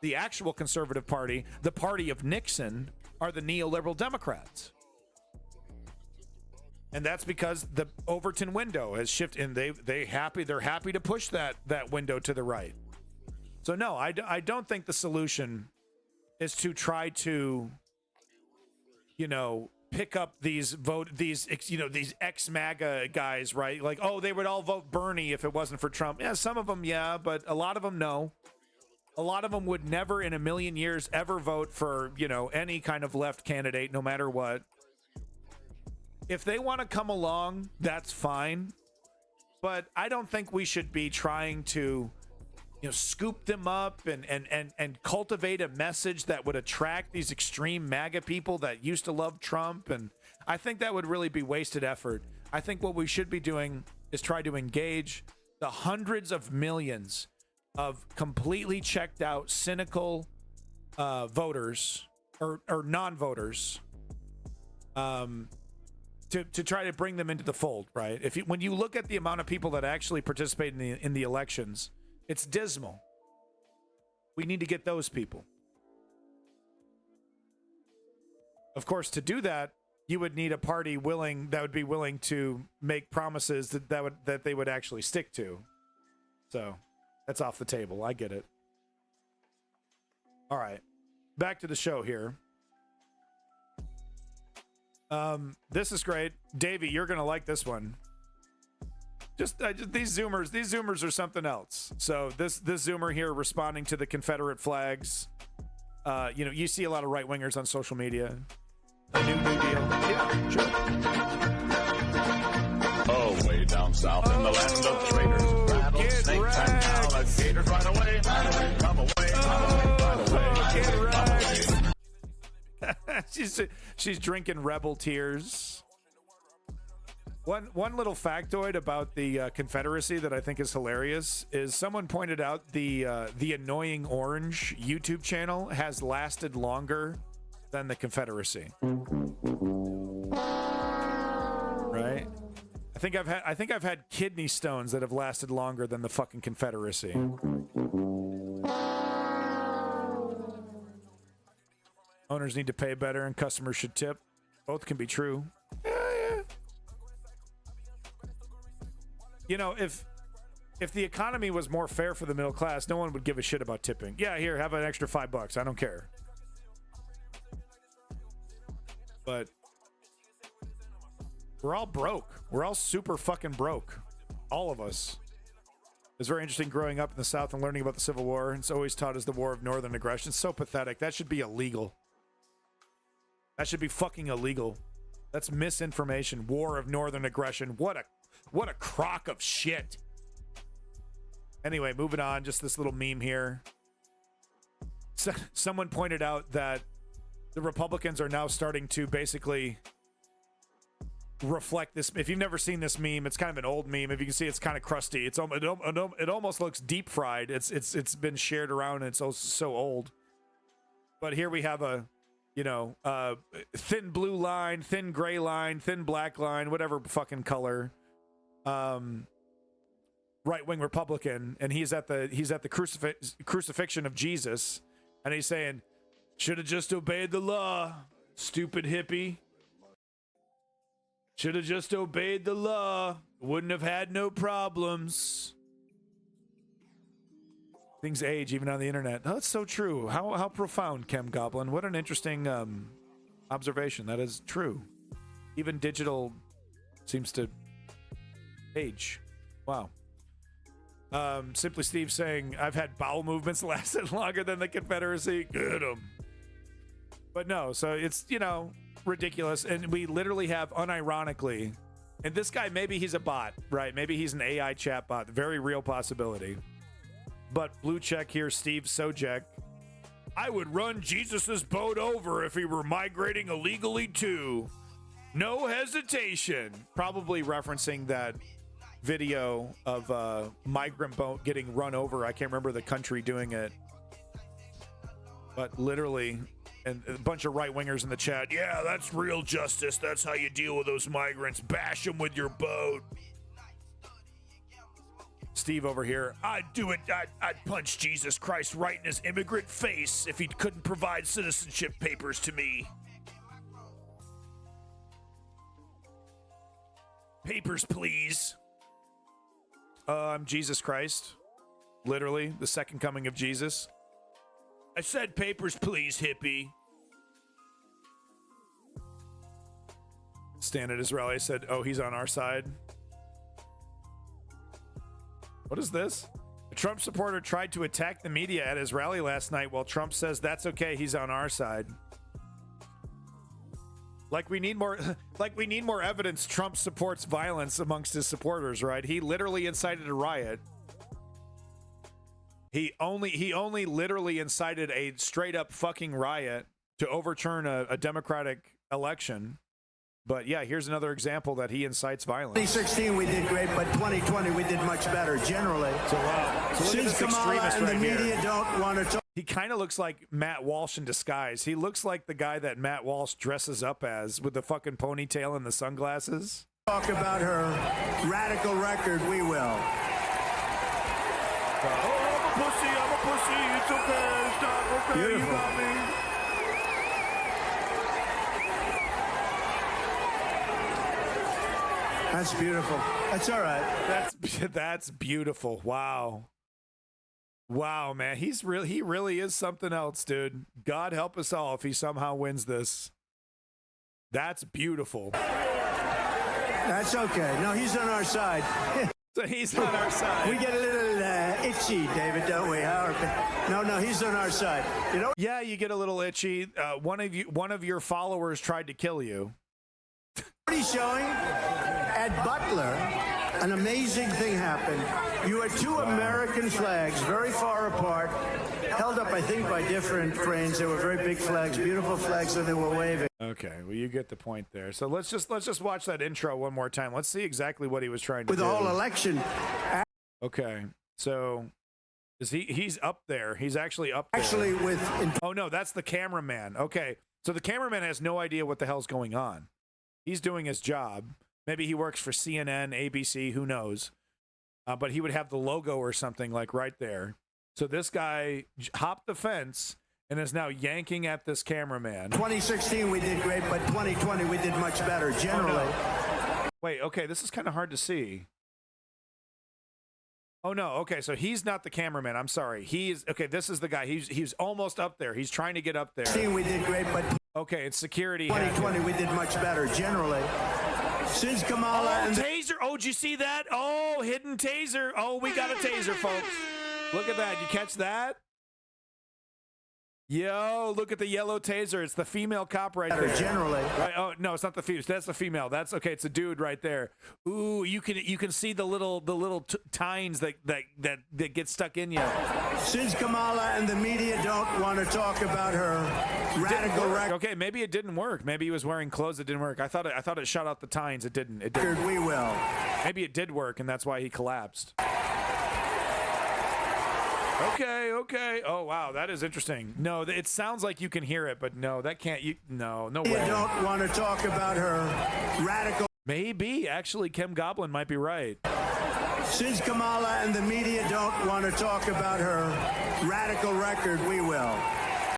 The actual conservative party, the party of Nixon, are the neoliberal Democrats. And that's because the Overton window has shifted, and they're happy to push that window to the right. So no, I don't think the solution is to try to, pick up these ex-MAGA guys, right? Like, oh, they would all vote Bernie if it wasn't for Trump. Yeah, some of them, yeah, but a lot of them, no. A lot of them would never in a million years ever vote for, any kind of left candidate, no matter what. If they want to come along, that's fine. But I don't think we should be trying to, scoop them up and cultivate a message that would attract these extreme MAGA people that used to love Trump. And I think that would really be wasted effort. I think what we should be doing is try to engage the hundreds of millions of completely checked out, cynical voters or non-voters, to try to bring them into the fold, right? When you look at the amount of people that actually participate in the elections, it's dismal. We need to get those people. Of course, to do that, you would need a party that would be willing to make promises that they would actually stick to. So that's off the table. I get it. All right, back to the show here. This is great. Davey, you're going to like this one. Just these Zoomers are something else. So this Zoomer here responding to the Confederate flags. You see a lot of right-wingers on social media. A new deal. Yeah, sure. Oh, way down south in the land of traders. Rattlesnakes and alligators, right away, come away, She's drinking rebel tears. One little factoid about the Confederacy that I think is hilarious is someone pointed out the Annoying Orange YouTube channel has lasted longer than the Confederacy. Right? I think I've had kidney stones that have lasted longer than the fucking Confederacy. Owners need to pay better and customers should tip. Both can be true. Yeah. If the economy was more fair for the middle class, no one would give a shit about tipping. Yeah, here, have an extra $5. I don't care. But we're all broke. We're all super fucking broke. All of us. It's very interesting growing up in the South and learning about the Civil War. It's always taught as the War of Northern Aggression. It's so pathetic. That should be illegal. That should be fucking illegal. That's misinformation. War of Northern Aggression. What a crock of shit. Anyway, moving on. Just this little meme here. someone pointed out that the Republicans are now starting to basically reflect this. If you've never seen this meme, it's kind of an old meme. If you can see, it's kind of crusty. It almost looks deep fried. It's been shared around, and it's so old. But here we have a, thin blue line, thin gray line, thin black line, whatever fucking color, right-wing Republican, and he's at the crucifixion of Jesus, and he's saying, should have just obeyed the law, stupid hippie. Should have just obeyed the law. Wouldn't have had no problems. Things age even on the internet. Oh, that's so true. How profound, Chem Goblin. What an interesting observation. That is true. Even digital seems to age. Wow. Simply Steve saying, I've had bowel movements lasted longer than the Confederacy. Get 'em. But no, so it's, ridiculous. And we literally have, unironically, and this guy, maybe he's a bot, right? Maybe he's an AI chat bot. Very real possibility. But blue check here, Steve Sojek. I would run Jesus's boat over if he were migrating illegally too. No hesitation. Probably referencing that video of a migrant boat getting run over. I can't remember the country doing it. But literally, and a bunch of right-wingers in the chat. Yeah, that's real justice. That's how you deal with those migrants. Bash them with your boat. Steve over here. I'd do it. I'd punch Jesus Christ right in his immigrant face if he couldn't provide citizenship papers to me. Papers, please. I'm Jesus Christ. Literally, the second coming of Jesus. I said papers, please, hippie. Stan at his rally said, oh, he's on our side. What is this? A Trump supporter tried to attack the media at his rally last night while Trump says that's okay, he's on our side. Like we need more evidence Trump supports violence amongst his supporters, right? He literally incited a riot. He only literally incited a straight up fucking riot to overturn a democratic election. But yeah, here's another example that he incites violence. 2016 we did great, but 2020 we did much better generally. So wow. So look at this extremist and right the media here. Don't want to talk. He kind of looks like Matt Walsh in disguise. He looks like the guy that Matt Walsh dresses up as with the fucking ponytail and the sunglasses. Talk about her radical record, we will. I'm a pussy, it's okay, stop, okay, Beautiful. You got me. That's beautiful. That's all right. That's beautiful. Wow. Wow, man. He really is something else, dude. God help us all if he somehow wins this. That's beautiful. That's okay. No, he's on our side. So he's on our side. We get a little itchy, David, don't we? No, he's on our side. You know? Yeah, you get a little itchy. One of your followers tried to kill you. What he's showing at Butler, an amazing thing happened. You had two American flags very far apart, held up, I think, by different cranes. They were very big flags, beautiful flags, and they were waving. Okay, well, you get the point there. So let's just watch that intro one more time. Let's see exactly what he was trying to do. With the whole election. Okay, so he's up there. He's actually up there. Actually, oh no, that's the cameraman. Okay, so the cameraman has no idea what the hell's going on. He's doing his job. Maybe he works for CNN, ABC, who knows? But he would have the logo or something like right there. So this guy hopped the fence and is now yanking at this cameraman. 2016 we did great, but 2020 we did much better generally. Oh, no. Wait, okay, this is kind of hard to see. Oh no, okay, so he's not the cameraman. I'm sorry. Okay, this is the guy. He's almost up there. He's trying to get up there. 2016 we did great, but okay, it's security. 2020 we did much better generally. Since Kamala and taser. Oh, did you see that? Oh, hidden taser. Oh, we got a taser, folks. Look at that. You catch that? Yo, look at the yellow taser. It's the female cop right there. Generally. Right? Oh no, it's not the female. That's the female. That's okay. It's a dude right there. Ooh, you can see the little tines that get stuck in you. Since Kamala and the media don't want to talk about her radical record. Okay, maybe it didn't work. Maybe he was wearing clothes that didn't work. I thought it shot out the tines. It didn't. It didn't. We will. Maybe it did work, and that's why he collapsed. Okay. Oh, wow, that is interesting. No, it sounds like you can hear it, but no, that can't. No way. You don't want to talk about her radical. Maybe, actually, Kem Goblin might be right. Since Kamala and the media don't want to talk about her radical record, we will.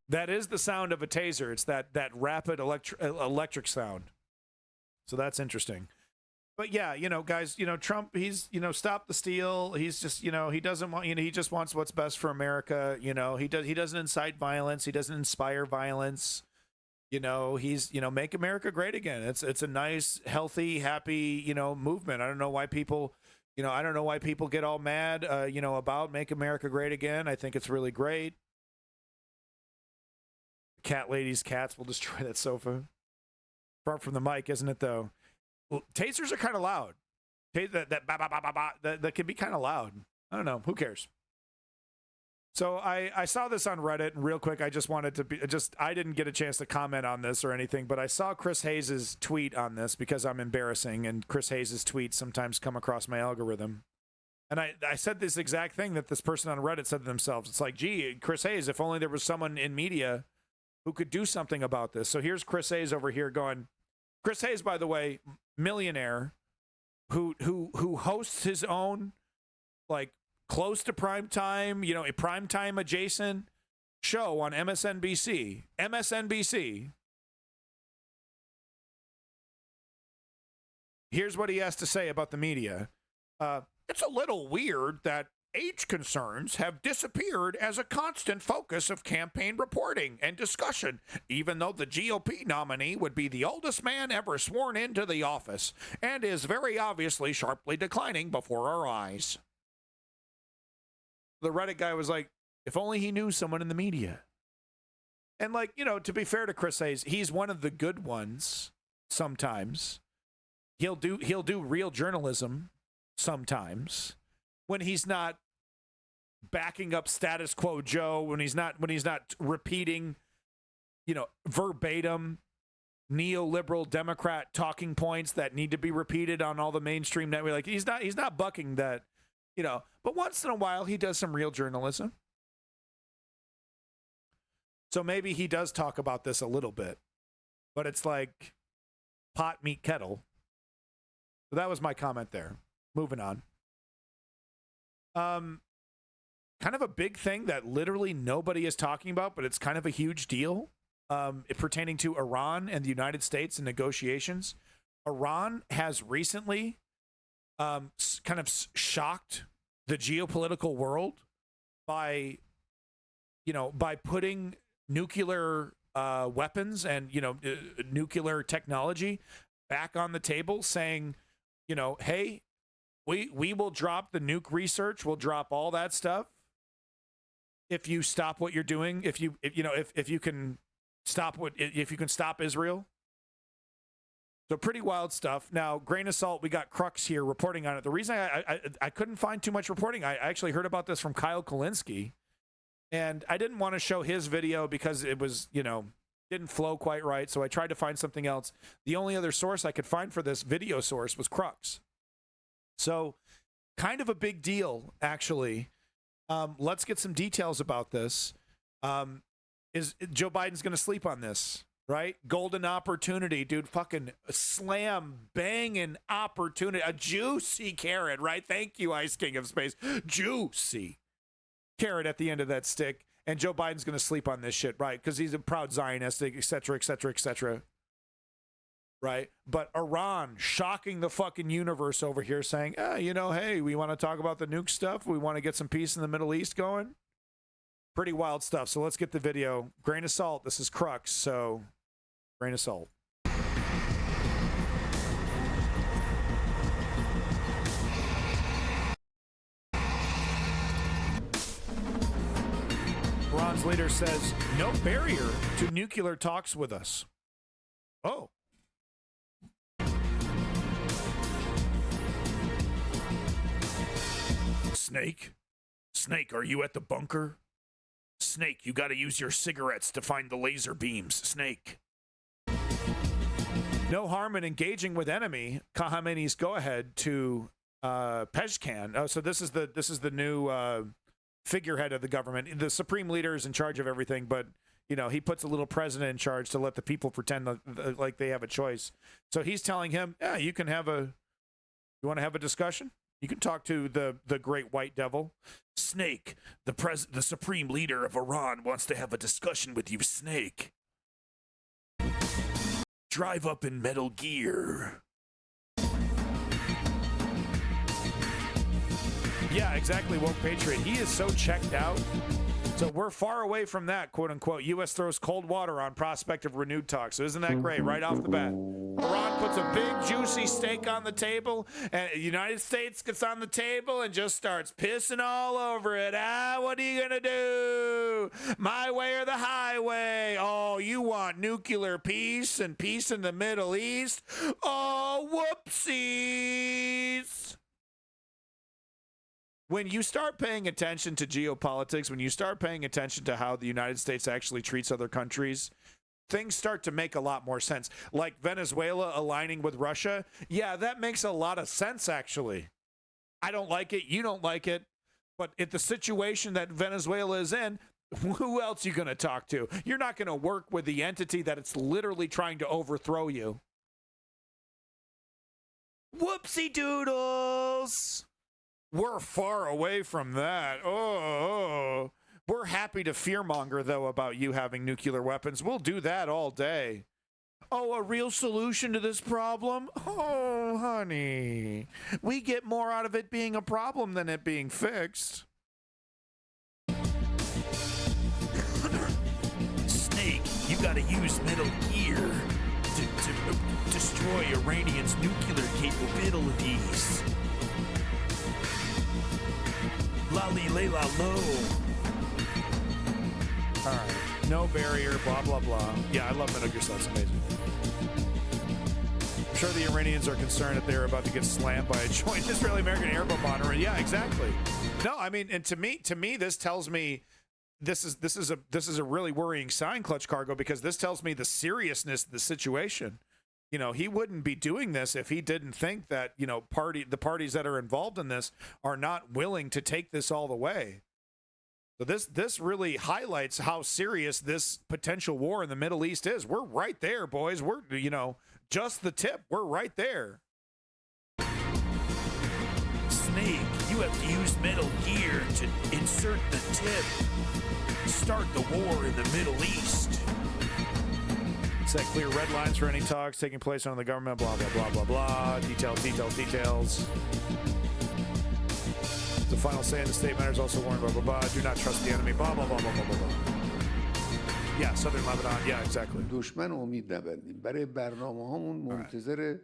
That is the sound of a taser. It's that rapid electric sound. So that's interesting. But yeah, guys, Trump, he's, stop the steal. He's just, he doesn't want, he just wants what's best for America. He doesn't incite violence. He doesn't inspire violence. He's, make America great again. It's a nice, healthy, happy, movement. I don't know why people, get all mad, about make America great again. I think it's really great. Cat lady's cats will destroy that sofa. Far from the mic, isn't it though? Tasers are kind of loud. That can be kind of loud. I don't know. Who cares? So I saw this on Reddit, and real quick, I just wanted to I didn't get a chance to comment on this or anything, but I saw Chris Hayes' tweet on this because I'm embarrassing, and Chris Hayes' tweets sometimes come across my algorithm. And I said this exact thing that this person on Reddit said to themselves. It's like, gee, Chris Hayes, if only there was someone in media who could do something about this. So here's Chris Hayes over here going, Chris Hayes, by the way, millionaire, who hosts his own, like, close to prime time, a prime time adjacent show on MSNBC. MSNBC. Here's what he has to say about the media. It's a little weird that age concerns have disappeared as a constant focus of campaign reporting and discussion, even though the GOP nominee would be the oldest man ever sworn into the office and is very obviously sharply declining before our eyes. The Reddit guy was like, if only he knew someone in the media. And like, to be fair to Chris Hayes, he's one of the good ones sometimes. He'll do real journalism sometimes when he's not backing up status quo Joe, when he's not repeating, verbatim neoliberal Democrat talking points that need to be repeated on all the mainstream network. Like he's not bucking that, but once in a while he does some real journalism. So maybe he does talk about this a little bit, but it's like pot, meat, kettle. So that was my comment there. Moving on. Kind of a big thing that literally nobody is talking about, but it's kind of a huge deal pertaining to Iran and the United States and negotiations. Iran has recently kind of shocked the geopolitical world by putting nuclear weapons and, nuclear technology back on the table, saying, hey, we will drop the nuke research. We'll drop all that stuff if you stop what you're doing. If you can stop Israel. So pretty wild stuff. Now, grain of salt. We got Crux here reporting on it. The reason I couldn't find too much reporting, I actually heard about this from Kyle Kulinski, and I didn't want to show his video because it was didn't flow quite right. So I tried to find something else. The only other source I could find for this video source was Crux. So kind of a big deal, actually. Let's get some details about this. Is Joe Biden's going to sleep on this, right? Golden opportunity, dude. Fucking slam banging opportunity. A juicy carrot, right? Thank you, Ice King of Space. Juicy carrot at the end of that stick. And Joe Biden's going to sleep on this shit, right? Because he's a proud Zionist, et cetera, et cetera, et cetera. Right? But Iran shocking the fucking universe over here, saying, hey, we want to talk about the nuke stuff. We want to get some peace in the Middle East going. Pretty wild stuff. So let's get the video. Grain of salt. This is Crux. So grain of salt. Iran's Iran's leader says no barrier to nuclear talks with us. Oh. Snake, are you at the bunker? Snake, you got to use your cigarettes to find the laser beams. Snake. No harm in engaging with enemy. Khamenei's go-ahead to Pezeshkian. Oh, so this is the new figurehead of the government. The supreme leader is in charge of everything, but you know he puts a little president in charge to let the people pretend like they have a choice. So he's telling him, yeah, you can have a. You want to have a discussion? You can talk to the great white devil. Snake, the supreme leader of Iran wants to have a discussion with you, Snake. Drive up in Metal Gear. Yeah, exactly, Woke Patriot. He is so checked out. So we're far away from that, quote unquote. U.S. throws cold water on prospect of renewed talks. So isn't that great right off the bat? Iran puts a big, juicy steak on the table, and the United States gets on the table and just starts pissing all over it. What are you going to do? My way or the highway? Oh, you want nuclear peace and peace in the Middle East? Oh, whoopsies. When you start paying attention to geopolitics, when you start paying attention to how the United States actually treats other countries, things start to make a lot more sense. Like Venezuela aligning with Russia. Yeah, that makes a lot of sense, actually. I don't like it. You don't like it. But at the situation that Venezuela is in, who else are you going to talk to? You're not going to work with the entity that it's literally trying to overthrow you. Whoopsie doodles. We're far away from that. Oh. We're happy to fearmonger, though, about you having nuclear weapons. We'll do that all day. Oh, a real solution to this problem? Oh, honey. We get more out of it being a problem than it being fixed. Snake, you gotta use Metal Gear to destroy Iranians' nuclear capabilities. Lolly layla low. All right. No barrier, blah, blah, blah. Yeah, I love Metal Gear Solid. It's amazing. I'm sure the Iranians are concerned that they're about to get slammed by a joint Israeli-American airboat bomber. Yeah, exactly. No, I mean, and to me, this tells me this is a really worrying sign, Clutch Cargo, because this tells me the seriousness of the situation. You know, he wouldn't be doing this if he didn't think that, you know, the parties that are involved in this are not willing to take this all the way. So this really highlights how serious this potential war in the Middle East is. We're right there, boys. We're, you know, just the tip. We're right there. Snake, you have to use Metal Gear to insert the tip. Start the war in the Middle East. Set clear red lines for any talks taking place under the government, blah, blah, blah, blah, blah. Details. The final say in the state matters also warned, blah, blah, blah. Do not trust the enemy, blah, blah, blah, blah, blah, blah. Yeah, Southern Lebanon. Yeah, exactly. دشمن امید نبندیم. برای برنامه‌هامون منتظر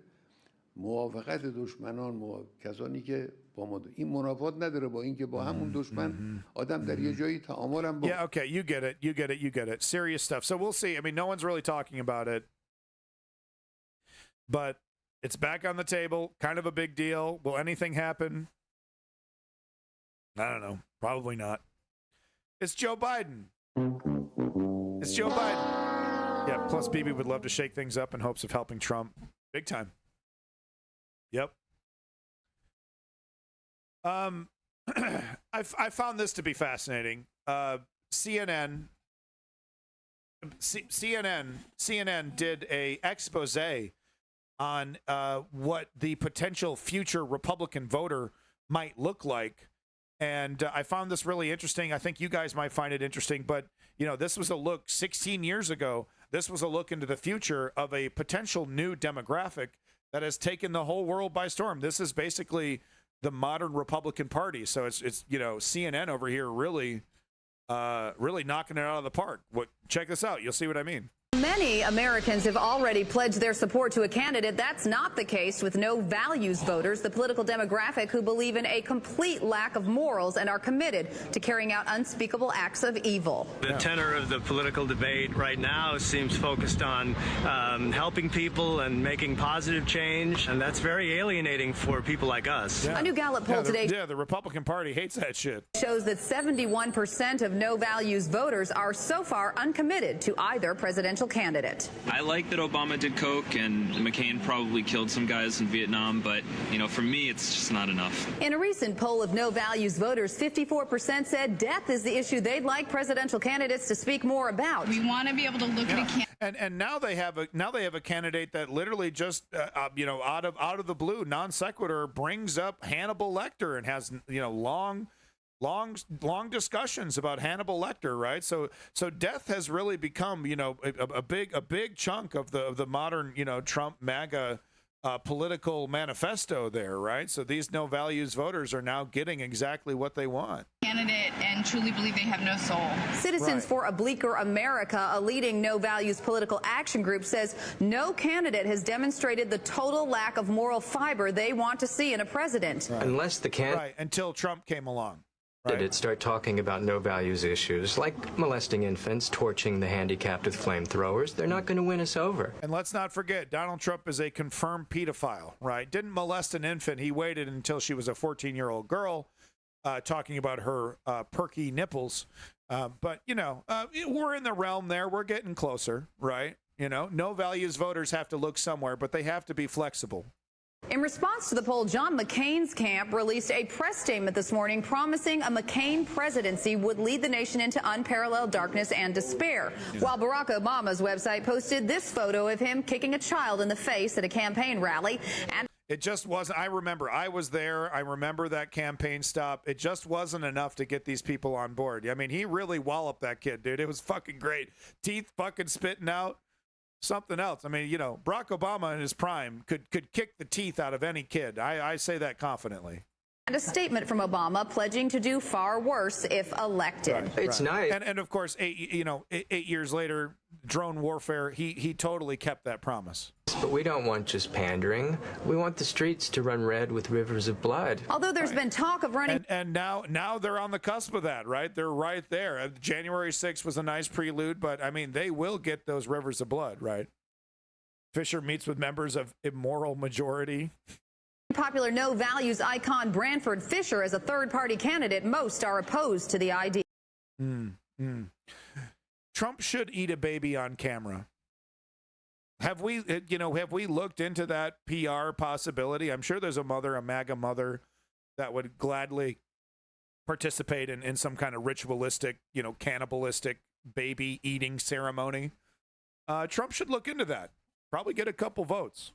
موافقت دشمنان کسانی که با ما این منافات نداره با اینکه با همون دشمن آدم در یه جایی تعامل هم با Yeah, okay, you get it. Serious stuff. So we'll see. I mean, no one's really talking about it. But it's back on the table, kind of a big deal. Will anything happen? I don't know. Probably not. It's Joe Biden. Yeah, plus Bibi would love to shake things up in hopes of helping Trump. Big time. Yep. I found this to be fascinating. CNN did a expose on what the potential future Republican voter might look like. And I found this really interesting. I think you guys might find it interesting, but you know, this was a look 16 years ago. This was a look into the future of a potential new demographic that has taken the whole world by storm. This is basically the modern Republican Party. So it's you know, CNN over here really knocking it out of the park. Check this out. You'll see what I mean. Many Americans have already pledged their support to a candidate. That's not the case with no values voters, the political demographic who believe in a complete lack of morals and are committed to carrying out unspeakable acts of evil. The tenor of the political debate right now seems focused on helping people and making positive change, and that's very alienating for people like us. A new Gallup poll today the Republican Party hates that shit. shows that 71% of no values voters are so far uncommitted to either presidential candidate. I like that Obama did coke and McCain probably killed some guys in Vietnam, but, you know, for me, it's just not enough. In a recent poll of no values voters, 54% said death is the issue they'd like presidential candidates to speak more about. We want to be able to look at a candidate. And now they have a candidate that literally just out of the blue, non sequitur, brings up Hannibal Lecter and has long discussions about Hannibal Lecter, right? So death has really become a big chunk of the modern Trump MAGA political manifesto there, right? So these no values voters are now getting exactly what they want. Candidate and truly believe they have no soul. Citizens for a Bleaker America, a leading no values political action group, says no candidate has demonstrated the total lack of moral fiber they want to see in a president. Right. Unless the candidate until Trump came along. Start talking about no values issues like molesting infants, torching the handicapped with flamethrowers, they're not going to win us over. And let's not forget, Donald Trump is a confirmed pedophile, right? Didn't molest an infant. He waited until she was a 14-year-old girl, talking about her perky nipples. But we're in the realm there. We're getting closer, right? No values voters have to look somewhere, but they have to be flexible. In response to the poll, John McCain's camp released a press statement this morning promising a McCain presidency would lead the nation into unparalleled darkness and despair, while Barack Obama's website posted this photo of him kicking a child in the face at a campaign rally. And it just wasn't. I remember I was there. I remember that campaign stop. It just wasn't enough to get these people on board. I mean, he really walloped that kid, dude. It was fucking great. Teeth fucking spitting out. Something else. I mean, Barack Obama in his prime could kick the teeth out of any kid. I say that confidently. And a statement from Obama pledging to do far worse if elected. It's nice. And of course, 8 years later, drone warfare, he totally kept that promise. But we don't want just pandering. We want the streets to run red with rivers of blood. Although there's been talk of running. And now they're on the cusp of that, right? They're right there. January 6th was a nice prelude, but I mean, they will get those rivers of blood, right? Fisher meets with members of Immoral Majority. Popular no values icon Branford Fisher as a third-party candidate. Most are opposed to the idea. Trump should eat a baby on camera. Have we looked into that PR possibility? I'm sure there's a MAGA mother that would gladly participate in some kind of ritualistic, cannibalistic baby eating ceremony. Trump should look into that. Probably get a couple votes.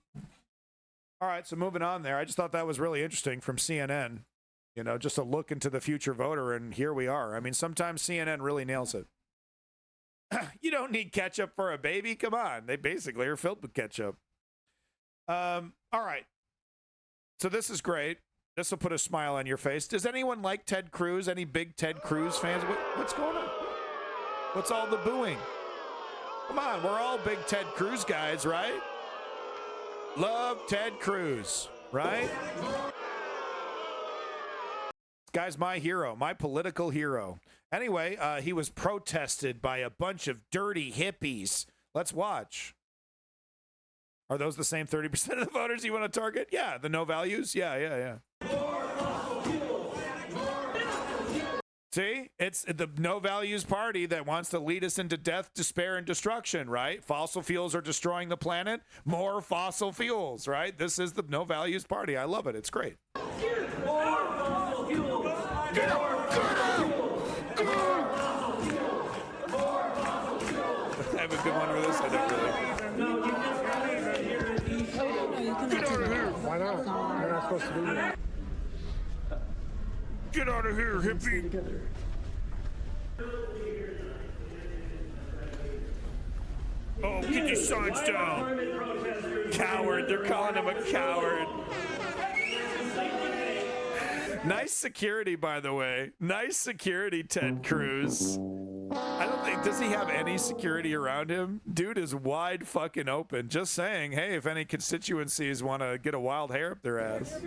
All right, so moving on there. I just thought that was really interesting from CNN. Just a look into the future voter, and here we are. I mean, sometimes CNN really nails it. You don't need ketchup for a baby. Come on. They basically are filled with ketchup. All right. So this is great. This will put a smile on your face. Does anyone like Ted Cruz? Any big Ted Cruz fans? What's going on? What's all the booing? Come on. We're all big Ted Cruz guys, right? Love Ted Cruz, right? This guy's my hero, my political hero. Anyway, he was protested by a bunch of dirty hippies. Let's watch. Are those the same 30% of the voters you want to target? Yeah, the no values? Yeah. See, it's the no values party that wants to lead us into death, despair, and destruction, right? Fossil fuels are destroying the planet. More fossil fuels, right? This is the no values party. I love it. It's great. More fossil fuels. Get out. I have a good one for this. I don't really. Get out of here. Why not? You're not supposed to do that. Get out of here, hippie. Oh, get your signs down. Coward. They're calling him a coward. Nice security, by the way. Nice security, Ted Cruz. I don't think, does he have any security around him? Dude is wide fucking open. Just saying, hey, if any constituencies want to get a wild hair up their ass,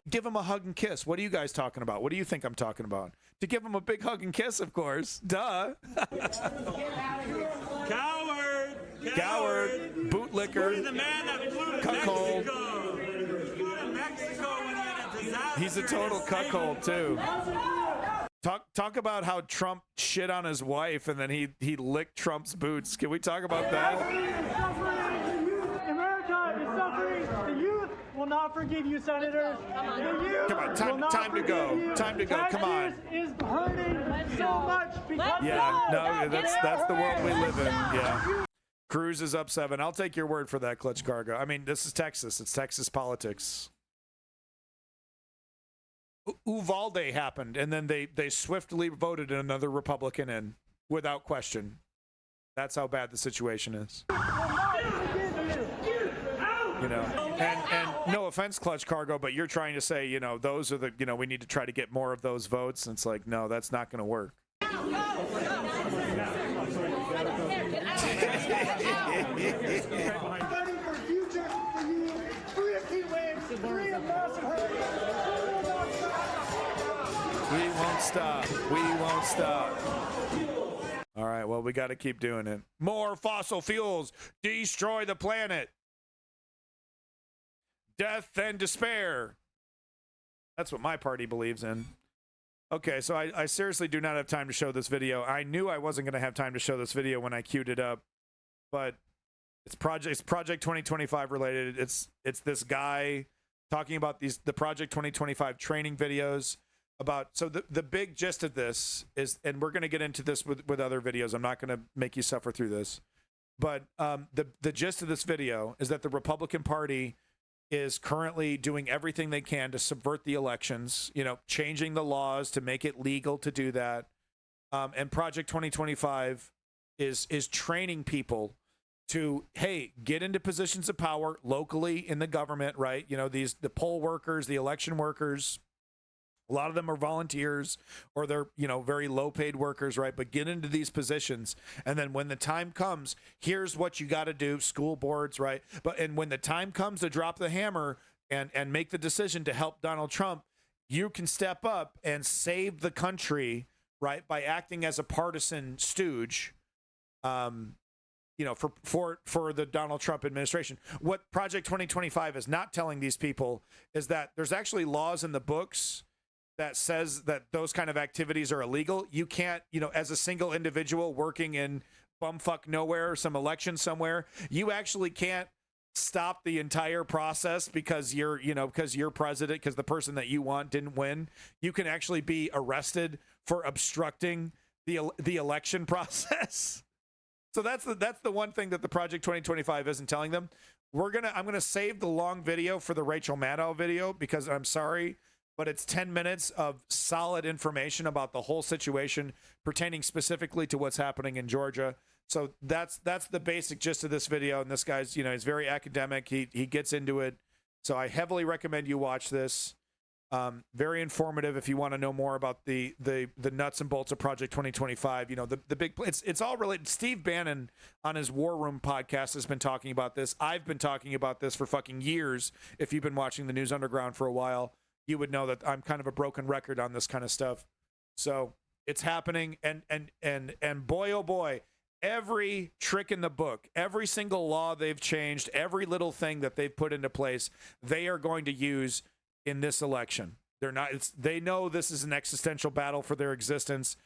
give him a hug and kiss. What are you guys talking about? What do you think I'm talking about? To give him a big hug and kiss, of course. Duh. Coward! Coward! Bootlicker! The man that flew to cuckold. Mexico. He flew to Mexico when he had a disaster. He's a total cuckold too. Talk about how Trump shit on his wife and then he licked Trump's boots. Can we talk about that? America is suffering. The youth will not forgive you, senators. The youth Come on, time to go. Time to go. Come on. Is hurting so much because no, that's the world we live in. Yeah. Cruz is up 7. I'll take your word for that, Clutch Cargo. I mean, this is Texas. It's Texas politics. Uvalde happened, and then they swiftly voted another Republican in without question. That's how bad the situation is. You know, and no offense, Clutch Cargo, but you're trying to say, you know, those are the, you know, we need to try to get more of those votes. And it's like, no, that's not going to work. We won't stop. We won't stop. All right, well, we got to keep doing it. More fossil fuels. Destroy the planet. Death and despair. That's what my party believes in. Okay, so I seriously do not have time to show this video. I knew I wasn't going to have time to show this video when I queued it up, but it's Project 2025 related. It's this guy talking about the Project 2025 training videos about. So the big gist of this is, and we're going to get into this with other videos. I'm not going to make you suffer through this, but the gist of this video is that the Republican Party is currently doing everything they can to subvert the elections, you know, changing the laws to make it legal to do that. And Project 2025 is training people to, hey, get into positions of power locally in the government, right? You know, the poll workers, the election workers, a lot of them are volunteers or they're, you know, very low paid workers, right? But get into these positions. And then when the time comes, here's what you got to do, school boards, right? And when the time comes to drop the hammer and make the decision to help Donald Trump, you can step up and save the country, right? By acting as a partisan stooge, you know, for the Donald Trump administration. What Project 2025 is not telling these people is that there's actually laws in the books that says that those kind of activities are illegal. You can't, you know, as a single individual working in bumfuck nowhere, some election somewhere, you actually can't stop the entire process because you're president, because the person that you want didn't win. You can actually be arrested for obstructing the election process. So that's the one thing that the Project 2025 isn't telling them. I'm gonna save the long video for the Rachel Maddow video because I'm sorry, but it's 10 minutes of solid information about the whole situation pertaining specifically to what's happening in Georgia. So that's the basic gist of this video. And this guy's, you know, he's very academic. He gets into it. So I heavily recommend you watch this. Very informative if you want to know more about the nuts and bolts of Project 2025. You know, the big, it's all related. Steve Bannon on his War Room podcast has been talking about this. I've been talking about this for fucking years. If you've been watching the News Underground for a while, you would know that I'm kind of a broken record on this kind of stuff. So it's happening. And boy, oh boy, every trick in the book, every single law they've changed, every little thing that they've put into place, they are going to use in this election. They know this is an existential battle for their existence.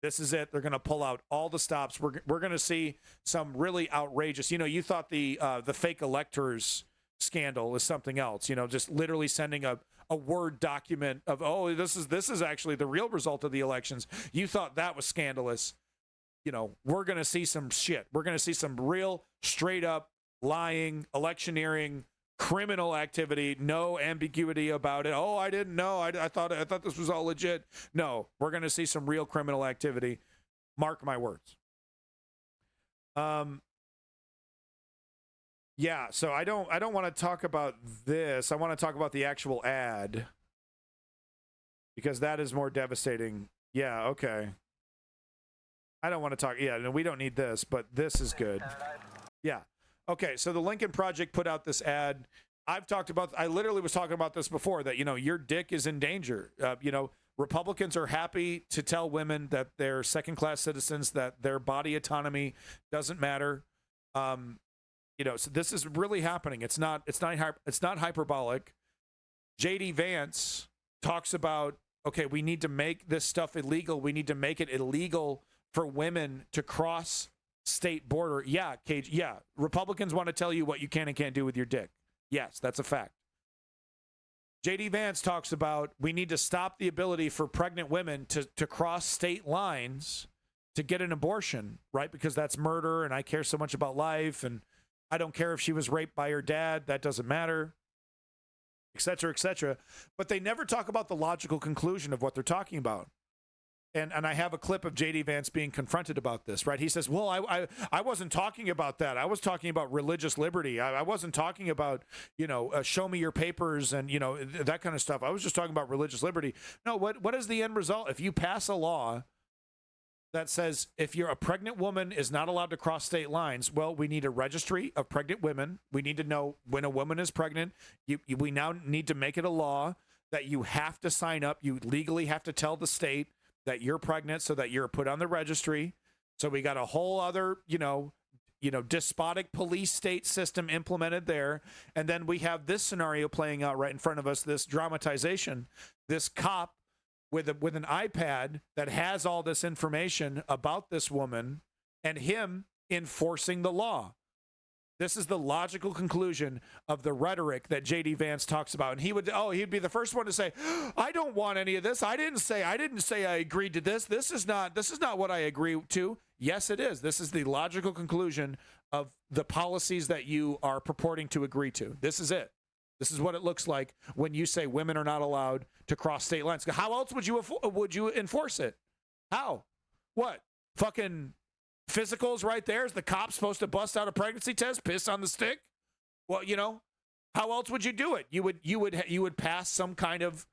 This is it. They're going to pull out all the stops. We're going to see some really outrageous, you know, you thought the fake electors scandal is something else, you know, just literally sending a Word document of, oh, this is actually the real result of the elections. You thought that was scandalous. You know, we're going to see some shit. We're going to see some real straight up lying, electioneering, criminal activity, no ambiguity about it. Oh, I didn't know. I thought this was all legit. No, we're going to see some real criminal activity. Mark my words. Yeah, so I don't want to talk about this. I want to talk about the actual ad because that is more devastating. Yeah, okay. I don't want to talk. Yeah, no, we don't need this, but this is good. Yeah. Okay, so the Lincoln Project put out this ad. I literally was talking about this before, that, your dick is in danger. Republicans are happy to tell women that they're second-class citizens, that their body autonomy doesn't matter. So this is really happening. It's not hyperbolic. J.D. Vance talks about, okay, we need to make this stuff illegal. We need to make it illegal for women to cross state border. Yeah, Cage. Yeah, Republicans want to tell you what you can and can't do with your dick. Yes, that's a fact. J.D. Vance talks about we need to stop the ability for pregnant women to cross state lines to get an abortion, right? Because that's murder, and I care so much about life, and I don't care if she was raped by her dad. That doesn't matter, et cetera, et cetera. But they never talk about the logical conclusion of what they're talking about. And I have a clip of J.D. Vance being confronted about this, right? He says, well, I wasn't talking about that. I was talking about religious liberty. I wasn't talking about, show me your papers and, that kind of stuff. I was just talking about religious liberty. No, what is the end result? If you pass a law that says if you're a pregnant woman is not allowed to cross state lines, well, we need a registry of pregnant women. We need to know when a woman is pregnant. We now need to make it a law that you have to sign up. You legally have to tell the state that you're pregnant so that you're put on the registry. So we got a whole other, despotic police state system implemented there. And then we have this scenario playing out right in front of us, this dramatization, this cop with an iPad that has all this information about this woman and him enforcing the law. This is the logical conclusion of the rhetoric that J.D. Vance talks about. And he'd be the first one to say, I don't want any of this. I didn't say I agreed to this. This is not what I agree to. Yes, it is. This is the logical conclusion of the policies that you are purporting to agree to. This is it. This is what it looks like when you say women are not allowed to cross state lines. How else would you enforce it? How? What? Fucking physicals right there? Is the cop supposed to bust out a pregnancy test, piss on the stick? Well, how else would you do it? You would pass some kind of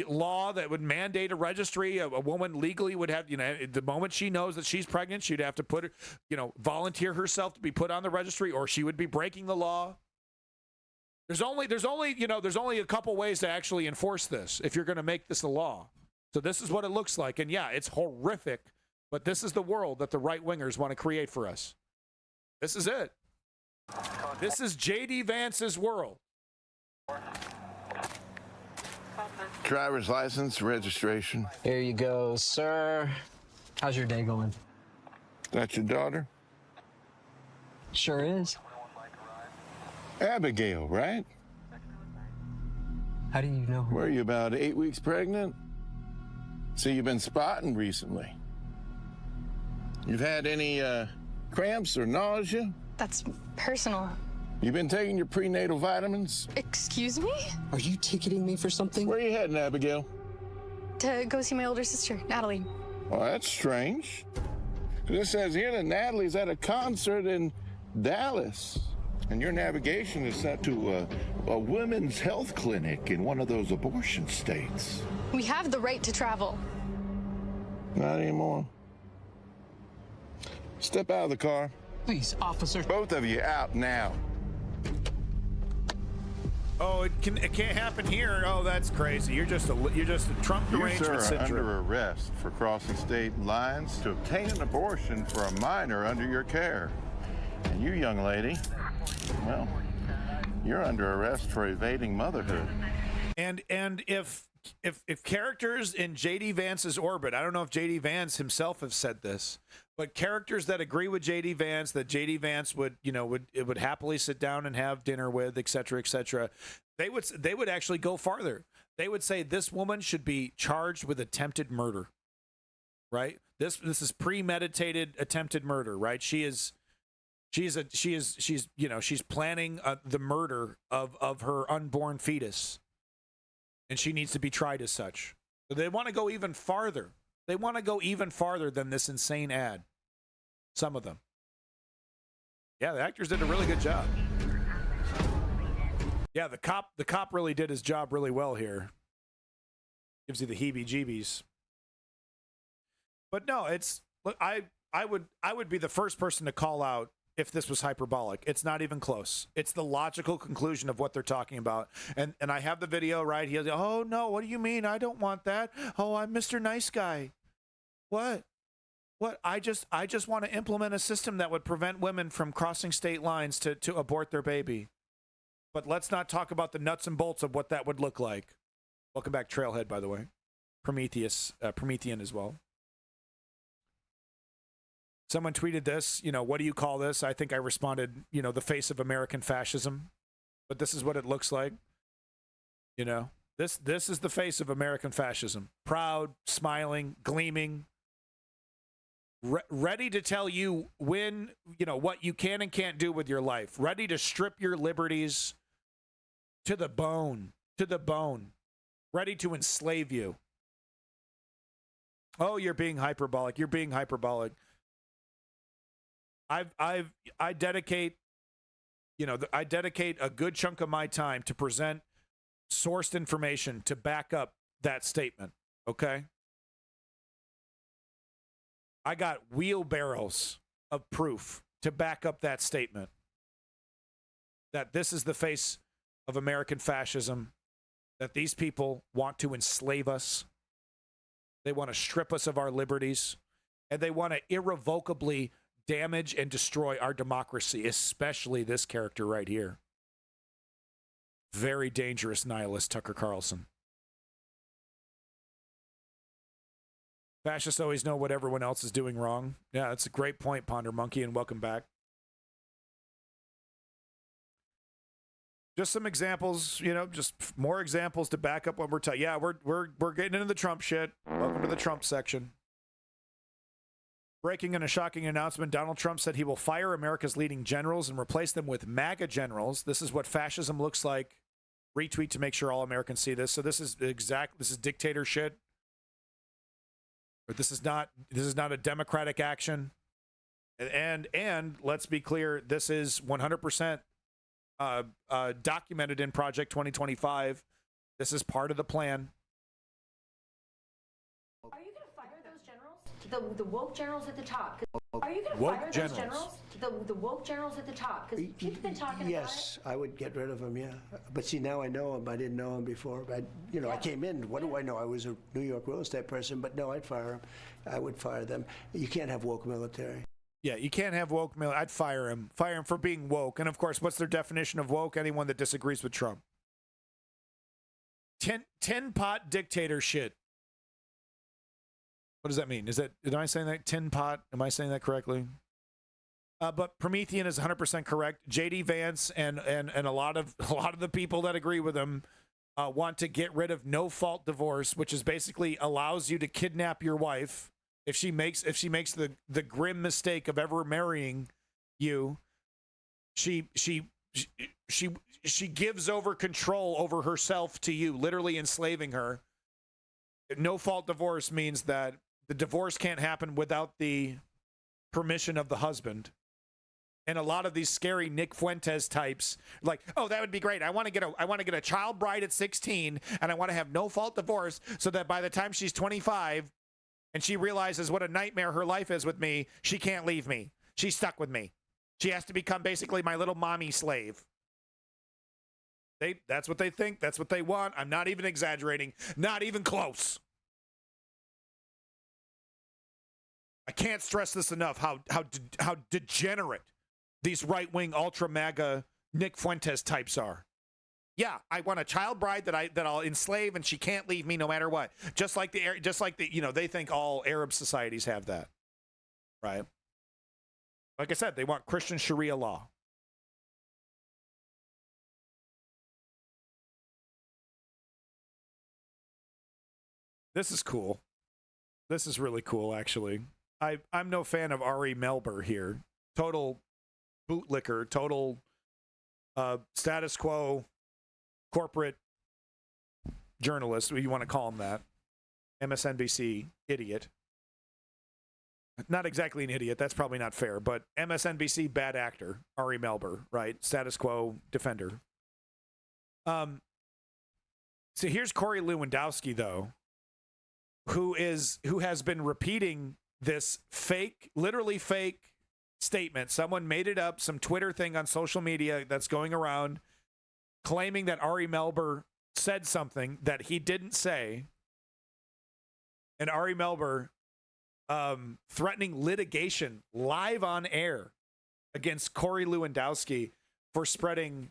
law that would mandate a registry. A woman legally would have, the moment she knows that she's pregnant, she'd have to put her, volunteer herself to be put on the registry, or she would be breaking the law. There's only a couple ways to actually enforce this if you're going to make this a law. So this is what it looks like. And yeah, it's horrific. But this is the world that the right-wingers want to create for us. This is it. This is J.D. Vance's world. Driver's license, registration. Here you go, sir. How's your day going? That's your daughter? Sure is. Abigail, right? How do you know? Were you about 8 weeks pregnant? So you've been spotting recently. You've had any cramps or nausea? That's personal. You've been taking your prenatal vitamins? Excuse me? Are you ticketing me for something? Where are you heading, Abigail? To go see my older sister, Natalie. Well, that's strange. It says here that Natalie's at a concert in Dallas. And your navigation is set to a women's health clinic in one of those abortion states. We have the right to travel. Not anymore. Step out of the car. Please, officer. Both of you out now. Oh, it can't happen here. Oh, that's crazy. You're just a Trump derangement You, sir, are syndrome. under arrest for crossing state lines to obtain an abortion for a minor under your care. And you, young lady, well, you're under arrest for evading motherhood. And if characters in J.D. Vance's orbit, I don't know if J.D. Vance himself have said this, but characters that agree with J.D. Vance, that J.D. Vance would happily sit down and have dinner with, et cetera, they would actually go farther. They would say this woman should be charged with attempted murder, right? This is premeditated attempted murder, right? She's planning the murder of her unborn fetus, and she needs to be tried as such. So they want to go even farther. They want to go even farther than this insane ad. Some of them. Yeah, the actors did a really good job. Yeah, the cop really did his job really well here. Gives you the heebie-jeebies. But no, it's look, I would be the first person to call out if this was hyperbolic. It's not even close. It's the logical conclusion of what they're talking about. And I have the video right here. Oh, no, what do you mean? I don't want that. Oh, I'm Mr. Nice Guy. What? I just want to implement a system that would prevent women from crossing state lines to abort their baby. But let's not talk about the nuts and bolts of what that would look like. Welcome back, Trailhead, by the way. Promethean as well. Someone tweeted this, what do you call this? I think I responded, the face of American fascism. But this is what it looks like. This is the face of American fascism. Proud, smiling, gleaming, ready to tell you when, what you can and can't do with your life. Ready to strip your liberties to the bone. Ready to enslave you. Oh, you're being hyperbolic. You're being hyperbolic. I dedicate a good chunk of my time to present sourced information to back up that statement. Okay. I got wheelbarrows of proof to back up that statement. That this is the face of American fascism. That these people want to enslave us. They want to strip us of our liberties. And they want to irrevocably damage and destroy our democracy, especially this character right here. Very dangerous nihilist, Tucker Carlson. Fascists always know what everyone else is doing wrong. Yeah, that's a great point, Ponder Monkey, and welcome back. Just some examples, just more examples to back up what we're telling. Yeah, we're getting into the Trump shit. Welcome to the Trump section. Breaking and a shocking announcement. Donald Trump said he will fire America's leading generals and replace them with MAGA generals. This is what fascism looks like. Retweet to make sure all Americans see this. So this is dictator shit. But this is not a democratic action. And let's be clear, this is 100% documented in Project 2025. This is part of the plan. Are you going to fire those generals? The woke generals at the top? Are you going to fire those generals? The woke generals at the top? Because people have been talking about it. Yes, I would get rid of them, yeah. But see, now I know them. I didn't know them before. I came in, what do I know? I was a New York real estate person, but no, I'd fire them. I would fire them. You can't have woke military. Yeah, you can't have woke military. I'd fire him. Fire him for being woke. And, of course, what's their definition of woke? Anyone that disagrees with Trump. Tin pot dictator shit. What does that mean? Am I saying that? Tin pot? Am I saying that correctly? But Promethean is 100% correct. J.D. Vance and a lot of the people that agree with him want to get rid of no-fault divorce, which is basically allows you to kidnap your wife if she makes the grim mistake of ever marrying you. She gives over control over herself to you, literally enslaving her. No-fault divorce means that the divorce can't happen without the permission of the husband. And a lot of these scary Nick Fuentes types, like, oh, that would be great. I want to get a child bride at 16, and I want to have no-fault divorce so that by the time she's 25 and she realizes what a nightmare her life is with me, she can't leave me. She's stuck with me. She has to become basically my little mommy slave. That's what they think. That's what they want. I'm not even exaggerating. Not even close. I can't stress this enough, how degenerate these right-wing ultra MAGA Nick Fuentes types are. Yeah, I want a child bride that I'll enslave and she can't leave me no matter what. Just like they think all Arab societies have that. Right? Like I said, they want Christian Sharia law. This is cool. This is really cool, actually. I'm no fan of Ari Melber here. Total bootlicker, total status quo corporate journalist, you want to call him that. MSNBC idiot. Not exactly an idiot, that's probably not fair, but MSNBC bad actor, Ari Melber, right? Status quo defender. So here's Corey Lewandowski, though, who has been repeating this fake, literally fake statement. Someone made it up, some Twitter thing on social media that's going around claiming that Ari Melber said something that he didn't say. And Ari Melber threatening litigation live on air against Corey Lewandowski for spreading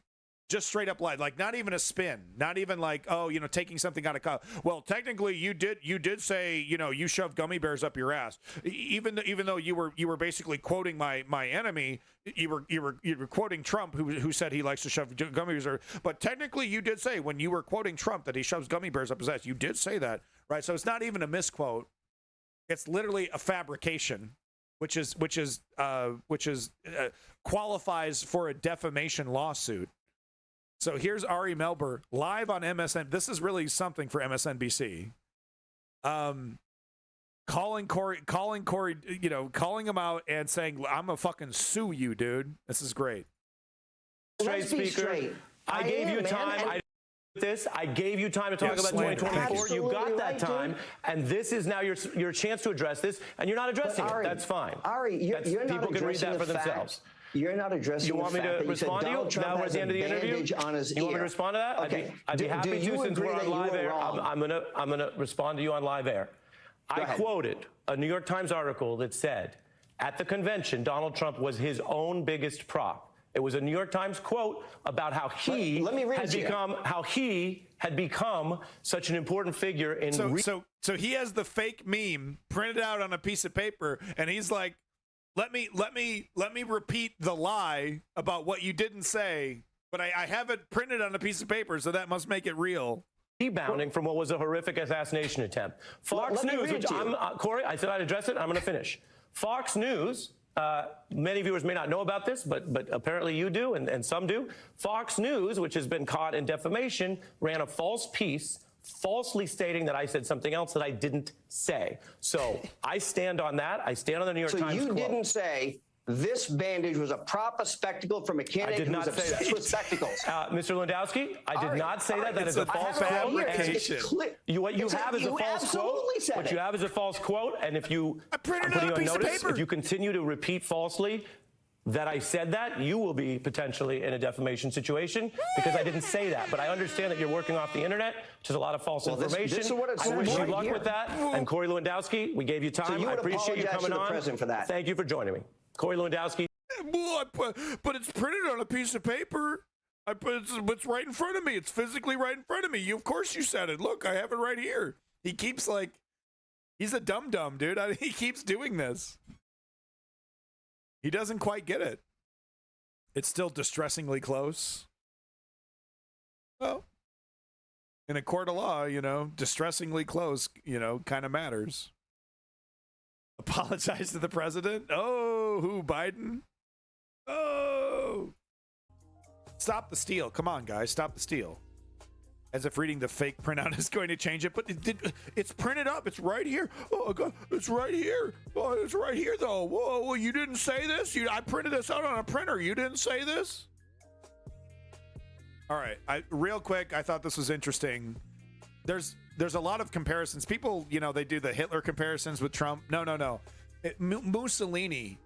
just straight up lies, like not even a spin, not even like, oh, you know, taking something out of context. Well, technically you did say, you know, you shoved gummy bears up your ass, even though you were basically quoting my enemy. You were quoting Trump, who said he likes to shove gummy bears. But technically you did say, when you were quoting Trump, that he shoves gummy bears up his ass. You did say that, right? So it's not even a misquote. It's literally a fabrication, which qualifies for a defamation lawsuit. So here's Ari Melber live on MSN. This is really something for MSNBC. Calling Corey, you know, calling him out and saying, "I'm gonna fucking sue you, dude." This is great. Let's be straight. I gave you time. I gave you time to talk about 2024. You got that time, and this is now your chance to address this, and you're not addressing it. That's fine. Ari, you're not people can read that for themselves. You're not addressing you want me to respond to you? Now we're at the end of the interview. You want me to respond to that? Okay. I'd be happy to, since we're on live air. I'm gonna respond to you on live air. I quoted a New York Times article that said, at the convention, Donald Trump was his own biggest prop. It was a New York Times quote about how he had become such an important figure in. So he has the fake meme printed out on a piece of paper, and he's like, Let me repeat the lie about what you didn't say, but I have it printed on a piece of paper, so that must make it real. Rebounding from what was a horrific assassination attempt. Fox News, which Corey, I said I'd address it. I'm going to finish. Fox News, many viewers may not know about this, but apparently you do, and some do. Fox News, which has been caught in defamation, ran a false piece falsely stating that I said something else that I didn't say. So I stand on that. I stand on the New York Times quote. So you didn't say this bandage was a prop, a spectacle from a candidate who was obsessed with spectacles. Mr. Lewandowski, I did not say that. That is a false quote. What you have is a false quote. What you have is a false quote. And if you, I'm putting you on notice, if you continue to repeat falsely that I said that, you will be potentially in a defamation situation because I didn't say that. But I understand that you're working off the internet, which is a lot of false information. This is what it's I wish you luck with that. And Corey Lewandowski, we gave you time. So I appreciate you coming on. For that. Thank you for joining me. Corey Lewandowski. But it's printed on a piece of paper. It's right in front of me. It's physically right in front of me. Of course you said it. Look, I have it right here. He keeps he's a dum-dum, dude. He keeps doing this. He doesn't quite get it. It's still distressingly close. Well, in a court of law, you know, distressingly close, you know, kind of matters. Apologize to the president? Oh, who, Biden? Oh. Stop the steal. Come on, guys. Stop the steal. As if reading the fake printout is going to change it, but it's printed up. It's right here. Oh God, it's right here. Oh, it's right here though. Whoa, well, you didn't say this. I printed this out on a printer. You didn't say this. All right, real quick. I thought this was interesting. There's a lot of comparisons. People, you know, they do the Hitler comparisons with Trump. No. Mussolini,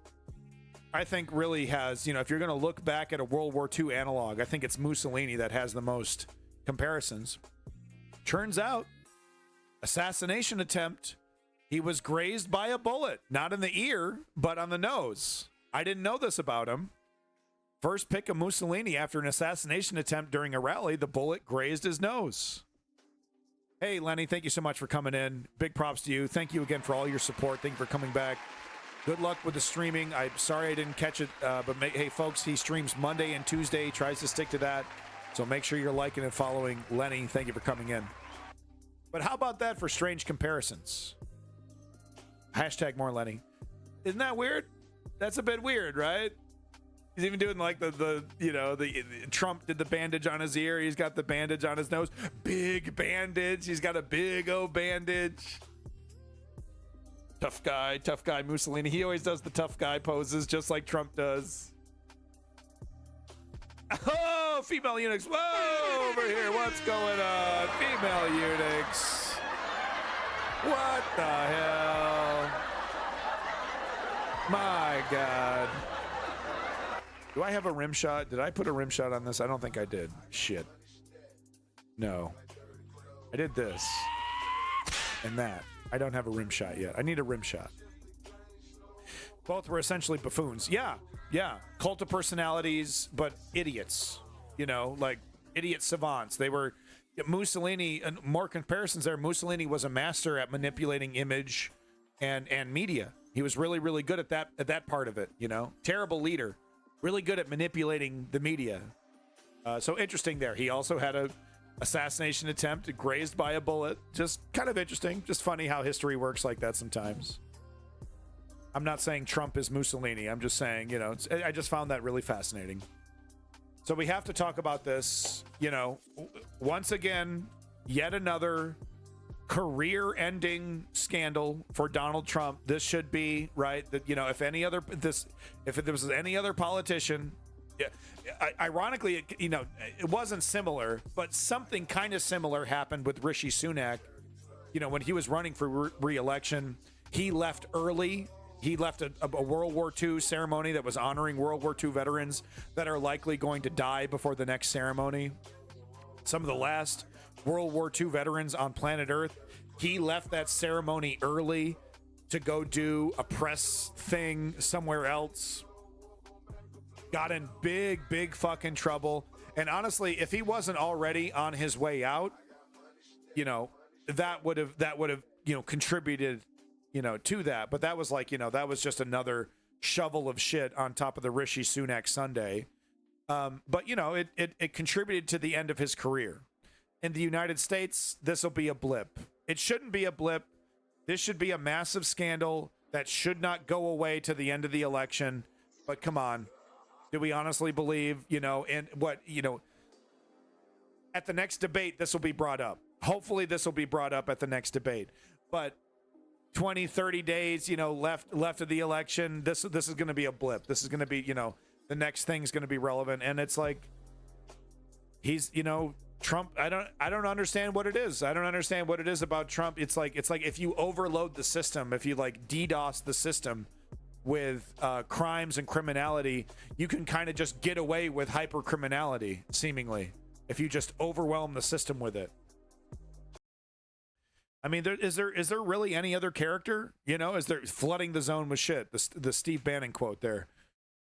I think, really has. You know, if you're going to look back at a World War II analog, I think it's Mussolini that has the most comparisons. Turns out, assassination attempt, he was grazed by a bullet, not in the ear, but on the nose. I didn't know this about him. First pick of Mussolini after an assassination attempt during a rally, the bullet grazed his nose. Hey, Lenny, thank you so much for coming in. Big props to you. Thank you again for all your support. Thank you for coming back. Good luck with the streaming. I'm sorry I didn't catch it, but hey, folks, he streams Monday and Tuesday. He tries to stick to that. So make sure you're liking and following Lenny. Thank you for coming in. But how about that for strange comparisons? Hashtag more Lenny. Isn't that weird? That's a bit weird, right? He's even doing like the Trump did the bandage on his ear. He's got the bandage on his nose. Big bandage. He's got a big old bandage. Tough guy Mussolini. He always does the tough guy poses just like Trump does. Oh, female eunuchs. Whoa, over here. What's going on? Female eunuchs. What the hell? My God. Do I have a rim shot? Did I put a rim shot on this? I don't think I did. Shit. No. I did this. And that. I don't have a rim shot yet. I need a rim shot. Both were essentially buffoons. Yeah. Cult of personalities, but idiots. You know, like idiot savants. They were Mussolini, and more comparisons there. Mussolini was a master at manipulating image and media. He was really, really good at that part of it, you know. Terrible leader. Really good at manipulating the media. So interesting there. He also had a assassination attempt, grazed by a bullet. Just kind of interesting. Just funny how history works like that sometimes. I'm not saying Trump is Mussolini. I'm just saying, you know, I just found that really fascinating. So we have to talk about this, you know, once again, yet another career-ending scandal for Donald Trump. This should be, right, that, you know, if there was any other politician, ironically, you know, it wasn't similar, but something kind of similar happened with Rishi Sunak. You know, when he was running for re-election, he left early. He left a World War II ceremony that was honoring World War II veterans that are likely going to die before the next ceremony. Some of the last World War II veterans on planet Earth. He left that ceremony early to go do a press thing somewhere else. Got in big fucking trouble. And honestly, if he wasn't already on his way out, you know, that would have, you know, contributed, you know, to that. But that was like, you know, that was just another shovel of shit on top of the Rishi Sunak Sunday. But, you know, it contributed to the end of his career. In the United States, this will be a blip. It shouldn't be a blip. This should be a massive scandal that should not go away to the end of the election. But come on. Do we honestly believe, you know, and what, you know, at the next debate, this will be brought up. Hopefully this will be brought up at the next debate. But 20, 30 days, you know, left of the election, this is going to be a blip. This is going to be, you know, the next thing's going to be relevant. And it's like, he's, you know, Trump, I don't understand what it is. I don't understand what it is about Trump. It's like if you overload the system, if you like DDoS the system with crimes and criminality, you can kind of just get away with hyper criminality, seemingly, if you just overwhelm the system with it. I mean, is there really any other character? You know, is there flooding the zone with shit? The Steve Bannon quote there.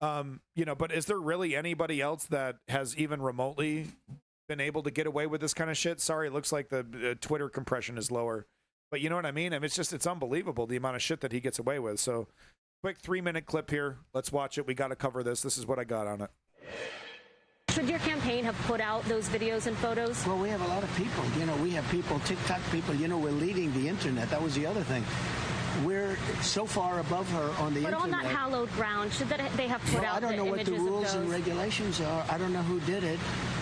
You know, but is there really anybody else that has even remotely been able to get away with this kind of shit? Sorry, it looks like the Twitter compression is lower, but you know what I mean? I mean, it's unbelievable the amount of shit that he gets away with. So quick 3-minute clip here. Let's watch it. We got to cover this. This is what I got on it. Should your campaign have put out those videos and photos? Well, we have a lot of people. You know, we have people, TikTok people. You know, we're leading the internet. That was the other thing. We're so far above her on the internet. But on that hallowed ground, should they have put out the images of those? I don't know what the rules and regulations are. I don't know who did it.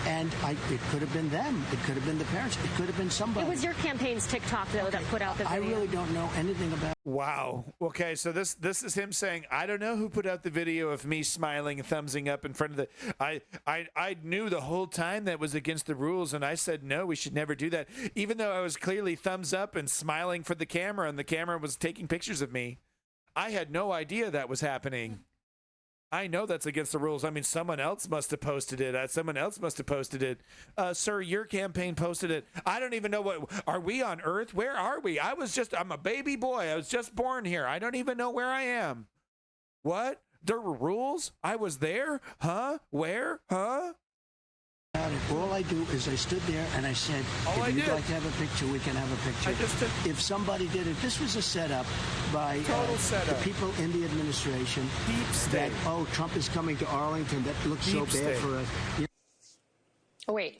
And it could have been them. It could have been the parents. It could have been somebody. It was your campaign's TikTok, though, that put out the video. I really don't know anything about it. Wow. Okay, so this is him saying, I don't know who put out the video of me smiling and thumbsing up in front of the... I knew the whole time that was against the rules, and I said, no, we should never do that. Even though I was clearly thumbs up and smiling for the camera, and the camera was taking pictures of me. I had no idea that was happening. I know that's against the rules. I mean, someone else must have posted it. Someone else must have posted it. Sir, your campaign posted it. I don't even know what... Are we on Earth? Where are we? I'm a baby boy. I was just born here. I don't even know where I am. What? There were rules? I was there? Huh? Where? Huh? All I do is I stood there and I said, if you'd like to have a picture, we can have a picture. If somebody did it, this was a setup by the people in the administration. Deep state. That, Trump is coming to Arlington. That looks so bad for us. Oh, wait.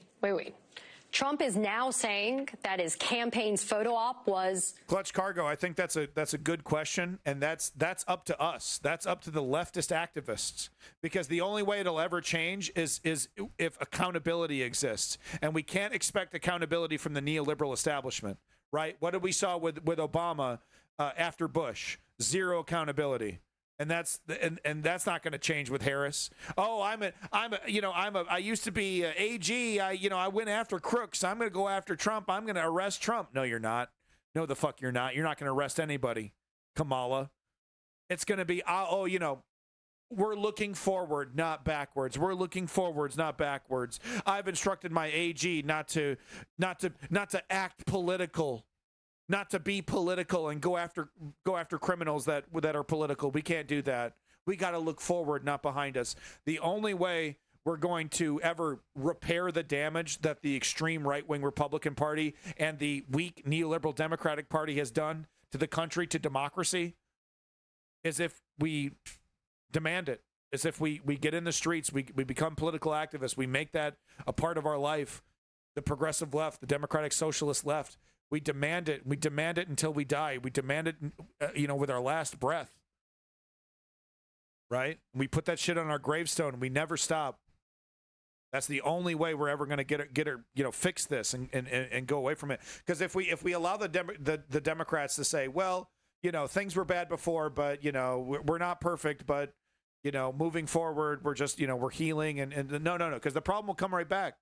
Trump is now saying that his campaign's photo op was... Clutch Cargo, I think that's a good question, and that's up to us. That's up to the leftist activists, because the only way it'll ever change is if accountability exists, and we can't expect accountability from the neoliberal establishment, right? What did we saw with Obama after Bush? Zero accountability. And that's not going to change with Harris. Oh, I used to be AG. I went after crooks. I'm going to go after Trump. I'm going to arrest Trump. No, you're not. No, the fuck you're not. You're not going to arrest anybody, Kamala. It's going to be, oh, you know, we're looking forward, not backwards. We're looking forwards, not backwards. I've instructed my AG not to act political, not to be political and go after criminals that are political. We can't do that. We got to look forward, not behind us. The only way we're going to ever repair the damage that the extreme right-wing Republican Party and the weak neoliberal Democratic Party has done to the country, to democracy, is if we demand it, is if we get in the streets, we become political activists, we make that a part of our life. The progressive left, the democratic socialist left, we demand it. We demand it until we die. We demand it, with our last breath. Right? We put that shit on our gravestone. We never stop. That's the only way we're ever going to get her, fix this and go away from it. Because if we allow the Democrats to say, well, things were bad before, but we're not perfect, but moving forward, we're just we're healing and no, because the problem will come right back.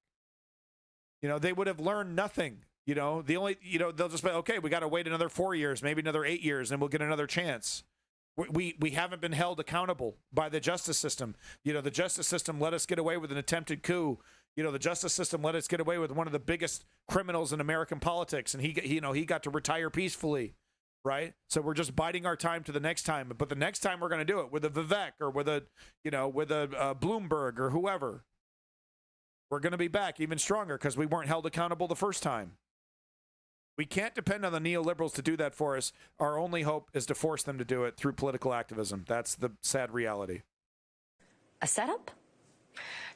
They would have learned nothing. The only they'll just be, okay, we got to wait another 4 years, maybe another 8 years, and we'll get another chance. We haven't been held accountable by the justice system. The justice system let us get away with an attempted coup. The justice system let us get away with one of the biggest criminals in American politics, and he got to retire peacefully, right? So we're just biding our time to the next time. But the next time we're going to do it with a Vivek or with a Bloomberg or whoever. We're going to be back even stronger because we weren't held accountable the first time. We can't depend on the neoliberals to do that for us. Our only hope is to force them to do it through political activism. That's the sad reality. A setup?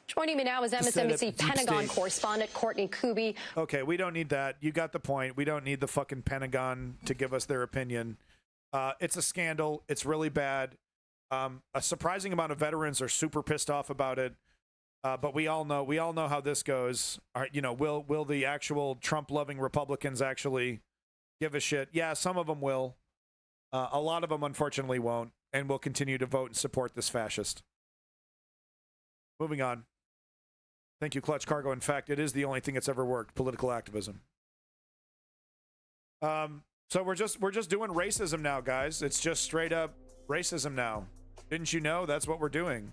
Joining me now is MSNBC Pentagon correspondent Courtney Kuby. Okay, we don't need that. You got the point. We don't need the fucking Pentagon to give us their opinion. It's a scandal. It's really bad. A surprising amount of veterans are super pissed off about it. But we all know how this goes. Will the actual Trump-loving Republicans actually give a shit? Yeah, some of them will. A lot of them, unfortunately, won't, and will continue to vote and support this fascist. Moving on. Thank you, Clutch Cargo. In fact, it is the only thing that's ever worked: political activism. So we're just doing racism now, guys. It's just straight up racism now. Didn't you know that's what we're doing?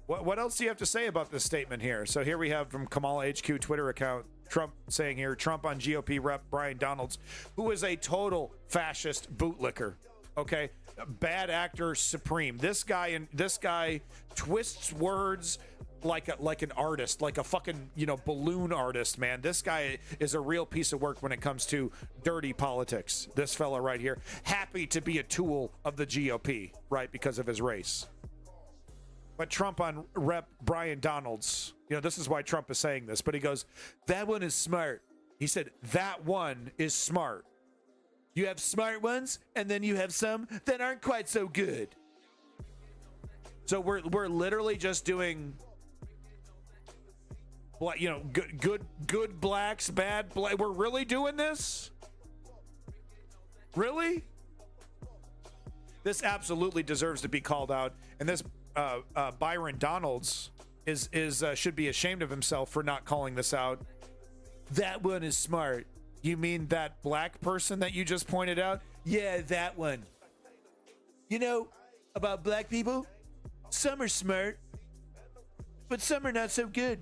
What else do you have to say about this statement here? So here we have from Kamala HQ Twitter account, Trump saying here, Trump on GOP rep Brian Donalds, who is a total fascist bootlicker. Okay, bad actor supreme. This guy twists words like an artist, like a fucking balloon artist, man. This guy is a real piece of work when it comes to dirty politics. This fella right here, happy to be a tool of the GOP, right, because of his race. But Trump on Rep Brian Donalds, this is why Trump is saying this, but he goes, that one is smart. He said, that one is smart. You have smart ones, and then you have some that aren't quite so good. So we're literally just doing, good blacks, bad black. We're really doing this? Really? This absolutely deserves to be called out, and this Byron Donalds should be ashamed of himself for not calling this out. That one is smart. You mean that black person that you just pointed out? Yeah, that one. About black people, some are smart, but some are not so good.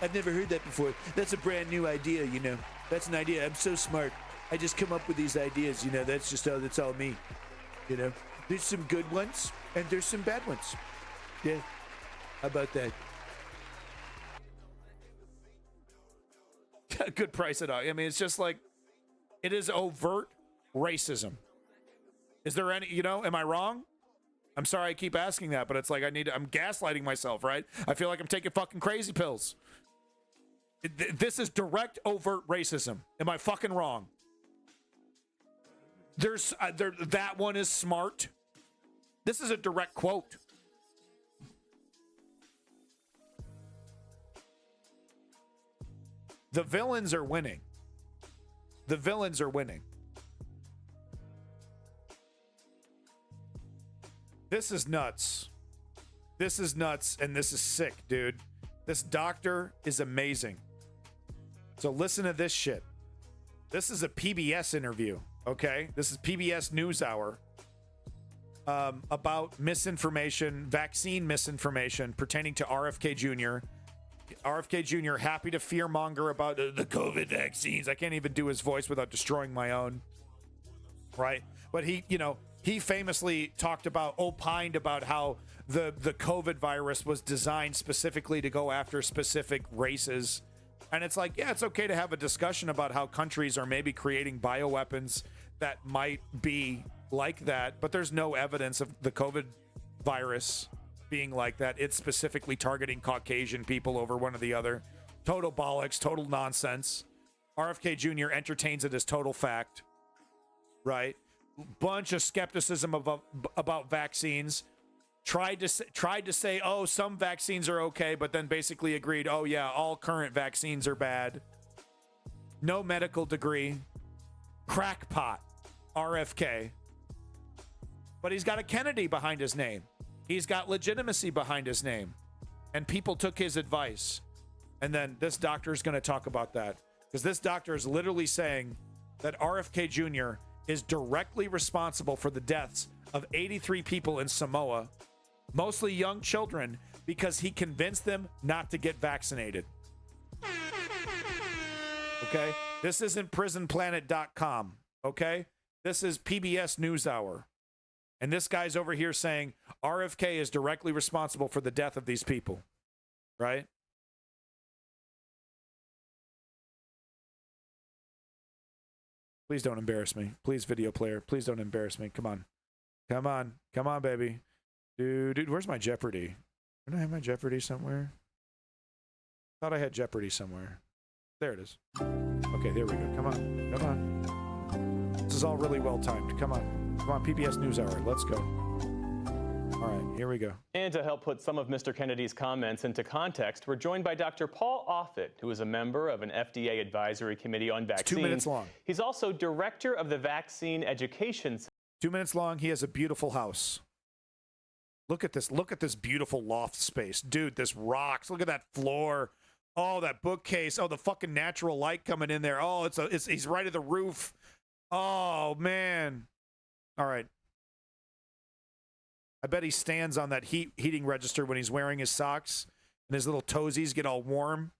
I've never heard that before. That's a brand new idea, That's an idea. I'm so smart. I just come up with these ideas, that's all me. There's some good ones and there's some bad ones. Yeah. How about that? Good price at all. I mean, it's just like, it is overt racism. Is there any, am I wrong? I'm sorry I keep asking that, but it's like I'm gaslighting myself, right? I feel like I'm taking fucking crazy pills. This is direct, overt racism. Am I fucking wrong? That one is smart. This is a direct quote. The villains are winning. The villains are winning. This is nuts. This is nuts, and this is sick, dude. This doctor is amazing. So listen to this shit. This is a PBS interview, okay? This is PBS NewsHour about misinformation, vaccine misinformation pertaining to RFK Jr. RFK Jr. happy to fearmonger about the COVID vaccines. I can't even do his voice without destroying my own, right? But he famously opined about how the COVID virus was designed specifically to go after specific races. And it's like, yeah, it's okay to have a discussion about how countries are maybe creating bioweapons that might be like that, but there's no evidence of the COVID virus being like that. It's specifically targeting Caucasian people over one or the other. Total bollocks, total nonsense. RFK Jr. entertains it as total fact, right? Bunch of skepticism about vaccines. Tried to say, oh, some vaccines are okay, but then basically agreed, oh yeah, all current vaccines are bad. No medical degree. Crackpot. RFK. But he's got a Kennedy behind his name. He's got legitimacy behind his name. And people took his advice. And then this doctor is going to talk about that. Because this doctor is literally saying that RFK Jr. is directly responsible for the deaths of 83 people in Samoa, mostly young children, because he convinced them not to get vaccinated. Okay? This isn't prisonplanet.com. Okay? This is PBS NewsHour. And this guy's over here saying RFK is directly responsible for the death of these people. Right? Please don't embarrass me. Please, video player. Please don't embarrass me. Come on. Come on. Come on, baby. Dude, where's my Jeopardy? Don't I have my Jeopardy somewhere? Thought I had Jeopardy somewhere. There it is. Okay, there we go. Come on. Come on. This is all really well timed. Come on. Come on, PBS NewsHour. Let's go. All right, here we go. And to help put some of Mr. Kennedy's comments into context, we're joined by Dr. Paul Offit, who is a member of an FDA advisory committee on vaccines. It's 2 minutes long. He's also director of the Vaccine Education Center. 2 minutes long. He has a beautiful house. Look at this. Look at this beautiful loft space. Dude, this rocks. Look at that floor. Oh, that bookcase. Oh, the fucking natural light coming in there. Oh, he's right at the roof. Oh, man. All right. I bet he stands on that heating register when he's wearing his socks and his little toesies get all warm.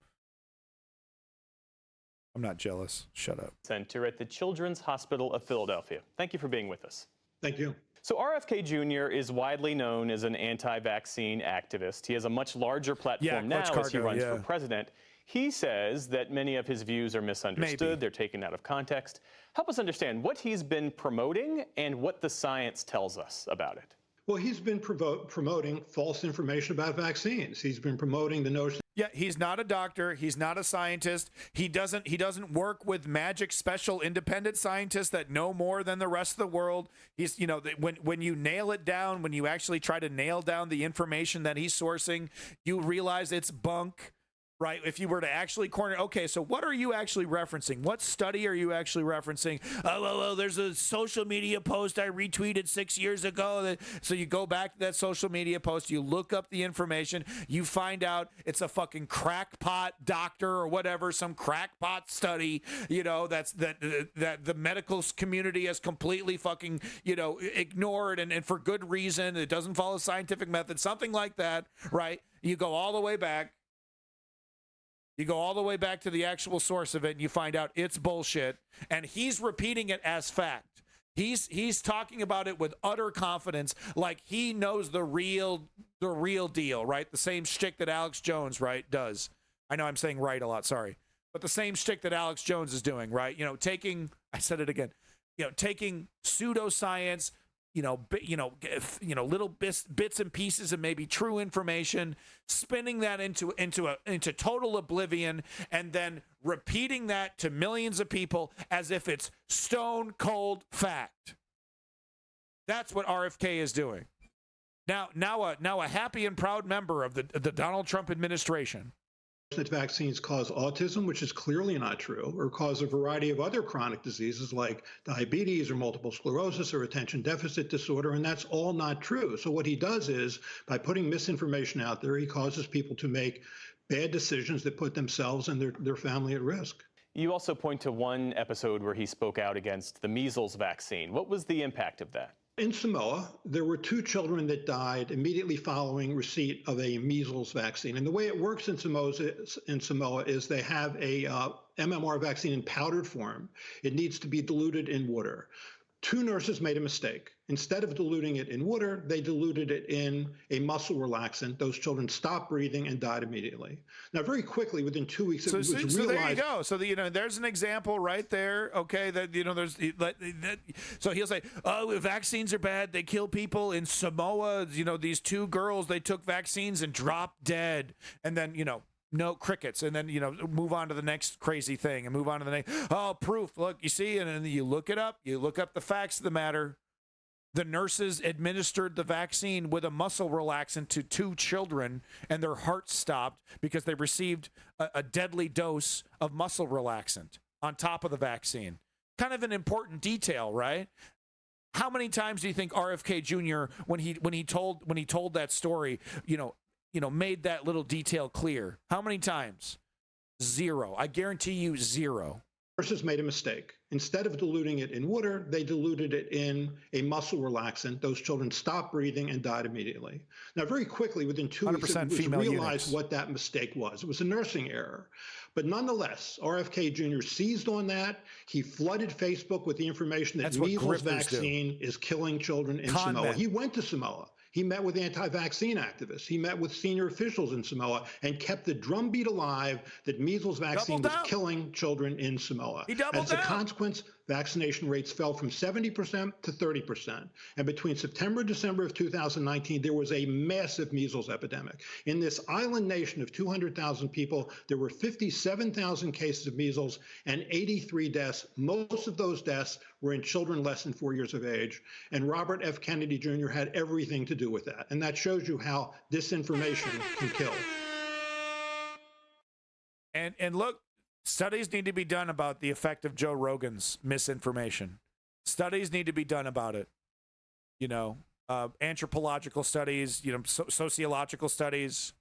I'm not jealous. Shut up. Center at the Children's Hospital of Philadelphia. Thank you for being with us. Thank you. So RFK Jr. is widely known as an anti-vaccine activist. He has a much larger platform now as he runs for president. He says that many of his views are misunderstood. They're taken out of context. Help us understand what he's been promoting and what the science tells us about it. Well, he's been promoting false information about vaccines. He's been promoting the notion. Yeah, he's not a doctor. He's not a scientist. He doesn't work with magic special independent scientists that know more than the rest of the world. He's, you know, when you nail it down, when you actually try to nail down the information that he's sourcing, you realize it's bunk. Right? If you were to actually corner, okay, so what are you actually referencing? What study are you actually referencing? Oh, there's a social media post I retweeted 6 years ago. So you go back to that social media post, you look up the information, you find out it's a fucking crackpot doctor or whatever, some crackpot study, you know, that the medical community has completely fucking, you know, ignored and for good reason. It doesn't follow scientific method, something like that, right? You go all the way back. You go all the way back to the actual source of it, and you find out it's bullshit. And he's repeating it as fact. He's talking about it with utter confidence, like he knows the real deal, right? The same shtick that Alex Jones, right, does. I know I'm saying right a lot, sorry, but the same shtick that Alex Jones is doing, right? You know, taking pseudoscience. Little bits and pieces of maybe true information, spinning that into total oblivion, and then repeating that to millions of people as if it's stone cold fact. That's what RFK is doing. Now a happy and proud member of the Donald Trump administration. That vaccines cause autism, which is clearly not true, or cause a variety of other chronic diseases like diabetes or multiple sclerosis or attention deficit disorder, and that's all not true. So what he does is, by putting misinformation out there, he causes people to make bad decisions that put themselves and their family at risk. You also point to one episode where he spoke out against the measles vaccine. What was the impact of that? In Samoa, there were 2 children that died immediately following receipt of a measles vaccine. And the way it works in Samoa is they have a MMR vaccine in powdered form. It needs to be diluted in water. 2 nurses made a mistake. Instead of diluting it in water, they diluted it in a muscle relaxant. Those children stopped breathing and died immediately. Now, very quickly, within 2 weeks, it was realized. So there you go. So there's an example right there. Okay, that there's so he'll say, "Oh, vaccines are bad. They kill people." In Samoa, these 2 girls, they took vaccines and dropped dead, and then no crickets, and then move on to the next crazy thing and move on to the next. Oh, proof. Look, you see, and then you look it up. You look up the facts of the matter. The nurses administered the vaccine with a muscle relaxant to 2 children, and their hearts stopped because they received a deadly dose of muscle relaxant on top of the vaccine. Kind of an important detail, right? How many times do you think RFK Jr. when he told that story, made that little detail clear? How many times? 0. I guarantee you 0. Nurses made a mistake. Instead of diluting it in water, they diluted it in a muscle relaxant. Those children stopped breathing and died immediately. Now, very quickly, within 2 weeks, it was realized what that mistake was. It was a nursing error. But nonetheless, RFK Jr. seized on that. He flooded Facebook with the information that measles vaccine is killing children in Samoa. He went to Samoa. He met with anti-vaccine activists. He met with senior officials in Samoa and kept the drumbeat alive that measles vaccine was killing children in Samoa. As a consequence, vaccination rates fell from 70% to 30%. And between September and December of 2019, there was a massive measles epidemic. In this island nation of 200,000 people, there were 57,000 cases of measles and 83 deaths. Most of those deaths were in children less than 4 years of age. And Robert F. Kennedy Jr. had everything to do with that. And that shows you how disinformation can kill. And look, studies need to be done about the effect of Joe Rogan's misinformation. Studies need to be done about it. Anthropological studies, sociological studies,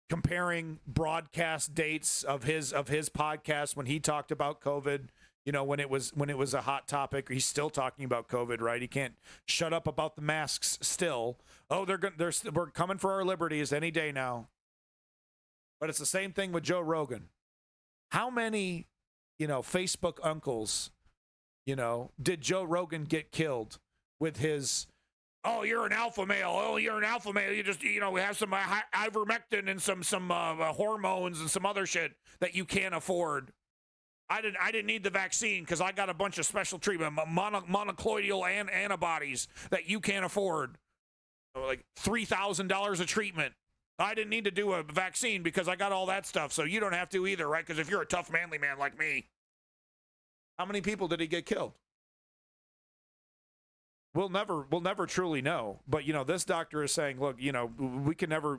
comparing broadcast dates of his podcast when he talked about COVID, when it was a hot topic. He's still talking about COVID, right? He can't shut up about the masks still. Oh, we're coming for our liberties any day now. But it's the same thing with Joe Rogan. How many, Facebook uncles, did Joe Rogan get killed with his, "Oh, you're an alpha male. Oh, you're an alpha male. You just, we have some ivermectin and some hormones and some other shit that you can't afford. I didn't need the vaccine because I got a bunch of special treatment, monoclonal antibodies that you can't afford. Like $3,000 a treatment. I didn't need to do a vaccine because I got all that stuff, so you don't have to either, right? Because if you're a tough, manly man like me." How many people did he get killed? We'll never truly know. But, this doctor is saying, look, we can never,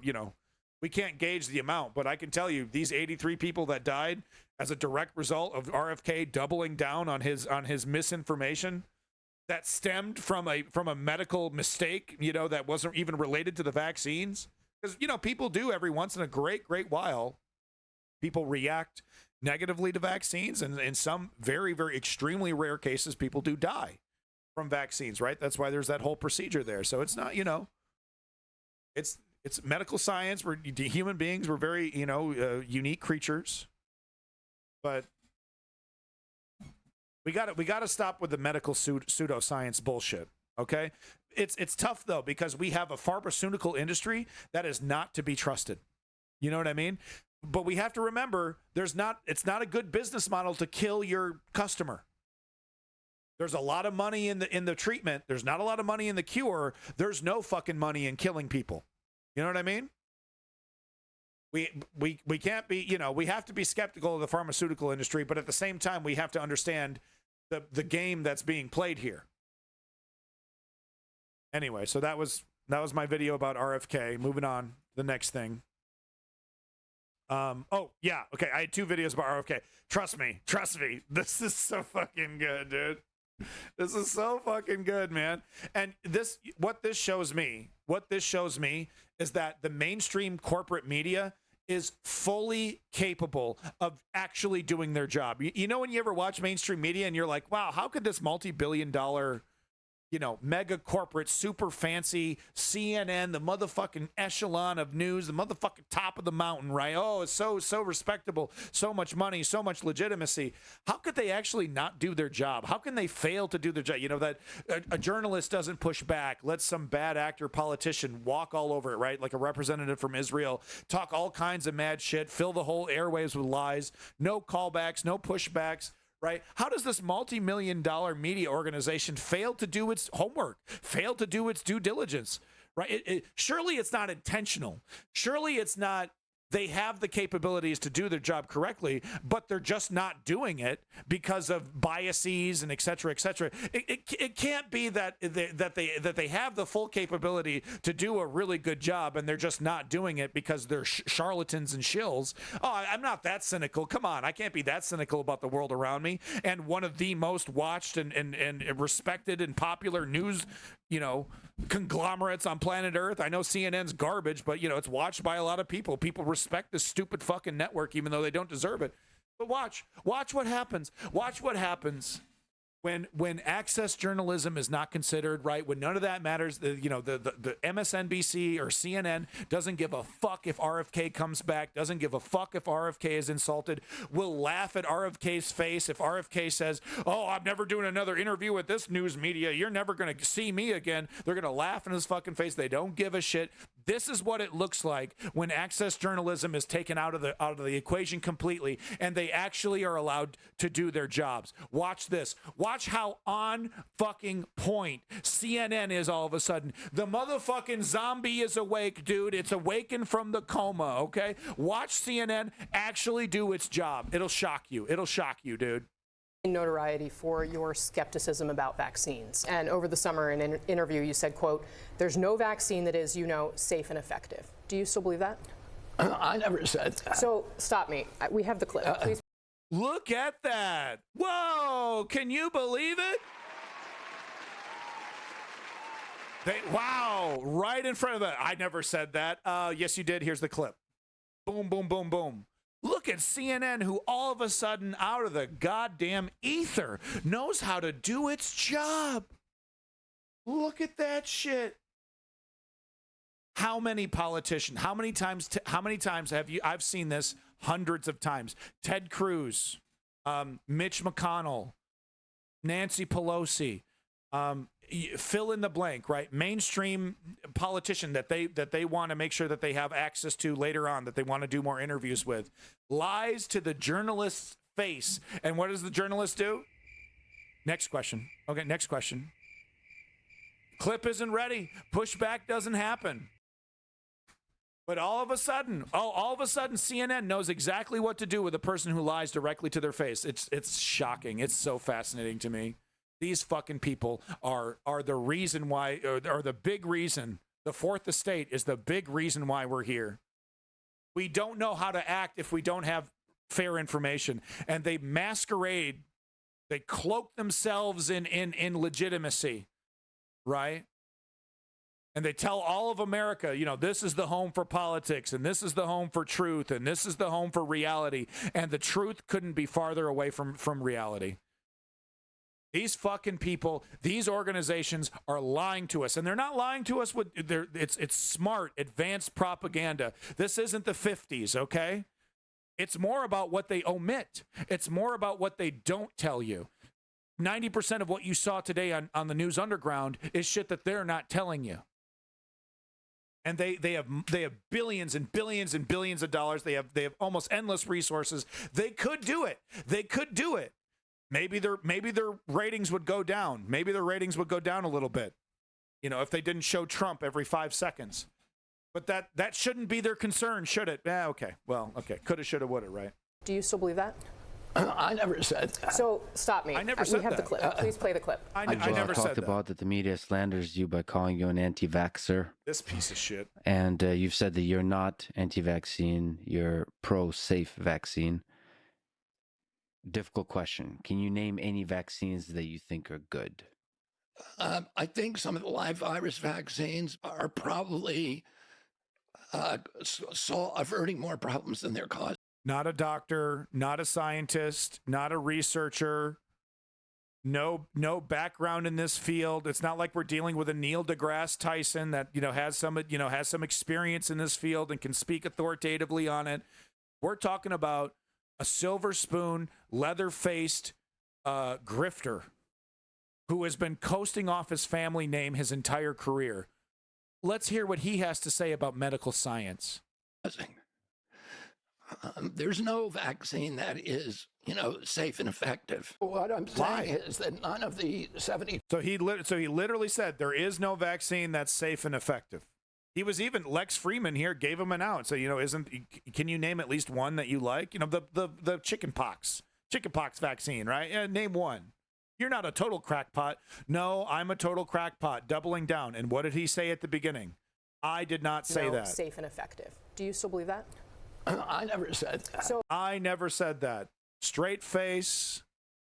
we can't gauge the amount. But I can tell you, these 83 people that died as a direct result of RFK doubling down on his misinformation that stemmed from a medical mistake, that wasn't even related to the vaccines. Because, people do every once in a great while. People react negatively to vaccines, and in some very, very extremely rare cases, people do die from vaccines, right? That's why there's that whole procedure there. So it's not, it's medical science. We're human beings. We're very, unique creatures. But we got to stop with the medical pseudoscience bullshit. Okay. It's tough though, because we have a pharmaceutical industry that is not to be trusted. You know what I mean? But we have to remember it's not a good business model to kill your customer. There's a lot of money in the treatment. There's not a lot of money in the cure. There's no fucking money in killing people. You know what I mean? We can't be, we have to be skeptical of the pharmaceutical industry, but at the same time, we have to understand the game that's being played here. Anyway, so that was my video about RFK. Moving on, the next thing. Oh yeah, okay. I had 2 videos about RFK. Trust me. This is so fucking good, dude. This is so fucking good, man. And what this shows me is that the mainstream corporate media is fully capable of actually doing their job. You know, when you ever watch mainstream media and you're like, wow, how could this multi-billion-dollar, you know, mega corporate, super fancy CNN, the motherfucking echelon of news, the motherfucking top of the mountain, right? Oh, it's so respectable, so much money, so much legitimacy. How could they actually not do their job? How can they fail to do their job? You know, that a journalist doesn't push back, let some bad actor politician walk all over it, right? Like a representative from Israel, talk all kinds of mad shit, fill the whole airwaves with lies, no callbacks, no pushbacks. Right? How does this multi-million-dollar media organization fail to do its homework, fail to do its due diligence? Right? Surely it's not intentional. Surely it's not. They have the capabilities to do their job correctly, but they're just not doing it because of biases and et cetera, et cetera. It can't be that they have the full capability to do a really good job and they're just not doing it because they're charlatans and shills. Oh, I'm not that cynical. Come on, I can't be that cynical about the world around me. And one of the most watched and respected and popular news, you know, conglomerates on planet Earth. I know CNN's garbage, but, you know, it's watched by a lot of people. People respect this stupid fucking network, even though they don't deserve it. But watch what happens. Watch what happens when access journalism is not considered, right? When none of that matters, the MSNBC or CNN doesn't give a fuck if RFK comes back, doesn't give a fuck if RFK is insulted, will laugh at RFK's face if RFK says, oh, I'm never doing another interview with this news media, you're never going to see me again. They're going to laugh in his fucking face. They don't give a shit. This is what it looks like when access journalism is taken out of the equation completely, and they actually are allowed to do their jobs. Watch this. Watch how on fucking point CNN is all of a sudden. The motherfucking zombie is awake, dude. It's awakened from the coma, okay? Watch CNN actually do its job. It'll shock you. It'll shock you, dude. Notoriety for your skepticism about vaccines. And over the summer in an interview, you said, quote, there's no vaccine that is, you know, safe and effective. Do you still believe that? I never said that. So stop me. We have the clip. Please. Look at that. Whoa, can you believe it? Wow, right in front of it. I never said that. Yes, you did. Here's the clip. Boom, boom, boom, boom. Look at CNN, who all of a sudden, out of the goddamn ether, knows how to do its job. Look at that shit. How many politicians, how many times have you, I've seen this hundreds of times. Ted Cruz, Mitch McConnell, Nancy Pelosi, fill in the blank, right? Mainstream politician that they want to make sure that they have access to later on, that they want to do more interviews with, lies to the journalist's face. And what does the journalist do? Next question. Okay, next question. Clip isn't ready. Pushback doesn't happen. But all of a sudden, CNN knows exactly what to do with a person who lies directly to their face. It's shocking. It's so fascinating to me. These fucking people are the reason why, or the big reason. The Fourth Estate is the big reason why we're here. We don't know how to act if we don't have fair information, and they masquerade, they cloak themselves in legitimacy, right? And they tell all of America, you know, this is the home for politics, and this is the home for truth, and this is the home for reality. And the truth couldn't be farther away from reality. These fucking people, these organizations are lying to us. And they're not lying to us with, it's smart, advanced propaganda. This isn't the 50s, okay? It's more about what they omit. It's more about what they don't tell you. 90% of what you saw today on the News Underground is shit that they're not telling you. And they have billions and billions and billions of dollars. They have almost endless resources. They could do it. They could do it. Maybe their ratings would go down. Maybe their ratings would go down a little bit. You know, if they didn't show Trump every 5 seconds. But that shouldn't be their concern, should it? Yeah, okay. Well, okay. Coulda, shoulda, woulda, right? Do you still believe that? I never said that. So stop me. I never said that. We have the clip. Please play the clip. I never said that. About that the media slanders you by calling you an anti-vaxxer. This piece of shit. And you've said that you're not anti-vaccine, you're pro-safe vaccine. Difficult question. Can you name any vaccines that you think are good? I think some of the live virus vaccines are probably saw averting more problems than they're causing. Not a doctor, not a scientist, not a researcher. No background in this field. It's not like we're dealing with a Neil deGrasse Tyson that has some experience in this field and can speak authoritatively on it. We're talking about a silver spoon, leather-faced grifter who has been coasting off his family name his entire career. Let's hear what he has to say about medical science. There's no vaccine that is, safe and effective. What I'm saying is that none of the 70. So he literally said there is no vaccine that's safe and effective. He was even Lex Freeman here gave him an out. So can you name at least one that you like? The chickenpox vaccine, right? Yeah, name one. You're not a total crackpot. No, I'm a total crackpot. Doubling down. And what did he say at the beginning? I did not say that. Safe and effective. Do you still believe that? I never said that. I never said that. Straight face,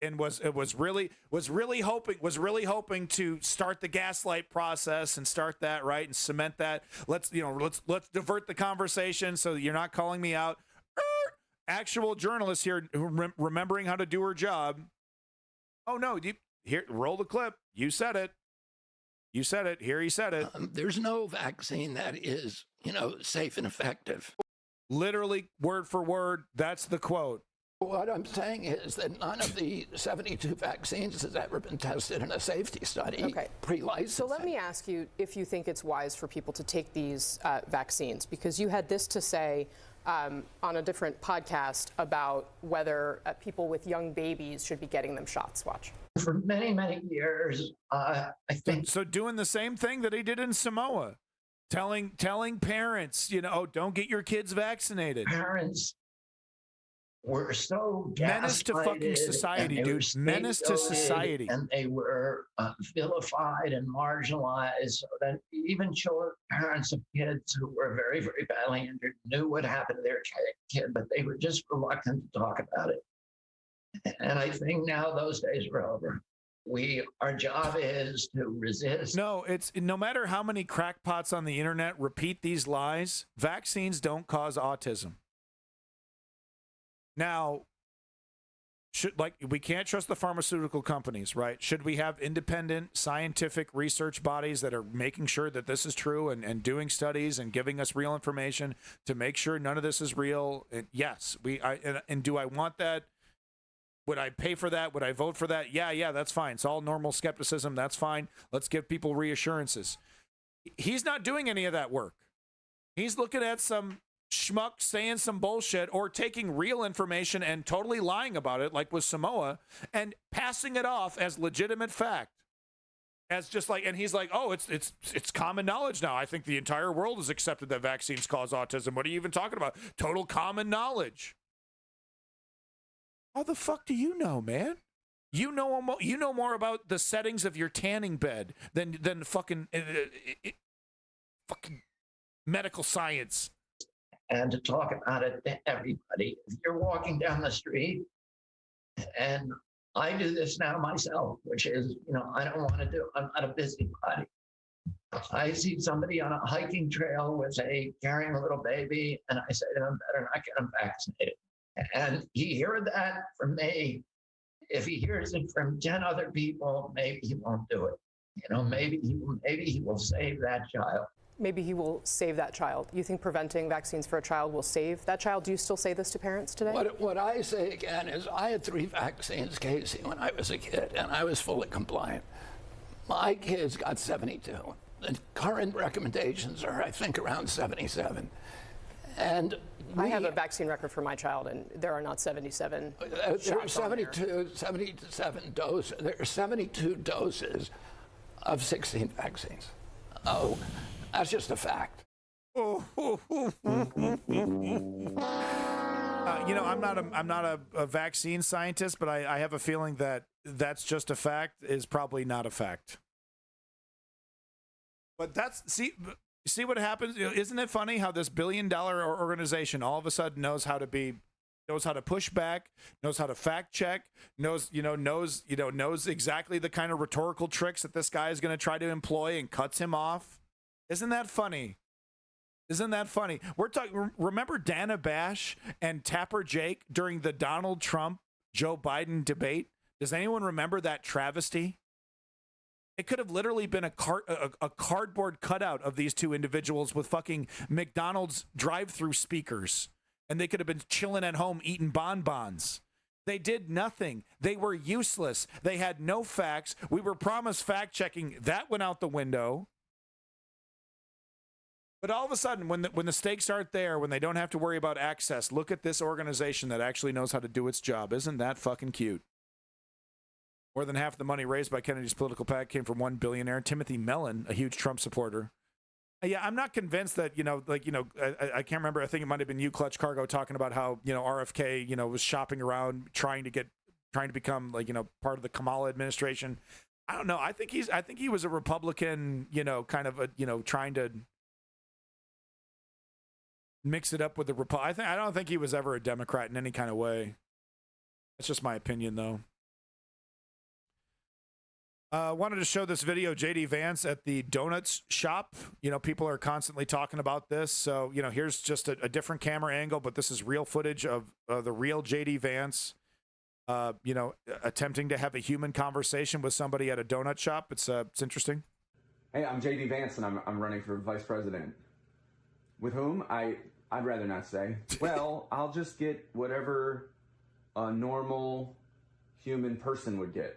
and was really hoping to start the gaslight process and start that right and cement that. Let's divert the conversation so you're not calling me out. Actual journalist here remembering how to do her job. Oh no! Here, roll the clip. You said it. You said it. Here he said it. There's no vaccine that is, safe and effective. Literally, word for word, that's the quote. What I'm saying is that none of the 72 vaccines has ever been tested in a safety study pre-licensing. So let me ask you if you think it's wise for people to take these vaccines, because you had this to say on a different podcast about whether people with young babies should be getting them shots. Watch. For many, many years, I think. So doing the same thing that he did in Samoa. Telling parents, don't get your kids vaccinated. Parents were so menace to fucking society, dude. Menace to society. And they were vilified and marginalized, so that even parents of kids who were very, very badly injured knew what happened to their kid, but they were just reluctant to talk about it. And I think now those days are over. Our job is to resist. No, it's no matter how many crackpots on the internet repeat these lies, vaccines don't cause autism. Now, we can't trust the pharmaceutical companies, right? Should we have independent scientific research bodies that are making sure that this is true and doing studies and giving us real information to make sure none of this is real? And yes, and do I want that? Would I pay for that? Would I vote for that? Yeah, that's fine. It's all normal skepticism. That's fine. Let's give people reassurances. He's not doing any of that work. He's looking at some schmuck saying some bullshit or taking real information and totally lying about it, like with Samoa, and passing it off as legitimate fact. As just like, and he's like, oh, it's common knowledge now. I think the entire world has accepted that vaccines cause autism. What are you even talking about? Total common knowledge. How the fuck do you know, man? You know more about the settings of your tanning bed than fucking medical science. And to talk about it to everybody. If you're walking down the street, and I do this now myself, which is, I don't want to do. I'm not a busybody. I see somebody on a hiking trail carrying a little baby, and I say to them, better not get them vaccinated. And he heard that from me. If he hears it from 10 other people, maybe he won't do it. Maybe he will save that child. Maybe he will save that child. You think preventing vaccines for a child will save that child? Do you still say this to parents today? What I say again is I had 3 vaccines, Casey, when I was a kid, and I was fully compliant. My kids got 72. The current recommendations are, I think, around 77. And I have a vaccine record for my child, and there are not 77. There are 77 doses. There are 72 doses of 16 vaccines. Oh, that's just a fact. I'm not a vaccine scientist, but I have a feeling that that's just a fact is probably not a fact. But see what happens? Isn't it funny how this $1 billion organization all of a sudden knows how to push back, knows how to fact check, knows exactly the kind of rhetorical tricks that this guy is going to try to employ and cuts him off? Isn't that funny? Isn't that funny? We're talking. Remember Dana Bash and Tapper Jake during the Donald Trump Joe Biden debate? Does anyone remember that travesty? It could have literally been a cardboard cutout of these two individuals with fucking McDonald's drive-through speakers, and they could have been chilling at home eating bonbons. They did nothing. They were useless. They had no facts. We were promised fact-checking. That went out the window. But all of a sudden, when the stakes aren't there, when they don't have to worry about access, look at this organization that actually knows how to do its job. Isn't that fucking cute? More than half the money raised by Kennedy's political PAC came from one billionaire, Timothy Mellon, a huge Trump supporter. Yeah, I'm not convinced that, I can't remember. I think it might have been you, Clutch Cargo, talking about how, RFK, was shopping around trying to become part of the Kamala administration. I don't know. I think he was a Republican, kind of trying to mix it up with the Republican. I don't think he was ever a Democrat in any kind of way. That's just my opinion, though. Wanted to show this video, JD Vance at the donuts shop. People are constantly talking about this. So, here's just a different camera angle, but this is real footage of the real JD Vance, attempting to have a human conversation with somebody at a donut shop. It's interesting. Hey, I'm JD Vance, and I'm running for vice president. With whom? I'd rather not say. Well, I'll just get whatever a normal human person would get.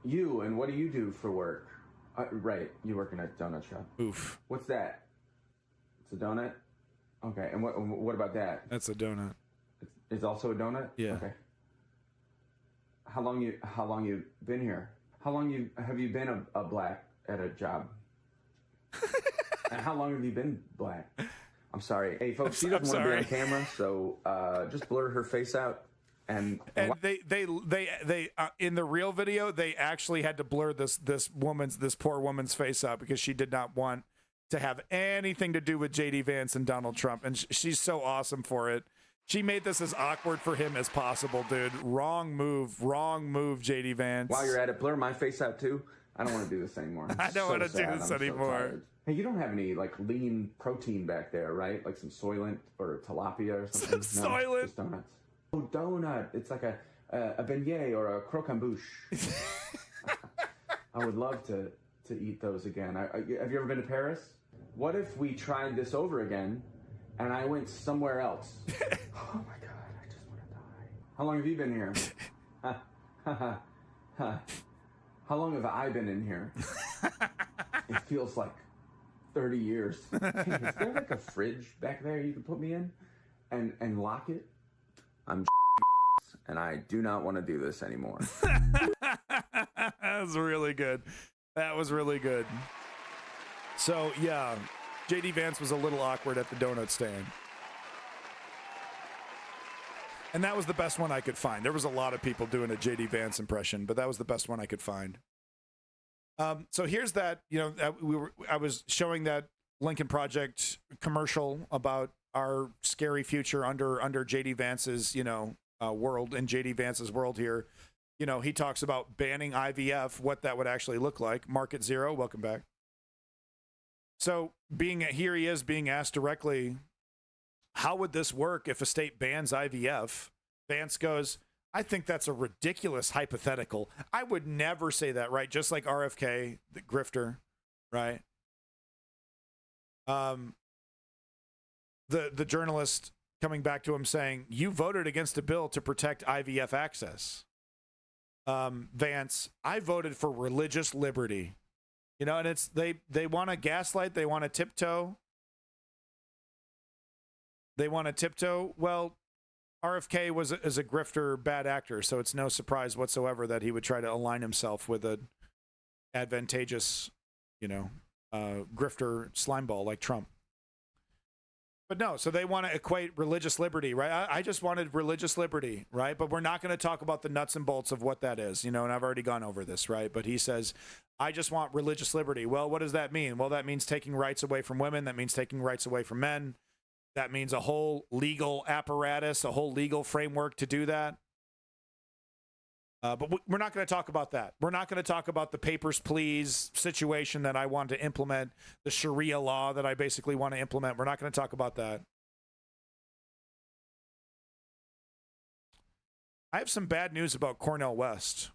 You, and what do you do for work? Right, you work in a donut shop. Oof. What's that? It's a donut? Okay, and what about that? That's a donut. It's also a donut? Yeah. Okay. How long you been here? How long have you been a black at a job? And how long have you been black? I'm sorry. Hey, folks, she doesn't want to be on camera, so just blur her face out. And they in the real video, they actually had to blur this poor woman's face out because she did not want to have anything to do with JD Vance and Donald Trump. And she's so awesome for it. She made this as awkward for him as possible, dude. Wrong move, JD Vance. While you're at it, blur my face out too. I don't want to do this anymore. I don't want to do this anymore. So hey, you don't have any lean protein back there, right? Like some Soylent or tilapia or something? Some no, Soylent? Just donuts. Oh, donut. It's like a beignet or a croquembouche. I would love to eat those again. Have you ever been to Paris? What if we tried this over again and I went somewhere else? Oh my God, I just want to die. How long have you been here? How long have I been in here? It feels like 30 years. Hey, is there like a fridge back there you can put me in and lock it? I'm and I do not want to do this anymore. That was really good. That was really good. So, yeah, JD Vance was a little awkward at the donut stand. And that was the best one I could find. There was a lot of people doing a JD Vance impression, but that was the best one I could find. So here's that, I was showing that Lincoln Project commercial about our scary future under JD Vance's, world, in JD Vance's world here. He talks about banning IVF, what that would actually look like. Market Zero, welcome back. So here he is being asked directly, how would this work if a state bans IVF? Vance goes, I think that's a ridiculous hypothetical. I would never say that, right? Just like RFK, the grifter, right? The journalist coming back to him saying, you voted against a bill to protect IVF access. Vance, I voted for religious liberty. And it's they want to gaslight, they want to tiptoe. Well, RFK is a grifter, bad actor, so it's no surprise whatsoever that he would try to align himself with a advantageous, grifter slimeball like Trump. But no, so they want to equate religious liberty, right? I just wanted religious liberty, right? But we're not going to talk about the nuts and bolts of what that is, and I've already gone over this, right? But he says, I just want religious liberty. Well, what does that mean? Well, that means taking rights away from women. That means taking rights away from men. That means a whole legal apparatus, a whole legal framework to do that. But we're not going to talk about that. We're not going to talk about the papers, please situation that I want to implement, the Sharia law that I basically want to implement. We're not going to talk about that. I have some bad news about Cornel West,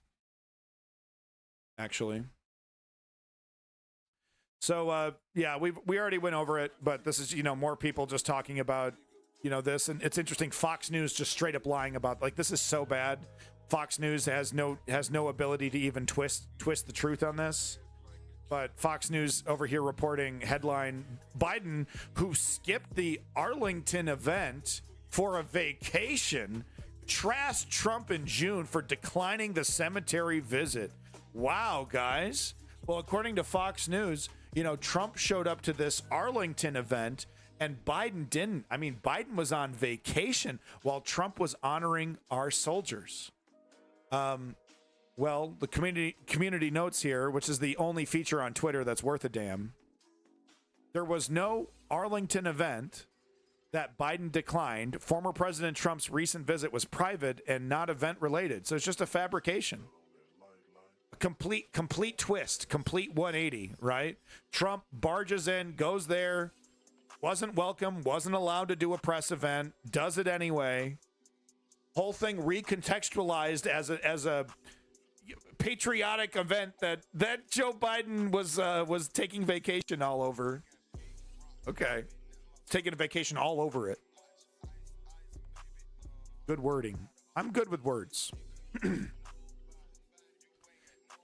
actually. So, yeah, we already went over it, but this is, more people just talking about, this. And it's interesting. Fox News just straight up lying about, like, this is so bad. Fox News has no ability to even twist the truth on this. But Fox News over here reporting headline, Biden, who skipped the Arlington event for a vacation, trashed Trump in June for declining the cemetery visit. Wow, guys. Well, according to Fox News, Trump showed up to this Arlington event and Biden didn't. I mean, Biden was on vacation while Trump was honoring our soldiers. Well, the community notes here, which is the only feature on Twitter that's worth a damn. There was no Arlington event that Biden declined. Former President Trump's recent visit was private and not event related. So it's just a fabrication. A complete twist, complete 180, right? Trump barges in, goes there, wasn't welcome, wasn't allowed to do a press event, does it anyway. Whole thing recontextualized as a patriotic event that Joe Biden was taking vacation all over. Okay. Taking a vacation all over it. Good wording. I'm good with words.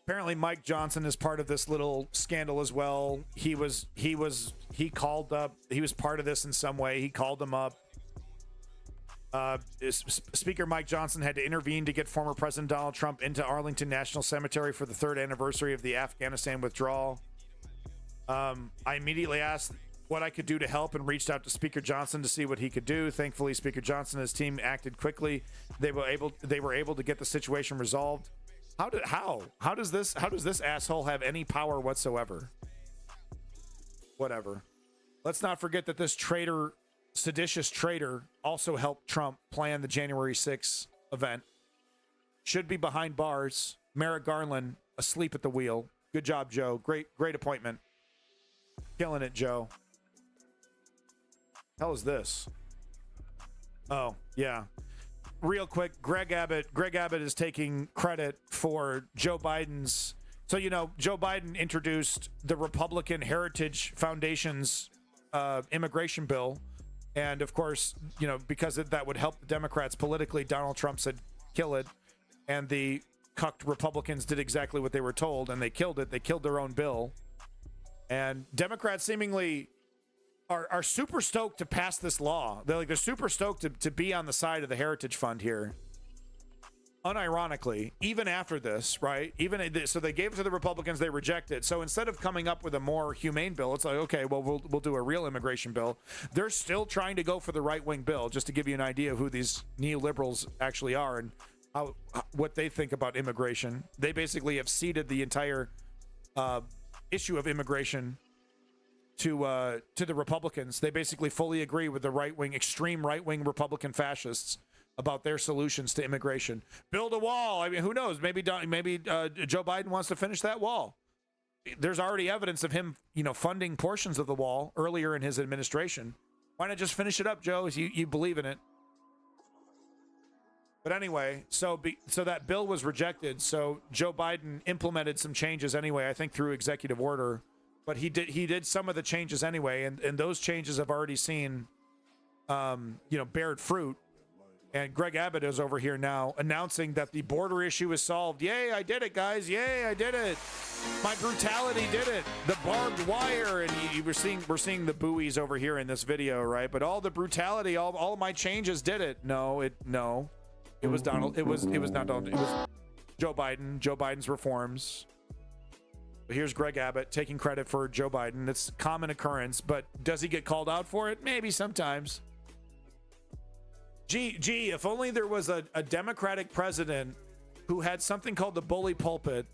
Apparently Mike Johnson is part of this little scandal as well. He was called up. He was part of this in some way. He called him up. Speaker Mike Johnson had to intervene to get former President Donald Trump into Arlington National Cemetery for the 3rd anniversary of the Afghanistan withdrawal. I immediately asked what I could do to help and reached out to Speaker Johnson to see what he could do. Thankfully, Speaker Johnson and his team acted quickly. They were able to get the situation resolved. How does this asshole have any power whatsoever? Whatever. Let's not forget that this traitor, seditious traitor, also helped Trump plan the January 6th event. Should be behind bars. Merrick Garland asleep at the wheel. Good job, Joe. Great appointment. Killing it, Joe. Hell is this? Oh, yeah. Real quick, Greg Abbott is taking credit for Joe Biden's. So, Joe Biden introduced the Republican Heritage Foundation's immigration bill. And of course, because that would help the Democrats politically, Donald Trump said, kill it. And the cucked Republicans did exactly what they were told, and they killed it. They killed their own bill. And Democrats seemingly are super stoked to pass this law. They're super stoked to be on the side of the Heritage Fund here. Unironically, even after this, right? So they gave it to the Republicans, they reject it. So instead of coming up with a more humane bill, it's like, okay, well, we'll do a real immigration bill. They're still trying to go for the right-wing bill, just to give you an idea of who these neoliberals actually are and what they think about immigration. They basically have ceded the entire issue of immigration to the Republicans. They basically fully agree with the right-wing, extreme right-wing Republican fascists about their solutions to immigration. Build a wall. I mean, who knows? Maybe Joe Biden wants to finish that wall. There's already evidence of him, funding portions of the wall earlier in his administration. Why not just finish it up, Joe? You believe in it. But anyway, so that bill was rejected. So Joe Biden implemented some changes anyway, I think through executive order. But he did some of the changes anyway, and those changes have already seen, bared fruit. And Greg Abbott is over here now announcing that the border issue is solved. Yay, I did it, guys. Yay, I did it. My brutality did it. The barbed wire, and we're seeing the buoys over here in this video, right? But all the brutality, all of my changes did it. No. It was Donald. It was not Donald. It was Joe Biden. Joe Biden's reforms. Here's Greg Abbott taking credit for Joe Biden. It's a common occurrence, but does he get called out for it? Maybe sometimes. Gee, if only there was a Democratic president who had something called the bully pulpit,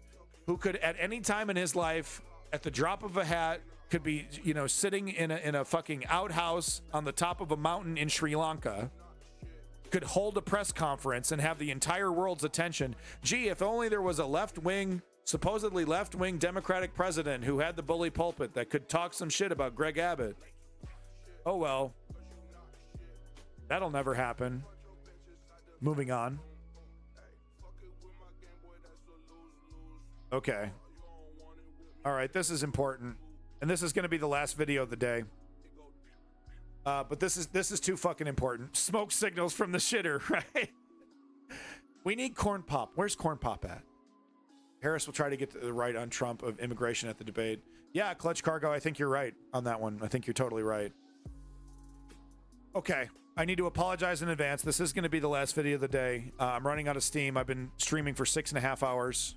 who could at any time in his life, at the drop of a hat, could be, sitting in a fucking outhouse on the top of a mountain in Sri Lanka, could hold a press conference and have the entire world's attention. Gee, if only there was a left-wing, supposedly left-wing Democratic president who had the bully pulpit that could talk some shit about Greg Abbott. Oh, well. That'll never happen. Moving on. Okay. All right, this is important. And this is going to be the last video of the day. But this is too fucking important. Smoke signals from the shitter, right? We need Corn Pop. Where's Corn Pop at? Harris will try to get the right on Trump of immigration at the debate. Yeah, Clutch Cargo, I think you're right on that one. I think you're totally right. Okay, I need to apologize in advance. This is going to be the last video of the day. I'm running out of steam. I've been streaming for 6.5 hours.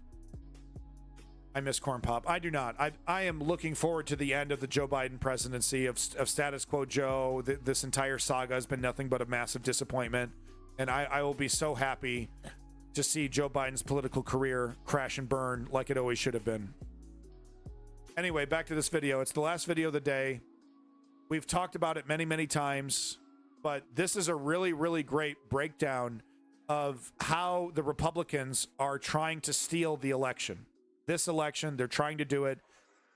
I miss Corn Pop. I do not. I am looking forward to the end of the Joe Biden presidency, of status quo Joe. This entire saga has been nothing but a massive disappointment. And I will be so happy to see Joe Biden's political career crash and burn like it always should have been. Anyway, back to this video. It's the last video of the day. We've talked about it many, many times, but this is a really, really great breakdown of how the Republicans are trying to steal the election. This election, they're trying to do it.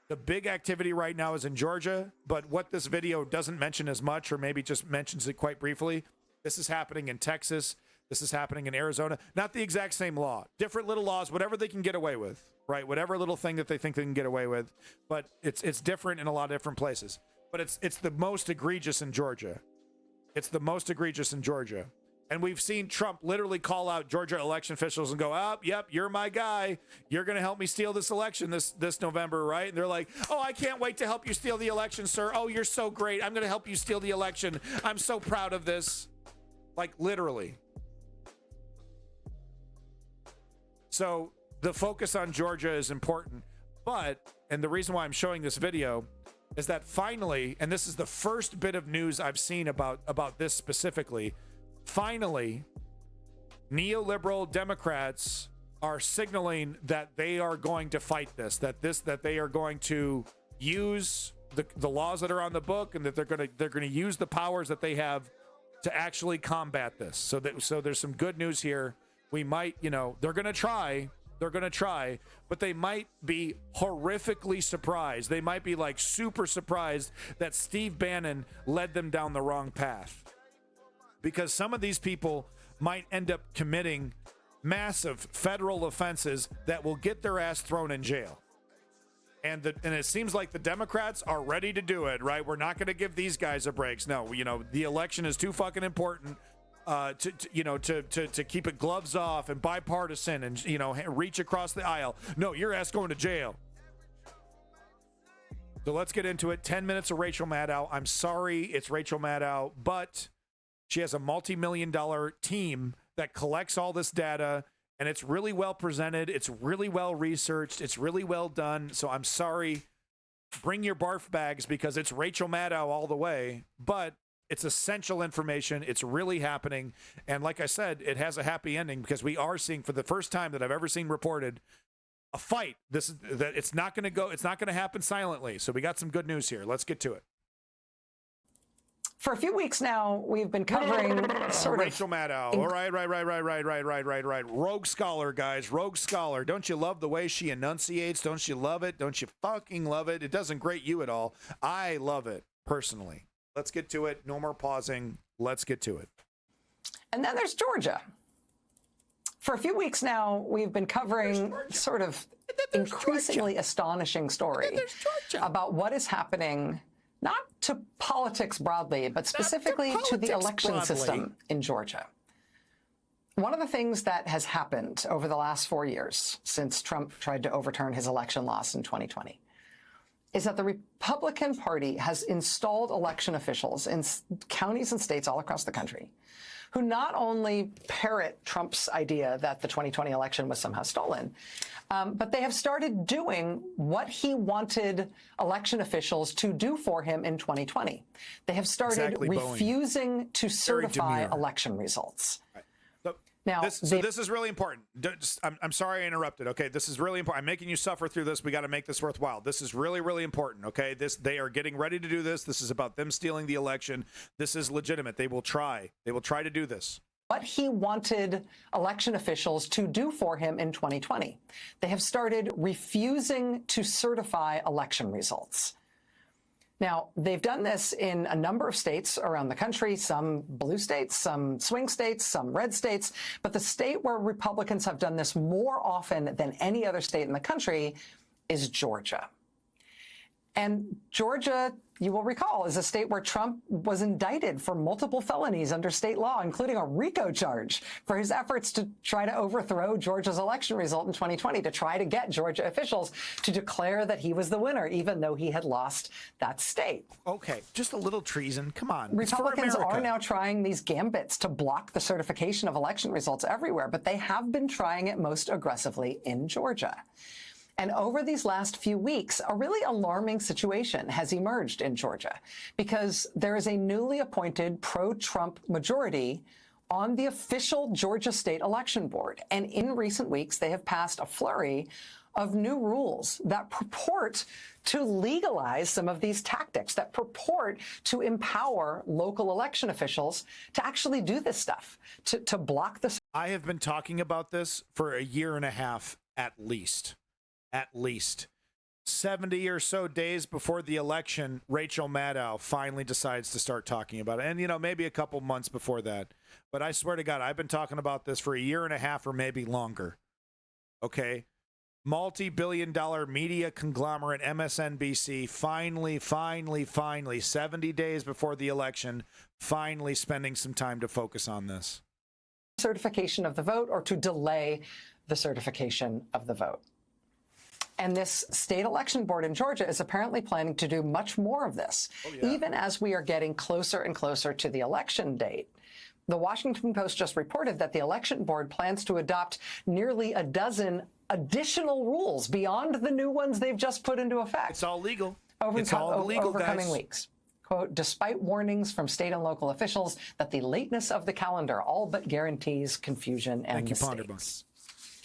The big activity right now is in Georgia, but what this video doesn't mention as much, or maybe just mentions it quite briefly, this is happening in Texas. This is happening in Arizona. Not the exact same law. Different little laws, whatever they can get away with, right? Whatever little thing that they think they can get away with. But it's different in a lot of different places. But it's the most egregious in Georgia. It's the most egregious in Georgia. And we've seen Trump literally call out Georgia election officials and go, oh, yep, you're my guy. You're going to help me steal this election this November, right? And they're like, oh, I can't wait to help you steal the election, sir. Oh, you're so great. I'm going to help you steal the election. I'm so proud of this. Like, literally. So the focus on Georgia is important. But, and the reason why I'm showing this video is that finally, and this is the first bit of news I've seen about this specifically, finally, neoliberal Democrats are signaling that they are going to fight this, that they are going to use the laws that are on the book, and that they're going to use the powers that they have to actually combat this. So there's some good news here. We might, they're going to try. They're going to try, but they might be horrifically surprised. They might be like super surprised that Steve Bannon led them down the wrong path. Because some of these people might end up committing massive federal offenses that will get their ass thrown in jail. And it seems like the Democrats are ready to do it, right? We're not going to give these guys a break. No, the election is too fucking important to keep it gloves off and bipartisan and, reach across the aisle. No, your ass going to jail. So let's get into it. 10 minutes of Rachel Maddow. I'm sorry it's Rachel Maddow, but she has a multi-million-dollar team that collects all this data, and it's really well presented. It's really well researched. It's really well done. So I'm sorry. Bring your barf bags because it's Rachel Maddow all the way, but it's essential information. It's really happening. And like I said, it has a happy ending because we are seeing, for the first time that I've ever seen reported, a fight. It's not going to happen silently. So we got some good news here. Let's get to it. For a few weeks now, we've been covering Rachel Maddow. All right. Rogue scholar, guys. Rogue scholar. Don't you love the way she enunciates? Don't you love it? Don't you fucking love it? It doesn't grate you at all. I love it, personally. Let's get to it. No more pausing. Let's get to it. And then there's Georgia. For a few weeks now, we've been covering increasingly astonishing story about what is happening, not to politics broadly, but specifically to the election system in Georgia. One of the things that has happened over the last 4 years since Trump tried to overturn his election loss in 2020 is that the Republican Party has installed election officials in counties and states all across the country who not only parrot Trump's idea that the 2020 election was somehow stolen, but they have started doing what he wanted election officials to do for him in 2020. They have started refusing to certify election results. Right. Now, this is really important. I'm sorry I interrupted. Okay, this is really important. I'm making you suffer through this. We got to make this worthwhile. This is really, really important. Okay, they are getting ready to do this. This is about them stealing the election. This is legitimate. They will try. They will try to do this. what he wanted election officials to do for him in 2020. They have started refusing to certify election results. Now, they've done this in a number of states around the country, some blue states, some swing states, some red states. But the state where Republicans have done this more often than any other state in the country is Georgia. And Georgia, you will recall, is a state where Trump was indicted for multiple felonies under state law, including a RICO charge for his efforts to try to overthrow Georgia's election result in 2020, to try to get Georgia officials to declare that he was the winner, even though he had lost that state. Okay, just a little treason. Come on. Republicans are now trying these gambits to block the certification of election results everywhere, but they have been trying it most aggressively in Georgia. And over these last few weeks, a really alarming situation has emerged in Georgia because there is a newly appointed pro-Trump majority on the official Georgia State Election Board. And in recent weeks, they have passed a flurry of new rules that purport to legalize some of these tactics, that purport to empower local election officials to actually do this stuff, to block the... I have been talking about this for a year and a half at least. At least 70 or so days before the election, Rachel Maddow finally decides to start talking about it. And, you know, maybe a couple months before that. But I swear to God, I've been talking about this for a year and a half or maybe longer. Okay. Multi-billion-dollar media conglomerate MSNBC finally, 70 days before the election, finally spending some time to focus on this. Certification of the vote, or to delay the certification of the vote. And this state election board in Georgia is apparently planning to do much more of this, even as we are getting closer and closer to the election date. The Washington Post just reported that the election board plans to adopt nearly a dozen additional rules beyond the new ones they've just put into effect. It's all legal. Over coming weeks. Quote, despite warnings from state and local officials that the lateness of the calendar all but guarantees confusion and mistakes.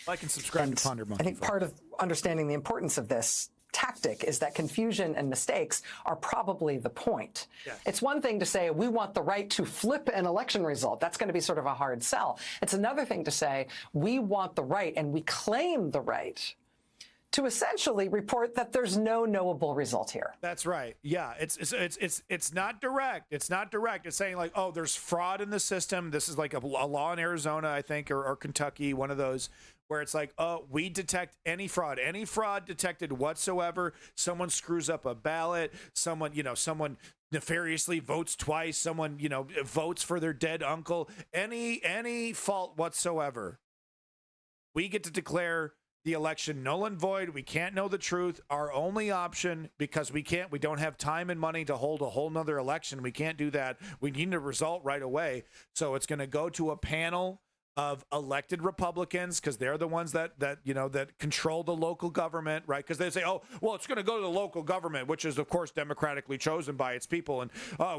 Like and subscribe to Ponder Monkey. I think part of understanding the importance of this tactic is that confusion and mistakes are probably the point. Yes. It's one thing to say we want the right to flip an election result. That's going to be sort of a hard sell. It's another thing to say we want the right and we claim the right to essentially report that there's no knowable result here. That's right. Yeah, it's not direct. It's not direct. It's saying like, oh, there's fraud in the system. This is like a law in Arizona, I think, or Kentucky, one of those, where it's like, oh, we detect any fraud detected whatsoever. Someone screws up a ballot. Someone nefariously votes twice. Someone, votes for their dead uncle. Any fault whatsoever. We get to declare the election null and void. We can't know the truth. Our only option, because we don't have time and money to hold a whole nother election. We can't do that. We need a result right away. So it's going to go to a panel of elected Republicans, because they're the ones that control the local government, right? Because they say, oh, well, it's going to go to the local government, which is, of course, democratically chosen by its people. And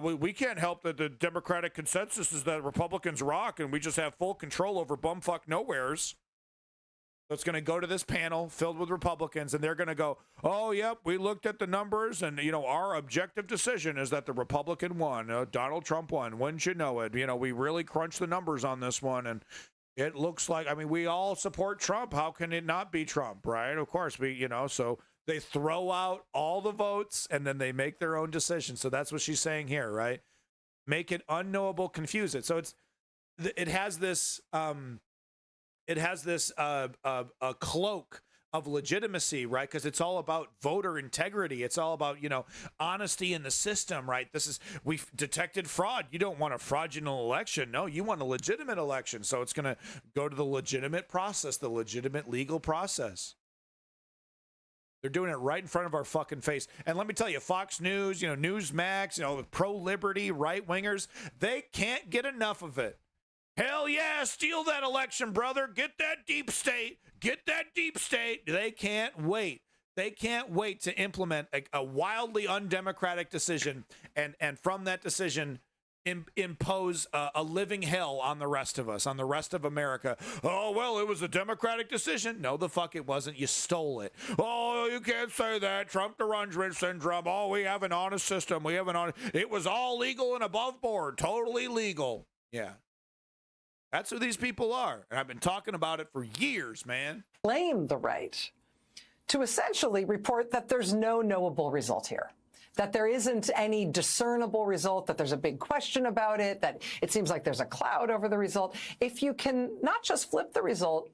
we can't help that the Democratic consensus is that Republicans rock and we just have full control over bumfuck nowheres. So it's going to go to this panel filled with Republicans, and they're going to go, oh, yep, we looked at the numbers, and, our objective decision is that the Republican won. Donald Trump won. Wouldn't you know it? We really crunched the numbers on this one, and it looks like, we all support Trump. How can it not be Trump, right? Of course, so they throw out all the votes, and then they make their own decision. So that's what she's saying here, right? Make it unknowable, confuse it. So it has this... a cloak of legitimacy, right? Because it's all about voter integrity. It's all about, honesty in the system, right? We've detected fraud. You don't want a fraudulent election. No, you want a legitimate election. So it's going to go to the legitimate process, the legitimate legal process. They're doing it right in front of our fucking face. And let me tell you, Fox News, Newsmax, pro-liberty, right-wingers, they can't get enough of it. Hell yeah, steal that election, brother. Get that deep state. Get that deep state. They can't wait. They can't wait to implement a wildly undemocratic decision and from that decision impose a living hell on the rest of us, on the rest of America. Oh, well, it was a democratic decision. No, the fuck it wasn't. You stole it. Oh, you can't say that. Trump derangement syndrome. Oh, we have an honest system. It was all legal and above board. Totally legal. Yeah. That's who these people are. And I've been talking about it for years, man. Claim the right to essentially report that there's no knowable result here, that there isn't any discernible result, that there's a big question about it, that it seems like there's a cloud over the result. If you can not just flip the result,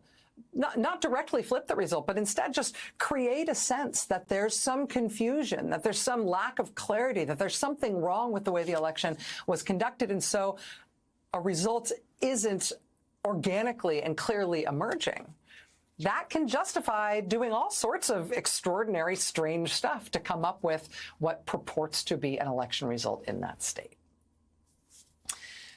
not directly flip the result, but instead just create a sense that there's some confusion, that there's some lack of clarity, that there's something wrong with the way the election was conducted, and so a result isn't organically and clearly emerging, that can justify doing all sorts of extraordinary, strange stuff to come up with what purports to be an election result in that state.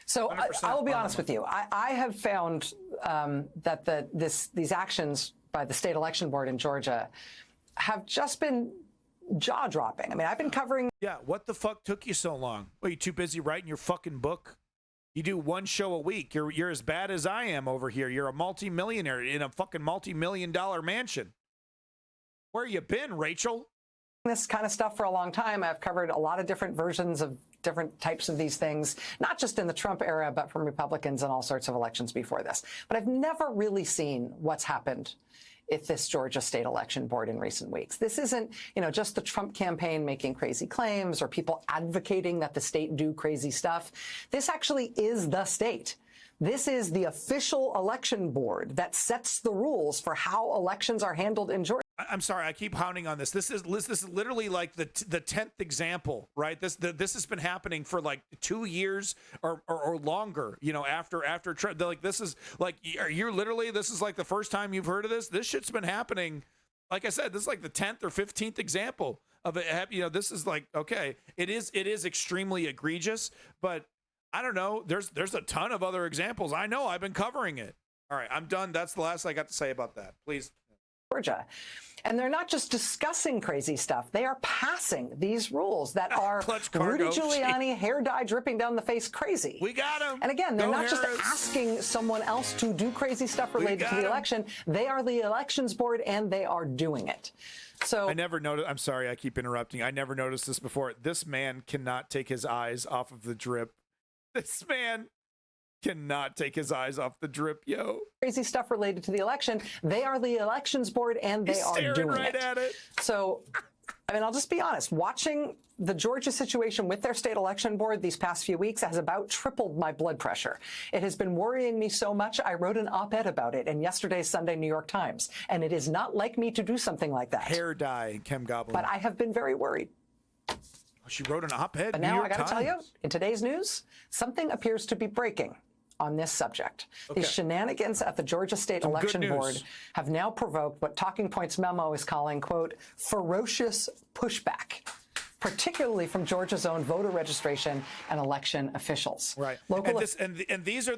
So I will be honest with you. I have found that these actions by the state election board in Georgia have just been jaw-dropping. I mean, I've been covering... Yeah, what the fuck took you so long? Were you too busy writing your fucking book? You do one show a week. You're as bad as I am over here. You're a multimillionaire in a fucking multi-million-dollar mansion. Where you been, Rachel? This kind of stuff for a long time. I've covered a lot of different versions of different types of these things, not just in the Trump era, but from Republicans in all sorts of elections before this. But I've never really seen what's happened at this Georgia state election board in recent weeks. This isn't, just the Trump campaign making crazy claims or people advocating that the state do crazy stuff. This actually is the state. This is the official election board that sets the rules for how elections are handled in Georgia. I'm sorry, I keep pounding on this. This is literally like the 10th example, right? This has been happening for like 2 years or longer. After Trump, like this is like this is like the first time you've heard of this. This shit's been happening. Like I said, this is like the 10th or 15th example of it. This is like, okay, it is extremely egregious, but I don't know. There's a ton of other examples. I know, I've been covering it. All right, I'm done. That's the last I got to say about that. Please. Georgia. And they're not just discussing crazy stuff. They are passing these rules that are Rudy Giuliani, hair dye dripping down the face crazy. We got him. And again, they're not Harris. just asking someone else to do crazy stuff related to the election. They are the elections board, and they are doing it. So I never noticed. I'm sorry, I keep interrupting. I never noticed this before. This man cannot take his eyes off of the drip. This man cannot take his eyes off the drip, yo. Crazy stuff related to the election. They are the elections board, and they are doing right it. At it. So, I'll just be honest. Watching the Georgia situation with their state election board these past few weeks has about tripled my blood pressure. It has been worrying me so much, I wrote an op-ed about it in yesterday's Sunday New York Times. And it is not like me to do something like that. Hair dye, Kim Goblin. But I have been very worried. She wrote an op-ed. But now I got to tell you, in today's news, something appears to be breaking on this subject. Okay. These shenanigans at the Georgia State Election Board have now provoked what Talking Points memo is calling, quote, ferocious pushback, particularly from Georgia's own voter registration and election officials. Right. And these are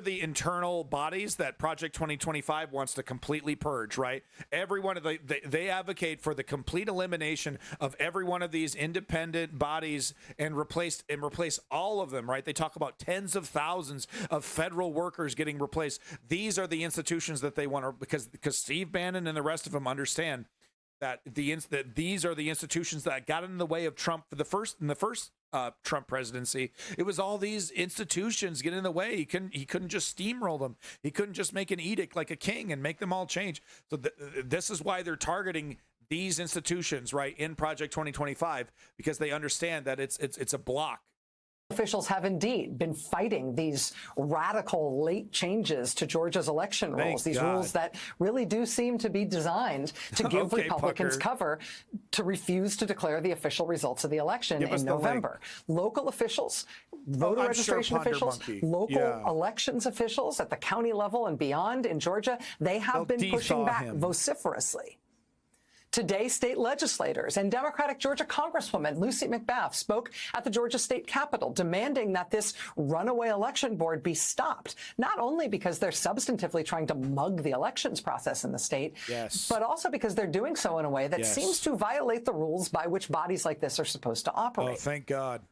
the internal bodies that Project 2025 wants to completely purge, right? Every one of they advocate for the complete elimination of every one of these independent bodies and replace all of them, right? They talk about tens of thousands of federal workers getting replaced. These are the institutions that they want to, because Steve Bannon and the rest of them understand that these are the institutions that got in the way of Trump in the first Trump presidency. It was all these institutions getting in the way. He couldn't just steamroll them. He couldn't just make an edict like a king and make them all change. So this is why they're targeting these institutions, right, in Project 2025, because they understand that it's a block. Officials have indeed been fighting these radical late changes to Georgia's election rules, these rules that really do seem to be designed to give Republicans cover to refuse to declare the official results of the election in November. Local officials, voter registration officials, local elections officials at the county level and beyond in Georgia, they have been pushing back vociferously. Today, state legislators and Democratic Georgia Congresswoman Lucy McBath spoke at the Georgia State Capitol, demanding that this runaway election board be stopped, not only because they're substantively trying to mug the elections process in the state, but also because they're doing so in a way that seems to violate the rules by which bodies like this are supposed to operate. Oh, thank God.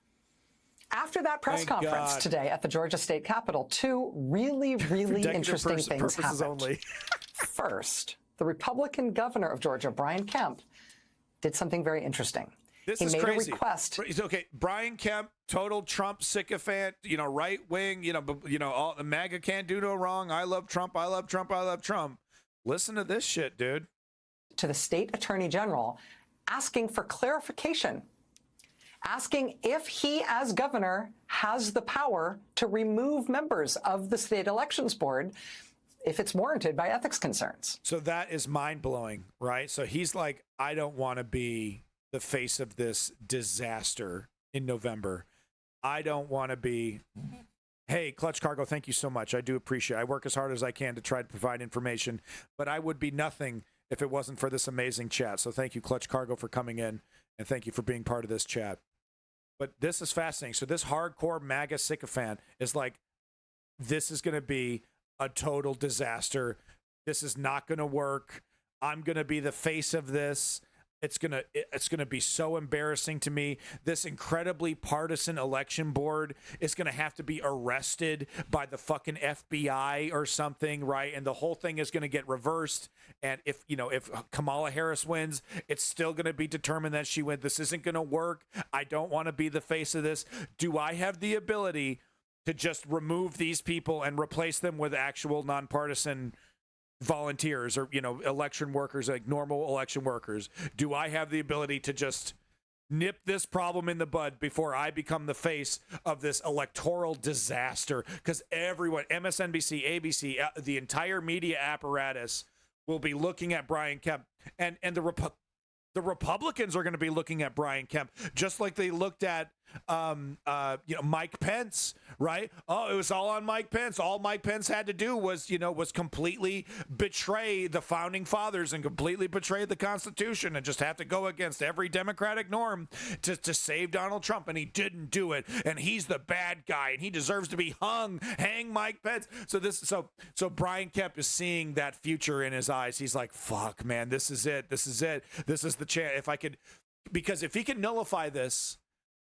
After that press conference today at the Georgia State Capitol, two really, really interesting things happened. First, the Republican governor of Georgia, Brian Kemp, did something very interesting. This he is made crazy. a request. Okay, Brian Kemp, total Trump sycophant, right wing, all the MAGA can't do no wrong. I love Trump. I love Trump. I love Trump. Listen to this shit, dude. To the state attorney general, asking for clarification, asking if he, as governor, has the power to remove members of the state elections board if it's warranted by ethics concerns. So that is mind-blowing, right? So he's like, I don't want to be the face of this disaster in November. I don't want to be... Hey, Clutch Cargo, thank you so much. I do appreciate it. I work as hard as I can to try to provide information, but I would be nothing if it wasn't for this amazing chat. So thank you, Clutch Cargo, for coming in, and thank you for being part of this chat. But this is fascinating. So this hardcore MAGA sycophant is like, this is going to be a total disaster. This is not going to work. I'm going to be the face of this. It's going to be so embarrassing to me. This incredibly partisan election board is going to have to be arrested by the fucking FBI or something, right? And the whole thing is going to get reversed. And if Kamala Harris wins, it's still going to be determined that she wins. This isn't going to work. I don't want to be the face of this. Do I have the ability to just remove these people and replace them with actual nonpartisan volunteers or, election workers, like normal election workers? Do I have the ability to just nip this problem in the bud before I become the face of this electoral disaster? Because everyone, MSNBC, ABC, the entire media apparatus will be looking at Brian Kemp, and the Republicans are going to be looking at Brian Kemp just like they looked at Mike Pence, right? Oh, it was all on Mike Pence. All Mike Pence had to do was completely betray the founding fathers and completely betray the Constitution and just have to go against every democratic norm to save Donald Trump. And he didn't do it. And he's the bad guy and he deserves to be hung. Hang Mike Pence. So Brian Kemp is seeing that future in his eyes. He's like, fuck, man, this is it. This is it. This is the chance. Because if he can nullify this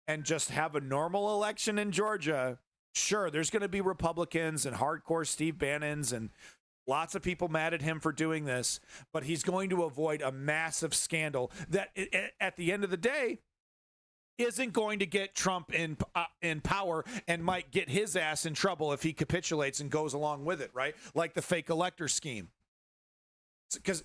and just have a normal election in Georgia, sure, there's going to be Republicans and hardcore Steve Bannons and lots of people mad at him for doing this, but he's going to avoid a massive scandal that at the end of the day isn't going to get Trump in power and might get his ass in trouble if he capitulates and goes along with it, right? Like the fake elector scheme. Because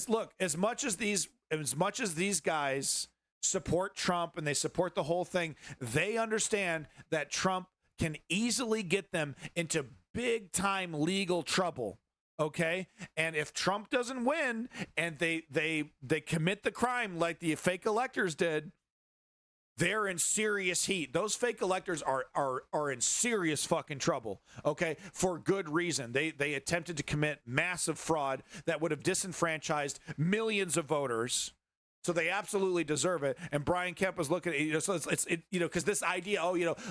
look, as much as these guys support Trump and they support the whole thing, they understand that Trump can easily get them into big time legal trouble. Okay. And if Trump doesn't win and they commit the crime like the fake electors did, they're in serious heat. Those fake electors are in serious fucking trouble, okay, for good reason. They attempted to commit massive fraud that would have disenfranchised millions of voters. So they absolutely deserve it. And Brian Kemp was looking at, so it's because this idea,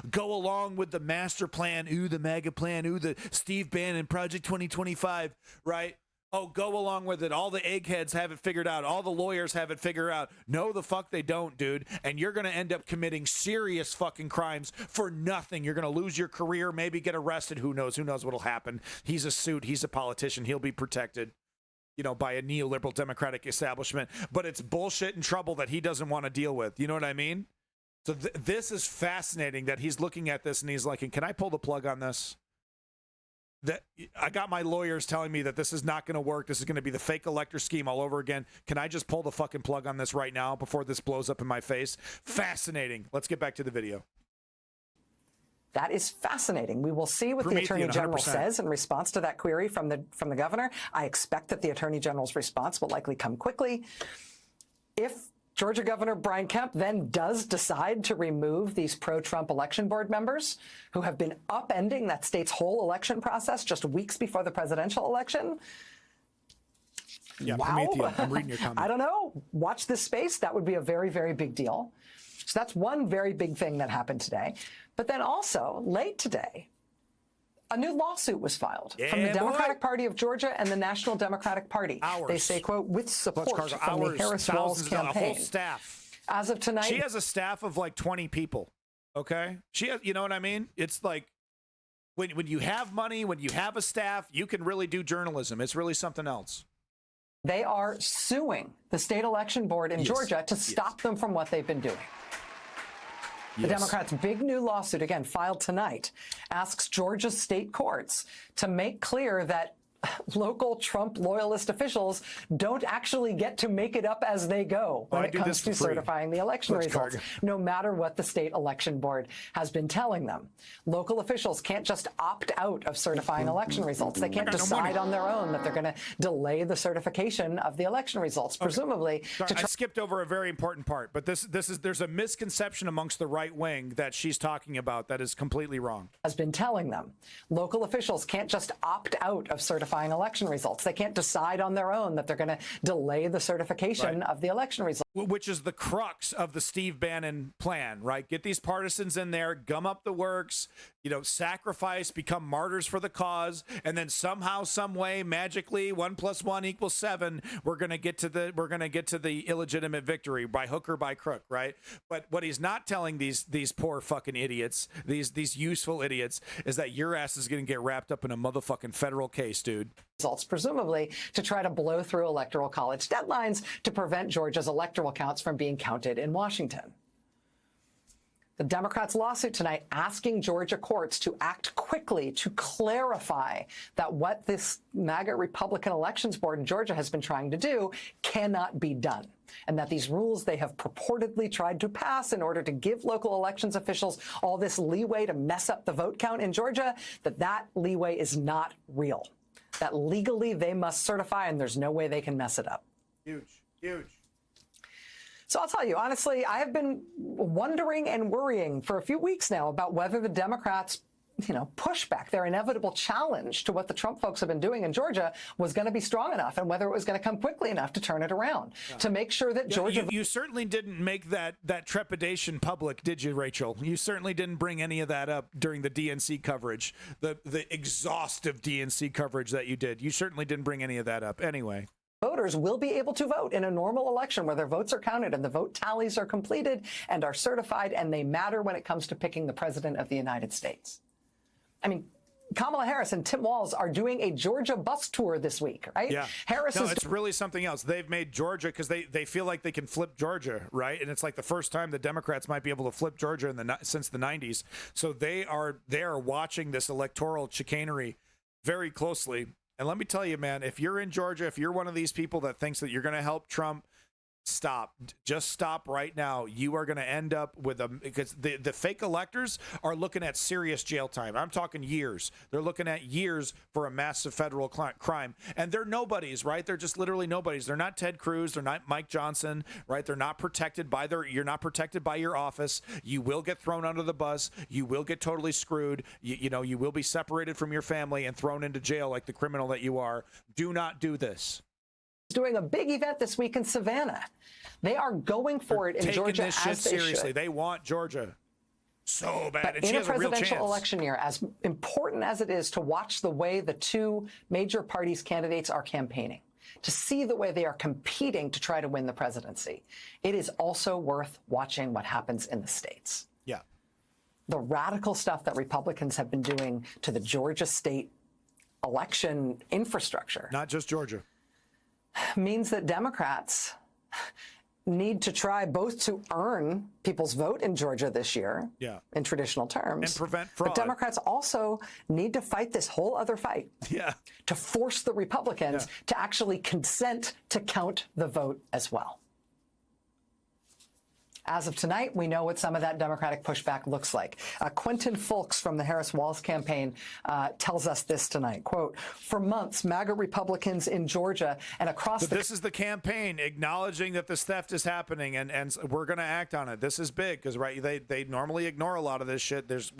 go along with the master plan, the MAGA plan, the Steve Bannon Project 2025, right? Oh, go along with it. All the eggheads have it figured out. All the lawyers have it figured out. No, the fuck they don't, dude. And you're going to end up committing serious fucking crimes for nothing. You're going to lose your career, maybe get arrested. Who knows? Who knows what'll happen? He's a suit. He's a politician. He'll be protected, by a neoliberal democratic establishment. But it's bullshit and trouble that he doesn't want to deal with. You know what I mean? So this is fascinating that he's looking at this and he's like, can I pull the plug on this? That I got my lawyers telling me that this is not going to work. This is going to be the fake elector scheme all over again. Can I just pull the fucking plug on this right now before this blows up in my face? Fascinating. Let's get back to the video. That is fascinating. We will see what the Attorney General says in response to that query from the governor. I expect that the Attorney General's response will likely come quickly. If Georgia Governor Brian Kemp then does decide to remove these pro-Trump election board members who have been upending that state's whole election process just weeks before the presidential election. Yeah, wow. Prometheus, I'm reading your comment. I don't know. Watch this space. That would be a very, very big deal. So that's one very big thing that happened today. But then also, late today, a new lawsuit was filed from the Democratic Party of Georgia and the National Democratic Party. They say, quote, with support from the Harris-Walz campaign. A whole staff. As of tonight. She has a staff of like 20 people, okay? She has, you know what I mean? It's like when you have money, when you have a staff, you can really do journalism. It's really something else. They are suing the state election board in Georgia to stop them from what they've been doing. The Democrats' big new lawsuit, again, filed tonight, asks Georgia's state courts to make clear that local Trump loyalist officials don't actually get to make it up as they go when it comes to certifying the election results, no matter what the state election board has been telling them. Local officials can't just opt out of certifying election results. They can't decide on their own that they're going to delay the certification of the election results, presumably. Sorry, I skipped over a very important part, but there's a misconception amongst the right wing that she's talking about that is completely wrong. Has been telling them local officials can't just opt out of certifying election results. They can't decide on their own that they're going to delay the certification of the election results. Which is the crux of the Steve Bannon plan, right? Get these partisans in there, gum up the works, sacrifice, become martyrs for the cause, and then somehow, some way, magically, 1 + 1 = 7. We're going to get to the illegitimate victory by hook or by crook, right? But what he's not telling these poor fucking idiots, these useful idiots, is that your ass is going to get wrapped up in a motherfucking federal case, dude. Results, presumably to try to blow through electoral college deadlines to prevent Georgia's electoral counts from being counted in Washington. The Democrats' lawsuit tonight asking Georgia courts to act quickly to clarify that what this MAGA Republican Elections Board in Georgia has been trying to do cannot be done, and that these rules they have purportedly tried to pass in order to give local elections officials all this leeway to mess up the vote count in Georgia, that leeway is not real. That legally they must certify, and there's no way they can mess it up. Huge, huge. So I'll tell you, honestly, I have been wondering and worrying for a few weeks now about whether the Democrats, pushback, their inevitable challenge to what the Trump folks have been doing in Georgia was going to be strong enough, and whether it was going to come quickly enough to turn it around, to make sure that Georgia... You certainly didn't make that trepidation public, did you, Rachel? You certainly didn't bring any of that up during the DNC coverage, the exhaustive DNC coverage that you did. You certainly didn't bring any of that up anyway. Voters will be able to vote in a normal election where their votes are counted and the vote tallies are completed and are certified, and they matter when it comes to picking the president of the United States. I mean, Kamala Harris and Tim Walz are doing a Georgia bus tour this week, right? Yeah. It's really something else. They've made Georgia because they feel like they can flip Georgia, right? And it's like the first time the Democrats might be able to flip Georgia since the 90s. So they are watching this electoral chicanery very closely. And let me tell you, man, if you're in Georgia, if you're one of these people that thinks that you're going to help Trump, stop. Just stop right now. You are going to end up with because the fake electors are looking at serious jail time. I'm talking years. They're looking at years for a massive federal crime. And they're nobodies, right? They're just literally nobodies. They're not Ted Cruz. They're not Mike Johnson, right? They're not protected by you're not protected by your office. You will get thrown under the bus. You will get totally screwed. You will be separated from your family and thrown into jail like the criminal that you are. Do not do this. Doing a big event this week in Savannah. They are going for it in Georgia this shit as they seriously. should. They want Georgia so bad, But and she in a has a real presidential chance. election year, as important as it is to watch the way the two major parties' candidates are campaigning, to see the way they are competing to try to win the presidency, it is also worth watching what happens in the states. Yeah. The radical stuff that Republicans have been doing to the Georgia state election infrastructure. Not just Georgia. Means that Democrats need to try both to earn people's vote in Georgia this year, in traditional terms, and prevent fraud. But Democrats also need to fight this whole other fight, to force the Republicans to actually consent to count the vote as well. As of tonight, we know what some of that Democratic pushback looks like. Quentin Fulks from the Harris-Walz campaign tells us this tonight, quote, "For months, MAGA Republicans in Georgia and across This is the campaign acknowledging that this theft is happening, and we're going to act on it. This is big because they normally ignore a lot of this shit. There's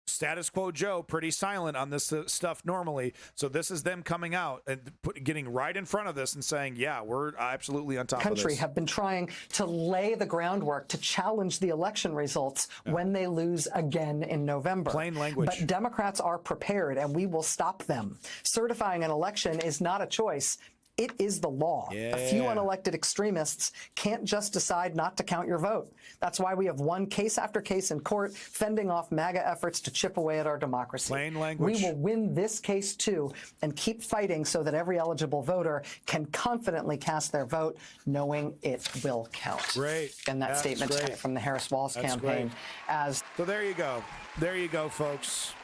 status quo Joe pretty silent on this stuff normally. So this is them coming out and getting right in front of this and saying, yeah, we're absolutely on top of this. Country have been trying to lay the groundwork to challenge the election results when they lose again in November. Plain language. But Democrats are prepared, and we will stop them. Certifying an election is not a choice. It is the law. A few unelected extremists can't just decide not to count your vote. That's why we have won case after case in court, fending off MAGA efforts to chip away at our democracy. Plain language. We will win this case too and keep fighting so that every eligible voter can confidently cast their vote, knowing it will count. Great. And that statement great. from the Harris-Walz That's campaign. great. So there you go. There you go, folks.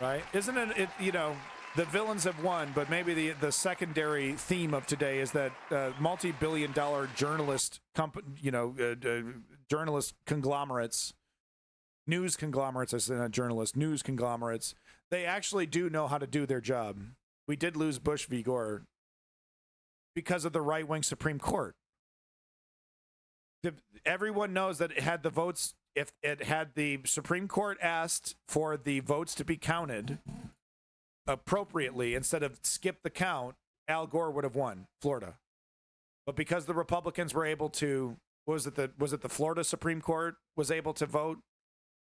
Right? Isn't it, you know, the villains have won, but maybe the secondary theme of today is that multi-billion-dollar journalist journalist conglomerates, news conglomerates, I said not journalists, news conglomerates, they actually do know how to do their job. We did lose Bush v. Gore because of the right-wing Supreme Court. Everyone knows that it had the votes. If it had the Supreme Court asked for the votes to be counted appropriately instead of skip the count, Al Gore would have won Florida. But because the Republicans were able to, was it the Florida Supreme Court was able to vote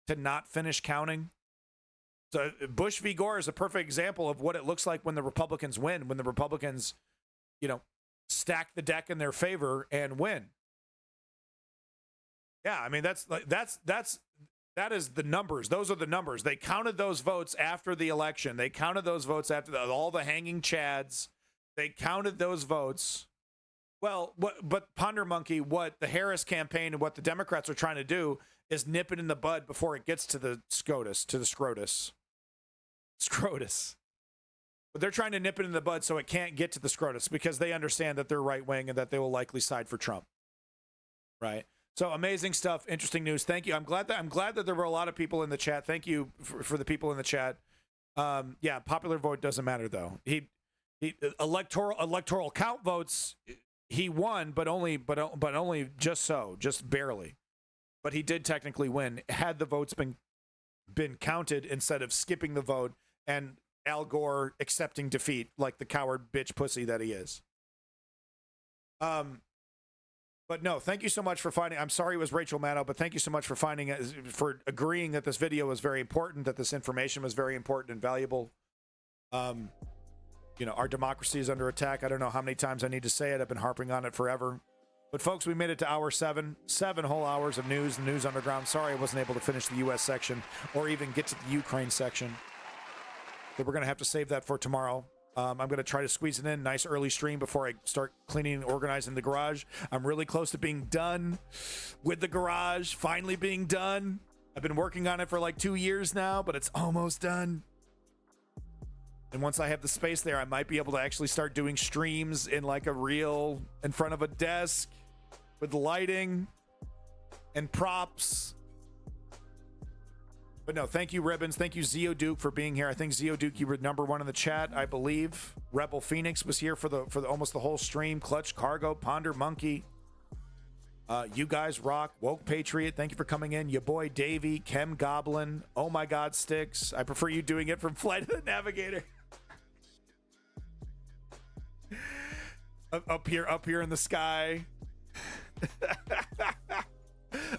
to not finish counting? So Bush v. Gore is a perfect example of what it looks like when the Republicans win, when the Republicans, you know, stack the deck in their favor and win. Yeah, I mean, that is the numbers. Those are the numbers. They counted those votes after the election. They counted those votes after all the hanging chads. They counted those votes. Well, but Ponder Monkey, what the Harris campaign and what the Democrats are trying to do is nip it in the bud before it gets to the SCOTUS, Scrotus. But they're trying to nip it in the bud so it can't get to the SCOTUS because they understand that they're right wing and that they will likely side for Trump. Right. So amazing stuff, interesting news. Thank you. I'm glad that there were a lot of people in the chat. Thank you for the people in the chat. Yeah, popular vote doesn't matter though. He electoral count votes. He won, but only just barely. But he did technically win had the votes been counted instead of skipping the vote and Al Gore accepting defeat like the coward bitch pussy that he is. But no, thank you so much for finding. I'm sorry it was Rachel Maddow, but thank you so much for for agreeing that this video was very important, that this information was very important and valuable. You know, our democracy is under attack. I don't know how many times I need to say it. I've been harping on it forever. But folks, we made it to hour 7. 7 whole hours of news, the News Underground. Sorry I wasn't able to finish the U.S. section or even get to the Ukraine section. But we're going to have to save that for tomorrow. I'm going to try to squeeze it in. Nice early stream before I start cleaning and organizing the garage. I'm really close to being done with the garage, finally being done. I've been working on it for like 2 years now, but it's almost done. And once I have the space there, I might be able to actually start doing streams in like in front of a desk with lighting and props. But no, thank you, Ribbons. Thank you, Zeo Duke, for being here. I think Zeo Duke, you were #1 in the chat, I believe. Rebel Phoenix was here for almost the whole stream. Clutch Cargo, Ponder Monkey. You guys rock. Woke Patriot, thank you for coming in. Your boy Davey, Chem Goblin. Oh my God, Sticks. I prefer you doing it from Flight of the Navigator. up here in the sky.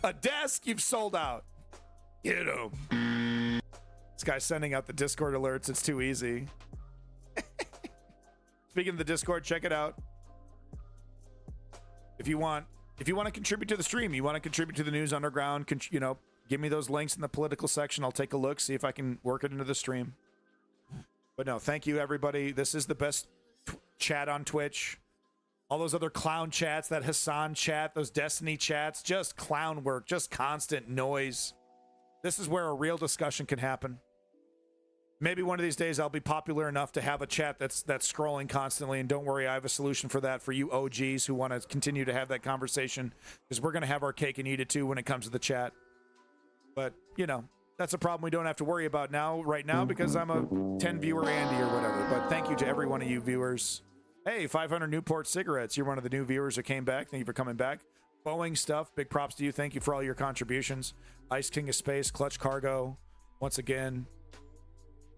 A desk, you've sold out. You know. This guy's sending out the Discord alerts. It's too easy. Speaking of the Discord, check it out. If you want to contribute to the stream, you want to contribute to the News Underground, give me those links in the political section. I'll take a look, see if I can work it into the stream. But no, thank you, everybody. This is the best chat on Twitch. All those other clown chats, that Hassan chat, those Destiny chats, just clown work, just constant noise. This is where a real discussion can happen. Maybe one of these days I'll be popular enough to have a chat that's scrolling constantly, and don't worry, I have a solution for that for you OGs who want to continue to have that conversation, because we're going to have our cake and eat it too when it comes to the chat. But, that's a problem we don't have to worry about right now, because I'm a 10 viewer Andy or whatever. But thank you to every one of you viewers. Hey, 500 Newport cigarettes. You're one of the new viewers that came back. Thank you for coming back. Boeing stuff, big props to you. Thank you for all your contributions. Ice King of Space, Clutch Cargo, once again,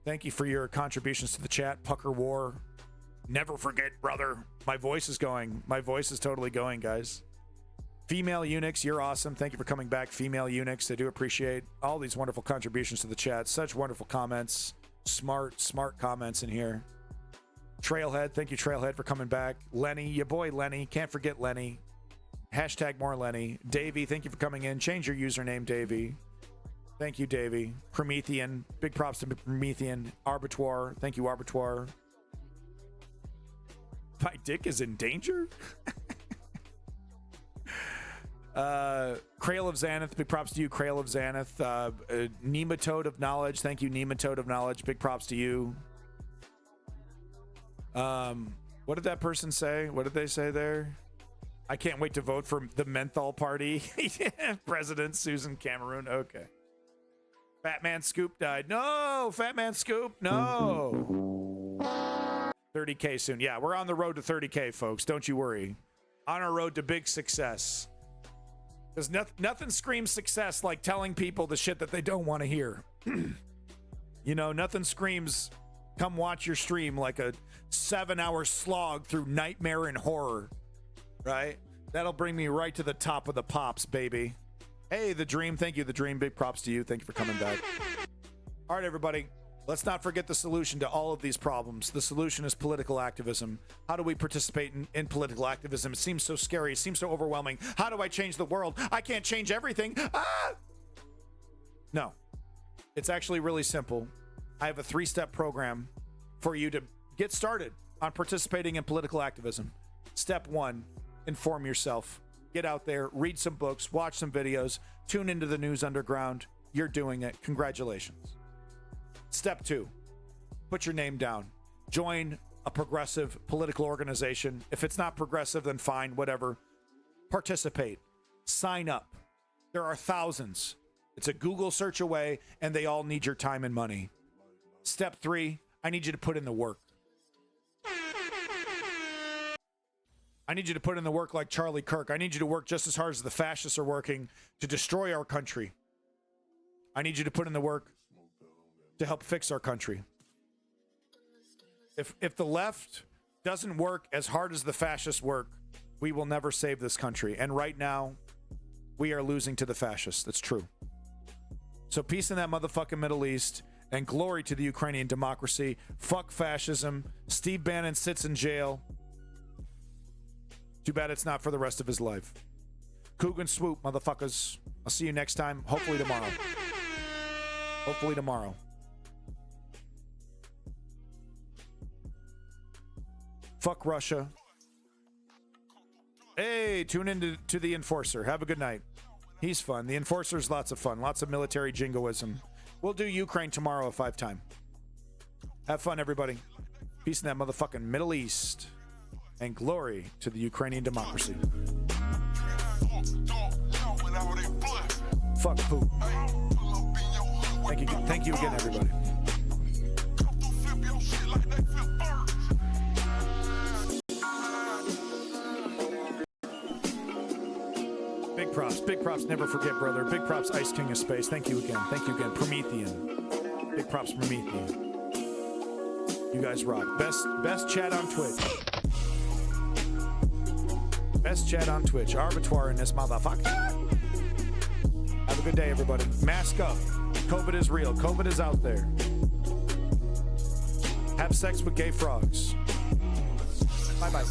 thank you for your contributions to the chat. Pucker War, never forget, brother. My voice is going. My voice is totally going, guys. Female Eunuchs, you're awesome. Thank you for coming back. Female Eunuchs, I do appreciate all these wonderful contributions to the chat. Such wonderful comments. Smart comments in here. Trailhead, thank you, Trailhead, for coming back. Lenny, your boy Lenny. Can't forget Lenny. Hashtag more Lenny. Davey, thank you for coming in. Change your username, Davey. Thank you, Davey. Promethean, big props to Promethean. Arbitoire, thank you, Arbitoire. My dick is in danger? Krail of Xanath, big props to you, Krail of Xanath. Nematode of Knowledge, thank you, Nematode of Knowledge, big props to you. What did that person say? What did they say there? I can't wait to vote for the Menthol Party. President Susan Cameroon. Okay. Fat Man Scoop died. No, Fat Man Scoop. No. 30K soon. Yeah, we're on the road to 30K, folks. Don't you worry. On our road to big success. Because nothing screams success like telling people the shit that they don't want to hear. You know, nothing screams come watch your stream like a 7-hour slog through nightmare and horror. Right? That'll bring me right to the top of the pops, baby. Hey, The Dream. Thank you, The Dream. Big props to you. Thank you for coming back. All right, everybody. Let's not forget the solution to all of these problems. The solution is political activism. How do we participate in political activism? It seems so scary. It seems so overwhelming. How do I change the world? I can't change everything. Ah! No. It's actually really simple. I have a 3-step program for you to get started on participating in political activism. Step 1, inform yourself. Get out there, read some books, watch some videos, tune into the News Underground. You're doing it. Congratulations. Step 2, put your name down. Join a progressive political organization. If it's not progressive, then fine, whatever. Participate. Sign up. There are thousands. It's a Google search away, and they all need your time and money. Step 3, I need you to put in the work. I need you to put in the work like Charlie Kirk. I need you to work just as hard as the fascists are working to destroy our country. I need you to put in the work to help fix our country. If the left doesn't work as hard as the fascists work, we will never save this country. And right now, we are losing to the fascists. That's true. So peace in that motherfucking Middle East, and glory to the Ukrainian democracy. Fuck fascism. Steve Bannon sits in jail. Too bad it's not for the rest of his life. Coogan swoop, motherfuckers. I'll see you next time. Hopefully tomorrow. Hopefully tomorrow. Fuck Russia. Hey, tune in to The Enforcer. Have a good night. He's fun. The Enforcer's lots of fun. Lots of military jingoism. We'll do Ukraine tomorrow if I have time. Have fun, everybody. Peace in that motherfucking Middle East. And glory to the Ukrainian democracy. Fuck Putin. Thank you again, everybody. Big props, never forget, brother. Big props, Ice King of Space. Thank you again. Promethean. Big props, Promethean. You guys rock. Best chat on Twitch. Best chat on Twitch. Arbitoire in this motherfucker. Have a good day, everybody. Mask up. COVID is real. COVID is out there. Have sex with gay frogs. Bye-bye.